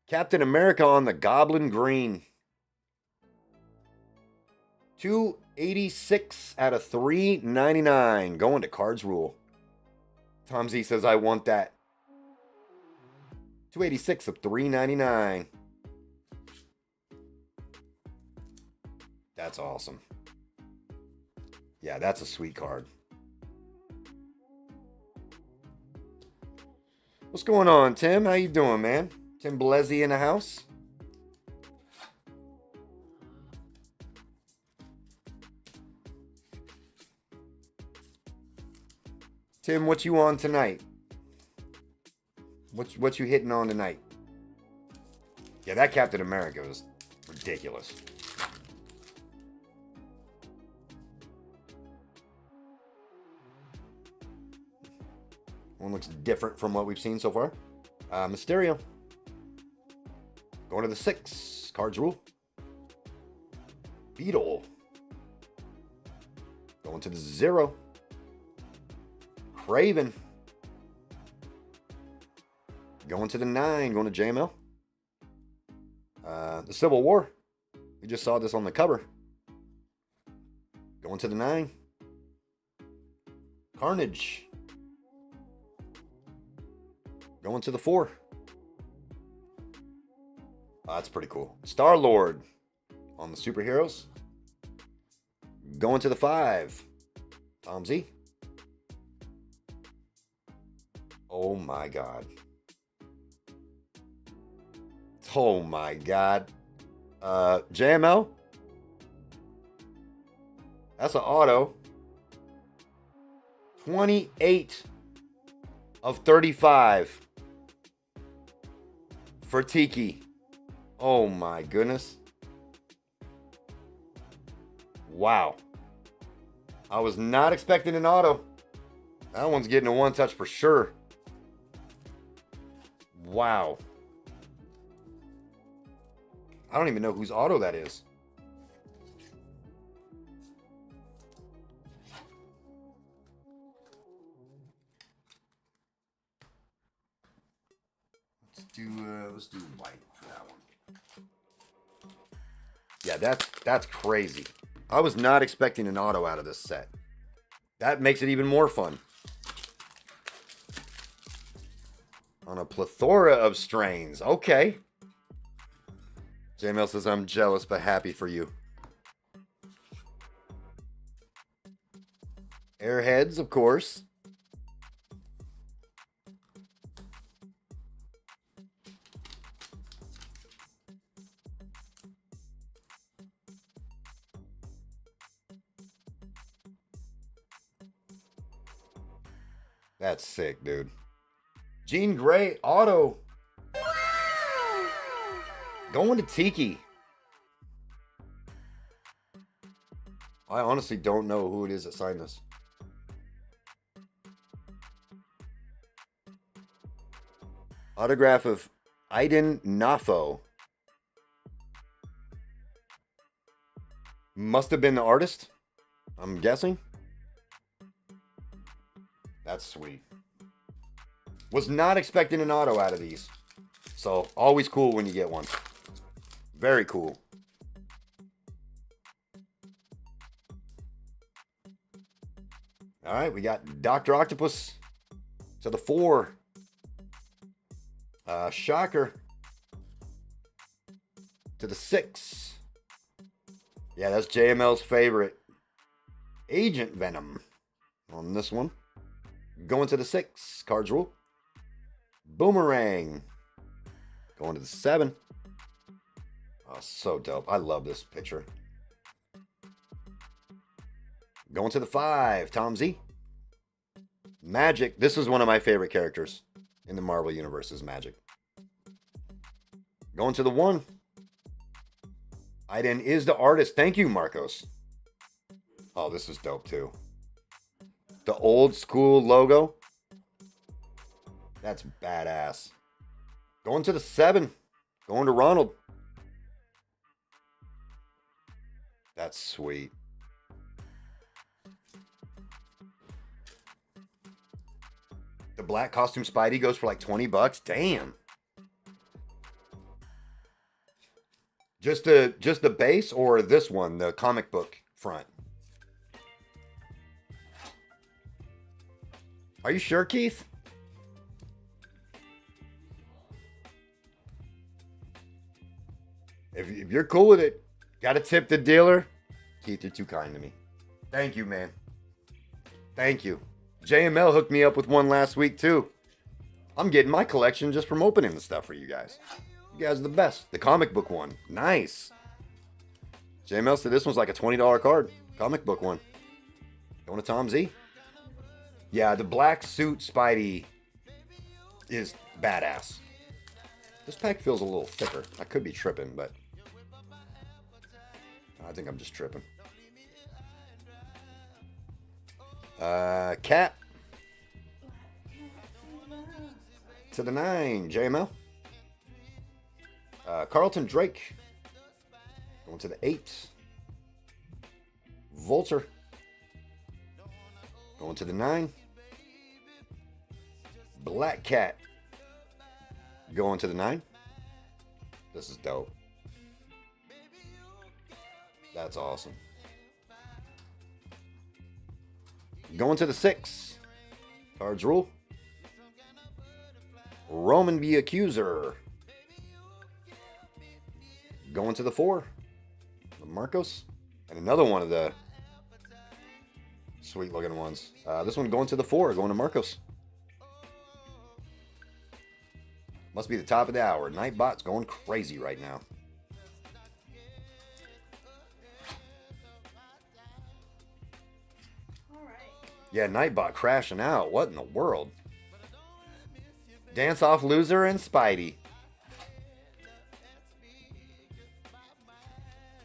[SPEAKER 1] Captain America on the Goblin Green. 286 out of 399. Going to Cards Rule. Tom Z says, I want that. 286 of 399. That's awesome. Yeah, that's a sweet card. What's going on, Tim? How you doing, man? Tim Blezzy in the house? Tim, what you on tonight? What you hitting on tonight? Yeah, that Captain America was ridiculous. One looks different from what we've seen so far. Mysterio. Going to the 6. Cards Rule. Beetle. Going to the 0. Craven. Going to the 9. Going to JML. The Civil War. We just saw this on the cover. Going to the 9. Carnage. Going to the 4. Oh, that's pretty cool. Star-Lord on the superheroes. Going to the 5. Tom Z. Oh my God. Oh my God. JML. That's an auto. 28 of 35 for Tiki. Oh my goodness. Wow. I was not expecting an auto. That one's getting a 1-touch for sure. Wow. I don't even know whose auto that is. Let's do white for that one. Yeah, that's crazy. I was not expecting an auto out of this set. That makes it even more fun. On a plethora of strains. Okay. JML says, I'm jealous but happy for you. Airheads, of course. That's sick, dude. Jean Grey, auto. Going to Tiki. I honestly don't know who it is that signed this. Autograph of Aiden Nafo. Must have been the artist, I'm guessing. That's sweet. Was not expecting an auto out of these. So, always cool when you get one. Very cool. All right, we got Dr. Octopus to the 4. Shocker to the 6. Yeah, that's JML's favorite. Agent Venom on this one. Going to the 6. Cards Rule. Boomerang. Going to the 7. Oh, so dope. I love this picture. Going to the 5. Tom Z. Magic. This is one of my favorite characters in the Marvel Universe is Magic. Going to the 1. Aiden is the artist. Thank you, Marcos. Oh, this is dope too. The old school logo. That's badass. Going to the 7. Going to Ronald. That's sweet. The black costume Spidey goes for like $20. Damn. Just the base or this one, the comic book front? Are you sure, Keith? If you're cool with it, gotta tip the dealer. Keith, you're too kind to me. Thank you, man. Thank you. JML hooked me up with one last week, too. I'm getting my collection just from opening the stuff for you guys. You guys are the best. The comic book one. Nice. JML said this one's like a $20 card. Comic book one. Going to Tom Z? Yeah, the black suit Spidey is badass. This pack feels a little thicker. I could be tripping, but I think I'm just tripping. Cat. To the 9, JML. Carlton Drake. Going to the 8. Volter. Going to the 9. Black Cat. Going to the 9. This is dope. That's awesome. Going to the 6. Cards rule. Roman the Accuser. Going to the 4. Marcos. And another one of the sweet looking ones. This one going to the 4. Going to Marcos. Must be the top of the hour. Nightbot's going crazy right now. Yeah, Nightbot crashing out. What in the world? Dance Off Loser and Spidey.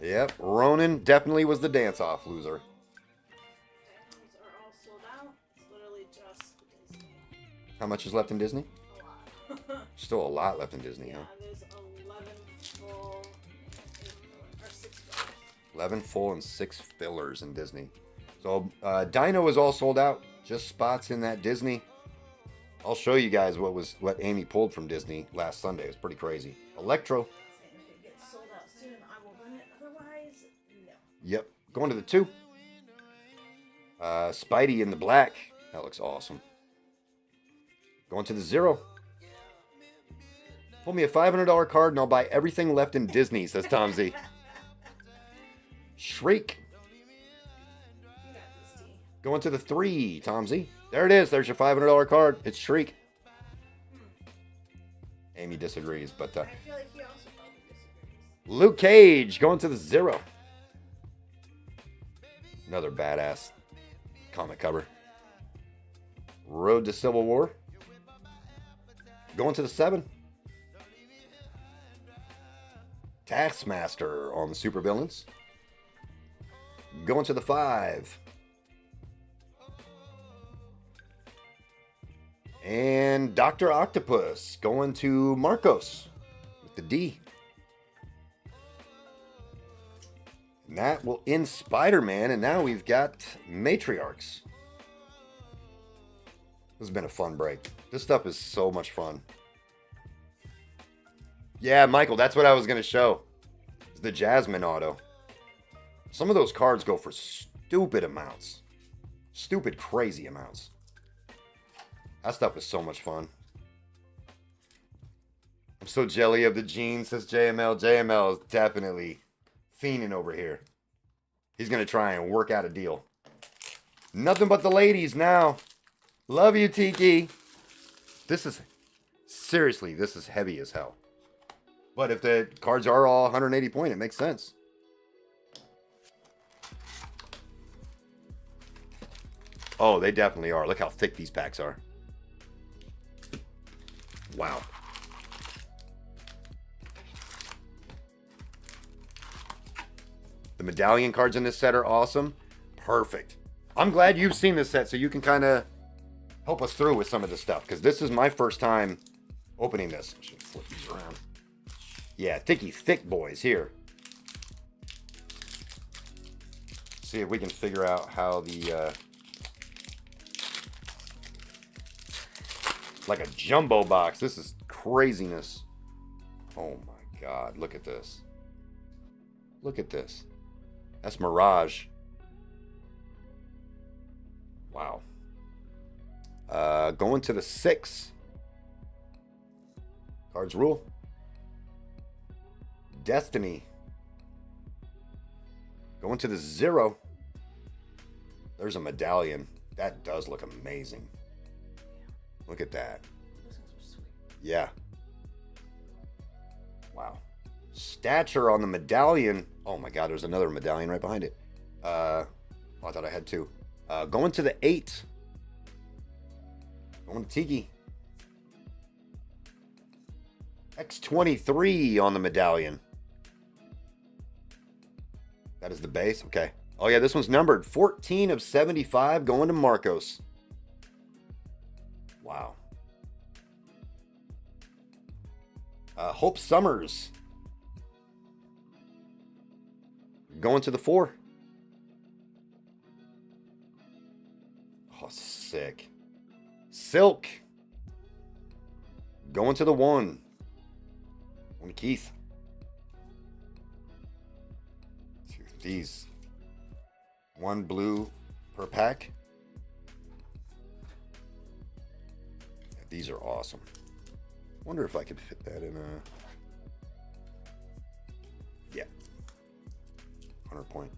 [SPEAKER 1] Yep, Ronan definitely was the Dance Off Loser.
[SPEAKER 2] Those are all sold out. It's literally just Disney.
[SPEAKER 1] How much is left in Disney?
[SPEAKER 2] A lot.
[SPEAKER 1] Still a lot left in Disney,
[SPEAKER 2] Yeah,
[SPEAKER 1] huh?
[SPEAKER 2] there's 11 full or 6 fillers.
[SPEAKER 1] 11 full and 6 fillers in Disney. So Dino is all sold out. Just spots in that Disney. I'll show you guys what Amy pulled from Disney last Sunday. It was pretty crazy. Electro.
[SPEAKER 2] Saying if it gets sold out soon, I will run it. Otherwise, no.
[SPEAKER 1] Yep. Going to the 2. Spidey in the black. That looks awesome. Going to the 0. Pull me a $500 card and I'll buy everything left in Disney, says Tom Z. Shriek.
[SPEAKER 2] You got this, T.
[SPEAKER 1] Going to the 3, Tom Z. There it is. There's your $500 card. It's Shriek. Amy disagrees, but
[SPEAKER 2] I feel like he also probably disagrees.
[SPEAKER 1] Luke Cage going to the 0. Another badass comic cover. Road to Civil War. Going to the 7. Taskmaster on the supervillains. Going to the 5. And Dr. Octopus going to Marcos with the D. And that will end Spider-Man, and now we've got Matriarchs. This has been a fun break. This stuff is so much fun. Yeah, Michael, that's what I was going to show. It's the Jasmine auto. Some of those cards go for stupid amounts. Stupid, crazy amounts. That stuff is so much fun. I'm so jelly of the jeans, says JML. JML is definitely fiending over here. He's going to try and work out a deal. Nothing but the ladies now. Love you, Tiki. This is, seriously, this is heavy as hell. But if the cards are all 180 point, it makes sense. Oh, they definitely are. Look how thick these packs are. Wow. The medallion cards in this set are awesome. Perfect. I'm glad you've seen this set so you can kind of help us through with some of this stuff, because this is my first time opening this. I should flip these around. Yeah, thick boys here. See if we can figure out how the like a jumbo box. This is craziness. Oh my God, look at this. Look at this. That's Mirage. Wow. Going to the 6. Cards rule. Destiny. Going to the 0. There's a medallion. That does look amazing. Look at that. Yeah. Wow. Stature on the medallion. Oh my God, there's another medallion right behind it. I thought I had 2. Going to the 8. Going to Tiki. X23 on the medallion. That is the base. Okay. Oh yeah, this one's numbered 14 of 75 going to Marcos. Wow. Hope Summers. Going to the 4. Oh, sick. Silk. Going to the 1. One to Keith. These. 1 blue per pack. Yeah, these are awesome. Wonder if I could fit that in a... Yeah. 100 point.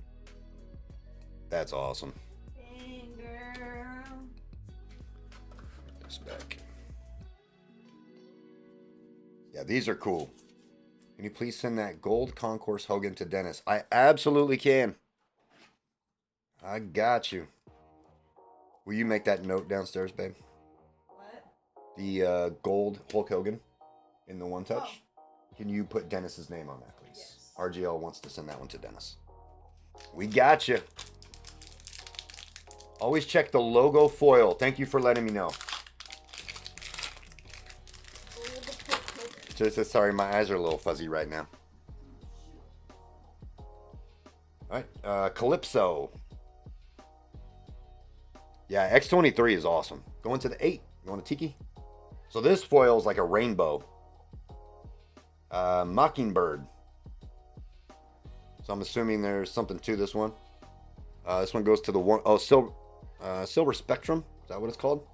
[SPEAKER 1] That's awesome.
[SPEAKER 2] Dang, girl.
[SPEAKER 1] Put this back. Yeah, these are cool. Can you please send that gold concourse Hogan to Dennis? I absolutely can. I got you. Will you make that note downstairs, babe?
[SPEAKER 2] What?
[SPEAKER 1] The gold Hulk Hogan in the one touch. Oh. Can you put Dennis's name on that, please?
[SPEAKER 2] Yes.
[SPEAKER 1] RGL wants to send that one to Dennis. We got you. Always check the logo foil. Thank you for letting me know. Just sorry, my eyes are a little fuzzy right now. All right, Calypso. Yeah, X23 is awesome. Going to the 8. Going to Tiki. So this foil is like a rainbow. Mockingbird. So I'm assuming there's something to this one. This one goes to the 1. Oh, Silver Spectrum. Is that what it's called?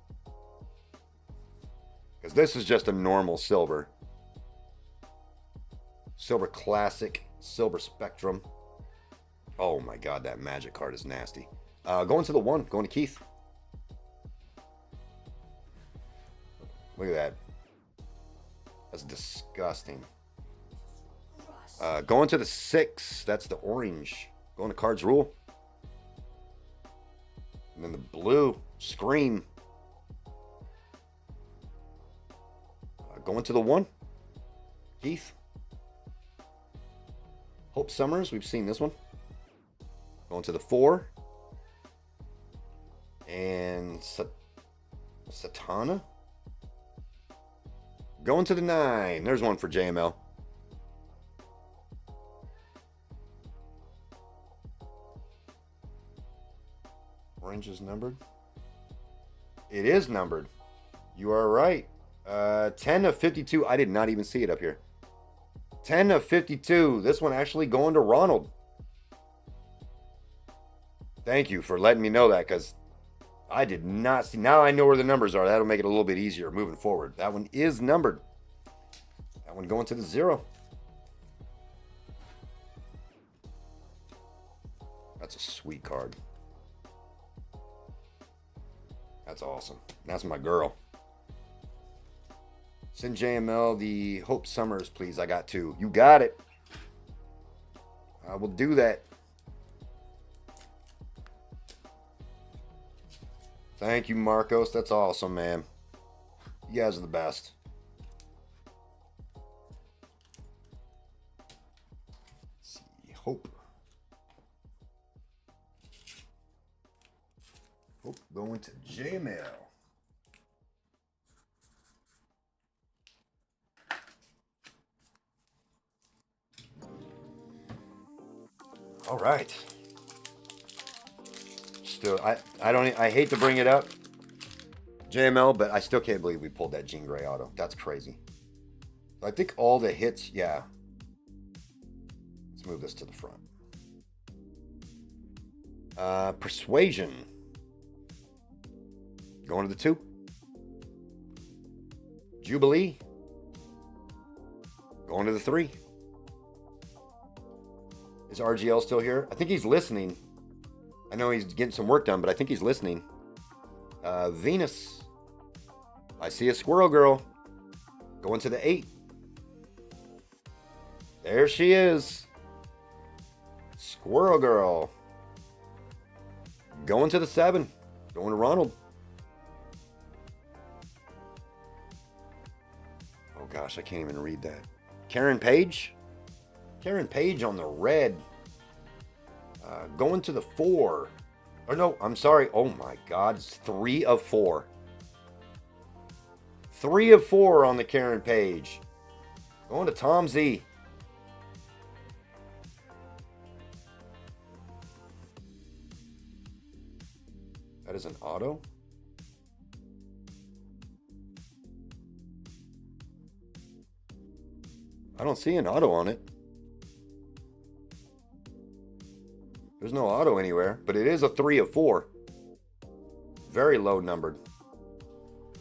[SPEAKER 1] Because this is just a normal silver. Silver Classic. Silver Spectrum. Oh my God, that magic card is nasty. Going to the 1. Going to Keith. Look at that. That's disgusting. Going to the 6. That's the orange. Going to Cards Rule. And then the blue. Scream. Going to the 1. Keith. Hope Summers. We've seen this one. Going to the 4. And Satana. Going to the 9. There's one for JML. Orange is numbered. It is numbered. You are right. 10 of 52. I did not even see it up here. 10 of 52. This one actually going to Ronald. Thank you for letting me know that, because I did not see. Now I know where the numbers are. That'll make it a little bit easier moving forward. That one is numbered. That one going to the 0. That's a sweet card. That's awesome. That's my girl. Send JML the Hope Summers, please. I got 2. You got it. I will do that. Thank you, Marcos. That's awesome, man. You guys are the best. Let's see. Hope. Oh, going to JML. All right. Still, I hate to bring it up, JML, but I still can't believe we pulled that Jean Grey auto. That's crazy. I think all the hits, yeah. Let's move this to the front. Persuasion. Going to the 2. Jubilee. Going to the 3. Is RGL still here? I think he's listening. I know he's getting some work done, but I think he's listening. Venus. I see a squirrel girl. Going to the 8. There she is. Squirrel girl. Going to the 7. Going to Ronald. Oh gosh, I can't even read that. Karen Page. Karen Page on the red. Going to the 4. Or no, I'm sorry. Oh my God, it's 3 of 4. 3 of 4 on the Karen Page. Going to Tom Z. That is an auto. I don't see an auto on it. There's no auto anywhere, but it is a 3 of 4. Very low numbered.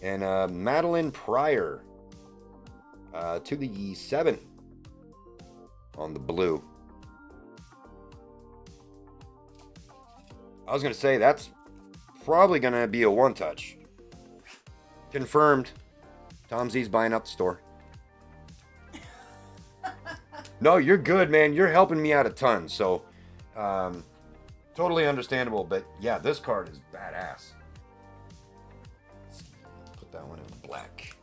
[SPEAKER 1] And Madeline Pryor to the 7 on the blue. I was going to say that's probably going to be a 1-touch. Confirmed. Tom Z's buying up the store. No, you're good, man. You're helping me out a ton. So, totally understandable. But yeah, this card is badass. Let's put that one in black.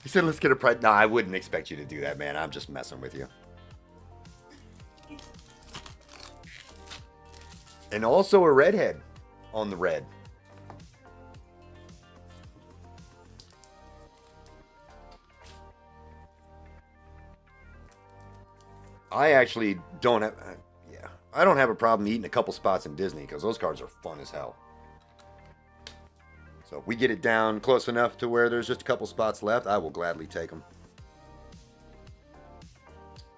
[SPEAKER 1] He said, let's get a price. No, I wouldn't expect you to do that, man. I'm just messing with you. And also a redhead on the red. I actually don't have, I don't have a problem eating a couple spots in Disney because those cards are fun as hell. So if we get it down close enough to where there's just a couple spots left, I will gladly take them.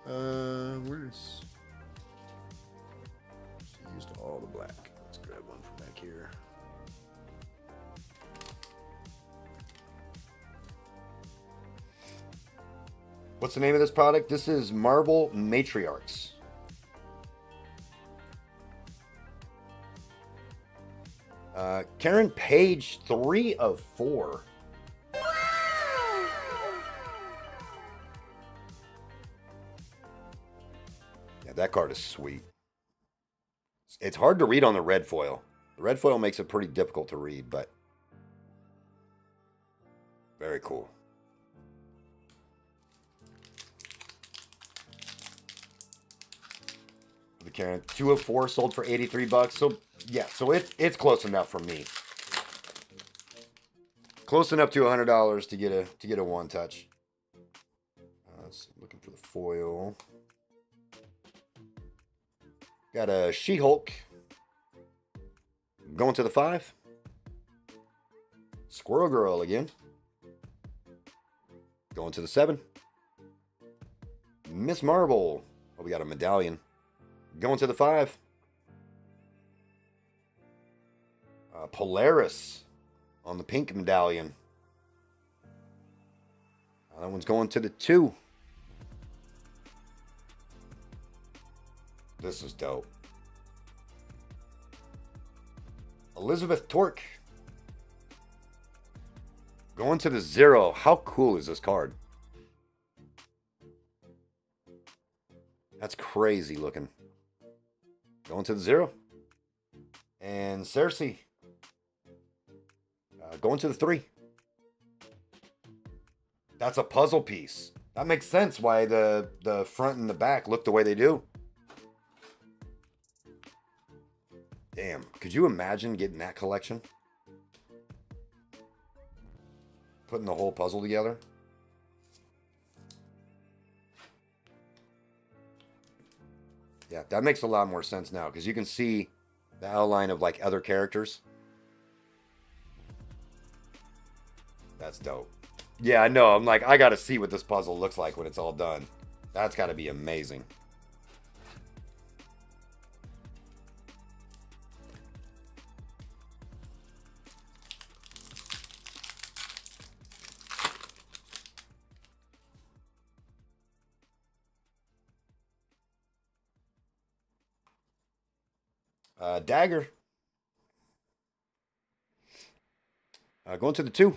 [SPEAKER 1] Where's... Used all the black. Let's grab one from back here. What's the name of this product? This is Marble Matriarchs. Karen Page, 3 of 4. Yeah, that card is sweet. It's hard to read on the red foil. The red foil makes it pretty difficult to read, but very cool. The Karen, 2 of 4 sold for $83. So yeah, so it's close enough for me. Close enough to $100 to get a 1-touch. Looking for the foil. Got a She-Hulk. Going to the 5. Squirrel Girl again. Going to the 7. Miss Marvel. Oh, we got a medallion. Going to the 5. Polaris on the pink medallion. That one's going to the 2. This is dope. Elizabeth Torque. Going to the 0. How cool is this card? That's crazy looking. Going to the 0. And Cersei. Going to the 3. That's a puzzle piece. That makes sense why the front and the back look the way they do. Damn, could you imagine getting that collection? Putting the whole puzzle together? Yeah, that makes a lot more sense now because you can see the outline of like other characters. That's dope. Yeah, I know. I'm like, I gotta see what this puzzle looks like when it's all done. That's gotta be amazing. Dagger. Going to the 2.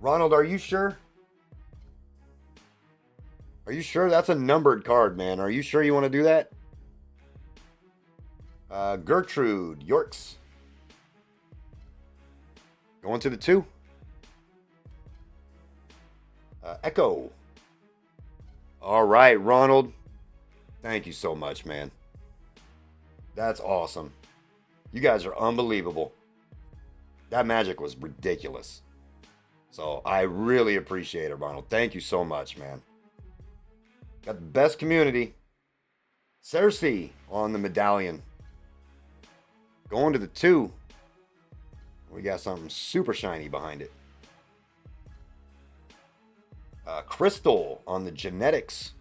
[SPEAKER 1] Ronald, are you sure? Are you sure that's a numbered card, man? Are you sure you want to do that? Gertrude Yorks. Going to the 2. Echo. All right, Ronald. Thank you so much, man. That's awesome. You guys are unbelievable. That magic was ridiculous. So I really appreciate it, Ronald. Thank you so much, man. Got the best community. Cersei on the medallion. Going to the 2. We got something super shiny behind it. Crystal on the genetics.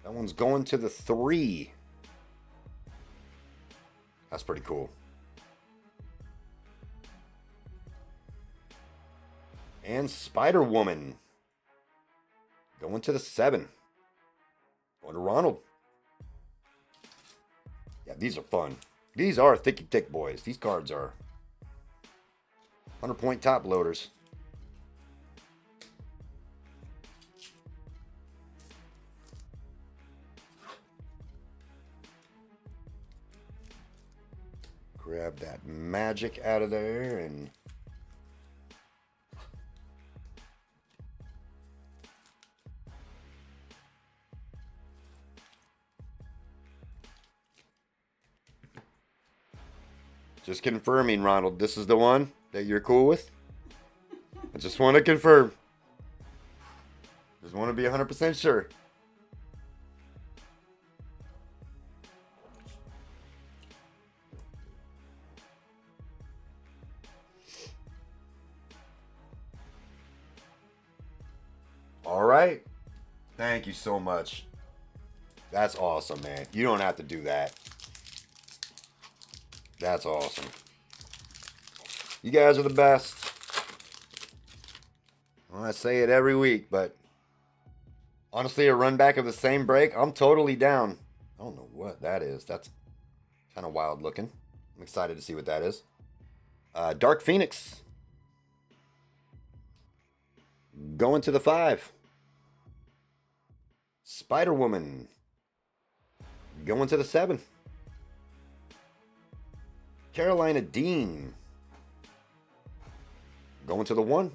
[SPEAKER 1] That one's going to the 3. That's pretty cool. And Spider-Woman. Going to the 7. Going to Ronald. Yeah, these are fun. These are thicky thick boys. These cards are 100-point top loaders. Grab that magic out of there and just confirming, Ronald, this is the one that you're cool with? I just want to confirm. Just want to be 100% sure. All right. Thank you so much. That's awesome, man. You don't have to do that. That's awesome. You guys are the best. Well, I say it every week, but honestly, a run back of the same break, I'm totally down. I don't know what that is. That's kind of wild looking. I'm excited to see what that is. Dark Phoenix. Going to the 5. Spider-Woman. Going to the 7. Carolina Dean. Going to the 1.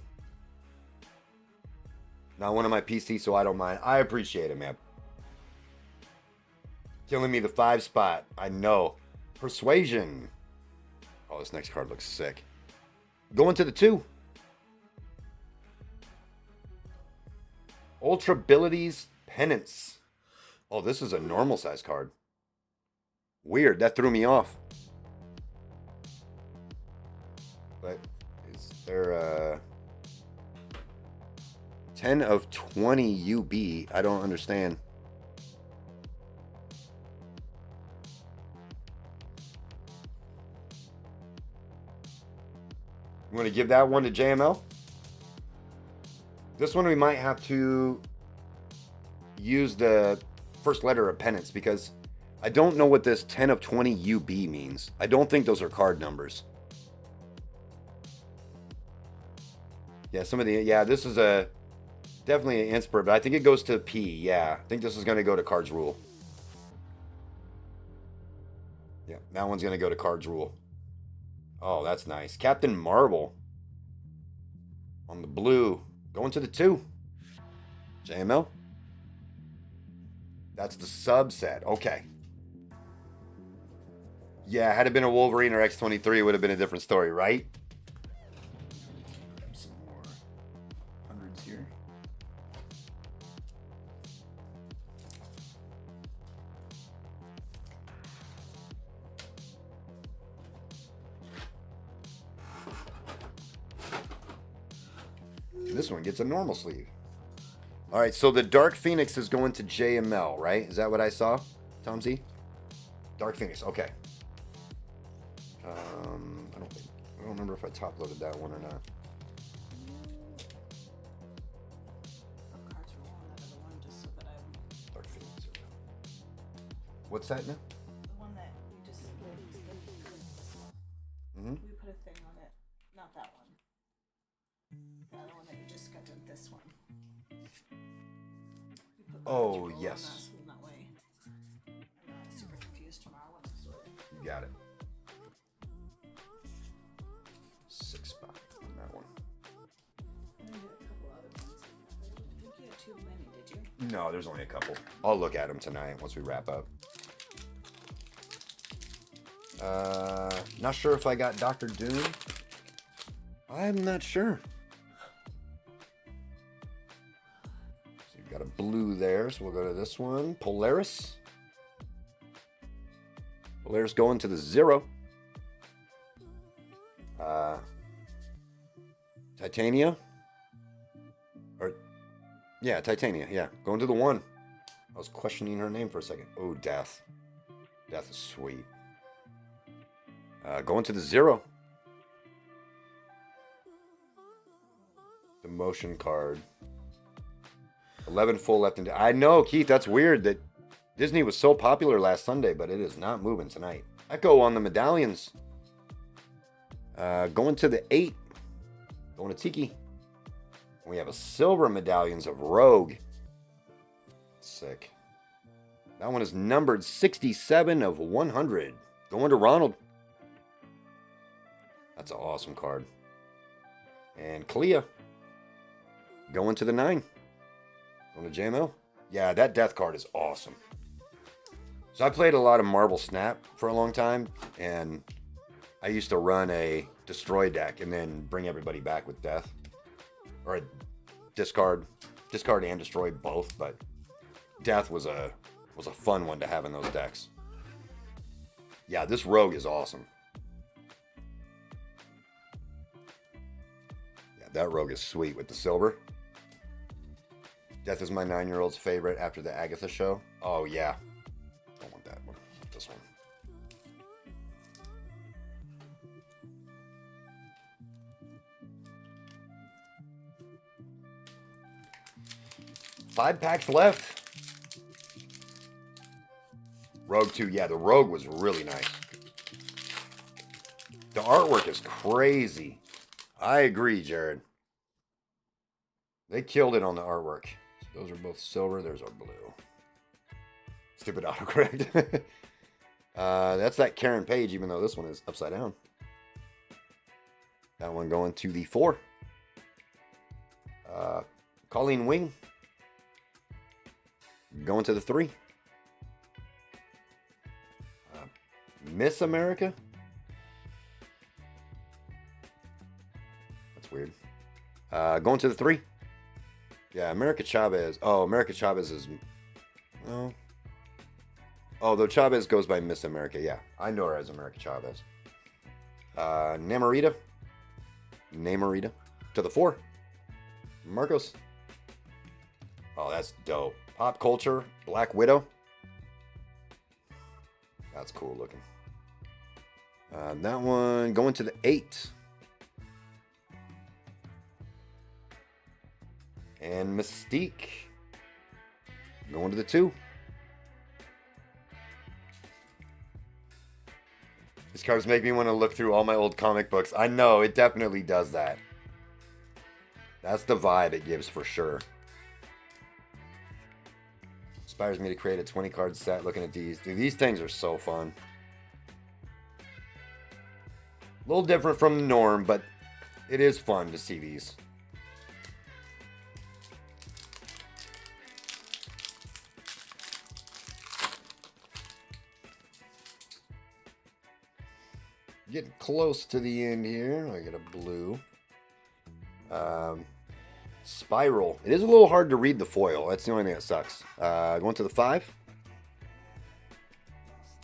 [SPEAKER 1] Not one of my PC, so I don't mind. I appreciate it, man. Killing me the 5 spot. I know. Persuasion. Oh, this next card looks sick. Going to the 2. Ultra Abilities Penance. Oh, this is a normal size card. Weird. That threw me off. But is there a 10 of 20 UB? I don't understand. I'm going to give that one to JML. This one we might have to use the first letter of penance because I don't know what this 10 of 20 UB means. I don't think those are card numbers. Yeah, this is a definitely an Inspir, but I think it goes to P. Yeah, I think this is going to go to Cards Rule. Yeah, that one's going to go to Cards Rule. Oh, that's nice. Captain Marvel on the blue. Going to the 2. JML. That's the subset. Okay. Yeah, had it been a Wolverine or X-23, it would have been a different story, right? Some more hundreds here. This one gets a normal sleeve. All right, so the Dark Phoenix is going to JML, right? Is that what I saw, Tom Z? Dark Phoenix, okay. I don't remember if I top loaded that one or not. Dark Phoenix. What's that now?
[SPEAKER 2] The one that you just did.
[SPEAKER 1] Mm-hmm.
[SPEAKER 2] We put a thing on it. Not that one. The other one that you just got did this one.
[SPEAKER 1] Oh, yes.
[SPEAKER 2] That way. I'm not super confused tomorrow when I'm sorting.
[SPEAKER 1] You got it. 6 spot on that one.
[SPEAKER 2] And then you had a couple other ones. I think you had too many, did you?
[SPEAKER 1] No, there's only a couple. I'll look at them tonight once we wrap up. Not sure if I got Dr. Doom. I'm not sure. So you've got a blue there, so we'll go to this one. Polaris. Polaris going to the 0. Titania. Or, yeah, Titania, yeah. Going to the 1. I was questioning her name for a second. Oh, Death. Death is sweet. Going to the 0. The motion card. 11 full left. I know, Keith, that's weird that Disney was so popular last Sunday, but it is not moving tonight. Echo on the medallions. Going to the 8. Going to Tiki. We have a silver medallions of Rogue. Sick. That one is numbered 67 of 100. Going to Ronald. That's an awesome card. And Clea. Going to the 9. Going to JML. Yeah, that death card is awesome. So I played a lot of Marble Snap for a long time, and I used to run a destroy deck and then bring everybody back with death. Or a discard and destroy both, but death was a fun one to have in those decks. Yeah, this Rogue is awesome. Yeah, that Rogue is sweet with the silver. Death is my 9-year-old's favorite after the Agatha show. Oh, yeah. Don't want that one. This one. Five packs left. Rogue 2. Yeah, the Rogue was really nice. The artwork is crazy. I agree, Jared. They killed it on the artwork. So those are both silver. There's our blue. Stupid autocorrect. That's that Karen Page, even though this one is upside down. That one going to the 4. Colleen Wing. Going to the 3. Miss America. That's weird. Going to the 3. Yeah, America Chavez. Oh, America Chavez is... Oh. Oh, though Chavez goes by Miss America. Yeah, I know her as America Chavez. Namorita. Namorita. To the 4. Marcos. Oh, that's dope. Pop Culture. Black Widow. That's cool looking. That one going to the 8. And Mystique going to the 2. These cards make me want to look through all my old comic books. I know, it definitely does that. That's the vibe it gives for sure. Inspires me to create a 20 card set looking at these. Dude, these things are so fun. A little different from the norm, but it is fun to see these. getting close to the end here. I get a blue. Spiral. It is a little hard to read the foil. That's the only thing that sucks. Going to the 5.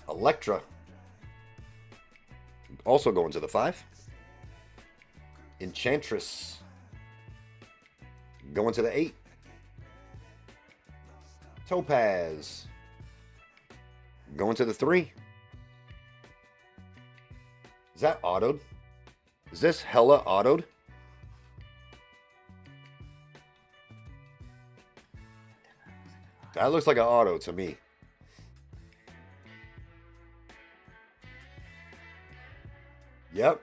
[SPEAKER 1] Electra. Also going to the 5. Enchantress. Going to the 8. Topaz. Going to the 3. Is that autoed? Is this hella autoed? That looks like an auto to me. Yep.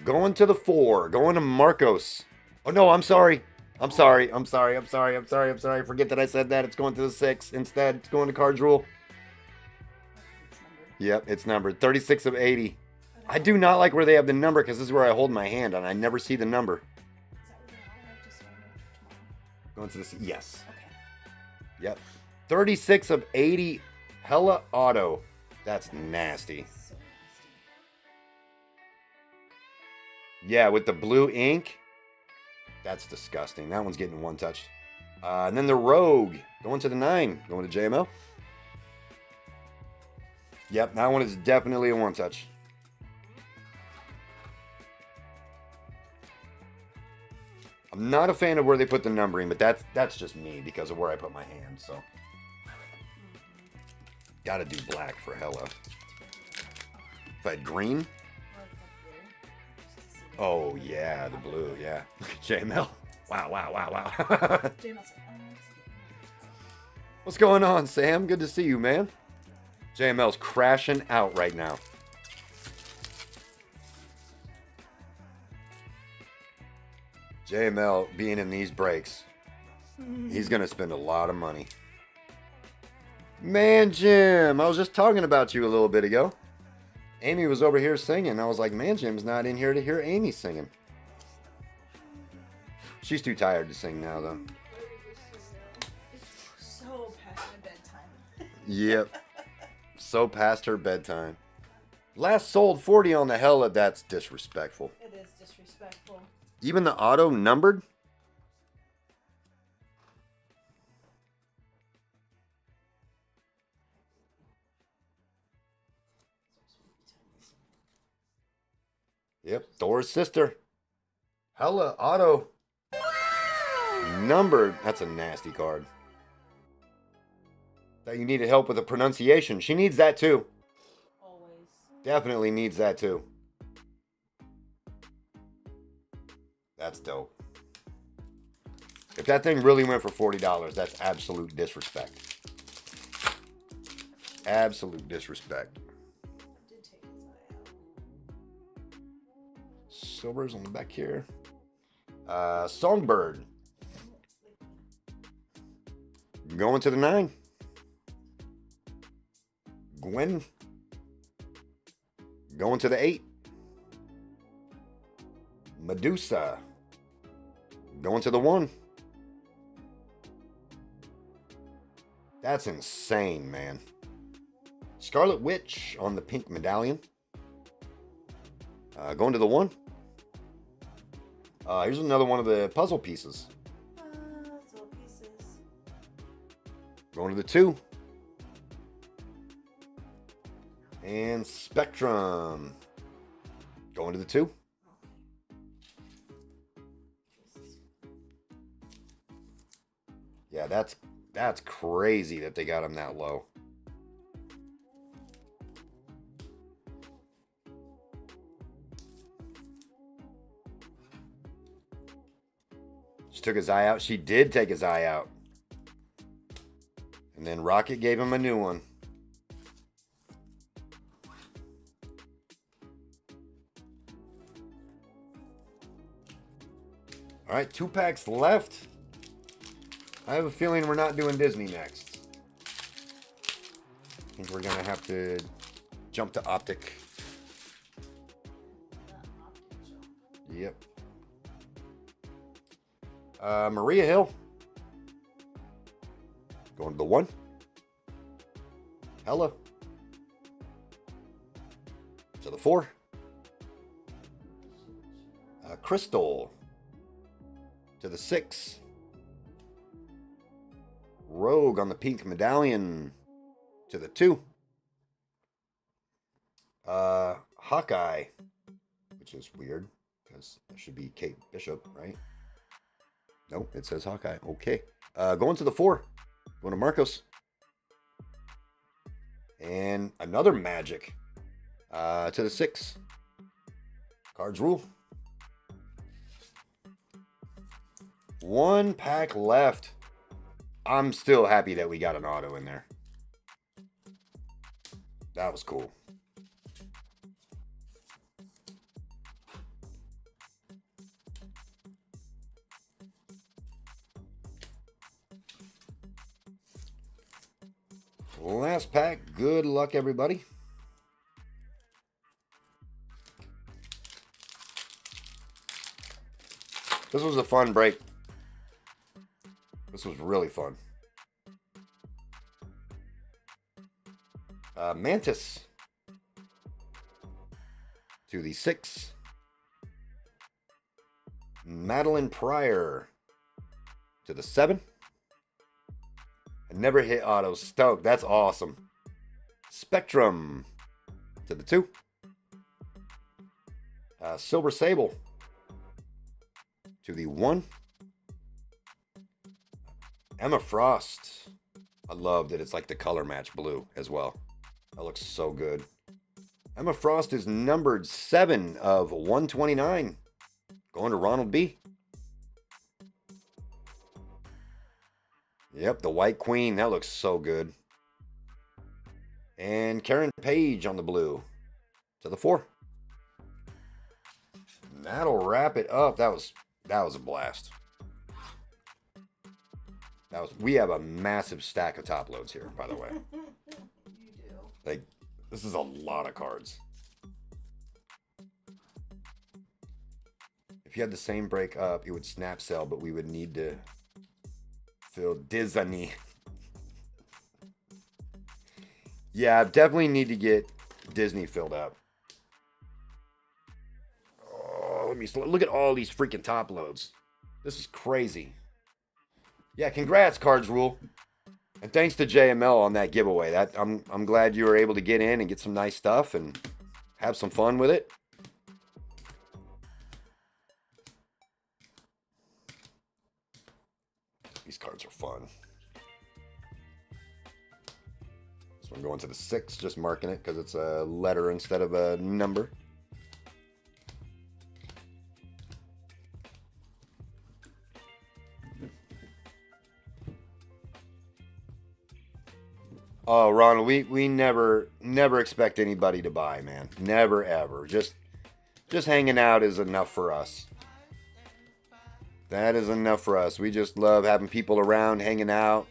[SPEAKER 1] Going to the 4. Going to Marcos. Oh, no, I'm sorry. I'm sorry. Forget that I said that. It's going to the 6 instead. It's going to Cards Rule. Yep, it's numbered. 36 of 80. I do not like where they have the number because this is where I hold my hand and I never see the number. Going to the... Yes. Okay. Yep. 36 of 80. Hella auto. That's nasty.
[SPEAKER 2] So nasty.
[SPEAKER 1] Yeah, with the blue ink. That's disgusting. That one's getting one touch. And then the Rogue. Going to the 9. Going to JML. Yep, that one is definitely a one touch. I'm not a fan of where they put the numbering, but that's just me because of where I put my hand, so. Gotta do black for hella. If I had green? Oh, yeah, the blue, yeah. Look at JML. Wow. What's going on, Sam? Good to see you, man. JML's crashing out right now. JML being in these breaks, he's going to spend a lot of money. Man, Jim, I was just talking about you a little bit ago. Amy was over here singing. I was like, man, Jim's not in here to hear Amy singing. She's too tired to sing now, though.
[SPEAKER 2] It's so past my bedtime.
[SPEAKER 1] Yep. So past her bedtime. Last sold 40 on the hella. That's disrespectful.
[SPEAKER 2] It is disrespectful.
[SPEAKER 1] Even the auto numbered? Yep, Thor's sister. Hella auto. Numbered. That's a nasty card. That you needed help with the pronunciation. She needs that too.
[SPEAKER 2] Always.
[SPEAKER 1] Definitely needs that too. That's dope. If that thing really went for $40, that's absolute disrespect. Absolute disrespect.
[SPEAKER 2] Did take his eye out.
[SPEAKER 1] Silver's on the back here. Songbird. Going to the 9. Gwen. Going to the 8. Medusa. Going to the 1. That's insane, man. Scarlet Witch on the pink medallion. Going to the 1. Here's another one of the puzzle pieces.
[SPEAKER 2] Puzzle pieces.
[SPEAKER 1] Going to the 2. And Spectrum. Going to the 2. Yeah, that's crazy that they got him that low. She took his eye out. She did take his eye out. And then Rocket gave him a new one. All right, 2 packs left. I have a feeling we're not doing Disney next. I think we're going to have to jump to Optic. Yep. Maria Hill. Going to the 1. Hella. To the 4. Crystal to the 6. Rogue on the pink medallion to the 2. Hawkeye, which is weird because it should be Kate Bishop, right? Nope, it says Hawkeye. Okay. Going to the 4. Going to Marcos. And another Magic to the 6. Cards rule. 1 pack left. I'm still happy that we got an auto in there. That was cool. Last pack. Good luck, everybody. This was a fun break. This was really fun. Mantis to the 6. Madeline Pryor to the 7. I never hit auto. Stoked. That's awesome. Spectrum to the 2. Silver Sable to the 1. Emma Frost. I love that it's like the color match blue as well. That looks so good. Emma Frost is numbered 7 of 129. Going to Ronald B. Yep, the White Queen. That looks so good. And Karen Page on the blue to the 4. That'll wrap it up. That was a blast. We have a massive stack of top loads here, by the way.
[SPEAKER 2] You do.
[SPEAKER 1] Like, this is a lot of cards. If you had the same break up, it would snap sell, but we would need to fill Disney. Yeah, definitely need to get Disney filled up. Oh, let me look at all these freaking top loads. This is crazy. Yeah, congrats, Cards Rule. And thanks to JML on that giveaway. I'm glad you were able to get in and get some nice stuff and have some fun with it. These cards are fun. This one going to the 6, just marking it because it's a letter instead of a number. Oh, Ronald, we never expect anybody to buy, man. Never, ever. Just hanging out is enough for us. That is enough for us. We just love having people around, hanging out,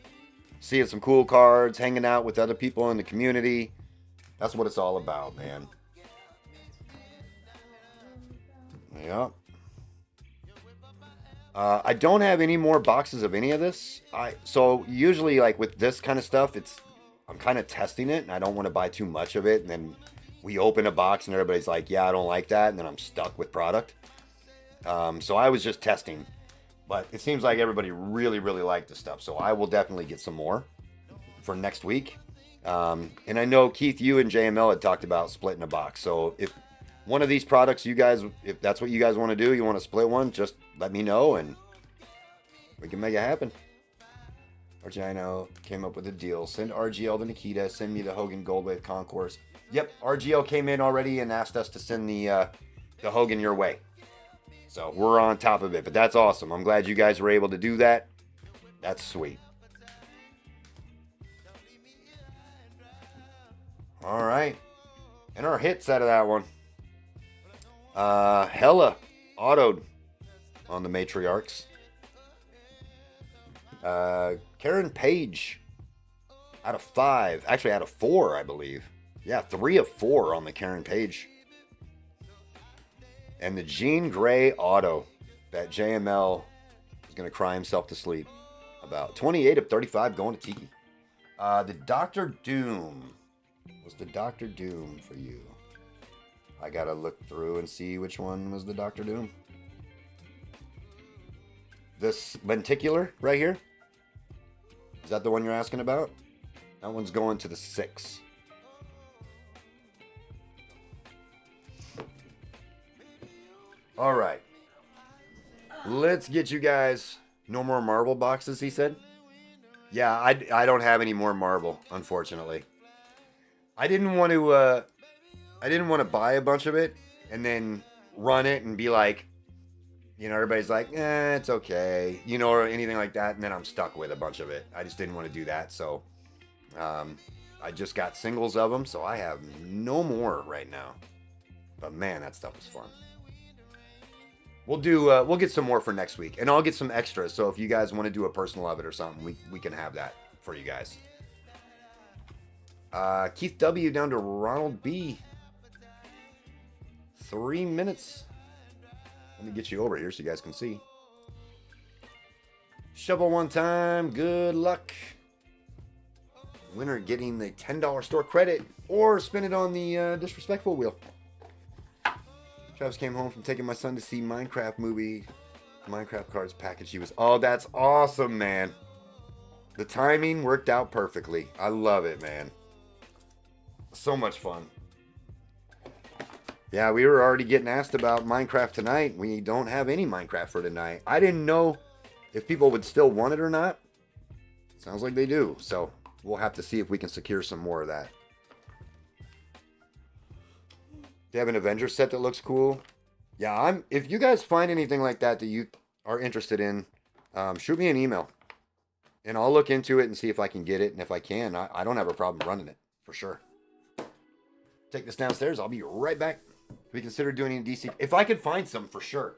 [SPEAKER 1] seeing some cool cards, hanging out with other people in the community. That's what it's all about, man. Yeah. I don't have any more boxes of any of this. So usually, like with this kind of stuff, I'm kind of testing it, and I don't want to buy too much of it. And then we open a box, and everybody's like, "Yeah, I don't like that," and then I'm stuck with product. So I was just testing, but it seems like everybody really, really liked the stuff. So I will definitely get some more for next week. And I know Keith, you and JML had talked about splitting a box. So if one of these products, if that's what you guys want to do, you want to split one, just let me know, and we can make it happen. RGL came up with a deal. Send RGL to Nikita. Send me the Hogan Goldwave Concourse. Yep, RGL came in already and asked us to send the Hogan your way. So we're on top of it. But that's awesome. I'm glad you guys were able to do that. That's sweet. All right. And our hits out of that one. Hella autoed on the Matriarchs. Karen Page out of 5. Actually, out of 4, I believe. Yeah, 3 of 4 on the Karen Page. And the Jean Grey auto that JML is going to cry himself to sleep about. 28 of 35 going to Tiki. The Dr. Doom. Was the Dr. Doom for you? I got to look through and see which one was the Dr. Doom. This lenticular right here. Is that the one you're asking about? That one's going to the 6. All right. Let's get you guys. No more marble boxes, he said. Yeah, I don't have any more marble, unfortunately. I didn't want to buy a bunch of it and then run it and be like, everybody's like, it's okay, or anything like that, and then I'm stuck with a bunch of it. I just didn't want to do that, so I just got singles of them, so I have no more right now. But man, that stuff was fun. We'll get some more for next week, and I'll get some extras. So if you guys want to do a personal of it or something, we can have that for you guys. Keith W down to Ronald B. 3 minutes. Let me get you over here so you guys can see. Shovel one time. Good luck. Winner getting the $10 store credit or spin it on the disrespectful wheel. Travis came home from taking my son to see Minecraft movie. Minecraft cards package. He was, oh, that's awesome, man. The timing worked out perfectly. I love it, man. So much fun. Yeah, we were already getting asked about Minecraft tonight. We don't have any Minecraft for tonight. I didn't know if people would still want it or not. Sounds like they do. So we'll have to see if we can secure some more of that. They have an Avengers set that looks cool. Yeah, if you guys find anything like that that you are interested in, shoot me an email. And I'll look into it and see if I can get it. And if I can, I don't have a problem running it, for sure. Take this downstairs. I'll be right back. We consider doing it in DC. If I could find some, for sure.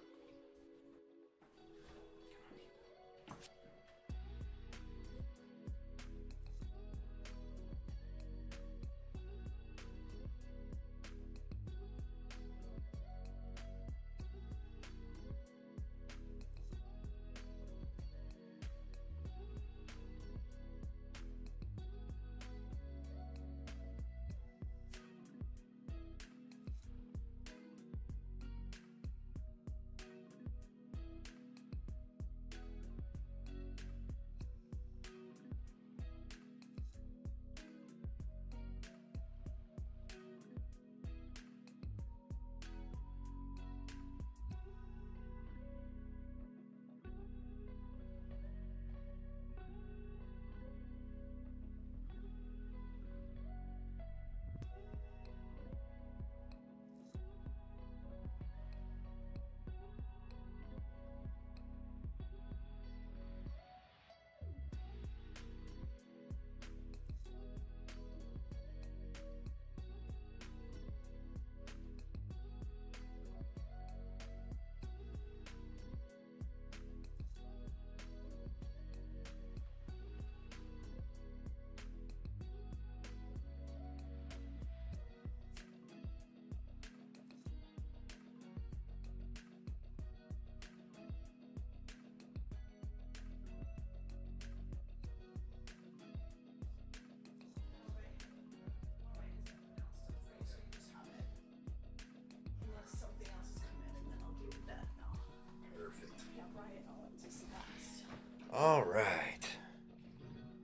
[SPEAKER 1] All right.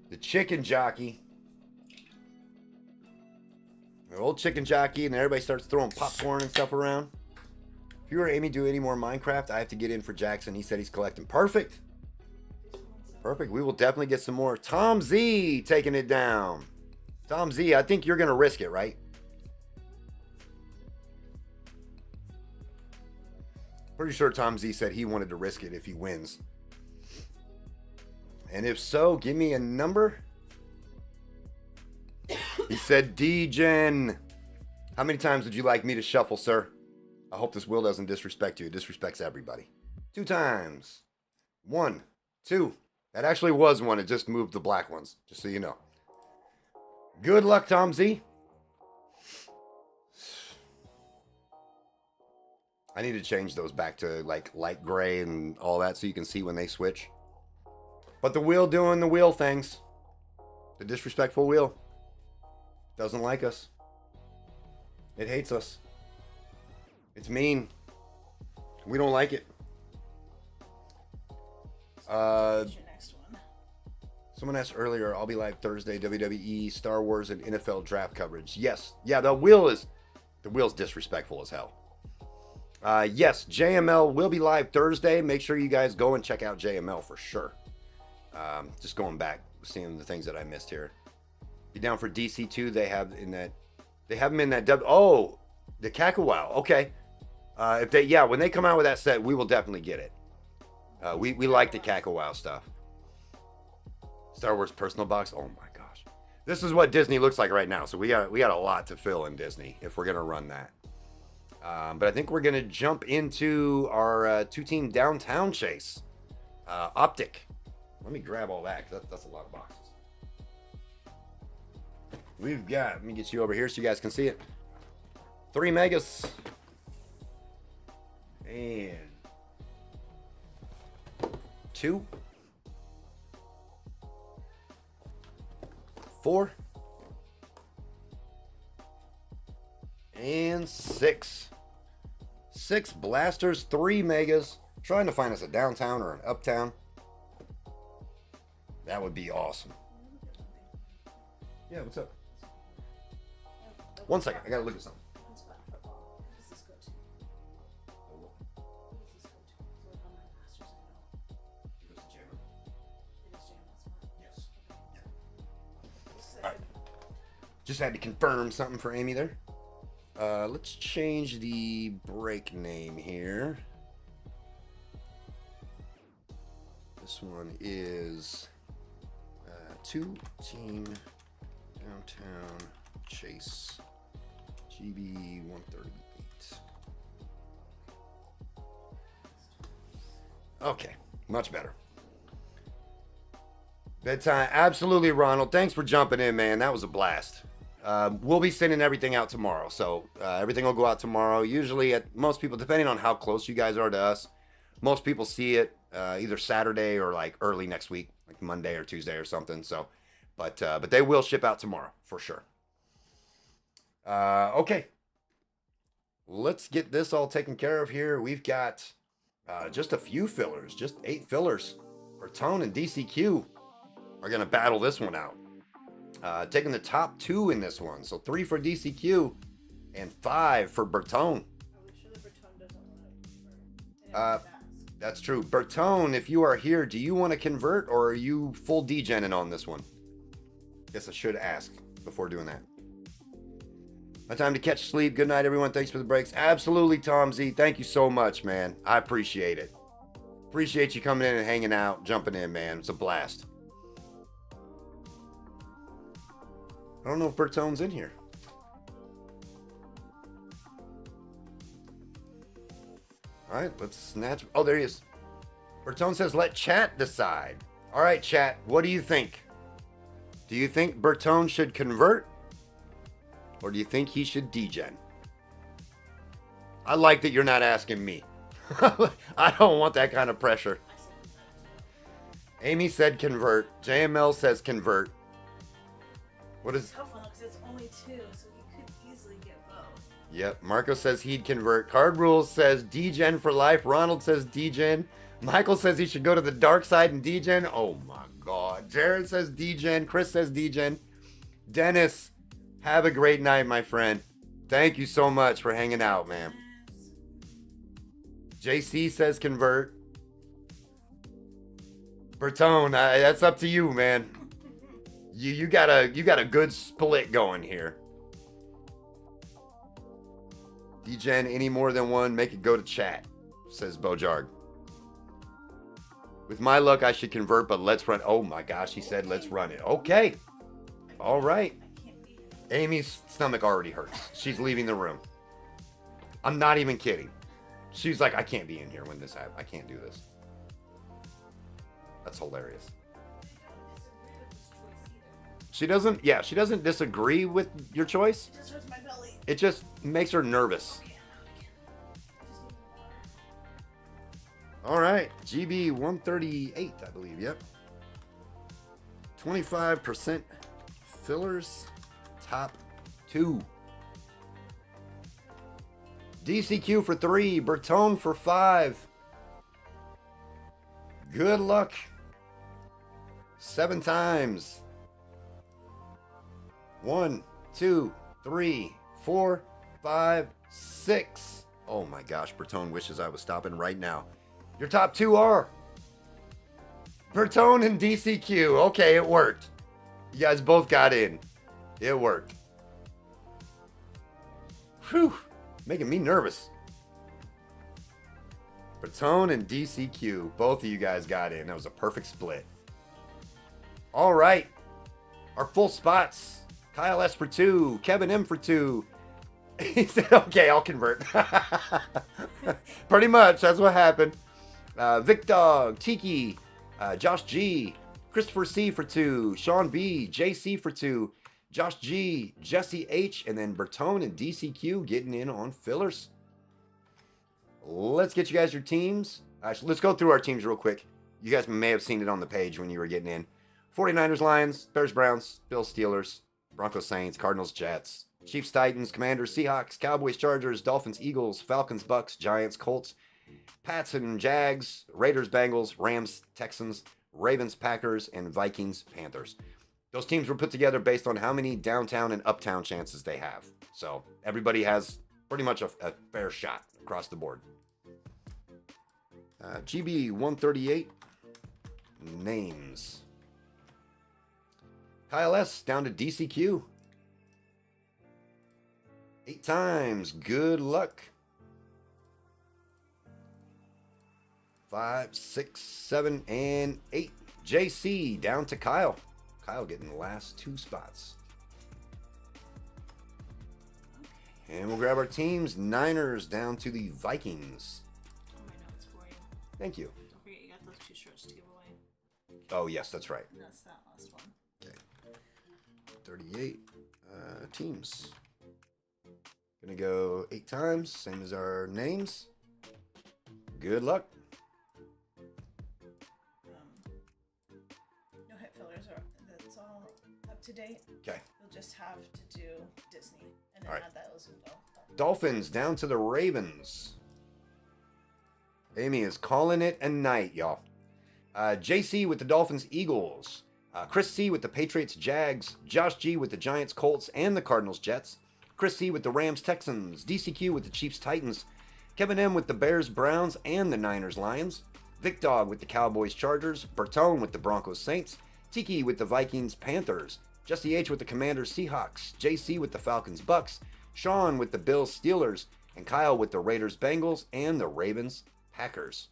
[SPEAKER 1] The chicken jockey. The old chicken jockey, and everybody starts throwing popcorn and stuff around. If you or Amy do any more Minecraft, I have to get in for Jackson. He said he's collecting. Perfect. Perfect. We will definitely get some more. Tom Z taking it down. Tom Z, I think you're going to risk it, right? Pretty sure Tom Z said he wanted to risk it if he wins. And if so, give me a number. He said D-Gen. How many times would you like me to shuffle, sir? I hope this wheel doesn't disrespect you. It disrespects everybody. 2 times. 1, 2. That actually was 1. It just moved the black ones, just so you know. Good luck, Tom Z. I need to change those back to like light gray and all that so you can see when they switch. But the wheel doing the wheel things. The disrespectful wheel. Doesn't like us. It hates us. It's mean. We don't like it.
[SPEAKER 2] What's your next one?
[SPEAKER 1] Someone asked earlier, I'll be live Thursday, WWE, Star Wars, and NFL draft coverage. Yes. Yeah, the wheel's disrespectful as hell. Yes, JML will be live Thursday. Make sure you guys go and check out JML for sure. Just going back, seeing the things that I missed here. Be down for DC2. They have them in that the Kakawau. Okay. When they come out with that set, we will definitely get it. We like the Kakawau stuff. Star Wars personal box. Oh my gosh. This is what Disney looks like right now. So we got a lot to fill in Disney if we're gonna run that. But I think we're gonna jump into our two-team downtown chase. Optic. Let me grab all that because that's a lot of boxes. Let me get you over here so you guys can see it. 3 megas. And 2. 4. And 6. 6 blasters, 3 megas. Trying to find us a downtown or an uptown. That would be awesome. Yeah, what's up? 1 second, I gotta look at something. Just had to confirm something for Amy there. Let's change the break name here. This one is two-team downtown chase GB 138. Okay, much better. Bedtime, absolutely, Ronald. Thanks for jumping in, man. That was a blast. We'll be sending everything out tomorrow, so everything will go out tomorrow. Usually, most people, depending on how close you guys are to us, most people see it either Saturday or like early next week, like Monday or Tuesday or something. So, but they will ship out tomorrow for sure. Okay, let's get this all taken care of here. We've got just a few fillers, just 8 fillers. Bertone and DCQ are gonna battle this one out. Taking the top 2 in this one. So 3 for DCQ and 5 for Bertone. That's true. Bertone, if you are here, do you want to convert or are you full degening on this one? Guess I should ask before doing that. My time to catch sleep. Good night, everyone. Thanks for the breaks. Absolutely, Tom Z. Thank you so much, man. I appreciate it. Appreciate you coming in and hanging out, jumping in, man. It's a blast. I don't know if Bertone's in here. All right, let's snatch. Oh, there he is. Bertone says, let chat decide. All right, chat, what do you think? Do you think Bertone should convert? Or do you think he should degen? I like that you're not asking me. I don't want that kind of pressure. Amy said convert. JML says convert. What is...
[SPEAKER 2] Tough one, because it's only 2, so you could easily get both.
[SPEAKER 1] Yep, Marco says he'd convert. Card Rules says degen for life. Ronald says degen. Michael says he should go to the dark side and degen. Oh my god. Jared says degen. Chris says degen. Dennis, have a great night, my friend. Thank you so much for hanging out, man. JC says convert. Bertone, that's up to you, man. You got a good split going here. Degen, any more than one, make it go to chat, says Bojarg. With my luck, I should convert, but let's run. Oh my gosh, he said let's run it. Okay. All right. Amy's stomach already hurts. She's leaving the room. I'm not even kidding. She's like, I can't be in here when this happens. I can't do this. That's hilarious. She doesn't disagree with your choice.
[SPEAKER 2] It just hurts my belly.
[SPEAKER 1] It just makes her nervous. All right, GB 138, I believe. Yep. 25% fillers, top 2. DCQ for 3, Bertone for 5. Good luck. 7 times. 1, 2, 3, 4, 5, 6. Oh my gosh, Bertone wishes I was stopping right now. Your top 2 are Bertone and DCQ. Okay, it worked. You guys both got in. It worked. Whew, making me nervous. Bertone and DCQ. Both of you guys got in. That was a perfect split. All right. Our full spots. Kyle S for 2. Kevin M for 2. He said, okay, I'll convert. Pretty much. That's what happened. Vic Dog, Tiki, Josh G, Christopher C for 2, Sean B, JC for 2, Josh G, Jesse H, and then Bertone and DCQ getting in on fillers. Let's get you guys your teams. Actually, let's go through our teams real quick. You guys may have seen it on the page when you were getting in. 49ers, Lions, Bears, Browns, Bills, Steelers, Broncos, Saints, Cardinals, Jets, Chiefs, Titans, Commanders, Seahawks, Cowboys, Chargers, Dolphins, Eagles, Falcons, Bucks, Giants, Colts, Pats and Jags, Raiders, Bengals, Rams, Texans, Ravens, Packers, and Vikings, Panthers. Those teams were put together based on how many downtown and uptown chances they have. So everybody has pretty much a fair shot across the board. GB 138, names. Kyle S down to DCQ. 8 times, good luck. 5, 6, 7, and 8. JC down to Kyle. Kyle getting the last 2 spots. And we'll grab our teams. Niners down to the Vikings.
[SPEAKER 2] Oh, my notes for you.
[SPEAKER 1] Thank you.
[SPEAKER 2] Don't forget you got those 2 shirts to give away.
[SPEAKER 1] Oh, yes, that's right.
[SPEAKER 2] That's that last one.
[SPEAKER 1] Okay. 38 teams. Gonna go 8 times, same as our names. Good luck.
[SPEAKER 2] No hit fillers are that's all up to date.
[SPEAKER 1] Okay.
[SPEAKER 2] You'll just have to do Disney and then
[SPEAKER 1] All right.
[SPEAKER 2] add those info.
[SPEAKER 1] Dolphins down to the Ravens. Amy is calling it a night, y'all. JC with the Dolphins, Eagles. Chris C with the Patriots, Jags. Josh G with the Giants, Colts, and the Cardinals, Jets. Chris C with the Rams, Texans. DCQ with the Chiefs, Titans. Kevin M with the Bears, Browns, and the Niners, Lions. Vic Dog with the Cowboys, Chargers. Bertone with the Broncos, Saints. Tiki with the Vikings, Panthers. Jesse H with the Commanders, Seahawks. JC with the Falcons, Bucks. Sean with the Bills, Steelers. And Kyle with the Raiders, Bengals, and the Ravens, Packers.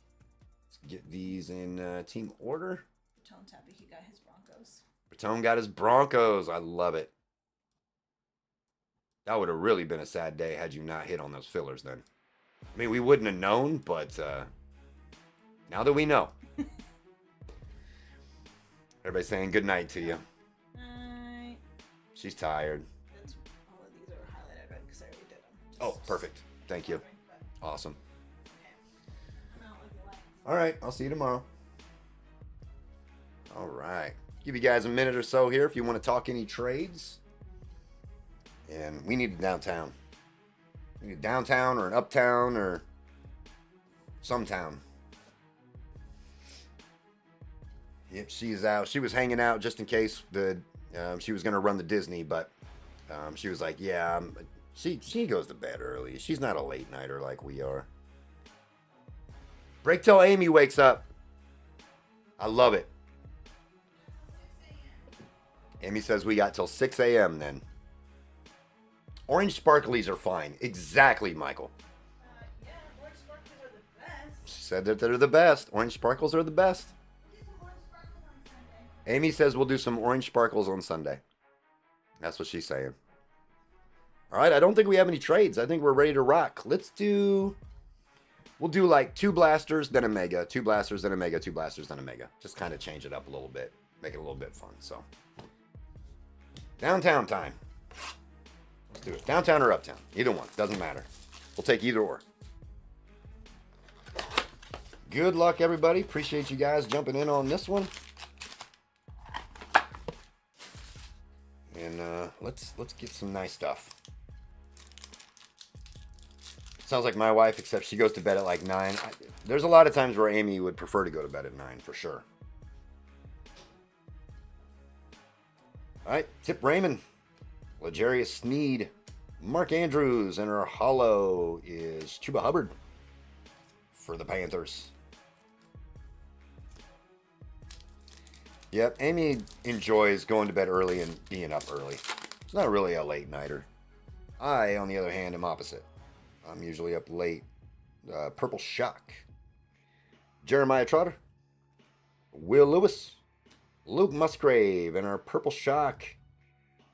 [SPEAKER 1] Let's get these in team order.
[SPEAKER 2] Tone Tappy, he got his Broncos.
[SPEAKER 1] Bertone got his Broncos. I love it. That would have really been a sad day had you not hit on those fillers then. I mean, we wouldn't have known, but now that we know. Everybody saying good night to you.
[SPEAKER 2] Night.
[SPEAKER 1] She's tired.
[SPEAKER 2] That's all of these are highlighted red because I already did them.
[SPEAKER 1] Oh, perfect. Thank you. Awesome.
[SPEAKER 2] Okay. I'm out like a light.
[SPEAKER 1] All right, I'll see you tomorrow. All right. Give you guys a minute or so here if you want to talk any trades. And we need a downtown. We need a downtown or an uptown or some town. Yep, she's out. She was hanging out just in case she was going to run the Disney, but she was like, yeah, she goes to bed early. She's not a late nighter like we are. Break till Amy wakes up. I love it. Amy says we got till 6 a.m. then. Orange sparklies are fine. Exactly, Michael.
[SPEAKER 2] Yeah, orange sparkles are the best.
[SPEAKER 1] She said that they're the best. Orange sparkles are the best.
[SPEAKER 2] Do some orange sparkles on Sunday.
[SPEAKER 1] Amy says we'll do some orange sparkles on Sunday. That's what she's saying. All right, I don't think we have any trades. I think we're ready to rock. We'll do like 2 blasters, then a mega, 2 blasters, then a mega, 2 blasters, then a mega. Just kind of change it up a little bit. Make it a little bit fun, so. Downtown time. Let's do it. Downtown or uptown. Either one. Doesn't matter. We'll take either or. Good luck, everybody. Appreciate you guys jumping in on this one. And let's get some nice stuff. Sounds like my wife, except she goes to bed at like 9. There's a lot of times where Amy would prefer to go to bed at 9, for sure. All right, Tip Raymond, Legarius Sneed, Mark Andrews, and our hollow is Chuba Hubbard for the Panthers. Yep, Amy enjoys going to bed early and being up early. It's not really a late nighter. I, on the other hand, am opposite. I'm usually up late. Purple Shock, Jeremiah Trotter, Will Lewis, Luke Musgrave, and our Purple Shock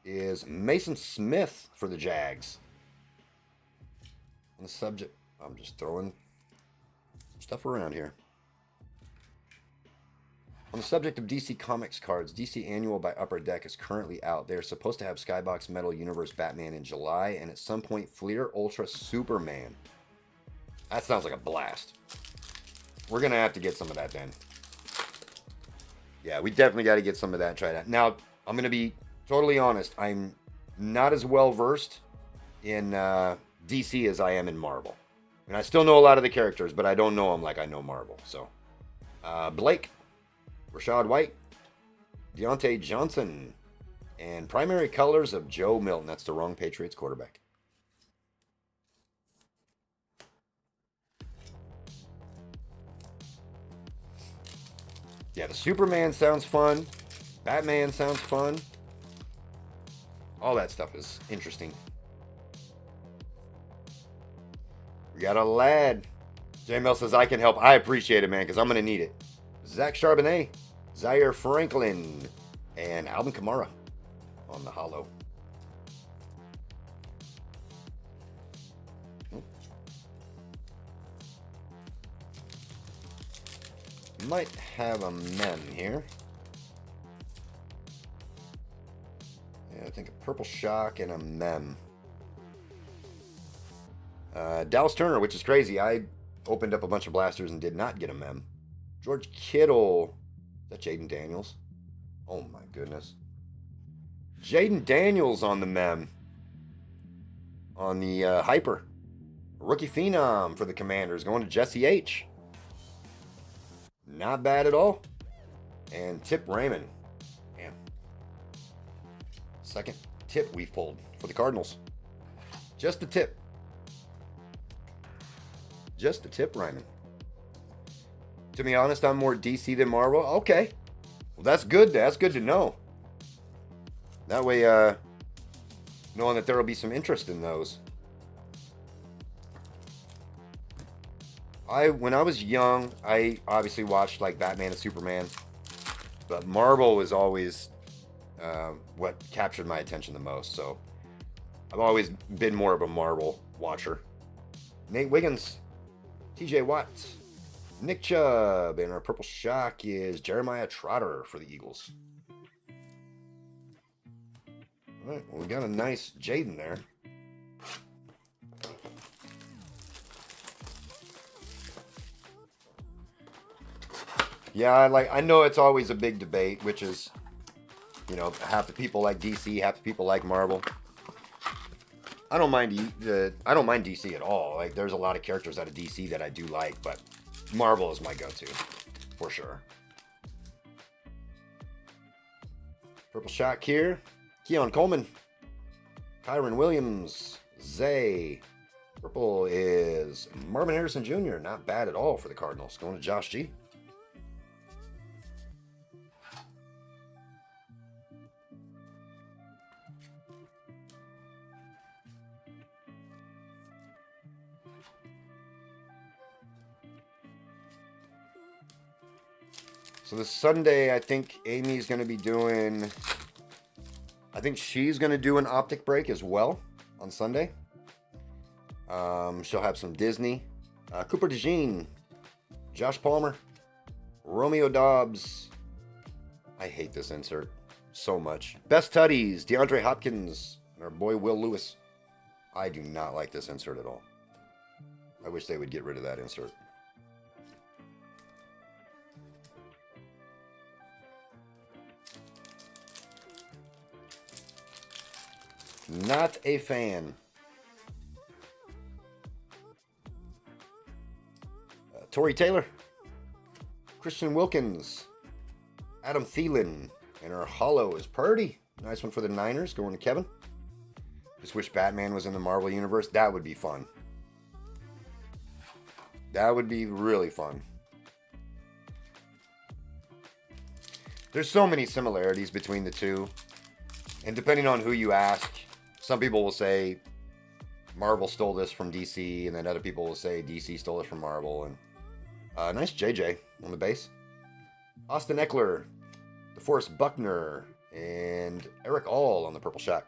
[SPEAKER 1] is Mason Smith for the Jags. On the subject, I'm just throwing stuff around here. On the subject of DC Comics cards, DC Annual by Upper Deck is currently out. They're supposed to have Skybox Metal Universe Batman in July, and at some point, Fleer Ultra Superman. That sounds like a blast. We're going to have to get some of that then. Yeah, we definitely got to get some of that and try that. Now, I'm going to be totally honest. I'm not as well versed in DC as I am in Marvel. And I still know a lot of the characters, but I don't know them like I know Marvel. So, Blake, Rashad White, Deontay Johnson, and primary colors of Joe Milton. That's the wrong Patriots quarterback. Yeah, the Superman sounds fun. Batman sounds fun. All that stuff is interesting. We got a lad. J-Mel says, I can help. I appreciate it, man, because I'm going to need it. Zach Charbonnet, Zaire Franklin, and Alvin Kamara on the hollow. Might have a mem here. Yeah, I think a Purple Shock and a mem. Dallas Turner, which is crazy. I opened up a bunch of blasters and did not get a mem. George Kittle. Is that Jaden Daniels? Oh my goodness. Jaden Daniels on the mem. On the Hyper. Rookie Phenom for the Commanders. Going to Jesse H. Not bad at all. And Tip Raymond. Damn. Second tip we've pulled for the Cardinals. Just the tip. Just the tip, Raymond. To be honest, I'm more DC than Marvel. Okay. Well, that's good. That's good to know. That way, knowing that there will be some interest in those. When I was young, I obviously watched like Batman and Superman, but Marvel was always what captured my attention the most. So I've always been more of a Marvel watcher. Nate Wiggins, TJ Watts, Nick Chubb, and our Purple Shock is Jeremiah Trotter for the Eagles. All right, well, we got a nice Jaden there. Yeah, I know it's always a big debate, which is, half the people like DC, half the people like Marvel. I don't mind DC at all. Like, there's a lot of characters out of DC that I do like, but Marvel is my go-to for sure. Purple Shock here. Keon Coleman, Kyron Williams, Zay. Purple is Marvin Harrison Jr. Not bad at all for the Cardinals. Going to Josh G. So this Sunday, I think Amy's going to be doing... I think she's going to do an optic break as well on Sunday. She'll have some Disney. Cooper DeJean, Josh Palmer, Romeo Dobbs. I hate this insert so much. Best Tuddies, DeAndre Hopkins, and our boy Will Lewis. I do not like this insert at all. I wish they would get rid of that insert. Not a fan. Torrey Taylor, Christian Wilkins, Adam Thielen, and our hollow is Purdy. Nice one for the Niners, going to Kevin. Just wish Batman was in the Marvel Universe. That would be fun. That would be really fun. There's so many similarities between the two. And depending on who you ask, some people will say Marvel stole this from DC, and then other people will say DC stole it from Marvel. And nice JJ on the base. Austin Eckler, DeForest Buckner, and Eric All on the purple shot.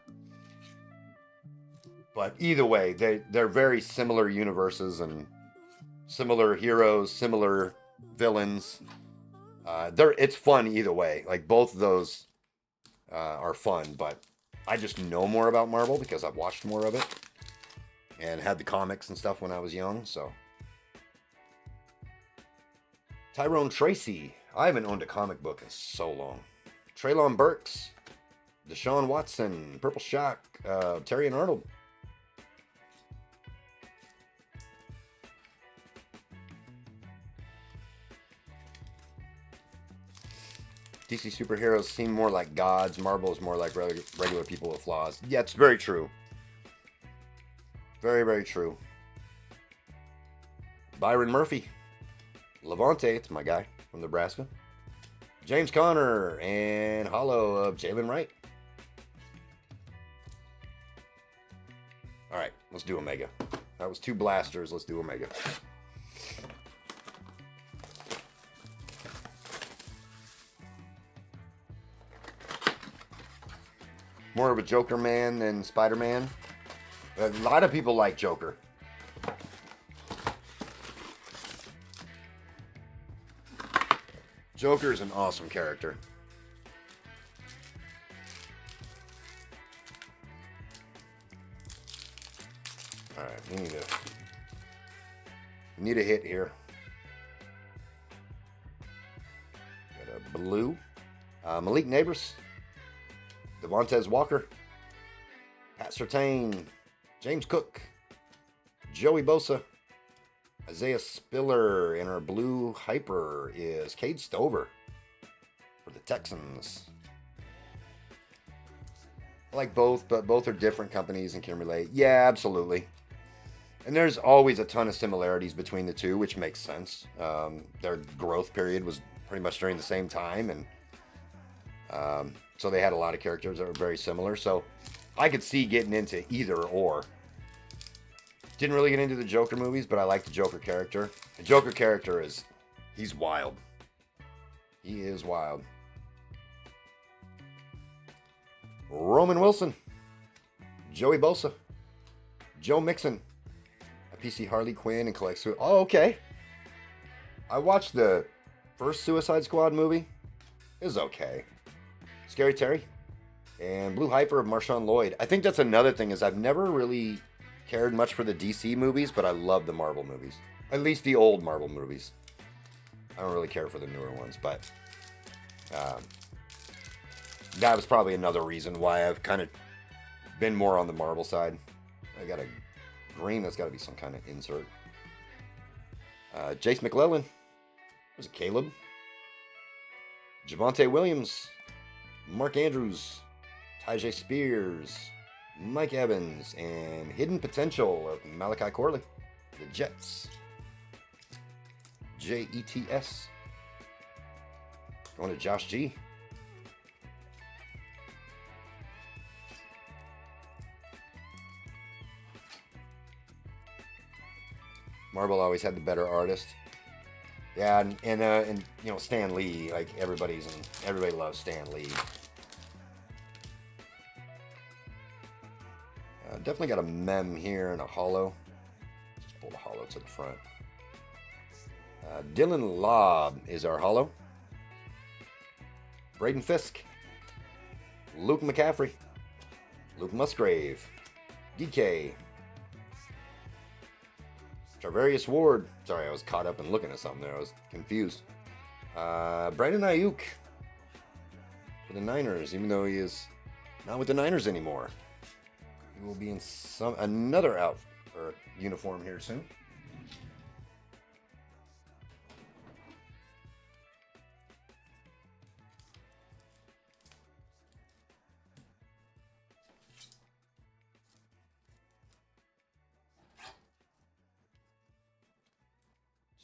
[SPEAKER 1] But either way, they're very similar universes and similar heroes, similar villains. It's fun either way. Like, both of those are fun, but I just know more about Marvel because I've watched more of it and had the comics and stuff when I was young. So Tyrone Tracy. I haven't owned a comic book in so long. Traylon Burks, Deshaun Watson, Purple Shock, Terry and Arnold. DC superheroes seem more like gods. Marvel is more like regular people with flaws. Yeah, it's very true. Very, very true. Byron Murphy. Levante, it's my guy from Nebraska. James Conner and hollow of Jalen Wright. All right, let's do Omega. That was 2 blasters. Let's do Omega. More of a Joker man than Spider-Man. A lot of people like Joker. Joker is an awesome character. Alright, we need a hit here. Got a blue. Malik Neighbors. Devontae Walker, Pat Surtain, James Cook, Joey Bosa, Isaiah Spiller, and our blue hyper is Cade Stover for the Texans. I like both, but both are different companies and can relate. Yeah, absolutely. And there's always a ton of similarities between the two, which makes sense. Their growth period was pretty much during the same time, and so they had a lot of characters that were very similar. So I could see getting into either or. Didn't really get into the Joker movies, but I like the Joker character. The Joker character he's wild. He is wild. Roman Wilson. Joey Bosa. Joe Mixon. A PC Harley Quinn and collects. Oh, okay. I watched the first Suicide Squad movie. It was okay. Scary Terry, and Blue Hyper of Marshawn Lloyd. I think that's another thing is I've never really cared much for the DC movies, but I love the Marvel movies. At least the old Marvel movies. I don't really care for the newer ones, but that was probably another reason why I've kind of been more on the Marvel side. I got a green, that's got to be some kind of insert. Jace McClellan. There's a Caleb. Javonte Williams. Mark Andrews, Tyjae Spears, Mike Evans, and Hidden Potential of Malachi Corley, the Jets. JETS. Going to Josh G. Marvel always had the better artist. Yeah, and you know, Stan Lee, like everybody loves Stan Lee. Definitely got a mem here and a hollow. Just pull the hollow to the front. Dylan Lobb is our hollow. Braden Fisk. Luke McCaffrey. Luke Musgrave. DK. Charvarius Ward. Sorry, I was caught up in looking at something there. I was confused. Brandon Ayuk for the Niners, even though he is not with the Niners anymore. He will be in another uniform here soon.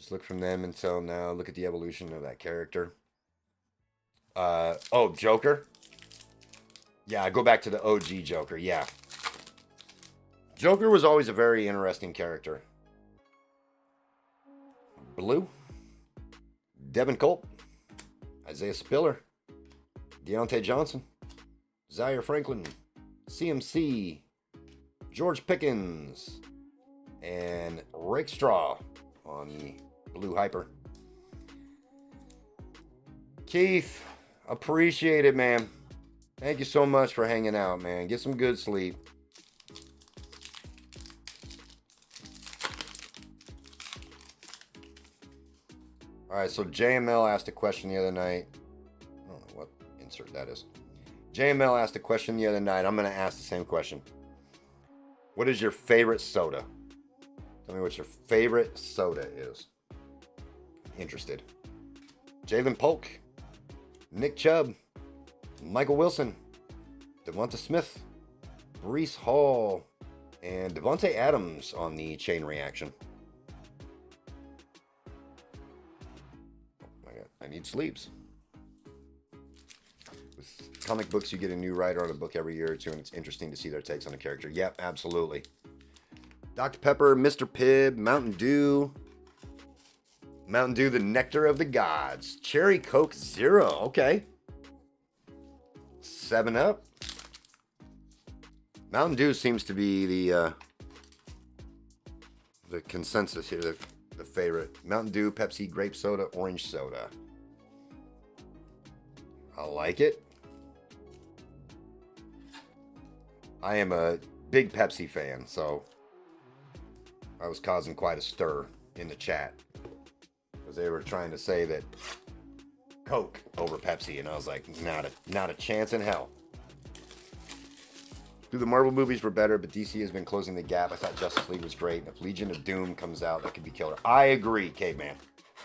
[SPEAKER 1] Just look from them until now. Look at the evolution of that character. Oh, Joker? Yeah, go back to the OG Joker. Yeah. Joker was always a very interesting character. Blue. Devin Culp. Isaiah Spiller. Deontay Johnson. Zaire Franklin. CMC. George Pickens. And Rick Straw on the Blue Hyper. Keith, appreciate it, man. Thank you so much for hanging out, man. Get some good sleep. All right, so JML asked a question the other night. I don't know what insert that is. JML asked a question the other night. I'm going to ask the same question. What is your favorite soda? Tell me what your favorite soda is. Interested. Jalen Polk. Nick Chubb. Michael Wilson. Devonta Smith. Brees Hall. And Devontae Adams on the chain reaction. I need sleeves. With comic books, you get a new writer on a book every year or two, and it's interesting to see their takes on a character. Yep, absolutely. Dr. Pepper, Mr. Pibb, Mountain Dew. Mountain Dew, the nectar of the gods. Cherry Coke Zero. Okay. 7-Up. Mountain Dew seems to be the consensus here, the favorite. Mountain Dew, Pepsi, grape soda, orange soda. I like it. I am a big Pepsi fan, so I was causing quite a stir in the chat because they were trying to say that Coke over Pepsi, and I was like, not a chance in hell. The Marvel movies were better, but DC has been closing the gap. I thought Justice League was great. And if Legion of Doom comes out, that could be killer. I agree, Caveman.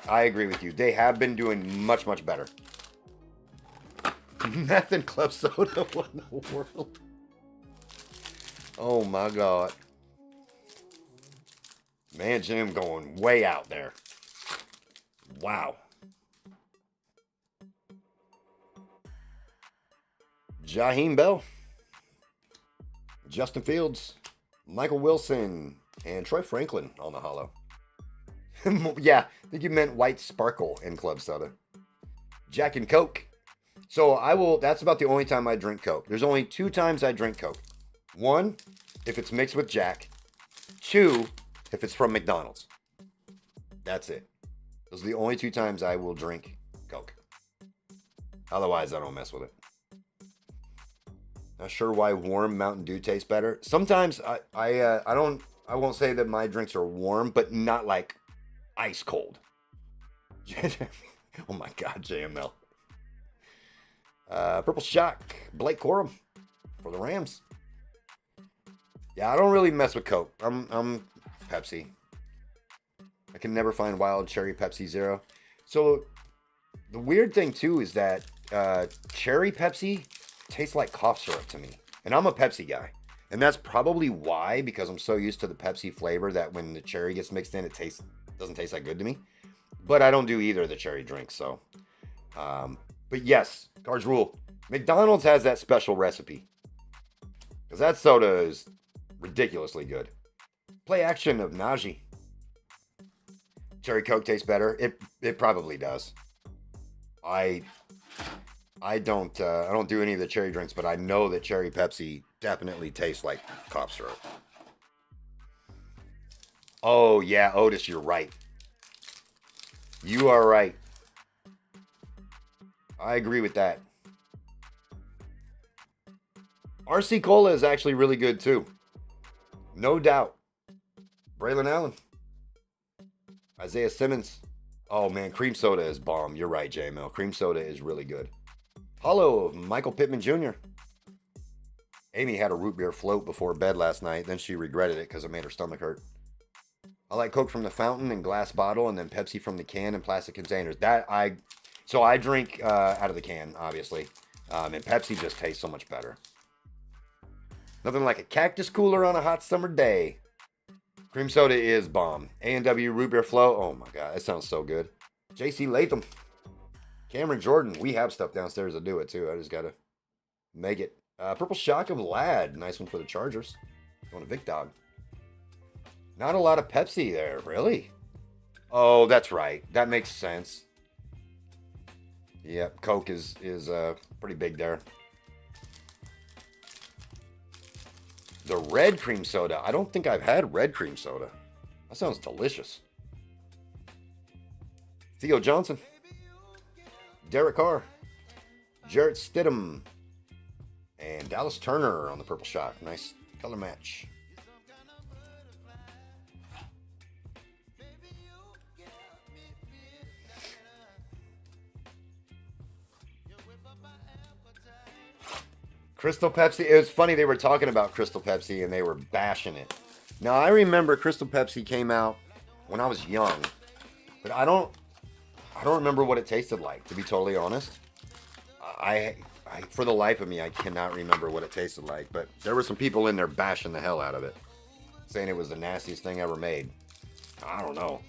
[SPEAKER 1] I agree with you. They have been doing much, much better. Meth and club soda. What in the world? Oh my God. Man, Jim going way out there. Wow. Jaheim Bell. Justin Fields, Michael Wilson, and Troy Franklin on the holo. Yeah, I think you meant White Sparkle in Club Soda. Jack and Coke. So that's about the only time I drink Coke. There's only 2 times I drink Coke. 1, if it's mixed with Jack. 2, if it's from McDonald's. That's it. Those are the only 2 times I will drink Coke. Otherwise, I don't mess with it. Not sure why warm Mountain Dew tastes better. Sometimes I won't say that my drinks are warm, but not like ice cold. Oh my God, JML. Purple Shock, Blake Corum for the Rams. Yeah, I don't really mess with Coke. I'm Pepsi. I can never find Wild Cherry Pepsi Zero. So the weird thing too is that Cherry Pepsi tastes like cough syrup to me, and I'm a Pepsi guy, and that's probably why, because I'm so used to the Pepsi flavor that when the cherry gets mixed in, it doesn't taste that good to me. But I don't do either of the cherry drinks, so but yes, Cards Rule, McDonald's has that special recipe because that soda is ridiculously good. Play action of Najee. Cherry Coke tastes better. It probably does. I don't do any of the cherry drinks, but I know that cherry Pepsi definitely tastes like cough syrup. Oh yeah, Otis, you're right. You are right. I agree with that. RC Cola is actually really good too. No doubt. Braylon Allen. Isaiah Simmons. Oh man, cream soda is bomb. You're right, JML. Cream soda is really good. Hollow of Michael Pittman Jr. Amy had a root beer float before bed last night. Then she regretted it because it made her stomach hurt. I like Coke from the fountain and glass bottle, and then Pepsi from the can and plastic containers. So I drink out of the can, obviously. And Pepsi just tastes so much better. Nothing like a cactus cooler on a hot summer day. Cream soda is bomb. A&W root beer flow. Oh my god, that sounds so good. JC Latham. Cameron Jordan. We have stuff downstairs to do it too. I just gotta make it. Purple Shock of Lad. Nice one for the Chargers. Going to Vic Dog. Not a lot of Pepsi there, really. Oh, that's right. That makes sense. Yep, Coke is pretty big there. The red cream soda. I don't think I've had red cream soda. That sounds delicious. Theo Johnson. Derek Carr. Jarrett Stidham. And Dallas Turner on the Purple Shock. Nice color match. Crystal Pepsi. It was funny they were talking about Crystal Pepsi and they were bashing it. Now I remember Crystal Pepsi came out when I was young, but I don't remember what it tasted like, to be totally honest. I for the life of me I cannot remember what it tasted like, but there were some people in there bashing the hell out of it, saying it was the nastiest thing ever made. I don't know.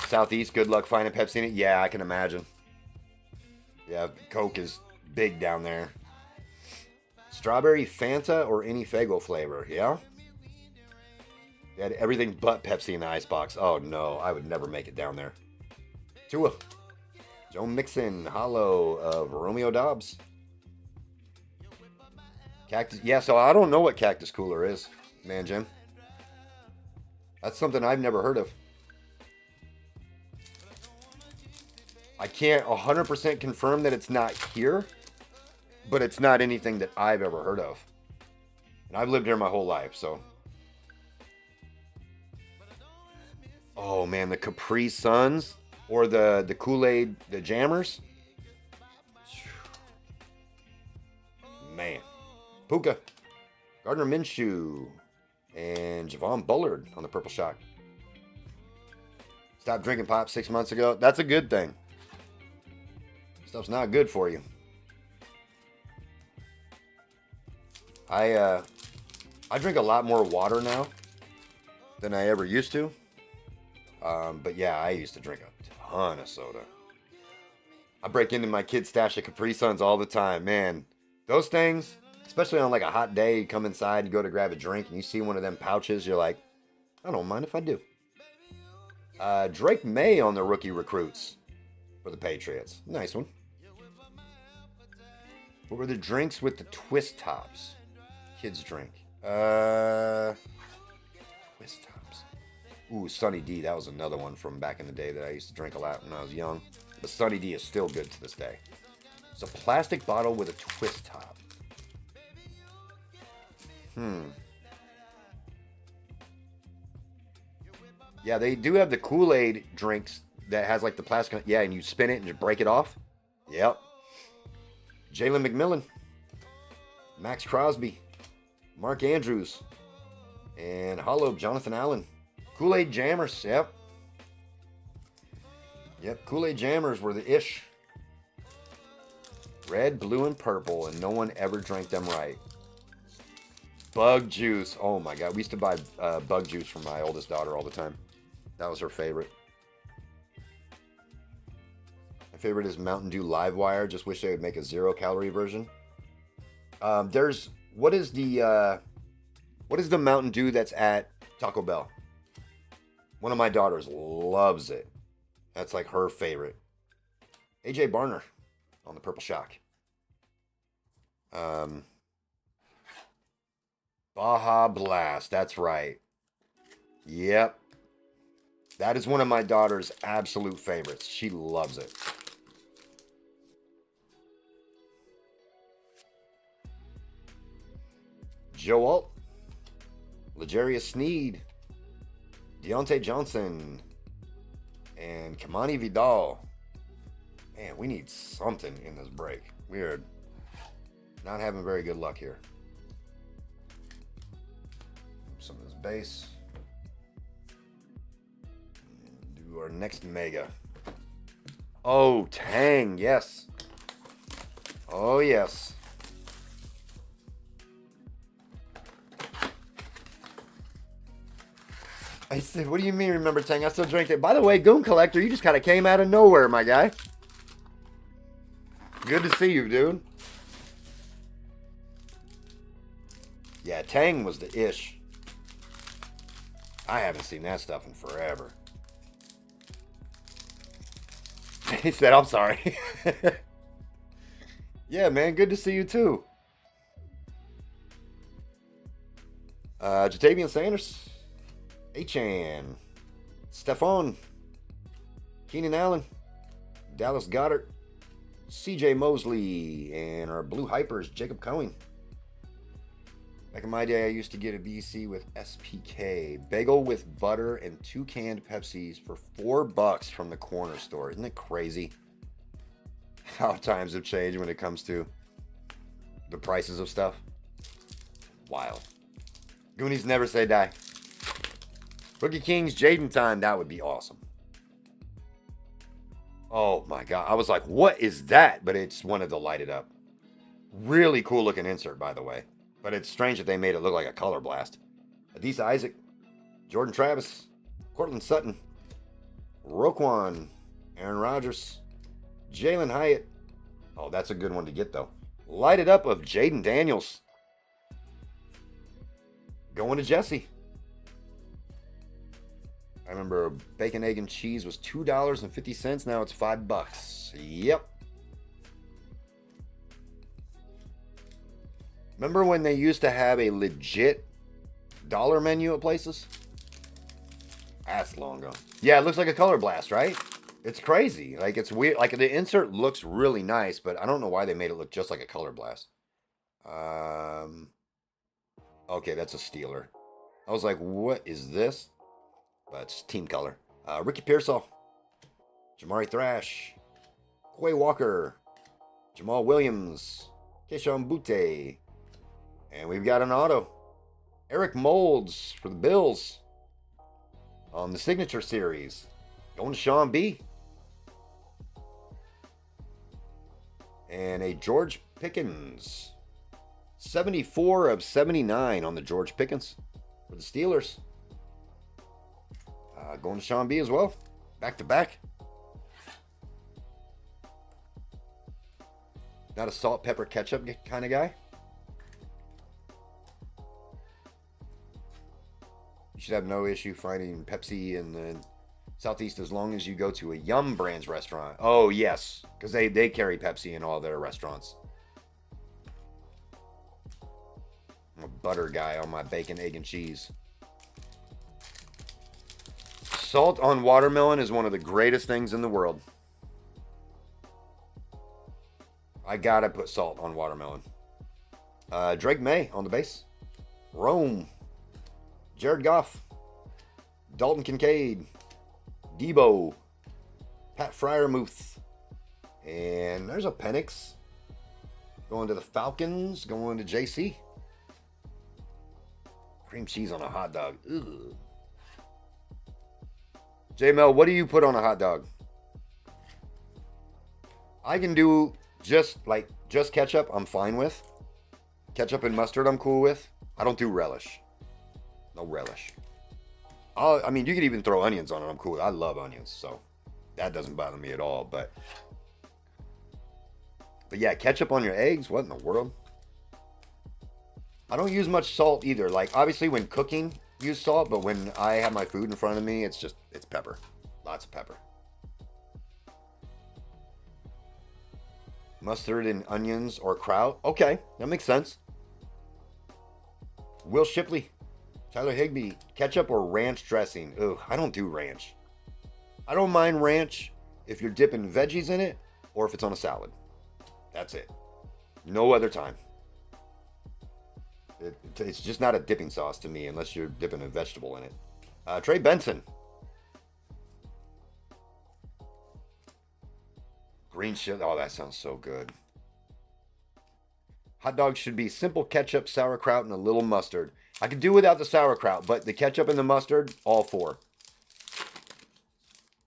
[SPEAKER 1] Southeast, good luck finding Pepsi in it. Yeah, I can imagine. Yeah, Coke is big down there. Strawberry Fanta or any Faygo flavor, yeah? They had everything but Pepsi in the icebox. Oh no, I would never make it down there. Tua. Joe Mixon, Hollow of Romeo Dobbs. Cactus, yeah, so I don't know what Cactus Cooler is, man, Jim. That's something I've never heard of. I can't 100% confirm that it's not here, but it's not anything that I've ever heard of. And I've lived here my whole life, so. Oh man, the Capri Suns or the Kool-Aid, the Jammers. Man. Puka, Gardner Minshew, and Javon Bullard on the Purple Shock. Stopped drinking pop 6 months ago. That's a good thing. Stuff's not good for you. I drink a lot more water now than I ever used to. But yeah, I used to drink a ton of soda. I break into my kid's stash of Capri Suns all the time. Man, those things, especially on like a hot day, you come inside, you go to grab a drink, and you see one of them pouches, you're like, I don't mind if I do. Drake May on the rookie recruits for the Patriots. Nice one. What were the drinks with the twist tops? Kids drink. Twist tops. Ooh, Sunny D. That was another one from back in the day that I used to drink a lot when I was young. But Sunny D is still good to this day. It's a plastic bottle with a twist top. Yeah, they do have the Kool-Aid drinks that has like the plastic. Yeah, and you spin it and just break it off. Yep. Jalen McMillan. Max Crosby. Mark Andrews. And Hollow Jonathan Allen. Kool-Aid Jammers. Yep. Yep, Kool-Aid Jammers were the ish. Red, blue, and purple, and no one ever drank them right. Bug juice. Oh my god. We used to buy bug juice from my oldest daughter all the time. That was her favorite. My favorite is Mountain Dew Livewire. Just wish they would make a 0-calorie version. What is the Mountain Dew that's at Taco Bell? One of my daughters loves it. That's like her favorite. AJ Barner on the Purple Shock. Baja Blast. That's right. Yep. That is one of my daughter's absolute favorites. She loves it. Joe Alt. L'Jarius Sneed. Deontay Johnson. And Kamani Vidal. Man, we need something in this break. We are not having very good luck here. Some of this base. And do our next mega. Oh, Tang, yes. Oh, yes. I said, what do you mean remember Tang? I still drink it. By the way, Goon Collector, you just kind of came out of nowhere, my guy. Good to see you, dude. Yeah, Tang was the ish. I haven't seen that stuff in forever. He said, I'm sorry. Yeah, man, good to see you too. Jatavian Sanders, Achan, Stephon, Keenan Allen, Dallas Goddard, CJ Mosley, and our Blue Hypers, Jacob Cohen. Back in my day, I used to get a BC with SPK, bagel with butter and 2 canned Pepsis for $4 from the corner store. Isn't it crazy how times have changed when it comes to the prices of stuff? Wild. Goonies never say die. Rookie Kings, Jaden time. That would be awesome. Oh my God. I was like, what is that? But it's one of the lighted up. Really cool looking insert, by the way. But it's strange that they made it look like a color blast. Adisa Isaac, Jordan Travis, Cortland Sutton, Roquan, Aaron Rodgers, Jalen Hyatt. Oh, that's a good one to get, though. Lighted up of Jaden Daniels. Going to Jesse. I remember bacon, egg, and cheese was $2.50. Now it's $5. Yep. Remember when they used to have a legit dollar menu at places? That's long ago. Yeah, it looks like a color blast, right? It's crazy. Like, it's weird. Like, the insert looks really nice, but I don't know why they made it look just like a color blast. Okay, that's a Steeler. I was like, what is this? But it's team color. Ricky Pearsall, Jamari Thrash, Quay Walker, Jamal Williams, Keishon Butte, and we've got an auto. Eric Molds for the Bills on the Signature Series. Going to Sean B. And a George Pickens. 74 of 79 on the George Pickens for the Steelers. Going to Sean B as well. Back to back. Not a salt, pepper, ketchup kind of guy. You should have no issue finding Pepsi in the Southeast as long as you go to a Yum Brands restaurant. Oh, yes. Because they carry Pepsi in all their restaurants. I'm a butter guy on my bacon, egg, and cheese. Salt on watermelon is one of the greatest things in the world. I gotta put salt on watermelon. Drake May on the base. Rome. Jared Goff. Dalton Kincaid. Debo. Pat Fryermuth. And there's a Penix. Going to the Falcons. Going to JC. Cream cheese on a hot dog. Ugh. J-Mel, what do you put on a hot dog? I can do just ketchup, I'm fine with. Ketchup and mustard, I'm cool with. I don't do relish. No relish. I mean, you could even throw onions on it. I'm cool with it. I love onions, so that doesn't bother me at all. But yeah, ketchup on your eggs? What in the world? I don't use much salt either. Like, obviously, when cooking, use salt, but when I have my food in front of me, it's pepper. Lots of pepper. Mustard and onions or kraut. Okay, that makes sense. Will Shipley, Tyler Higbee, ketchup or ranch dressing. Ugh, I don't do ranch. I don't mind ranch if you're dipping veggies in it or if it's on a salad. That's it. No other time. It's just not a dipping sauce to me unless you're dipping a vegetable in it. Trey Benson. Green chili. Oh, that sounds so good. Hot dogs should be simple ketchup, sauerkraut, and a little mustard. I could do without the sauerkraut, but the ketchup and the mustard, all four.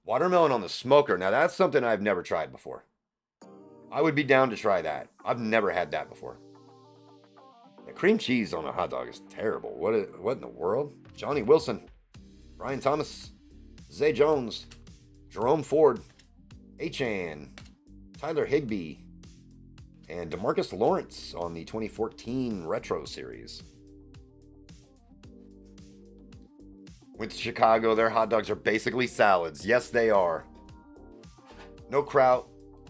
[SPEAKER 1] Watermelon on the smoker. Now, that's something I've never tried before. I would be down to try that. I've never had that before. The cream cheese on a hot dog is terrible. What in the world? Johnny Wilson. Brian Thomas, Zay Jones, Jerome Ford, Achan, Tyler Higbee, and DeMarcus Lawrence on the 2014 Retro Series. Went to Chicago. Their hot dogs are basically salads. Yes, they are. No kraut,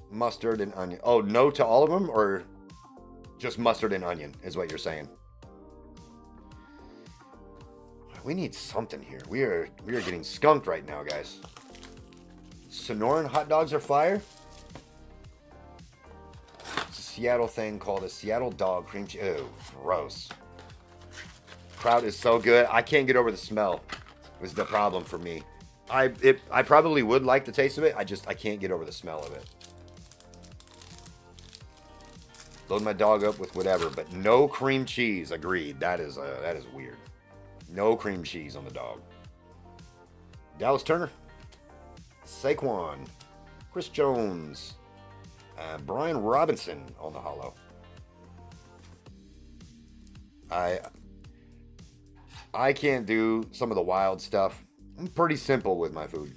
[SPEAKER 1] mustard, and onion. Oh, no to all of them? Or just mustard and onion is what you're saying? We need something here. We are getting skunked right now, guys. Sonoran hot dogs are fire. It's a Seattle thing called a Seattle dog cream cheese. Ew, gross. Kraut is so good. I can't get over the smell. Was the problem for me. I probably would like the taste of it. I can't get over the smell of it. Load my dog up with whatever, but no cream cheese. Agreed. That is weird. No cream cheese on the dog. Dallas Turner, Saquon, Chris Jones, Brian Robinson on the holo. I can't do some of the wild stuff. I'm pretty simple with my food.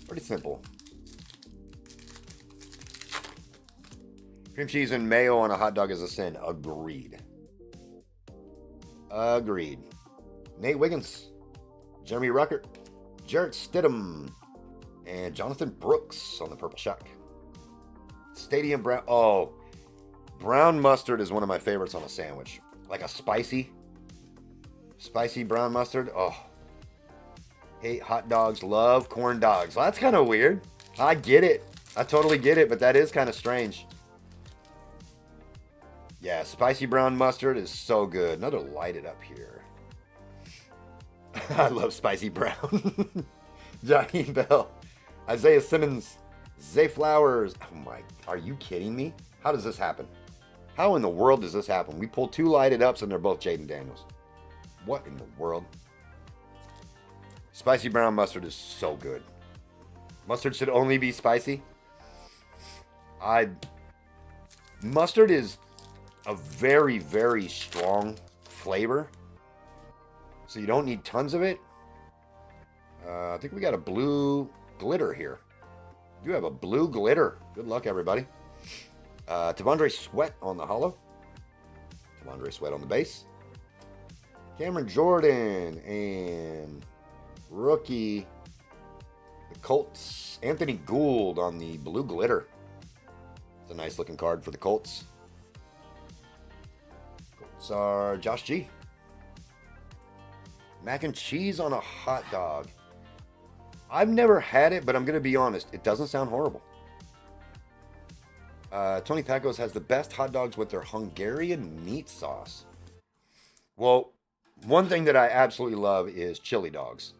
[SPEAKER 1] Pretty simple. Cream cheese and mayo on a hot dog is a sin. Agreed. Agreed. Nate Wiggins, Jeremy Ruckert, Jarrett Stidham, and Jonathan Brooks on the Purple Shock. Stadium Brown. Oh, brown mustard is one of my favorites on a sandwich. Like a spicy brown mustard. Oh, hate hot dogs, love corn dogs. Well, that's kind of weird. I get it. I totally get it, but that is kind of strange. Yeah, spicy brown mustard is so good. Another light it up here. I love spicy brown. Johnny Bell, Isaiah Simmons, Zay Flowers. Oh my, are you kidding me? How does this happen? How in the world does this happen? We pulled two lighted ups and they're both Jaden Daniels. What in the world? Spicy brown mustard is so good. Mustard should only be spicy. Mustard is a very, very strong flavor. So you don't need tons of it. I think we got a blue glitter here. We do have a blue glitter. Good luck, everybody. Tavondre Sweat on the holo. Tavondre Sweat on the base. Cameron Jordan and rookie, the Colts, Anthony Gould on the blue glitter. It's a nice looking card for the Colts. Colts are Josh G. Mac and cheese on a hot dog. I've never had it, but I'm going to be honest. It doesn't sound horrible. Tony Tacos has the best hot dogs with their Hungarian meat sauce. Well, one thing that I absolutely love is chili dogs.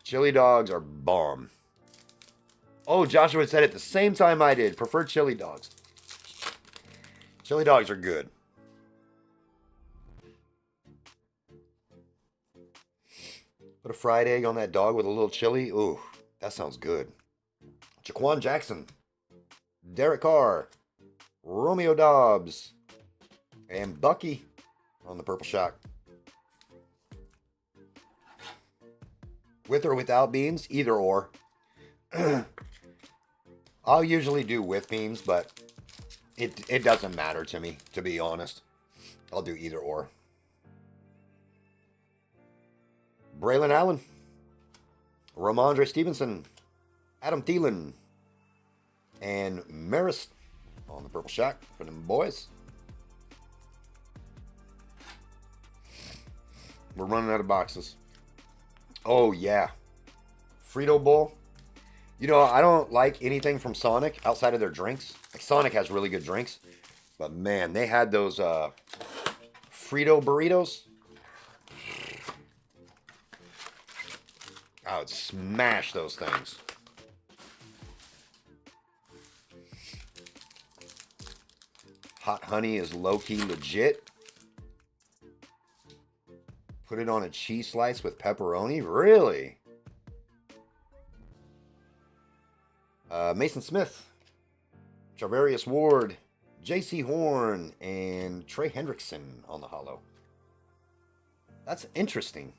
[SPEAKER 1] Chili dogs are bomb. Oh, Joshua said at the same time I did. Prefer chili dogs. Chili dogs are good. Put a fried egg on that dog with a little chili. Ooh, that sounds good. Jaquan Jackson. Derek Carr. Romeo Dobbs. And Bucky on the Purple Shock. With or without beans? Either or. I'll usually do with beans, but it doesn't matter to me, to be honest. I'll do either or. Braylon Allen, Ramondre Stevenson, Adam Thielen, and Maris on the Purple Shock for them boys. We're running out of boxes. Oh, yeah. Frito Bowl. You know, I don't like anything from Sonic outside of their drinks. Like, Sonic has really good drinks. But, man, they had those Frito burritos. I would smash those things. Hot honey is low-key legit. Put it on a cheese slice with pepperoni? Really? Mason Smith, Charvarius Ward, J.C. Horn, and Trey Hendrickson on the holo. That's interesting.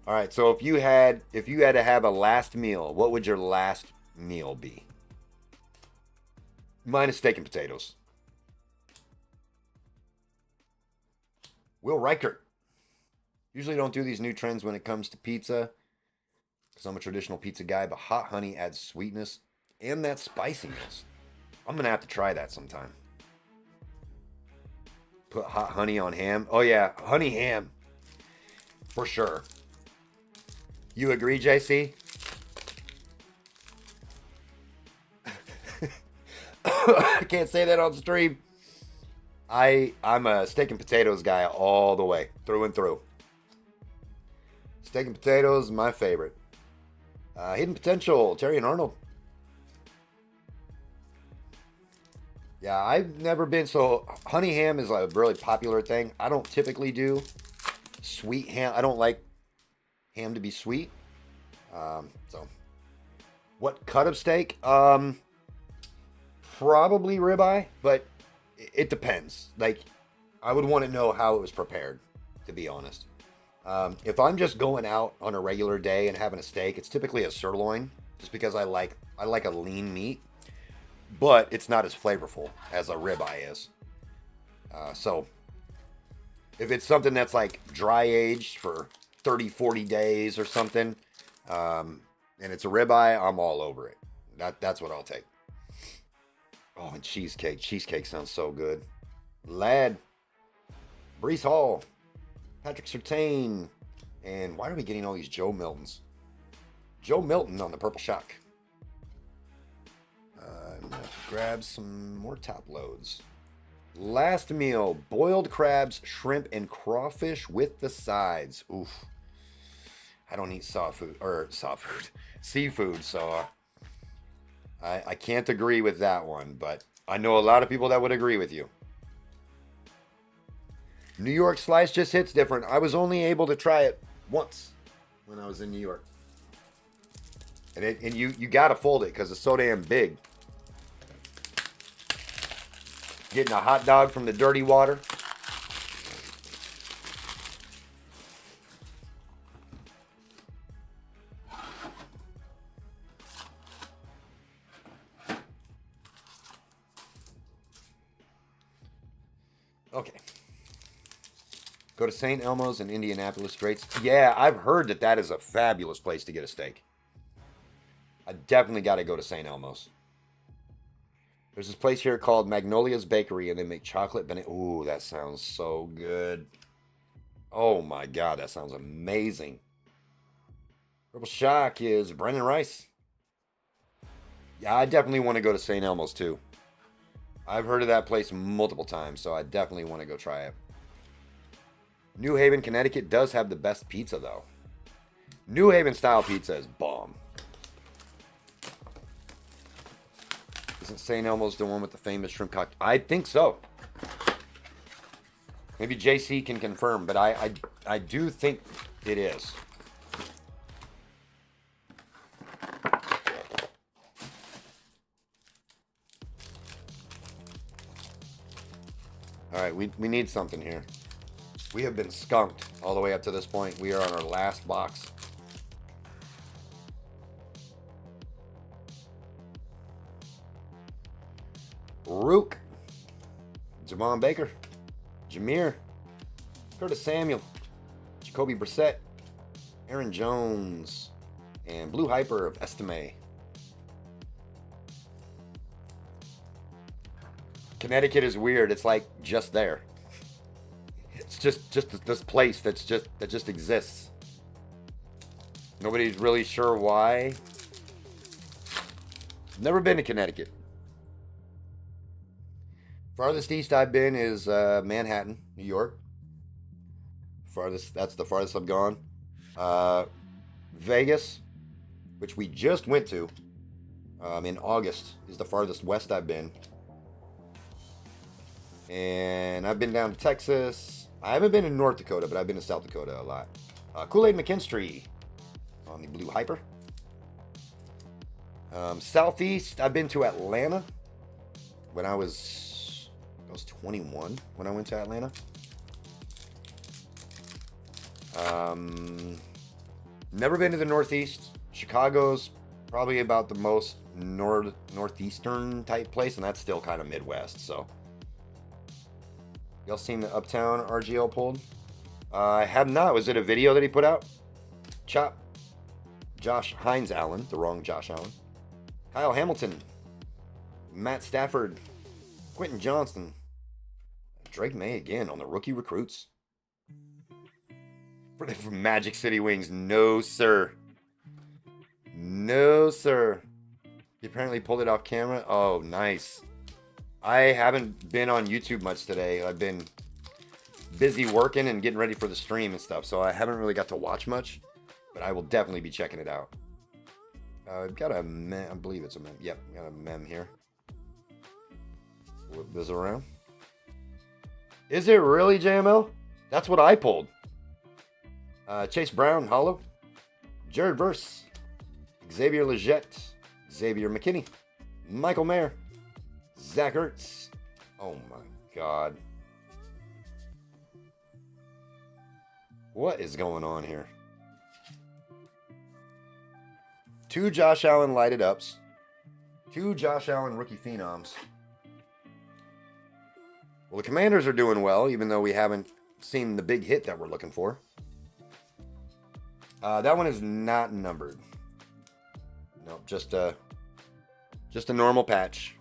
[SPEAKER 1] All right, so if you had to have a last meal, what would your last meal be? Minus steak and potatoes. Will Reichert. Usually don't do these new trends when it comes to pizza, because I'm a traditional pizza guy, but hot honey adds sweetness and that spiciness. I'm going to have to try that sometime. Put hot honey on ham. Oh yeah, honey ham. For sure. You agree, JC? I can't say that on stream. I'm a steak and potatoes guy all the way, through and through. Steak and potatoes, my favorite. Hidden Potential, Terry and Arnold. Yeah, I've never been so. Honey ham is a really popular thing. I don't typically do sweet ham. I don't like ham to be sweet. So, what cut of steak? Probably ribeye, but it depends. Like, I would want to know how it was prepared, to be honest. If I'm just going out on a regular day and having a steak, it's typically a sirloin, just because I like a lean meat, but it's not as flavorful as a ribeye is. So if it's something that's like dry aged for 30, 40 days or something, and it's a ribeye, I'm all over it. That's what I'll take. Oh, and cheesecake. Cheesecake sounds so good. Lad. Brees Hall. Patrick Surtain. And why are we getting all these Joe Miltons? Joe Milton on the Purple Shock. I'm going to grab some more top loads. Last meal. Boiled crabs, shrimp, and crawfish with the sides. Oof. I don't eat seafood, so I can't agree with that one, but I know a lot of people that would agree with you. New York slice just hits different. I was only able to try it once when I was in New York. And you got to fold it because it's so damn big. Getting a hot dog from the dirty water. Okay. Go to St. Elmo's in Indianapolis Straits. Yeah, I've heard that is a fabulous place to get a steak. I definitely got to go to St. Elmo's. There's this place here called Magnolia's Bakery, and they make chocolate banana. Ooh, that sounds so good. Oh my God, that sounds amazing. Purple Shock is Brendan Rice. Yeah, I definitely want to go to St. Elmo's too. I've heard of that place multiple times, so I definitely want to go try it. New Haven, Connecticut does have the best pizza, though. New Haven style pizza is bomb. Isn't St. Elmo's the one with the famous shrimp cocktail? I think so. Maybe JC can confirm, but I do think it is. All right, we need something here. We have been skunked all the way up to this point. We are on our last box. Rook. Javon Baker. Jameer. Curtis Samuel. Jacoby Brissett. Aaron Jones. And Blue Hyper of Estime. Connecticut is weird. It's like just there. It's just this place that just exists. Nobody's really sure why. Never been to Connecticut. Farthest east I've been is Manhattan, New York. That's the farthest I've gone. Vegas, which we just went to in August, is the farthest west I've been. And I've been down to Texas. I haven't been in North Dakota, but I've been to South Dakota a lot. Kool-Aid McKinstry on the Blue Hyper. Southeast, I've been to Atlanta when I was 21 when I went to Atlanta. Never been to the Northeast. Chicago's probably about the most northeastern type place, and that's still kind of Midwest. So, y'all seen the Uptown RGL pulled? I have not. Was it a video that he put out? Chop. Josh Hines Allen, the wrong Josh Allen. Kyle Hamilton. Matt Stafford. Quentin Johnston. Drake May again on the rookie recruits. From Magic City Wings. No, sir. No, sir. He apparently pulled it off camera. Oh, nice. I haven't been on YouTube much today. I've been busy working and getting ready for the stream and stuff, so I haven't really got to watch much, but I will definitely be checking it out. I've got a mem. I believe it's a mem. Yep, got a mem here. Flip this around. Is it really, JML? That's what I pulled. Chase Brown, Hollow. Jared Verse. Xavier Leggett. Xavier McKinney. Michael Mayer. Zach Ertz. Oh my God. What is going on here? 2 Josh Allen lighted ups. 2 Josh Allen rookie phenoms. Well, the Commanders are doing well, even though we haven't seen the big hit that we're looking for. That one is not numbered. No, just a normal patch.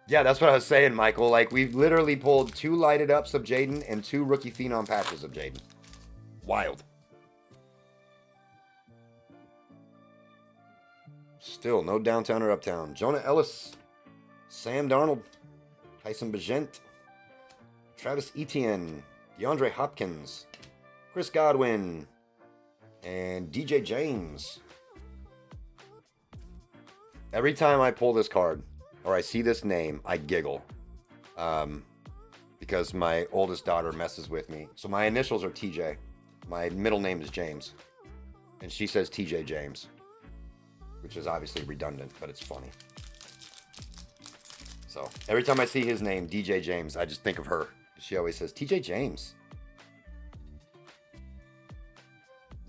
[SPEAKER 1] Yeah, that's what I was saying, Michael. Like, we've literally pulled 2 lighted ups of Jaden and 2 rookie phenom patches of Jaden. Wild. Still, no downtown or uptown. Jonah Ellis. Sam Darnold. Tyson Bagent. Travis Etienne. DeAndre Hopkins. Chris Godwin. And DJ James. Every time I pull this card, or I see this name, I giggle. Because my oldest daughter messes with me. So my initials are TJ. My middle name is James. And she says TJ James. Which is obviously redundant, but it's funny. So every time I see his name, DJ James, I just think of her. She always says, TJ James.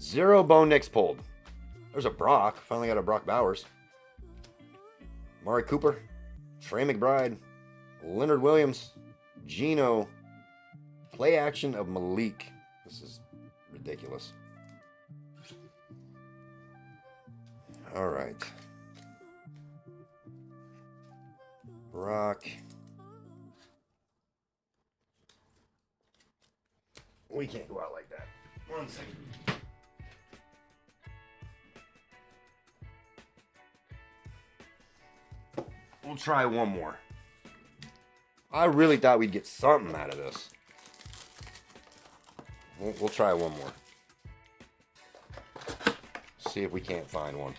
[SPEAKER 1] 0 Bo Nix pulled. There's a Brock. Finally got a Brock Bowers. Mari Cooper. Trey McBride. Leonard Williams. Gino. Play action of Malik. This is ridiculous. All right. Brock. We can't go out like that. 1 second. We'll try one more. I really thought we'd get something out of this. We'll try one more. See if we can't find one.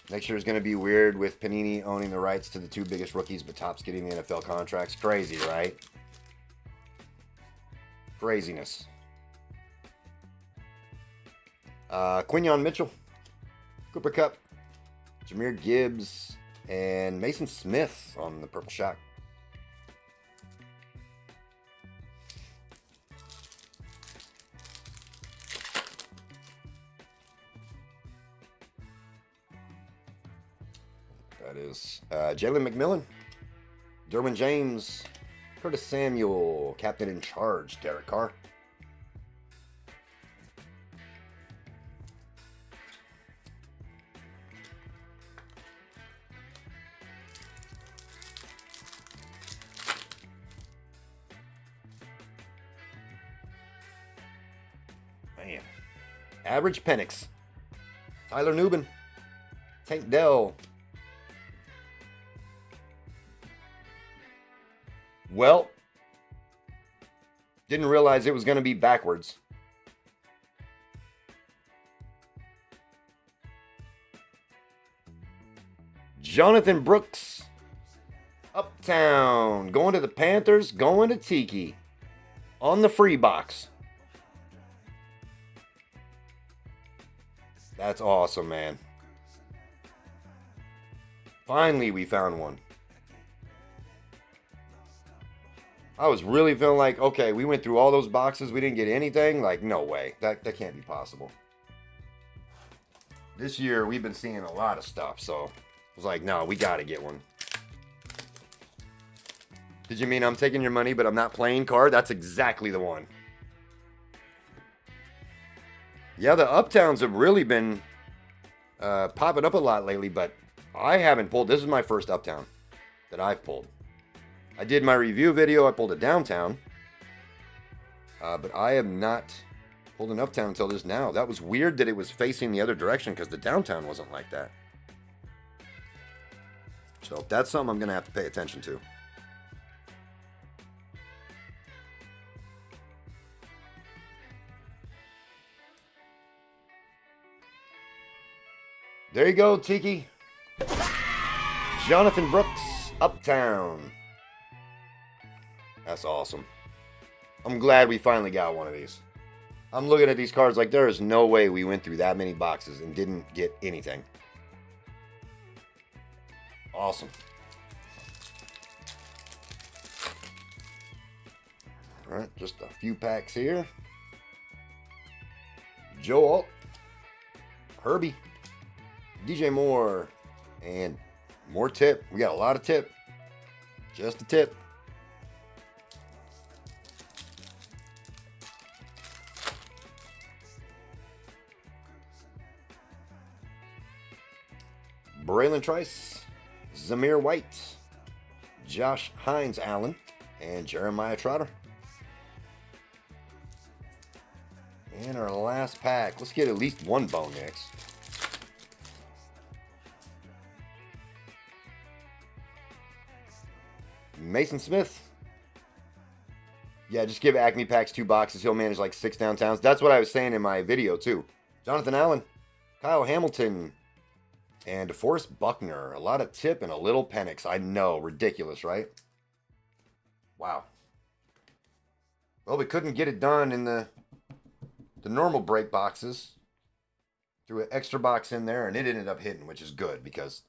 [SPEAKER 1] Next year is going to be weird with Panini owning the rights to the 2 biggest rookies, but Topps getting the NFL contracts. Crazy, right? Craziness. Quinyon Mitchell, Cooper Kupp, Jahmyr Gibbs, and Mason Smith on the Purple Shock. That is Jalen McMillan, Derwin James, Curtis Samuel, Captain in Charge, Derek Carr. Man. Average Penix, Tyler Nubin, Tank Dell. Well, didn't realize it was going to be backwards. Jonathan Brooks, Uptown, going to the Panthers, going to Tiki, on the free box. That's awesome, man. Finally, we found one. I was really feeling like, okay, we went through all those boxes, we didn't get anything. Like, no way. That can't be possible. This year, we've been seeing a lot of stuff, so I was like, no, we got to get one. Did you mean I'm taking your money, but I'm not playing card? That's exactly the one. Yeah, the Uptowns have really been popping up a lot lately, but I haven't pulled. This is my first Uptown that I've pulled. I did my review video. I pulled a Downtown. But I have not pulled an Uptown until just now. That was weird that it was facing the other direction because the Downtown wasn't like that. So that's something I'm going to have to pay attention to. There you go, Tiki. Jonathan Brooks, Uptown. That's awesome. I'm glad we finally got one of these. I'm looking at these cards like there is no way we went through that many boxes and didn't get anything. Awesome. All right, just a few packs here. Joe Alt, Herbie, DJ Moore, and more tip. We got a lot of tip. Just a tip. Braylon Trice, Zamir White, Josh Hines Allen, and Jeremiah Trotter. And our last pack. Let's get at least one Bo Nix. Mason Smith. Yeah, just give Acme Packs 2 boxes. He'll manage like 6 downtowns. That's what I was saying in my video too. Jonathan Allen, Kyle Hamilton, and DeForest Buckner. A lot of tip and a little Penix. I know, ridiculous, right? Wow. Well, we couldn't get it done in the normal break boxes. Threw an extra box in there, and it ended up hitting, which is good because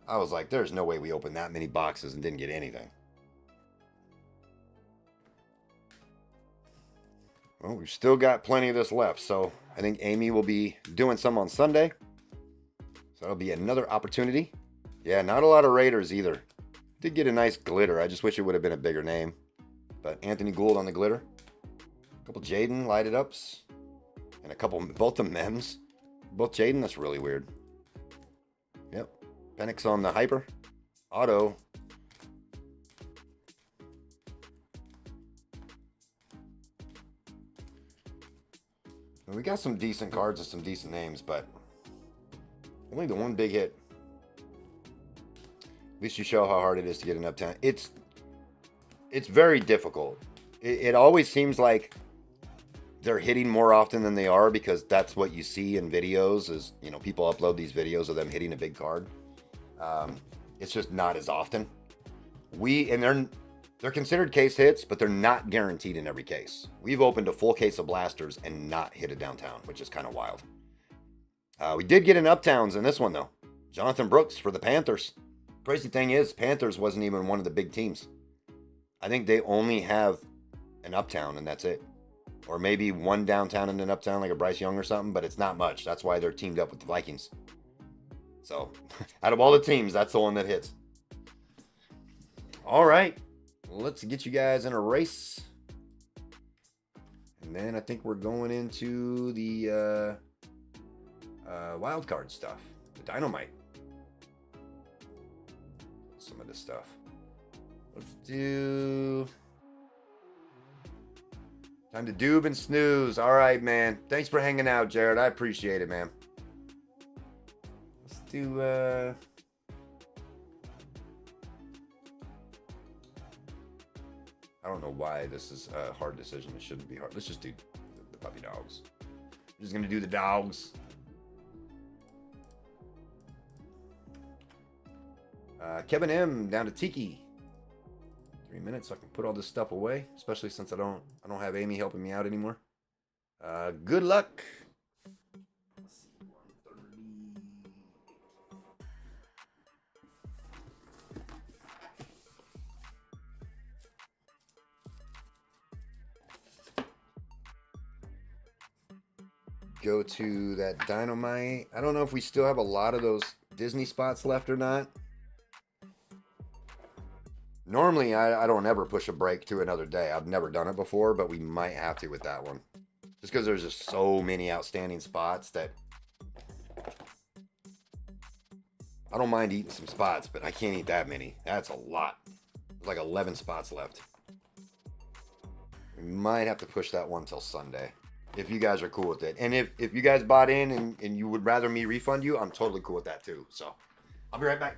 [SPEAKER 1] I was like, there's no way we opened that many boxes and didn't get anything. Well, we've still got plenty of this left, so I think Amy will be doing some on Sunday. So that'll be another opportunity. Yeah, not a lot of Raiders either. Did get a nice glitter. I just wish it would have been a bigger name. But Anthony Gould on the glitter. A couple Jaden lighted ups. And a couple, both the Mems. Both Jaden, that's really weird. Yep. Penix on the Hyper. Auto. And we got some decent cards and some decent names, but only the one big hit. At least you show how hard it is to get an Uptown. It's very difficult. It always seems like they're hitting more often than they are because that's what you see in videos is, you know, people upload these videos of them hitting a big card. It's just not as often. They're considered case hits, but they're not guaranteed in every case. We've opened a full case of blasters and not hit a downtown, which is kind of wild. We did get an Uptowns in this one, though. Jonathan Brooks for the Panthers. Crazy thing is, Panthers wasn't even one of the big teams. I think they only have an Uptown, and that's it. Or maybe one downtown and an Uptown, like a Bryce Young or something, but it's not much. That's why they're teamed up with the Vikings. So, out of all the teams, that's the one that hits. All right. Let's get you guys in a race. And then I think we're going into the wild card stuff. The Dynamite. Some of this stuff. Let's do... Time to doob and snooze. All right, man. Thanks for hanging out, Jared. I appreciate it, man. Let's do... I don't know why this is a hard decision. It shouldn't be hard. Let's just do the puppy dogs. We're just going to do the dogs. Kevin M. down to Tiki. 3 minutes so I can put all this stuff away, especially since I don't have Amy helping me out anymore. Good luck. go to that Dynamite. I don't know if we still have a lot of those Disney spots left or not. Normally, I don't ever push a break to another day. I've never done it before, but we might have to with that one. Just because there's just so many outstanding spots that I don't mind eating some spots, but I can't eat that many. That's a lot. There's like 11 spots left. We might have to push that one till Sunday. If you guys are cool with it. And if you guys bought in and you would rather me refund you, I'm totally cool with that too. So, I'll be right back.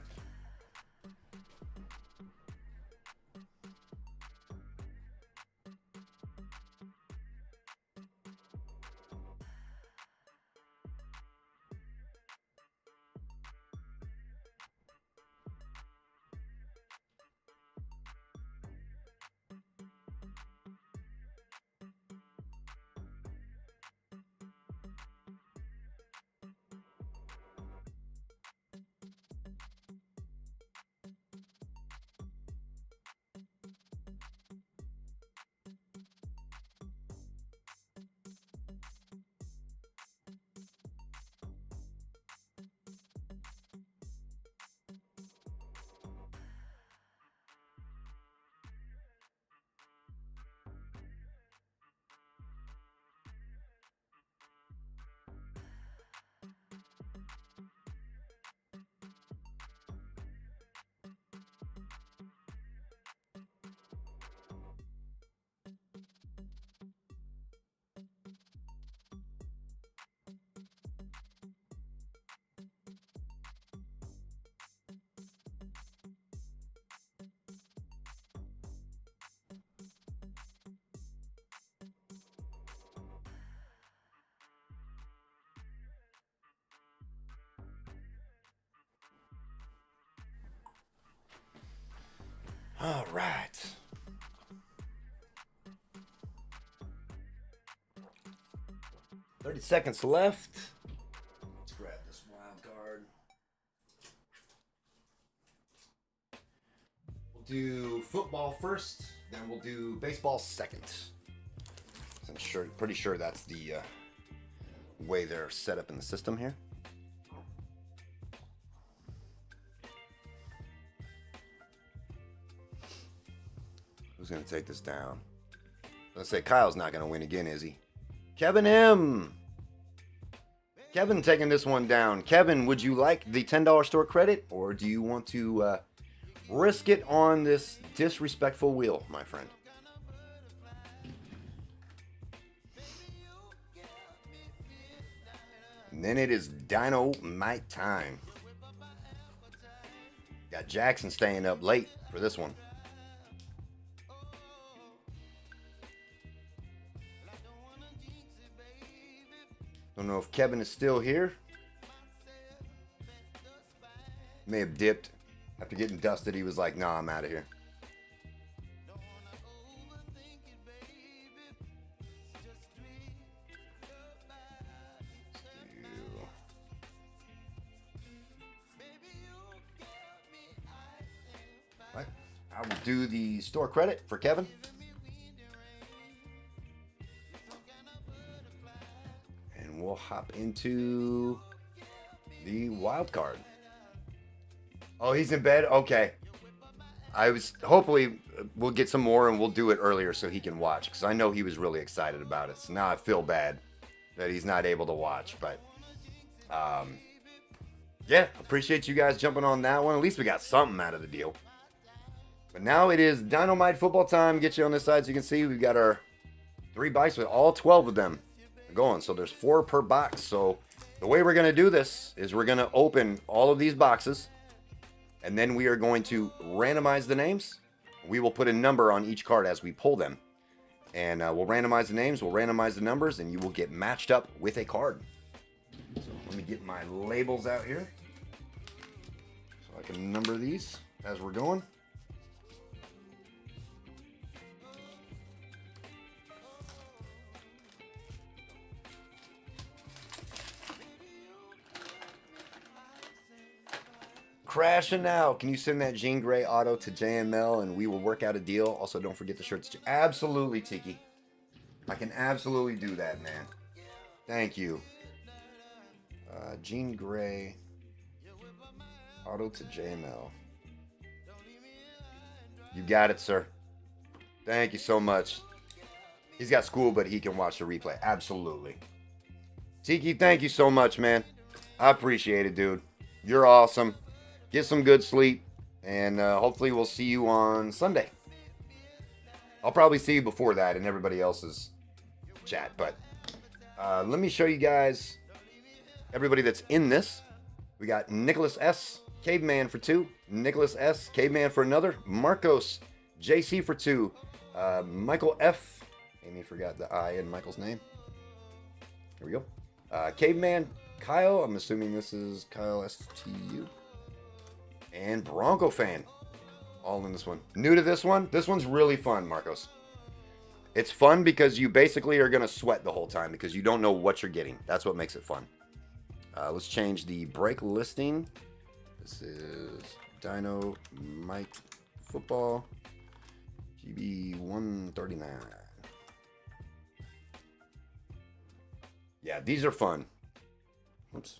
[SPEAKER 1] All right. "30 seconds left. Let's grab this wild card. We'll do football first, then we'll do baseball second. I'm pretty sure that's the way they're set up in the system here. Who's going to take this down? Let's say Kyle's not going to win again, is he? Kevin M. Kevin taking this one down. Kevin, would you like the $10 store credit, or do you want to risk it on this disrespectful wheel, my friend? And then it is Dynamite time. Got Jackson staying up late for this one. Don't know if Kevin is still here. May have dipped. After getting dusted, he was like, "Nah, I'm out of here." Right. I will do the store credit for Kevin. We'll hop into the wild card. Oh, he's in bed? Okay. Hopefully we'll get some more and we'll do it earlier so he can watch, because I know he was really excited about it. So now I feel bad that he's not able to watch, but yeah, appreciate you guys jumping on that one. At least we got something out of the deal. But now it is Dynamite football time. Get you on this side so you can see we've got our 3 bites with all 12 of them going. So there's 4 per box. So the way we're going to do this is we're going to open all of these boxes, and then we are going to randomize the names. We will put a number on each card as we pull them, and we'll randomize the names, we'll randomize the numbers, and you will get matched up with a card. So let me get my labels out here so I can number these as we're going. Crashing out. Can you send that Jean Grey auto to JML and we will work out a deal? Also, don't forget the shirts. Absolutely, Tiki. I can absolutely do that, man. Thank you. Jean Grey. Auto to JML. You got it, sir. Thank you so much. He's got school, but he can watch the replay. Absolutely. Tiki, thank you so much, man. I appreciate it, dude. You're awesome. Get some good sleep, and hopefully we'll see you on Sunday. I'll probably see you before that in everybody else's chat, but let me show you guys everybody that's in this. We got Nicholas S., Caveman for 2. Nicholas S., Caveman for another. Marcos, JC for 2. Michael F. Amy forgot the I in Michael's name. Here we go. Caveman, Kyle. I'm assuming this is Kyle STU. And Bronco Fan. All in this one. New to this one? This one's really fun, Marcos. It's fun because you basically are going to sweat the whole time because you don't know what you're getting. That's what makes it fun. Let's change the break listing. This is Dino Mike Football GB 139. Yeah, these are fun. Oops.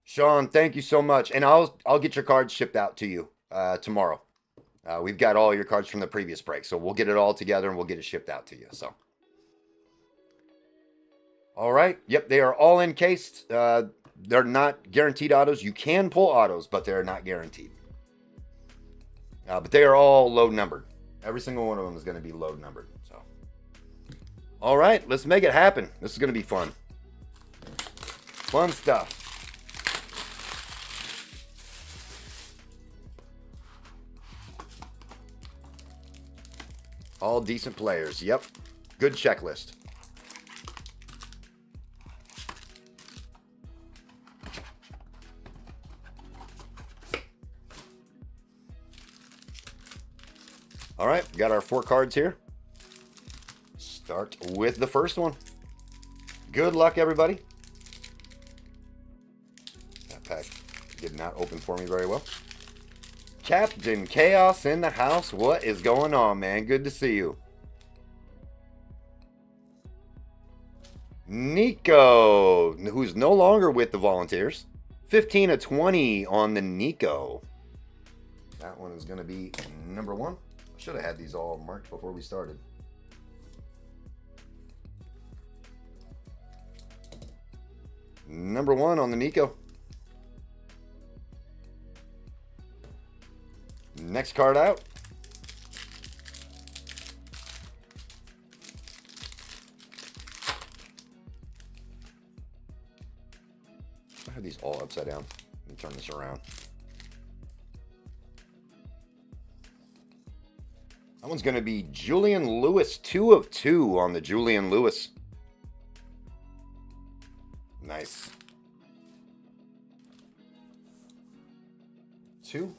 [SPEAKER 1] Sean, thank you so much. And I'll get your cards shipped out to you tomorrow. We've got all your cards from the previous break, so we'll get it all together and we'll get it shipped out to you. So, all right. Yep, they are all encased. They're not guaranteed autos. You can pull autos, but they're not guaranteed. But they are all low numbered. Every single one of them is going to be low numbered. So, all right, let's make it happen. This is going to be fun. Fun stuff. All decent players. Yep. Good checklist. All right, got our 4 cards here. Start with the first one. Good luck, everybody. That pack did not open for me very well. Captain Chaos in the house. What is going on, man? Good to see you. Nico, who's no longer with the Volunteers. 15 of 20 on the Nico. That one is going to be number 1. Should have had these all marked before we started. Number 1 on the Nico. Next card out. I have these all upside down. Let me turn this around. That one's going to be Julian Lewis. 2 of 2 on the Julian Lewis. Nice. 2.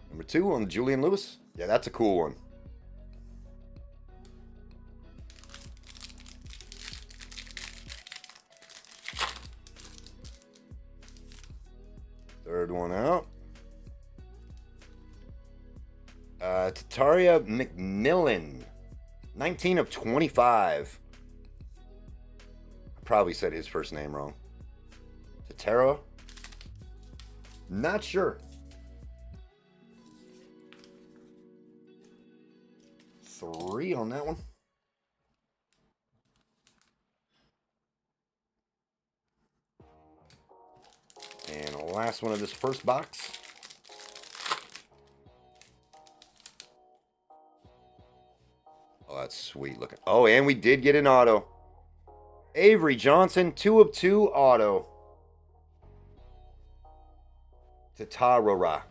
[SPEAKER 1] Number 2 on the Julian Lewis. Yeah, that's a cool one. Third one out. Tataria McMillan. 19 of 25. I probably said his first name wrong. Tatara? Not sure. 3 on that one. And last one of this first box. Oh, that's sweet looking. Oh, and we did get an auto. Avery Johnson, 2 of 2 auto. Tatarora.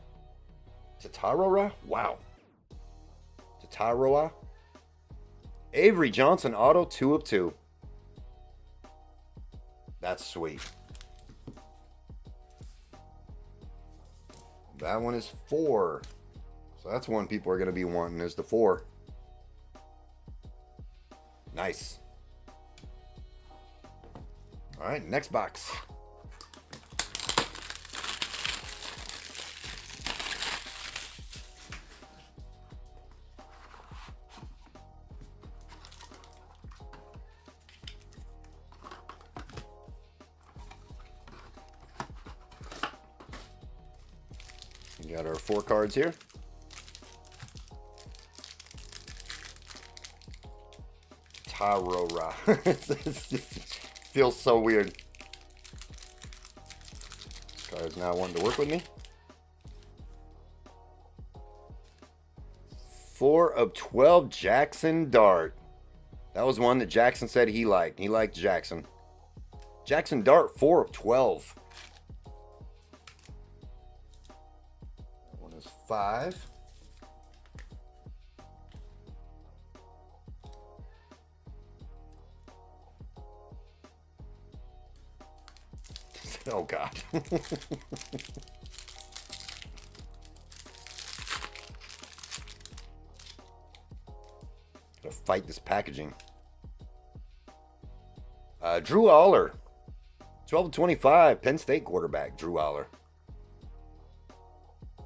[SPEAKER 1] Tatarora? Wow. Tatarora. Avery Johnson auto, 2 of 2. That's sweet. That one is 4. So that's one people are going to be wanting is the 4. Nice. All right, next box. Got our 4 cards here. Tarora. Feels so weird. This card's not wanting to work with me. 4 of 12, Jackson Dart. That was one that Jackson said he liked. He liked Jackson. Jackson Dart, 4 of 12. That one is 5. Oh, God. Gotta fight this packaging. Drew Aller. 12 of 25. Penn State quarterback, Drew Aller.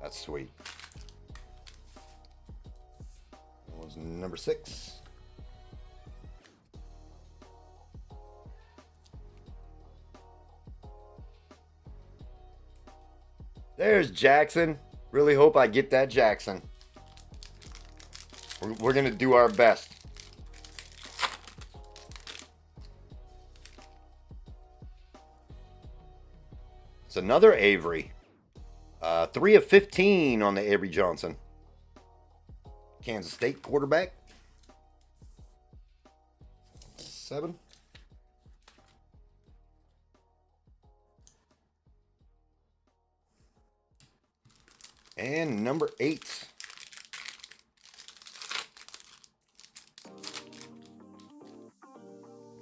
[SPEAKER 1] That's sweet. That was number 6. There's Jackson. Really hope I get that Jackson. We're going to do our best. It's another Avery. 3 of 15 on the Avery Johnson. Kansas State quarterback. 7. And number 8.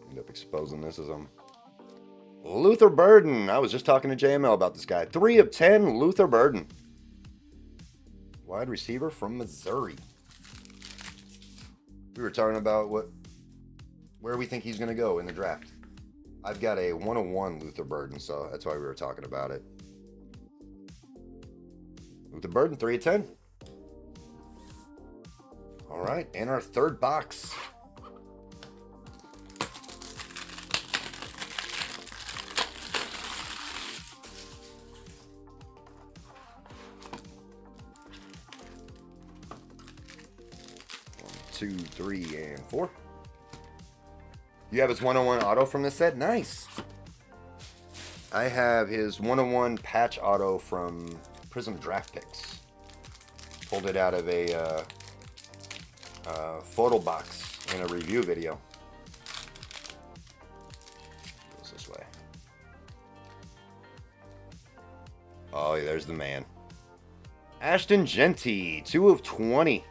[SPEAKER 1] End up exposing this as Luther Burden. I was just talking to JML about this guy. 3 of 10, Luther Burden. Wide receiver from Missouri. We were talking about where we think he's going to go in the draft. I've got a 101 Luther Burden, so that's why we were talking about it. Luther Burden, 3 of 10. All right, and our third box. One, 2, 3, and 4. You have his 101 auto from this set? Nice. I have his 101 patch auto from Prism Draft Picks. Pulled it out of a photo box in a review video. Goes this way. Oh, there's the man. Ashton Genty, 2 of 20.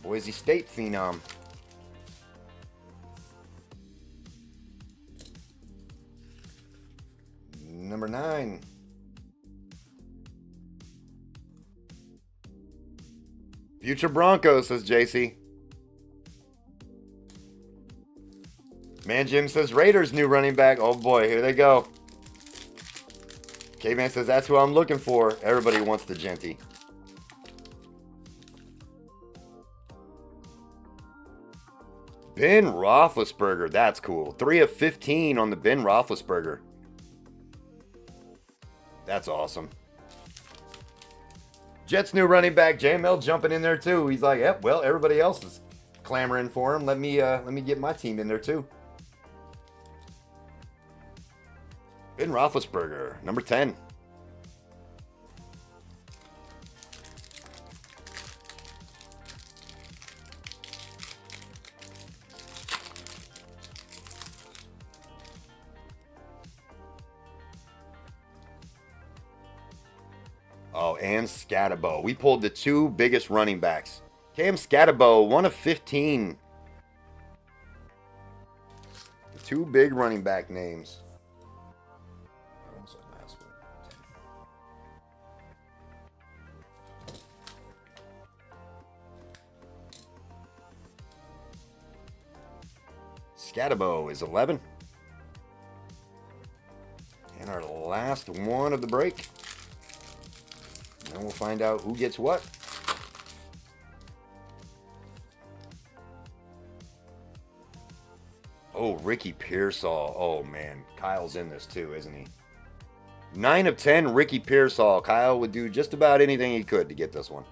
[SPEAKER 1] Boise State phenom. Number 9. Future Broncos, says JC. Man Jim says Raiders new running back. Oh boy, here they go. K-Man says that's who I'm looking for. Everybody wants the Genty. Ben Roethlisberger. That's cool. 3 of 15 on the Ben Roethlisberger. That's awesome. Jets new running back, JML jumping in there too. He's like, yep, well, everybody else is clamoring for him. Let me get my team in there too. Ben Roethlisberger, number 10. Oh, and Scatabo. We pulled the 2 biggest running backs. Cam Scatabo, 1 of 15. The 2 big running back names. Scatabo is 11. And our last one of the break. And we'll find out who gets what. Oh, Ricky Pearsall. Oh, man. Kyle's in this too, isn't he? 9 of 10, Ricky Pearsall. Kyle would do just about anything he could to get this one.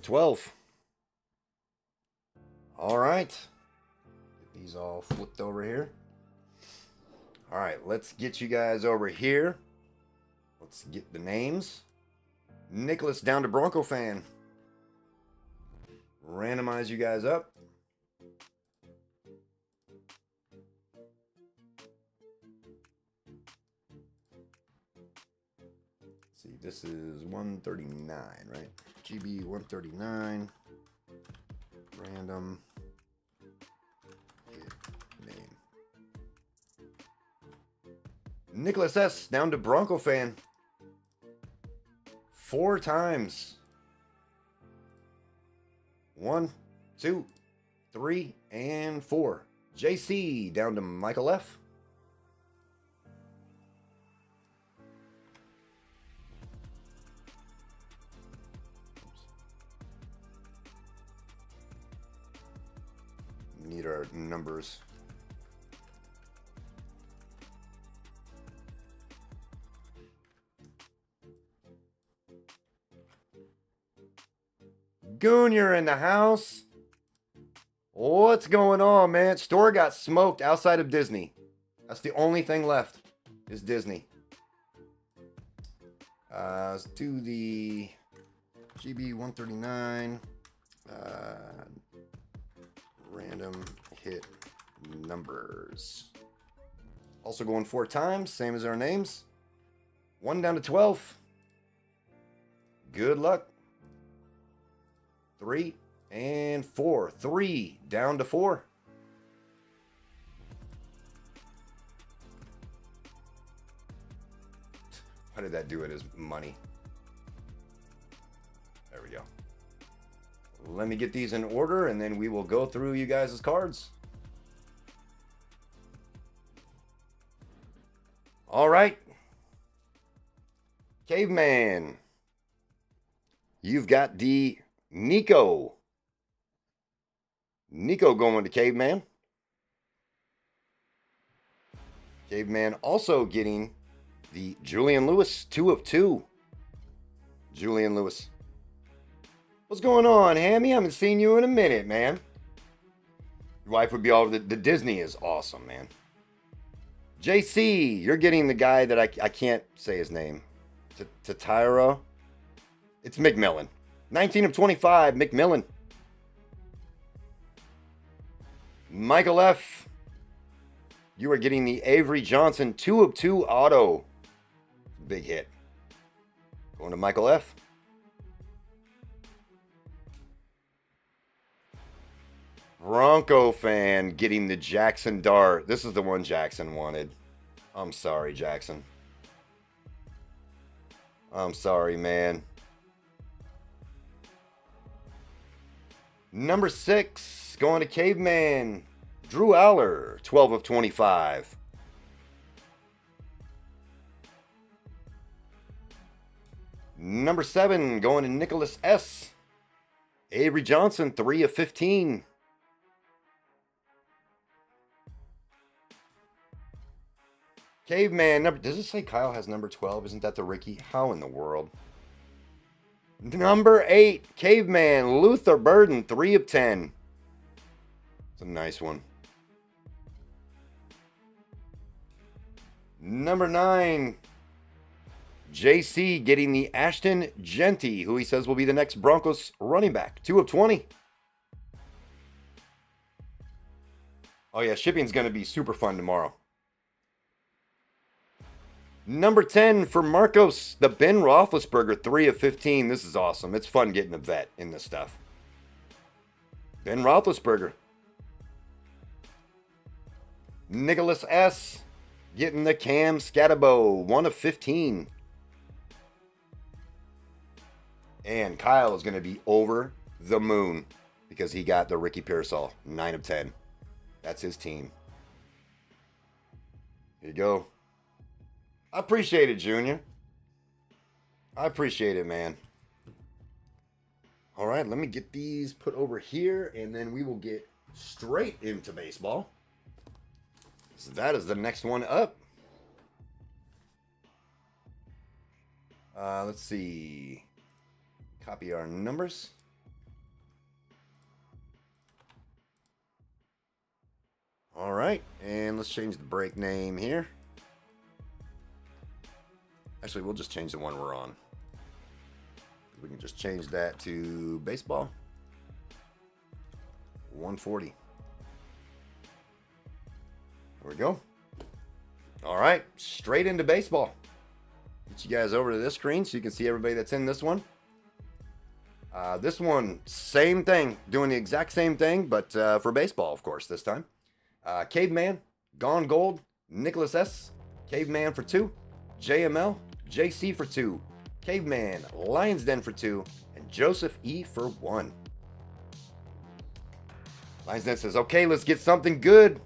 [SPEAKER 1] 12. All right. Get these all flipped over here. All right, let's get you guys over here. Let's get the names. Nicholas down to Bronco fan. Randomize you guys up. Let's see, this is 139, right? GB 139. Random. Hit name. Nicholas S. down to Bronco fan. 4 times. 1, 2, 3, and 4. JC down to Michael F. Need our numbers. Goon, you're in the house. What's going on, man? Store got smoked outside of Disney. That's the only thing left is Disney. Let's do the GB 139. Random hit numbers. Also going 4 times, same as our names. 1 down to 12. Good luck. 3 and 4. 3 down to 4. Why did that do it as money? There we go. Let me get these in order and then we will go through you guys' cards. All right. Caveman. You've got the Nico. Nico going to Caveman. Caveman also getting the Julian Lewis, 2 of 2. Julian Lewis. What's going on, Hammy? I haven't seen you in a minute, man. Your wife would be all over the Disney is awesome, man. JC, you're getting the guy that I can't say his name. Tatiro. It's McMillan. 19 of 25, McMillan. Michael F. You are getting the Avery Johnson 2 of 2 auto. Big hit. Going to Michael F. Bronco fan getting the Jackson Dart. This is the one Jackson wanted. I'm sorry, Jackson. I'm sorry, man. Number 6, going to Caveman. Drew Aller, 12 of 25. Number 7, going to Nicholas S. Avery Johnson, 3 of 15. Caveman, does it say Kyle has number 12? Isn't that the Ricky? How in the world? Number 8, Caveman, Luther Burden, 3 of 10. It's a nice one. Number 9, JC getting the Ashton Genty, who he says will be the next Broncos running back, 2 of 20. Oh yeah, shipping's going to be super fun tomorrow. Number 10 for Marcos, the Ben Roethlisberger, 3 of 15. This is awesome. It's fun getting a vet in this stuff. Ben Roethlisberger. Nicholas S. getting the Cam Scatabo, 1 of 15. And Kyle is going to be over the moon because he got the Ricky Pearsall, 9 of 10. That's his team. Here you go. I appreciate it, Junior. I appreciate it, man. All right, let me get these put over here, and then we will get straight into baseball. So that is the next one up. Let's see. Copy our numbers. All right, and let's change the break name here. Actually, we'll just change the one we're on. We can just change that to baseball. 140. There we go. All right, straight into baseball. Get you guys over to this screen so you can see everybody that's in this one. This one, same thing, doing the exact same thing, but for baseball, of course, this time. Caveman, Gone Gold, Nicholas S, Caveman for 2, JML, JC for 2, Caveman, Lion's Den for 2, and Joseph E for 1. Lion's Den says, okay, let's get something good.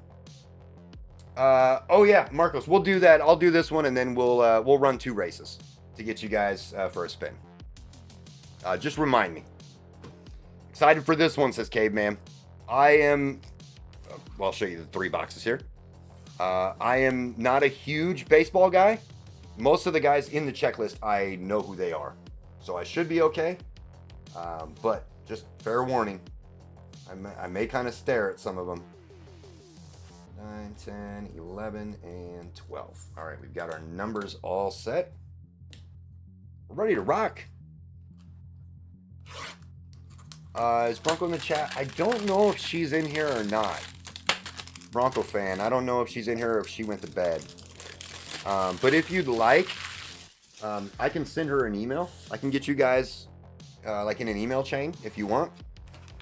[SPEAKER 1] Oh yeah, Marcos, we'll do that. I'll do this one, and then we'll run 2 races to get you guys for a spin. Just remind me. Excited for this one, says Caveman. I am. Well, I'll show you the 3 boxes here. I am not a huge baseball guy. Most of the guys in the checklist, I know who they are, so I should be okay. But just fair warning, I may kind of stare at some of them. 9, 10, 11, and 12. All right, we've got our numbers all set. We're ready to rock. Is Bronco in the chat? I don't know if she's in here or not. Bronco fan, I don't know if she's in here or if she went to bed. But if you'd like, I can send her an email. I can get you guys like in an email chain if you want.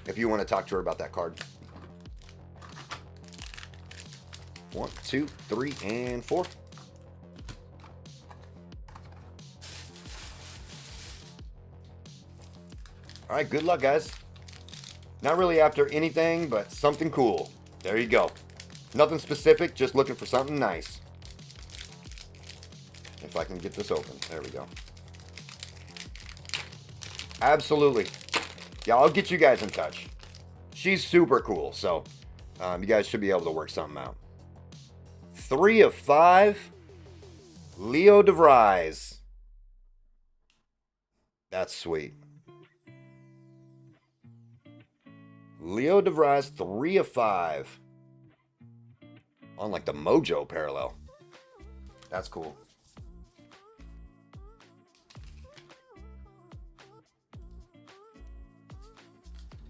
[SPEAKER 1] If you want to talk to her about that card. 1, 2, 3, and 4. All right, good luck, guys. Not really after anything, but something cool. There you go. Nothing specific, just looking for something nice. If I can get this open. There we go. Absolutely. Yeah, I'll get you guys in touch. She's super cool, so you guys should be able to work something out. 3 of 5. Leo DeVries. That's sweet. Leo DeVries, 3 of 5. On like the Mojo parallel. That's cool.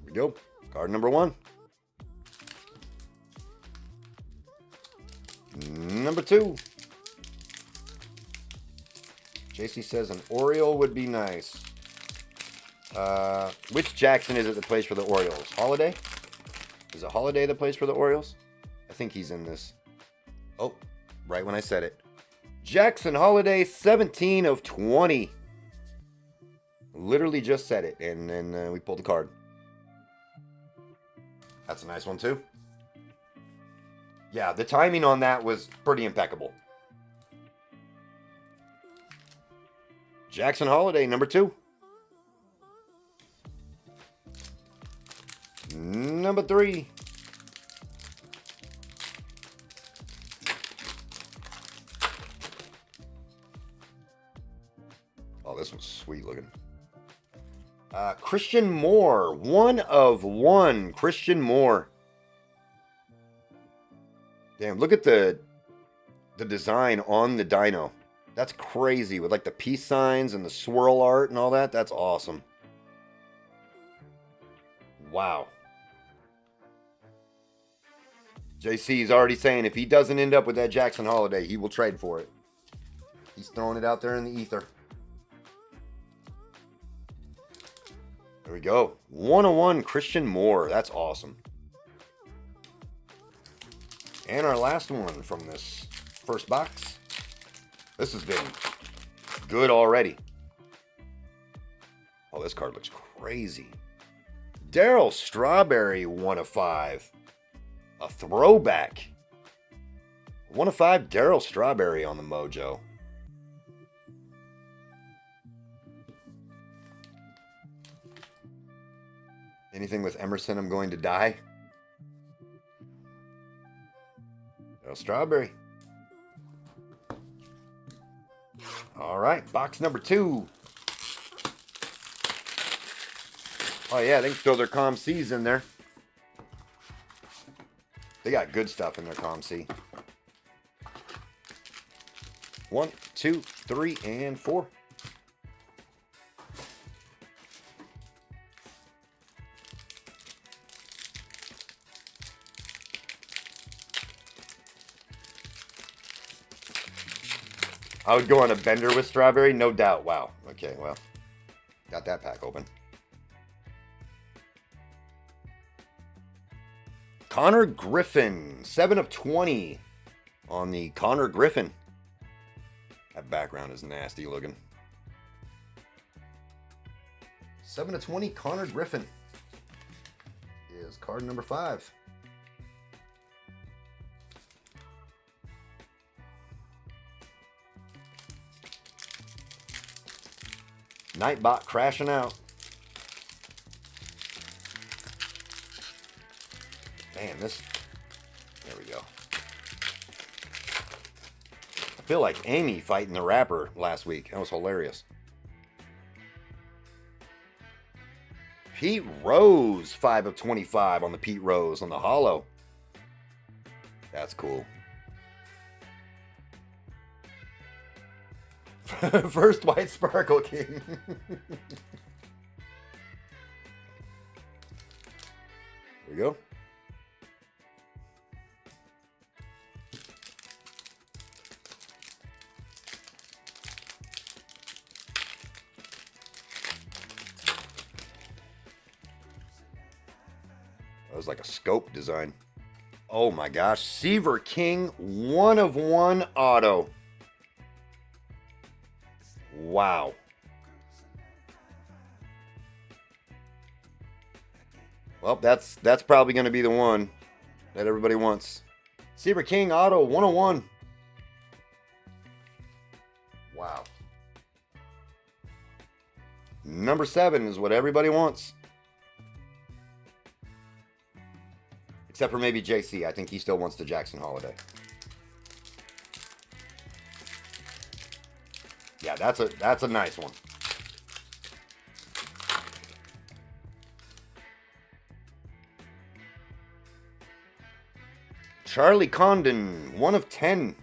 [SPEAKER 1] Here we go. Card number 1. Number 2. JC says an Oriole would be nice. Which Jackson is it that plays for the Orioles? Holiday? Is it Holiday that plays for the Orioles? I think he's in this. Oh, right when I said it. Jackson Holiday, 17 of 20. Literally just said it, and then we pulled the card. That's a nice one, too. Yeah, the timing on that was pretty impeccable. Jackson Holiday, number 2. Number 3. Oh, this one's sweet looking. Christian Moore. 1 of 1. Christian Moore. Damn, look at the design on the dyno. That's crazy with like the peace signs and the swirl art and all that. That's awesome. Wow. JC's already saying if he doesn't end up with that Jackson Holiday, he will trade for it. He's throwing it out there in the ether. There we go. 101 Christian Moore. That's awesome. And our last one from this first box. This has been good already. Oh, this card looks crazy. Darryl Strawberry, 1 of 5. A throwback. 1 of 5 Darryl Strawberry on the Mojo. Anything with Emerson, I'm going to die. No strawberry. All right, box number 2. Oh yeah, they can throw their Com Cs in there. They got good stuff in their Com C. 1, 2, 3, and 4. I would go on a bender with strawberry, no doubt. Wow. Okay, well, got that pack open. Connor Griffin, 7 of 20 on the Connor Griffin. That background is nasty looking. 7 of 20, Connor Griffin is card number 5. Nightbot crashing out. Man, this... There we go. I feel like Amy fighting the rapper last week. That was hilarious. Pete Rose, 5 of 25 on the Pete Rose on the holo. That's cool. First White Sparkle King. There we go. That was like a scope design. Oh my gosh. Seaver King, 1 of 1 auto. Wow. Well, that's probably going to be the one that everybody wants. Seaver King auto 101. Wow. Number 7 is what everybody wants. Except for maybe JC. I think he still wants the Jackson Holiday. Yeah, that's a nice one. Charlie Condon, 1 of 10.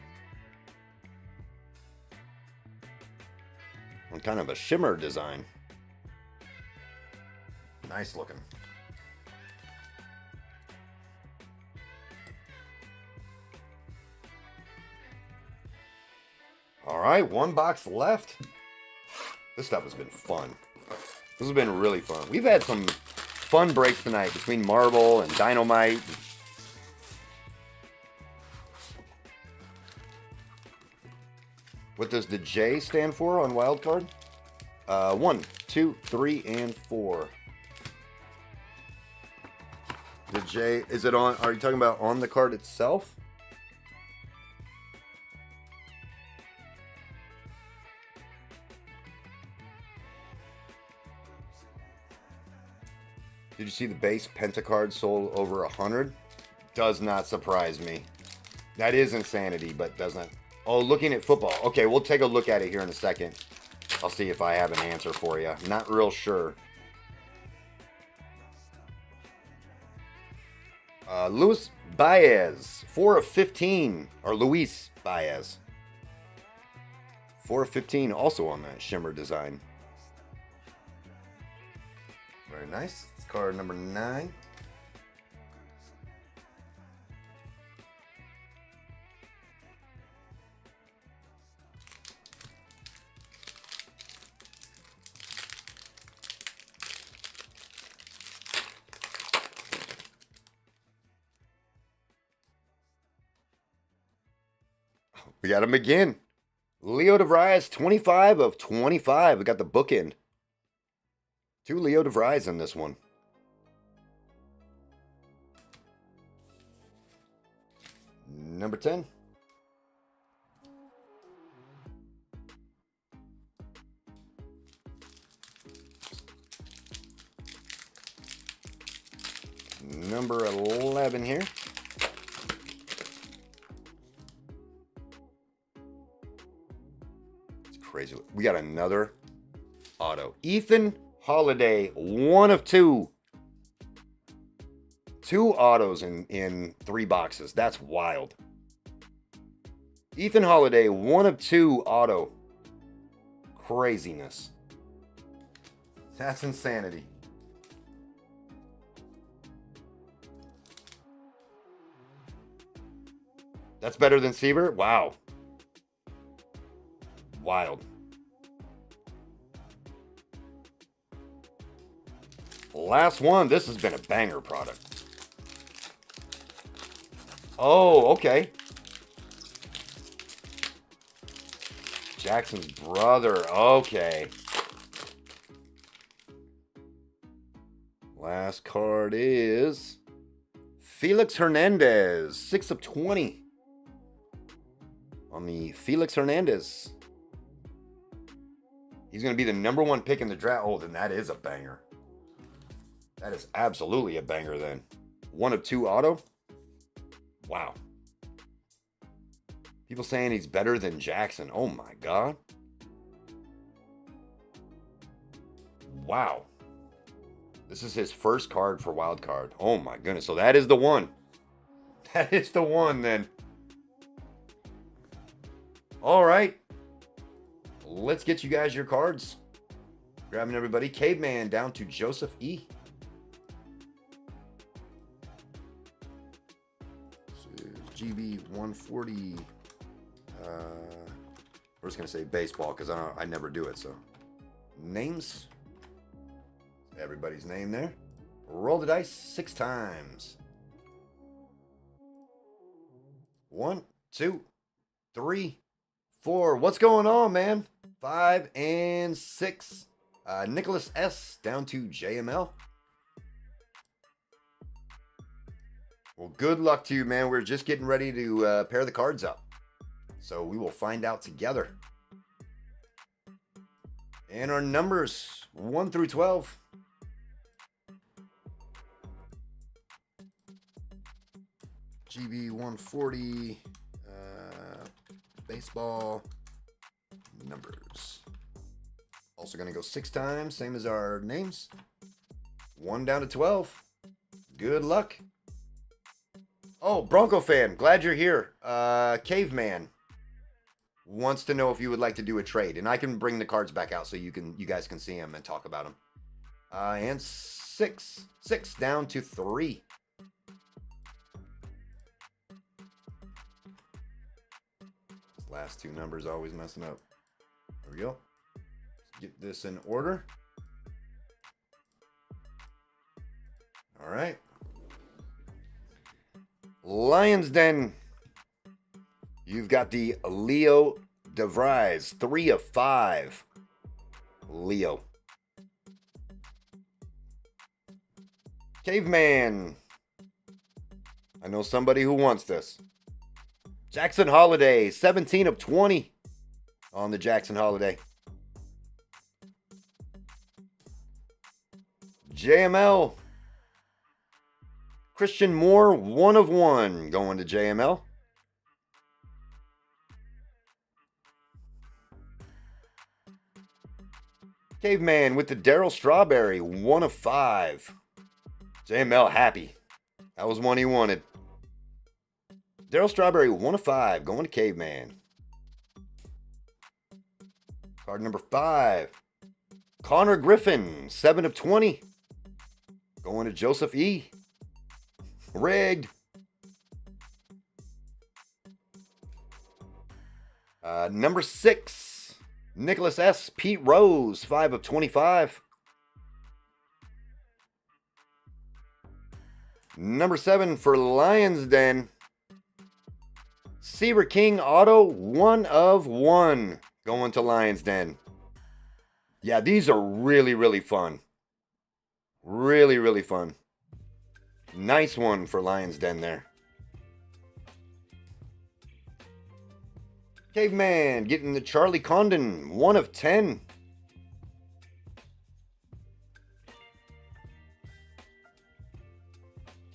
[SPEAKER 1] On kind of a shimmer design. Nice looking. All right, 1 box left. This stuff has been fun. This has been really fun. We've had some fun breaks tonight between Marble and Dynamite. What does the J stand for on Wildcard? 1, 2, 3, and 4. The J, is it on, are you talking about on the card itself? Did you see the base Pentacard sold over 100? Does not surprise me. That is insanity, but doesn't. Oh, looking at football. Okay, we'll take a look at it here in a second. I'll see if I have an answer for you. Not real sure. Luis Baez, 4 of 15. Or Luis Baez. 4 of 15, also on that shimmer design. Very nice. It's card number 9. We got him again. Leo DeVries, 25 of 25. We got the bookend. 2 Leo DeVries in this one. Number 10. number 11 here. It's crazy. We got another auto. Ethan Holiday, 1 of 2. 2 autos in 3 boxes. That's wild. Ethan Holiday, 1 of 2 auto. Craziness. That's insanity. That's better than Seaver? Wow. Wild. Last one. This has been a banger product. Oh, okay. Jackson's brother. Okay. Last card is Felix Hernandez. 6 of 20. On the Felix Hernandez. He's going to be the number 1 pick in the draft. Oh, then that is a banger. That is absolutely a banger then. 1 of 2 auto. Wow. People saying he's better than Jackson. Oh my God. Wow. This is his first card for wild card. Oh my goodness. So that is the one. That is the one then. All right. Let's get you guys your cards. Grabbing everybody. Caveman down to Joseph E. This is GB 140. We're just going to say baseball because I never do it. So names. Everybody's name there. Roll the dice 6 times. 1, 2, 3, 4. What's going on, man? 5 and 6. Nicholas S. down to JML. Well, good luck to you, man. We're just getting ready to pair the cards up. So we will find out together. And our numbers 1 through 12. GB 140. Baseball numbers. Also going to go 6 times, same as our names. 1 down to 12. Good luck. Oh, Bronco fan, glad you're here. Caveman wants to know if you would like to do a trade, and I can bring the cards back out so you guys can see them and talk about them. And 6 down to 3. Last 2 numbers always messing up. There we go. Let's get this in order. All right. Lions Den. You've got the Leo DeVries. 3 of 5. Leo. Caveman. I know somebody who wants this. Jackson Holiday, 17 of 20 on the Jackson Holiday. JML. Christian Moore, 1 of 1 going to JML. Caveman with the Daryl Strawberry, 1 of 5. JML happy. That was one he wanted. Daryl Strawberry, 1 of 5, going to Caveman. Card number 5. Connor Griffin, 7 of 20, going to Joseph E. Rigged. Number 6. Nicholas S. Pete Rose, 5 of 25. Number 7 for Lions Den. Seaver King Auto, 1 of 1 going to Lions Den. Yeah, these are really, really fun. Really, really fun. Nice one for Lions Den there. Caveman getting the Charlie Condon, 1 of 10.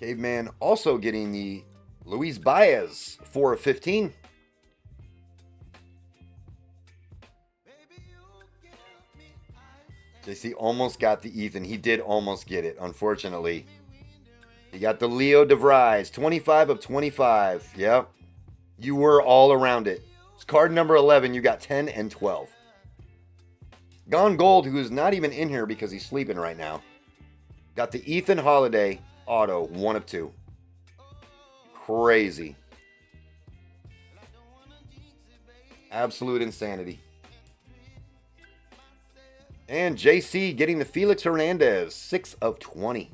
[SPEAKER 1] Caveman also getting the Luis Baez 4 of 15. JC almost got the Ethan. He did almost get it, unfortunately. He got the Leo DeVries, 25 of 25. Yep. You were all around it. It's card number 11. You got 10 and 12. Gone Gold, who is not even in here because he's sleeping right now, got the Ethan Holiday auto, 1 of 2. Crazy. Absolute insanity. And JC getting the Felix Hernandez, 6 of 20.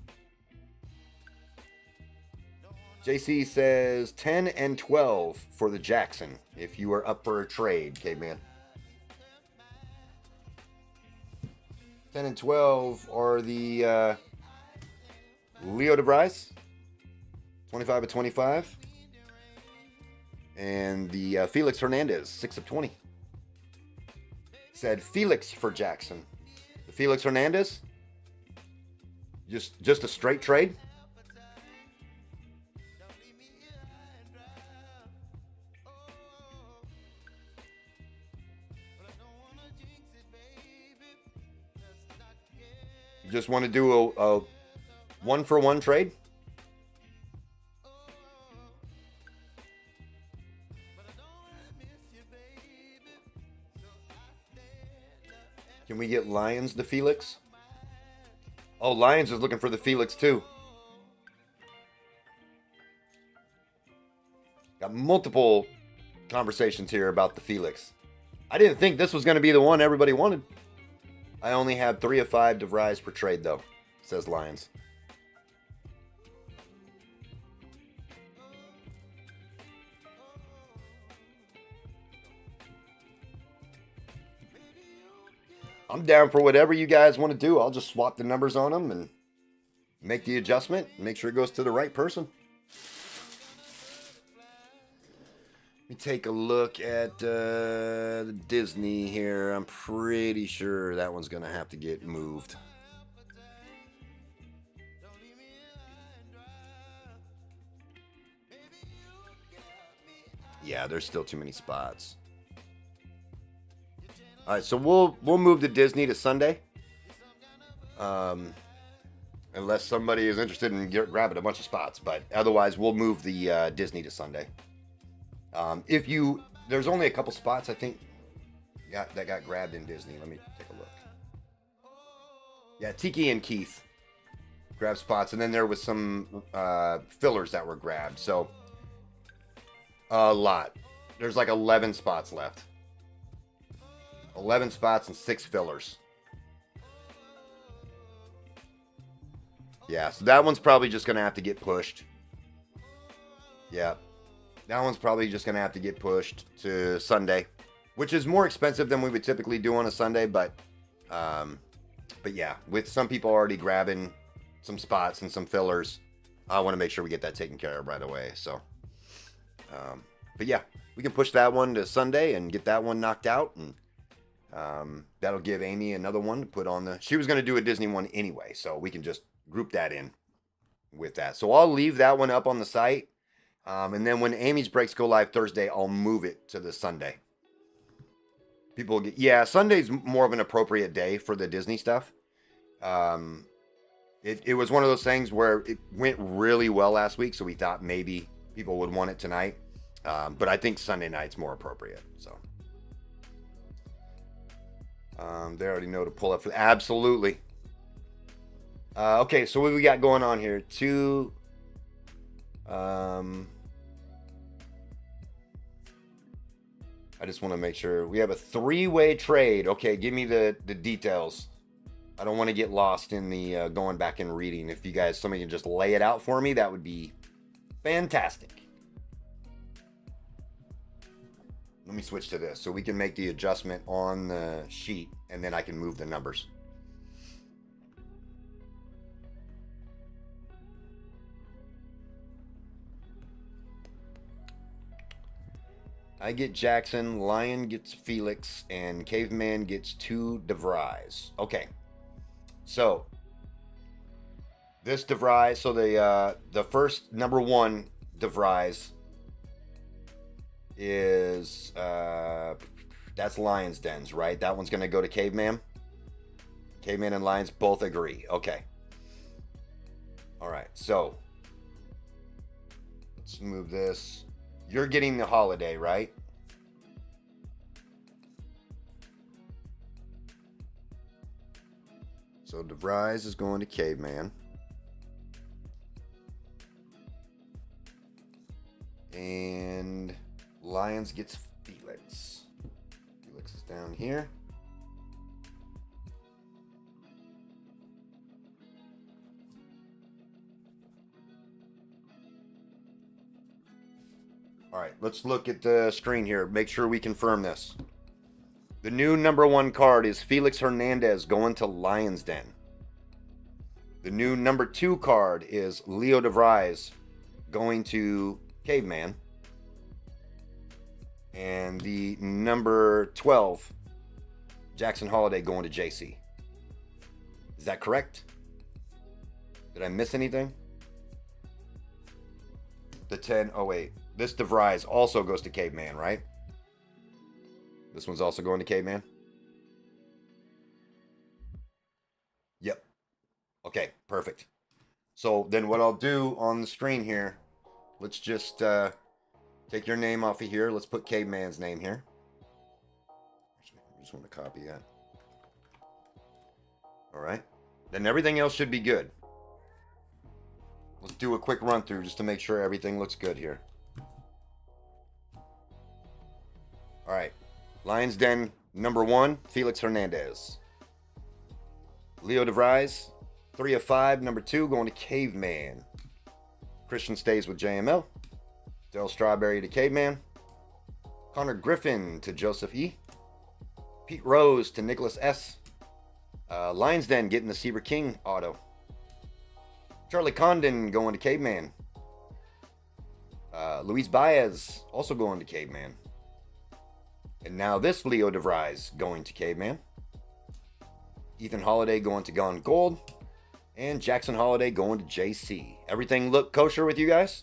[SPEAKER 1] JC says 10 and 12 for the Jackson, if you are up for a trade, Caveman. 10 and 12 are the Leo DeVries, 25 of 25. And the Felix Hernandez, 6 of 20. Said Felix for Jackson. The Felix Hernandez, just a straight trade. You just want to do a 1-for-1 trade? Can we get Lions to Felix? Oh, Lions is looking for the Felix too. Got multiple conversations here about the Felix. I didn't think this was going to be the one everybody wanted. I only had 3 of 5 DeVries per trade though, says Lions. I'm down for whatever you guys want to do. I'll just swap the numbers on them and make the adjustment. Make sure it goes to the right person. Let me take a look at the Disney here. I'm pretty sure that one's going to have to get moved. Yeah, there's still too many spots. All right, so we'll move the Disney to Sunday, unless somebody is interested in grabbing a bunch of spots. But otherwise, we'll move the Disney to Sunday. There's only a couple spots I think that got grabbed in Disney. Let me take a look. Yeah, Tiki and Keith grabbed spots, and then there was some fillers that were grabbed. So a lot. There's like 11 spots left. 11 spots and 6 fillers. Yeah, so that one's probably just going to have to get pushed. Yeah. That one's probably just going to have to get pushed to Sunday, which is more expensive than we would typically do on a Sunday, but yeah, with some people already grabbing some spots and some fillers, I want to make sure we get that taken care of right away. So, but yeah, we can push that one to Sunday and get that one knocked out, and that'll give Amy another one to put on she was going to do a Disney one anyway, so we can just group that in with that. So I'll leave that one up on the site. And then when Amy's breaks go live Thursday, I'll move it to the Sunday. Sunday's more of an appropriate day for the Disney stuff. It was one of those things where it went really well last week, so we thought maybe people would want it tonight. But I think Sunday night's more appropriate, so. They already know to pull up for absolutely. Okay, so what we got going on here? I just want to make sure we have a 3-way trade. Okay, give me the details. I don't want to get lost in the going back and reading. If somebody can just lay it out for me, that would be fantastic. Let me switch to this so we can make the adjustment on the sheet, and then I can move the numbers. I get Jackson, Lion gets Felix, and Caveman gets 2 DeVries. Okay, so This DeVries, so the first number 1 DeVries is that's Lion's Dens, right? That one's gonna go to Caveman. Caveman and Lions both agree. Okay. All right. So let's move this. You're getting the holiday, right? So DeVries is going to Caveman. And Lions gets Felix. Felix is down here. All right, let's look at the screen here. Make sure we confirm this. The new number 1 card is Felix Hernandez going to Lion's Den. The new number 2 card is Leo DeVries going to Caveman. And the number 12, Jackson Holiday going to JC. Is that correct? Did I miss anything? The 10, oh wait. This DeVries also goes to Caveman, right? This one's also going to Caveman? Yep. Okay, perfect. So then what I'll do on the screen here, let's just take your name off of here. Let's put Caveman's name here. Actually, I just want to copy that. All right. Then everything else should be good. Let's do a quick run through just to make sure everything looks good here. All right. Lions Den number 1, Felix Hernandez. Leo DeVries, 3 of 5, number 2, going to Caveman. Christian stays with JML. Del Strawberry to Caveman. Connor Griffin to Joseph E. Pete Rose to Nicholas S. Lions Den getting the Seaver King auto. Charlie Condon going to Caveman. Luis Baez also going to Caveman. And now this Leo DeVries going to Caveman. Ethan Holiday going to Gone Gold. And Jackson Holiday going to JC. Everything look kosher with you guys?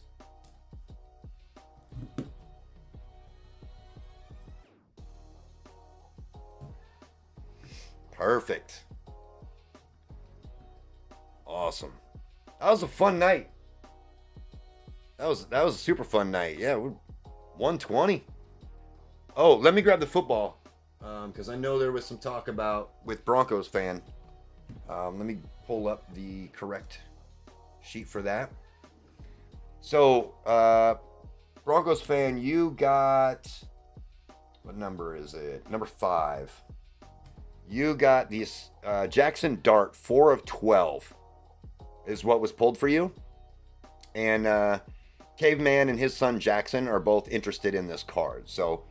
[SPEAKER 1] Perfect. Awesome. That was a fun night. That was a super fun night. Yeah, we're 120. Oh, let me grab the football, because I know there was some talk about with Broncos fan. Let me pull up the correct sheet for that. So, Broncos fan, you got, what number is it? Number 5. You got this Jackson Dart, 4 of 12 is what was pulled for you. And Caveman and his son Jackson are both interested in this card. So,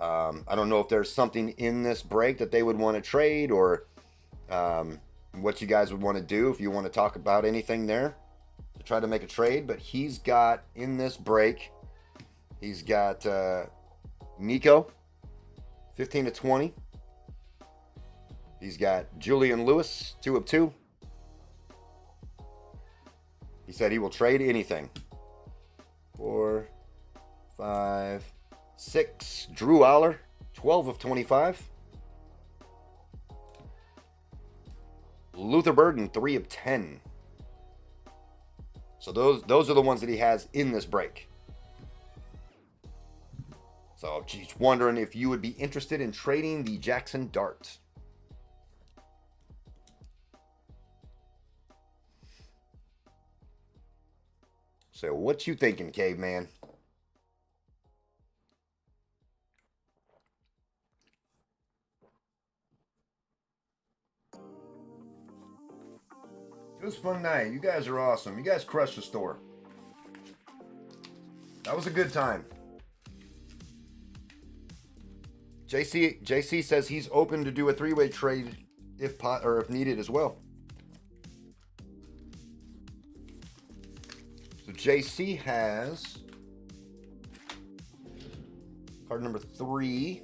[SPEAKER 1] I don't know if there's something in this break that they would want to trade, or what you guys would want to do if you want to talk about anything there to try to make a trade. But he's got in this break, he's got Nico, 15 to 20. He's got Julian Lewis, 2 of 2. He said he will trade anything. 4, 5, 6. Drew Aller, 12 of 25. Luther Burden, 3 of 10. So those are the ones that he has in this break. So just wondering if you would be interested in trading the Jackson Dart. So what you thinking, Caveman? It was a fun night. You guys are awesome. You guys crushed the store. That was a good time. JC says he's open to do a 3-way trade if needed as well. So JC has card number 3,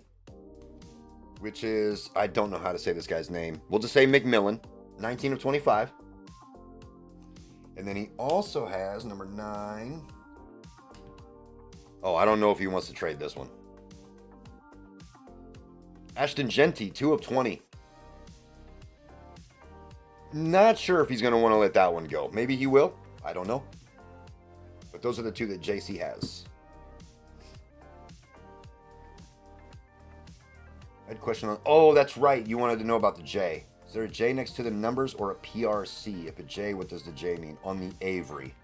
[SPEAKER 1] which is, I don't know how to say this guy's name. We'll just say McMillan, 19 of 25. And then he also has number 9. Oh, I don't know if he wants to trade this one. Ashton Genty, 2 of 20. Not sure if he's going to want to let that one go. Maybe he will. I don't know. But those are the 2 that JC has. I had a question on... Oh, that's right. You wanted to know about the J. Is there a J next to the numbers or a PRC? If a J, what does the J mean? On the Avery.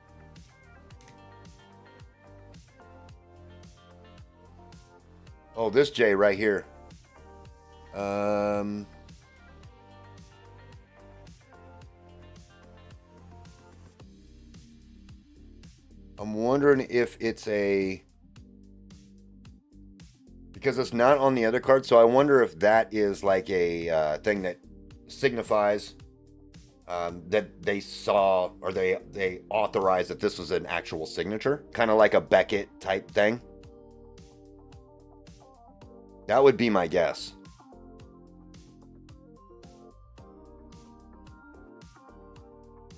[SPEAKER 1] Oh, this J right here. I'm wondering if it's a... Because it's not on the other card, so I wonder if that is like a thing that signifies that they saw or they authorized that this was an actual signature. Kind of like a Beckett type thing. That would be my guess.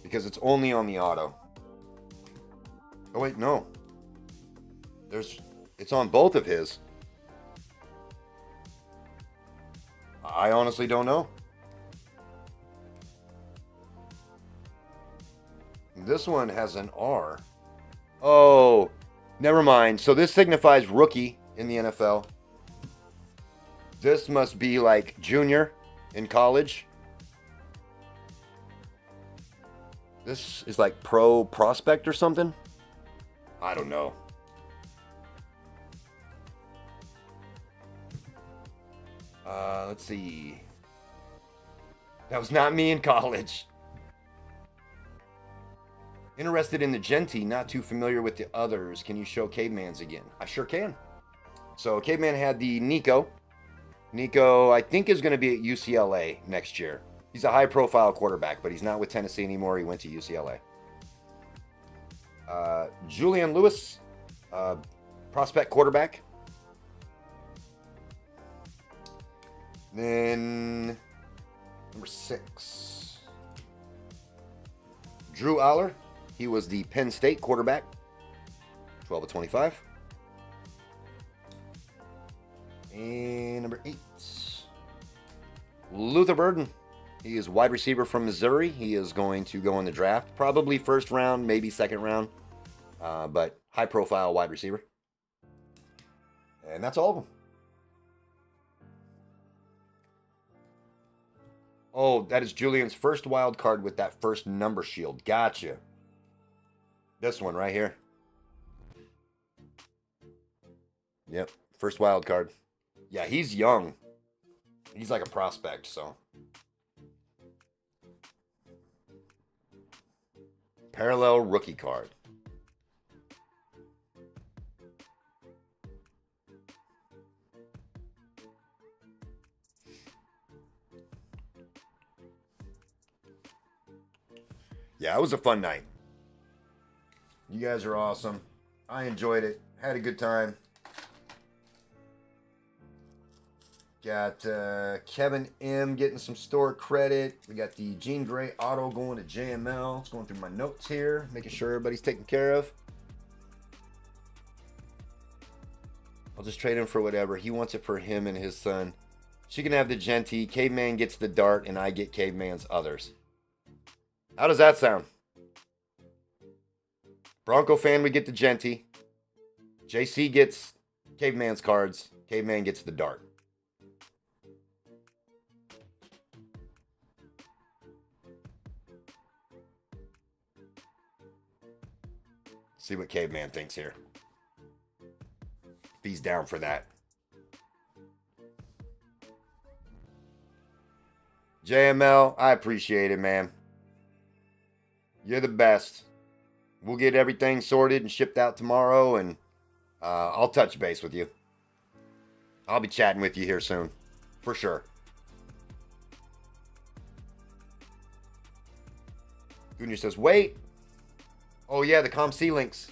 [SPEAKER 1] Because it's only on the auto. Oh wait, no. It's on both of his. I honestly don't know. This one has an R. Oh, never mind. So this signifies rookie in the NFL. This must be like junior in college. This is like pro prospect or something? I don't know. Let's see. That was not me in college. Interested in the Genty, not too familiar with the others. Can you show Caveman's again? I sure can. So Caveman had the Nico. Nico, I think, is going to be at UCLA next year. He's a high-profile quarterback, but he's not with Tennessee anymore. He went to UCLA. Julian Lewis, prospect quarterback. Then number 6, Drew Aller. He was the Penn State quarterback, 12 of 25. And number 8, Luther Burden. He is wide receiver from Missouri. He is going to go in the draft, probably first round, maybe second round, but high profile wide receiver. And that's all of them. Oh, that is Julian's first wild card with that first number shield. Gotcha. This one right here. Yep, first wild card. Yeah, he's young. He's like a prospect, so. Parallel rookie card. Yeah, it was a fun night. You guys are awesome. I enjoyed it. Had a good time. Got Kevin M getting some store credit. We got the Jean Grey auto going to JML. Just going through my notes here, making sure everybody's taken care of. I'll just trade him for whatever. He wants it for him and his son. She can have the Genty. Caveman gets the Dart, and I get Caveman's others. How does that sound? Bronco fan, we get the Genty. JC gets Caveman's cards. Caveman gets the Dart. See what Caveman thinks here. If he's down for that. JML, I appreciate it, man. You're the best. We'll get everything sorted and shipped out tomorrow, and I'll touch base with you. I'll be chatting with you here soon, for sure. Junior says, wait. Oh, yeah, the ComC links.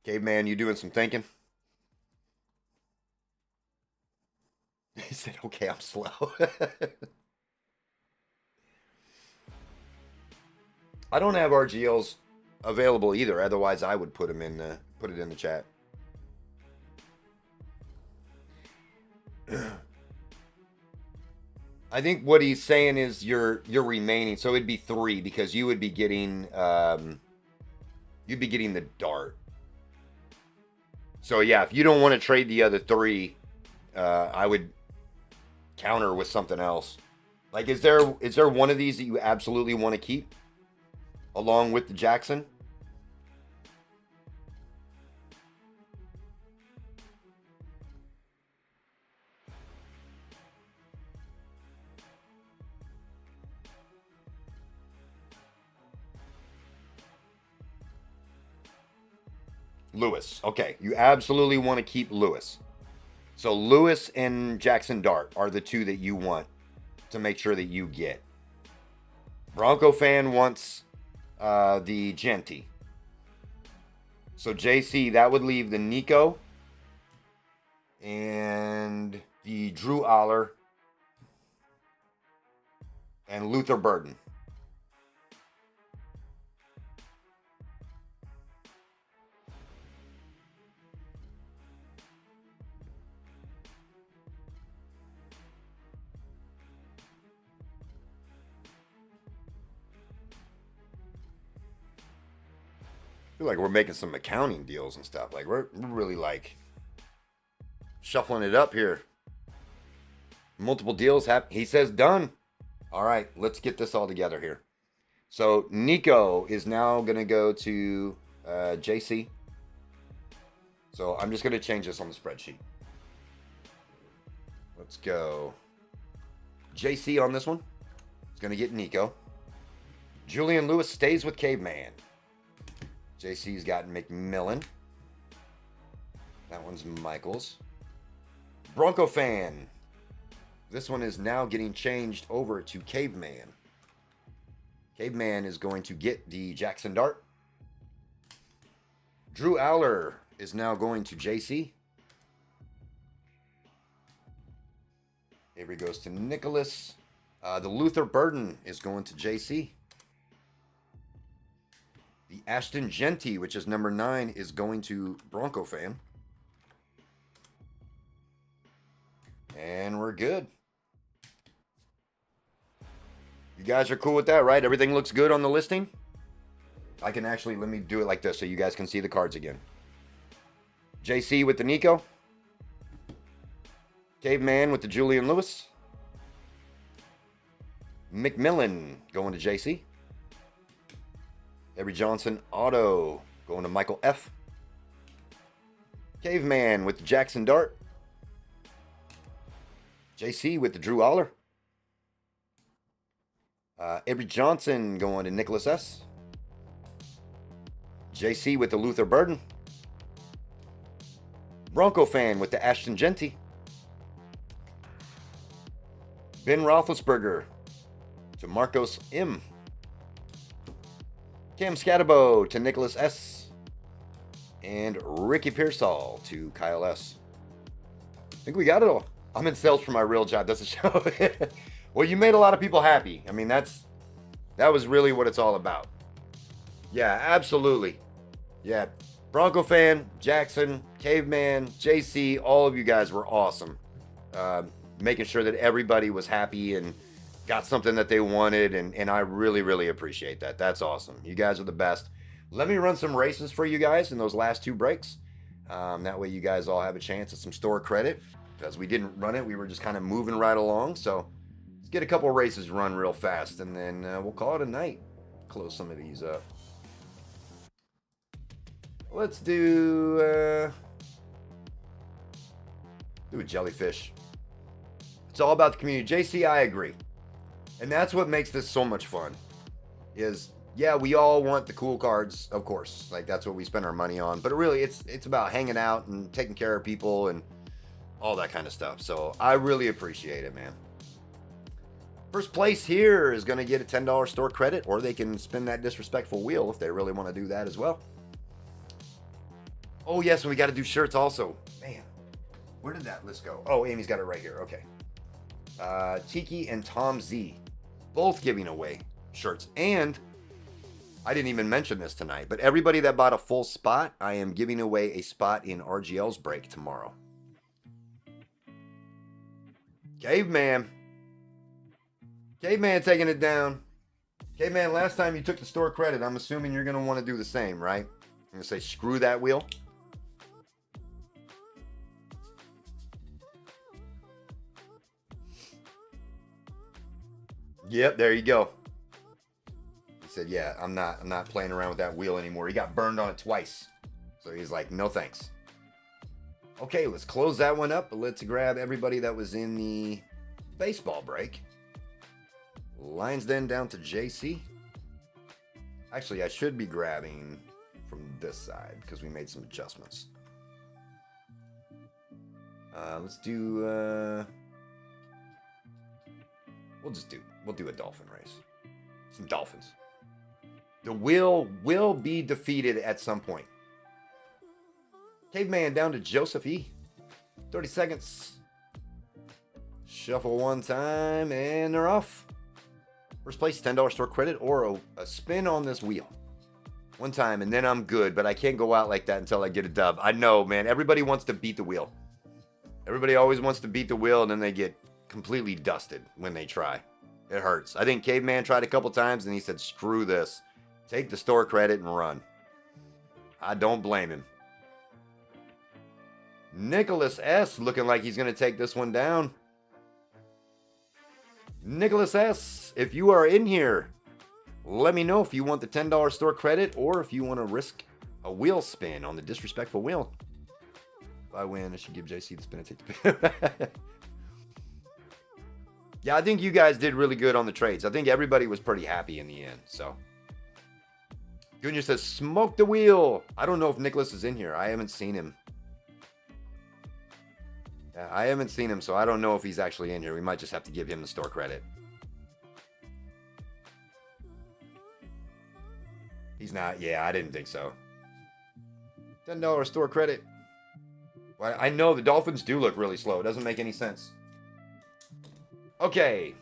[SPEAKER 1] Caveman, you doing some thinking? He said, okay, I'm slow. I don't have RGLs available either. Otherwise, I would put it in the chat. I think what he's saying is you're remaining, so it'd be 3 because you would be getting you'd be getting the dart. So yeah, if you don't want to trade the other 3, I would counter with something else. Like, is there one of these that you absolutely want to keep along with the Jackson? Lewis. Okay, you absolutely want to keep Lewis. So Lewis and Jackson Dart are the 2 that you want to make sure that you get. Bronco fan wants the Genty. So JC, that would leave the Nico and the Drew Aller and Luther Burden. I feel like we're making some accounting deals and stuff. Like we're really like shuffling it up here. Multiple deals he says done. All right, let's get this all together here. So Nico is now gonna go to JC. So I'm just gonna change this on the spreadsheet. Let's go. JC on this one. It's gonna get Nico. Julian Lewis stays with Caveman. JC's got McMillan. That one's Michaels. Bronco fan. This one is now getting changed over to Caveman. Caveman is going to get the Jackson Dart. Drew Aller is now going to JC. Avery goes to Nicholas. The Luther Burden is going to JC. The Ashton Genty, which is number 9, is going to Bronco fan. And we're good. You guys are cool with that, right? Everything looks good on the listing? I can actually, let me do it like this so you guys can see the cards again. JC with the Nico. Caveman with the Julian Lewis. McMillan going to JC. Avery Johnson auto going to Michael F. Caveman with the Jackson Dart. JC with the Drew Aller. Avery Johnson going to Nicholas S. JC with the Luther Burden. Bronco fan with the Ashton Genty. Ben Roethlisberger to Marcos M. Cam Scatabo to Nicholas S. And Ricky Pearsall to Kyle S. I think we got it all. I'm in sales for my real job. Doesn't show. Well, you made a lot of people happy. I mean, that was really what it's all about. Yeah, absolutely. Yeah, Bronco fan, Jackson, Caveman, JC, all of you guys were awesome. Making sure that everybody was happy and got something that they wanted, and I really, really appreciate that. That's awesome. You guys are the best. Let me run some races for you guys in those last 2 breaks. That way you guys all have a chance at some store credit. Because we didn't run it, we were just kind of moving right along. So let's get a couple races run real fast, and then we'll call it a night. Close some of these up. Let's do a jellyfish. It's all about the community. JC, I agree. And that's what makes this so much fun. Is, yeah, we all want the cool cards, of course. Like, that's what we spend our money on. But really, it's about hanging out and taking care of people and all that kind of stuff. So I really appreciate it, man. First place here is going to get a $10 store credit, or they can spin that disrespectful wheel if they really want to do that as well. Oh, yes, and we got to do shirts also. Man, where did that list go? Oh, Amy's got it right here. Okay. Tiki and Tom Z, both giving away shirts. And I didn't even mention this tonight, but everybody that bought a full spot, I am giving away a spot in RGL's break tomorrow. Caveman. Caveman taking it down. Caveman, last time you took the store credit, I'm assuming you're going to want to do the same, right? I'm going to say screw that wheel. Yep, there you go. He said, yeah, I'm not playing around with that wheel anymore. He got burned on it twice. So he's like, no thanks. Okay, let's close that one up. Let's grab everybody that was in the baseball break. Lines then down to JC. Actually, I should be grabbing from this side because we made some adjustments. Let's do we'll do a dolphin race. Some dolphins. The wheel will be defeated at some point. Caveman down to Joseph E. 30 seconds. Shuffle one time and they're off. First place, $10 store credit or a spin on this wheel. One time and then I'm good, but I can't go out like that until I get a dub. I know, man. Everybody wants to beat the wheel. Everybody always wants to beat the wheel and then they get completely dusted when they try. It hurts. I think Caveman tried a couple times and he said, screw this. Take the store credit and run. I don't blame him. Nicholas S. looking like he's going to take this one down. Nicholas S., if you are in here, let me know if you want the $10 store credit or if you want to risk a wheel spin on the disrespectful wheel. If I win, I should give JC the spin and take the pin. Yeah, I think you guys did really good on the trades. I think everybody was pretty happy in the end, so. Junior says, smoke the wheel. I don't know if Nicholas is in here. I haven't seen him. Yeah, I haven't seen him, so I don't know if he's actually in here. We might just have to give him the store credit. He's not. Yeah, I didn't think so. $10 store credit. Well, I know the Dolphins do look really slow. It doesn't make any sense. Okay.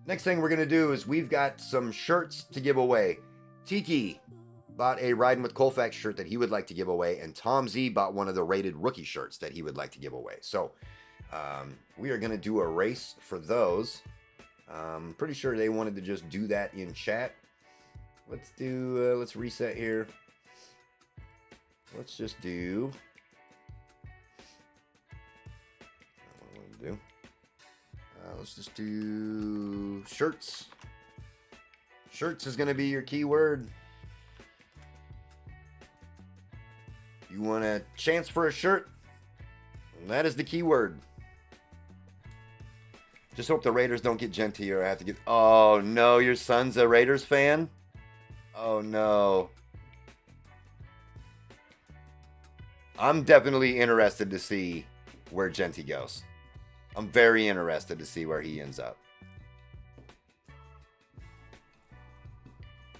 [SPEAKER 1] Next thing we're going to do is we've got some shirts to give away. Tiki bought a Riding with Colfax shirt that he would like to give away, and Tom Z bought one of the rated rookie shirts that he would like to give away. So we are going to do a race for those. Pretty sure they wanted to just do that in chat. Let's reset here. Let's just do. What I want to do. Let's just do shirts. Shirts is going to be your keyword. You want a chance for a shirt? That is the keyword. Just hope the Raiders don't get Genty or I have to get... Oh, no, your son's a Raiders fan? Oh, no. I'm definitely interested to see where Genty goes. I'm very interested to see where he ends up.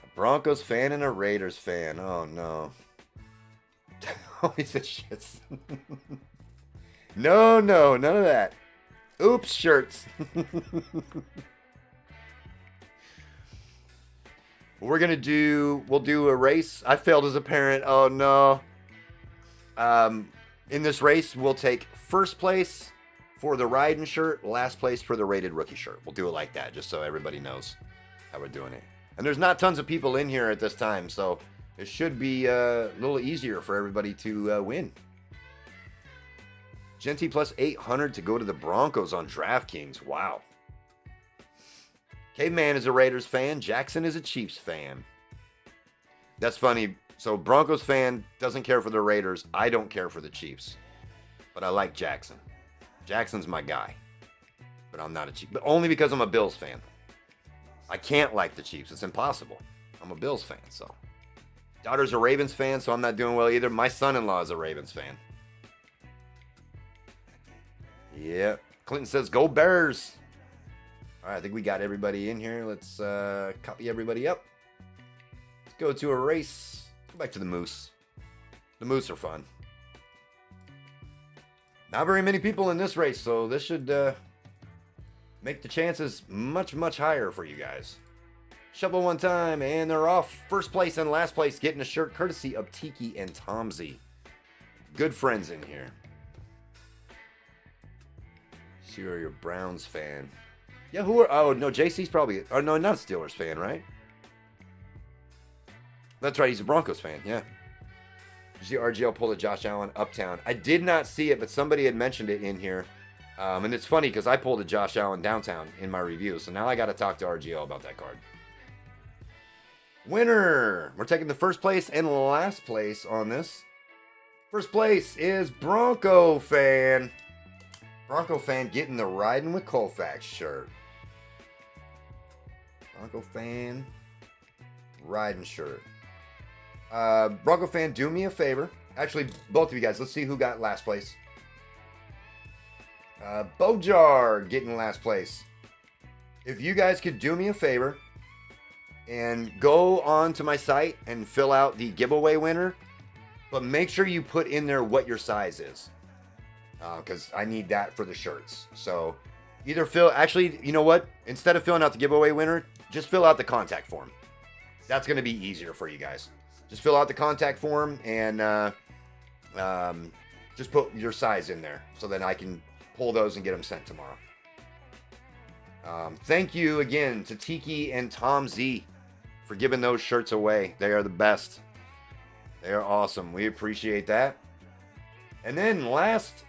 [SPEAKER 1] A Broncos fan and a Raiders fan. Oh, no. Oh, he said shits. No, none of that. Oops, shirts. We'll do a race. I failed as a parent. Oh, no. In this race, we'll take first place for the Riding shirt, last place for the rated rookie shirt. We'll do it like that, just so everybody knows how we're doing it. And there's not tons of people in here at this time, so it should be a little easier for everybody to win. Genty plus 800 to go to the Broncos on DraftKings. Wow. Caveman is a Raiders fan. Jackson is a Chiefs fan. That's funny. So Broncos fan doesn't care for the Raiders. I don't care for the Chiefs. But I like Jackson. Jackson's my guy. But I'm not a Chiefs. But only because I'm a Bills fan. I can't like the Chiefs. It's impossible. I'm a Bills fan, so. Daughter's a Ravens fan, so I'm not doing well either. My son-in-law is a Ravens fan. Yep. Clinton says, go Bears. All right, I think we got everybody in here. Let's copy everybody up. Let's go to a race. Go back to the Moose. The Moose are fun. Not very many people in this race, so this should make the chances much, much higher for you guys. Shuffle one time, and they're off. First place and last place getting a shirt courtesy of Tiki and Tomsy. Good friends in here. Sure, you're a Browns fan. Yeah, who are... Oh, no, JC's probably... Oh, no, not a Steelers fan, right? That's right, he's a Broncos fan, yeah. Did you see RGL pull a Josh Allen uptown? I did not see it, but somebody had mentioned it in here. And it's funny because I pulled a Josh Allen downtown in my review, so now I got to talk to RGL about that card. Winner! We're taking the first place and last place on this. First place is Bronco Fan. Bronco Fan getting the Riding with Colfax shirt. Bronco Fan riding shirt. Bronco Fan, do me a favor. Actually, both of you guys, let's see who got last place. Bojar getting last place. If you guys could do me a favor and go on to my site and fill out the giveaway winner, but make sure you put in there what your size is, because I need that for the shirts. So either actually, you know what? Instead of filling out the giveaway winner, just fill out the contact form. That's going to be easier for you guys. Just fill out the contact form and just put your size in there so that I can pull those and get them sent tomorrow. Thank you again to Tiki and Tom Z for giving those shirts away. They are the best. They are awesome. We appreciate that. And then last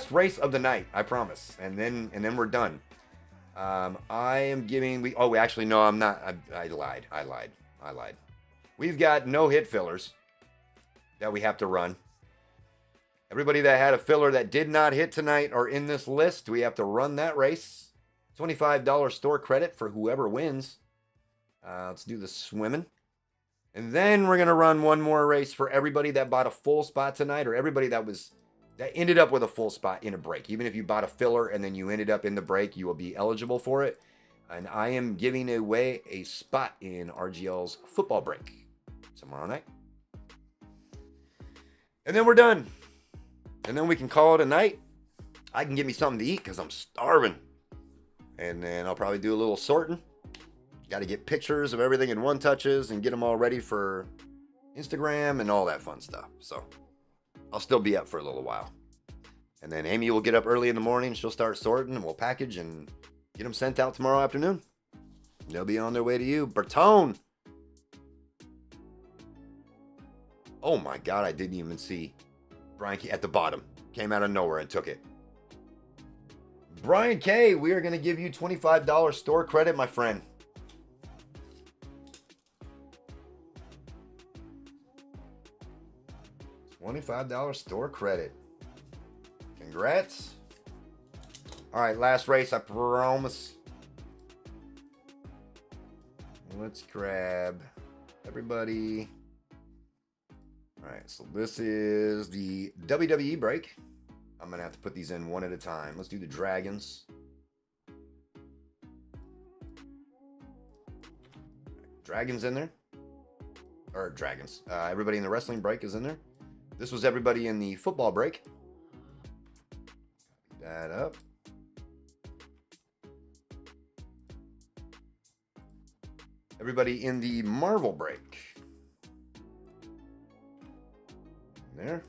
[SPEAKER 1] race of the night, I promise. And then we're done. I am giving... actually, no, I'm not. I lied. We've got no hit fillers that we have to run. Everybody that had a filler that did not hit tonight are in this list. We have to run that race. $25 store credit for whoever wins. Let's do the swimming. And then we're going to run one more race for everybody that bought a full spot tonight, or everybody that ended up with a full spot in a break. Even if you bought a filler and then you ended up in the break, you will be eligible for it. And I am giving away a spot in RGL's football break tomorrow night. And then we're done. And then we can call it a night. I can get me something to eat because I'm starving. And then I'll probably do a little sorting. Got to get pictures of everything in one touches and get them all ready for Instagram and all that fun stuff. So I'll still be up for a little while. And then Amy will get up early in the morning. She'll start sorting and we'll package and get them sent out tomorrow afternoon. They'll be on their way to you. Bertone. Oh my God, I didn't even see Brian K at the bottom. Came out of nowhere and took it. Brian K, we are going to give you $25 store credit, my friend. $25 store credit. Congrats. All right, last race, I promise. Let's grab everybody. All right, so this is the WWE break. I'm going to have to put these in one at a time. Let's do the Dragons. Dragons in there. Or Dragons. Everybody in the wrestling break is in there. This was everybody in the football break. Copy that up. Everybody in the Marvel break. There.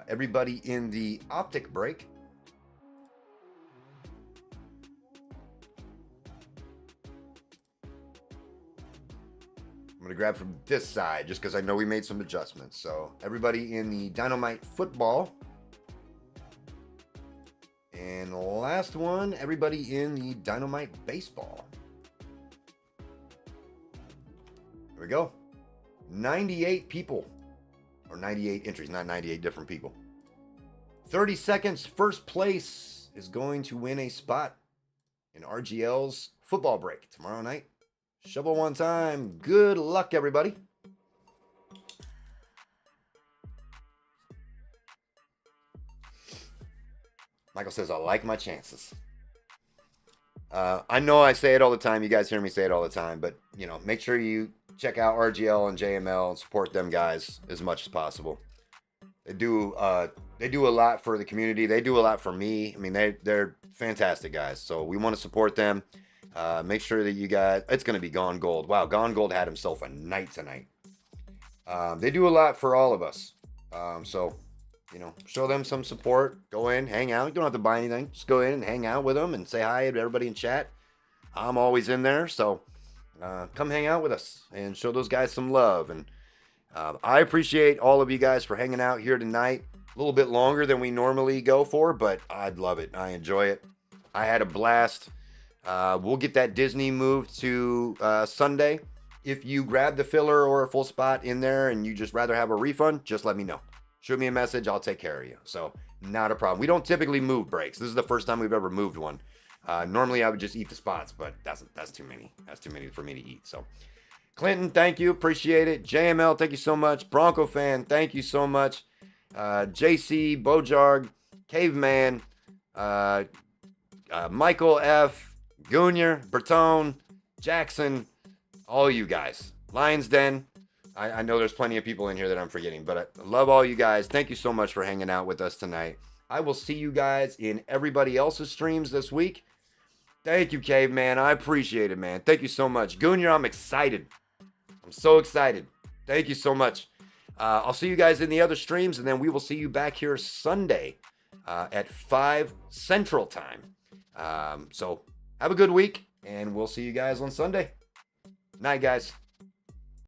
[SPEAKER 1] Everybody in the optic break. I'm going to grab from this side just because I know we made some adjustments. So everybody in the Dynamite football. And the last one, everybody in the Dynamite baseball. There we go. 98 people. Or 98 entries, not 98 different people. 30 seconds, first place is going to win a spot in RGL's football break tomorrow night. Shovel one time. Good luck, everybody. Michael says, I like my chances. I know I say it all the time. You guys hear me say it all the time. But, make sure you check out RGL and JML and support them guys as much as possible. They do a lot for the community. They do a lot for me. I mean, they're fantastic guys. So we want to support them. Make sure that you guys, it's going to be Gone Gold. Wow, Gone Gold had himself a night tonight. They do a lot for all of us. So, you know, show them some support. Go in, hang out. You don't have to buy anything. Just go in and hang out with them and say hi to everybody in chat. I'm always in there. So come hang out with us and show those guys some love. And I appreciate all of you guys for hanging out here tonight. A little bit longer than we normally go for, but I'd love it. I enjoy it. I had a blast. We'll get that Disney moved to Sunday. If you grab the filler or a full spot in there and you just rather have a refund, just let me know. Shoot me a message. I'll take care of you. So not a problem. We don't typically move breaks. This is the first time we've ever moved one. Normally I would just eat the spots, but that's too many. That's too many for me to eat. So Clinton, thank you. Appreciate it. JML, thank you so much. Bronco fan, thank you so much. JC, Bojarg, Caveman, Michael F, Goonier, Bertone, Jackson, all you guys. Lions Den. I know there's plenty of people in here that I'm forgetting, but I love all you guys. Thank you so much for hanging out with us tonight. I will see you guys in everybody else's streams this week. Thank you, Caveman. I appreciate it, man. Thank you so much. Goonier, I'm excited. I'm so excited. Thank you so much. I'll see you guys in the other streams, and then we will see you back here Sunday at 5 Central Time. So have a good week, and we'll see you guys on Sunday. Night, guys.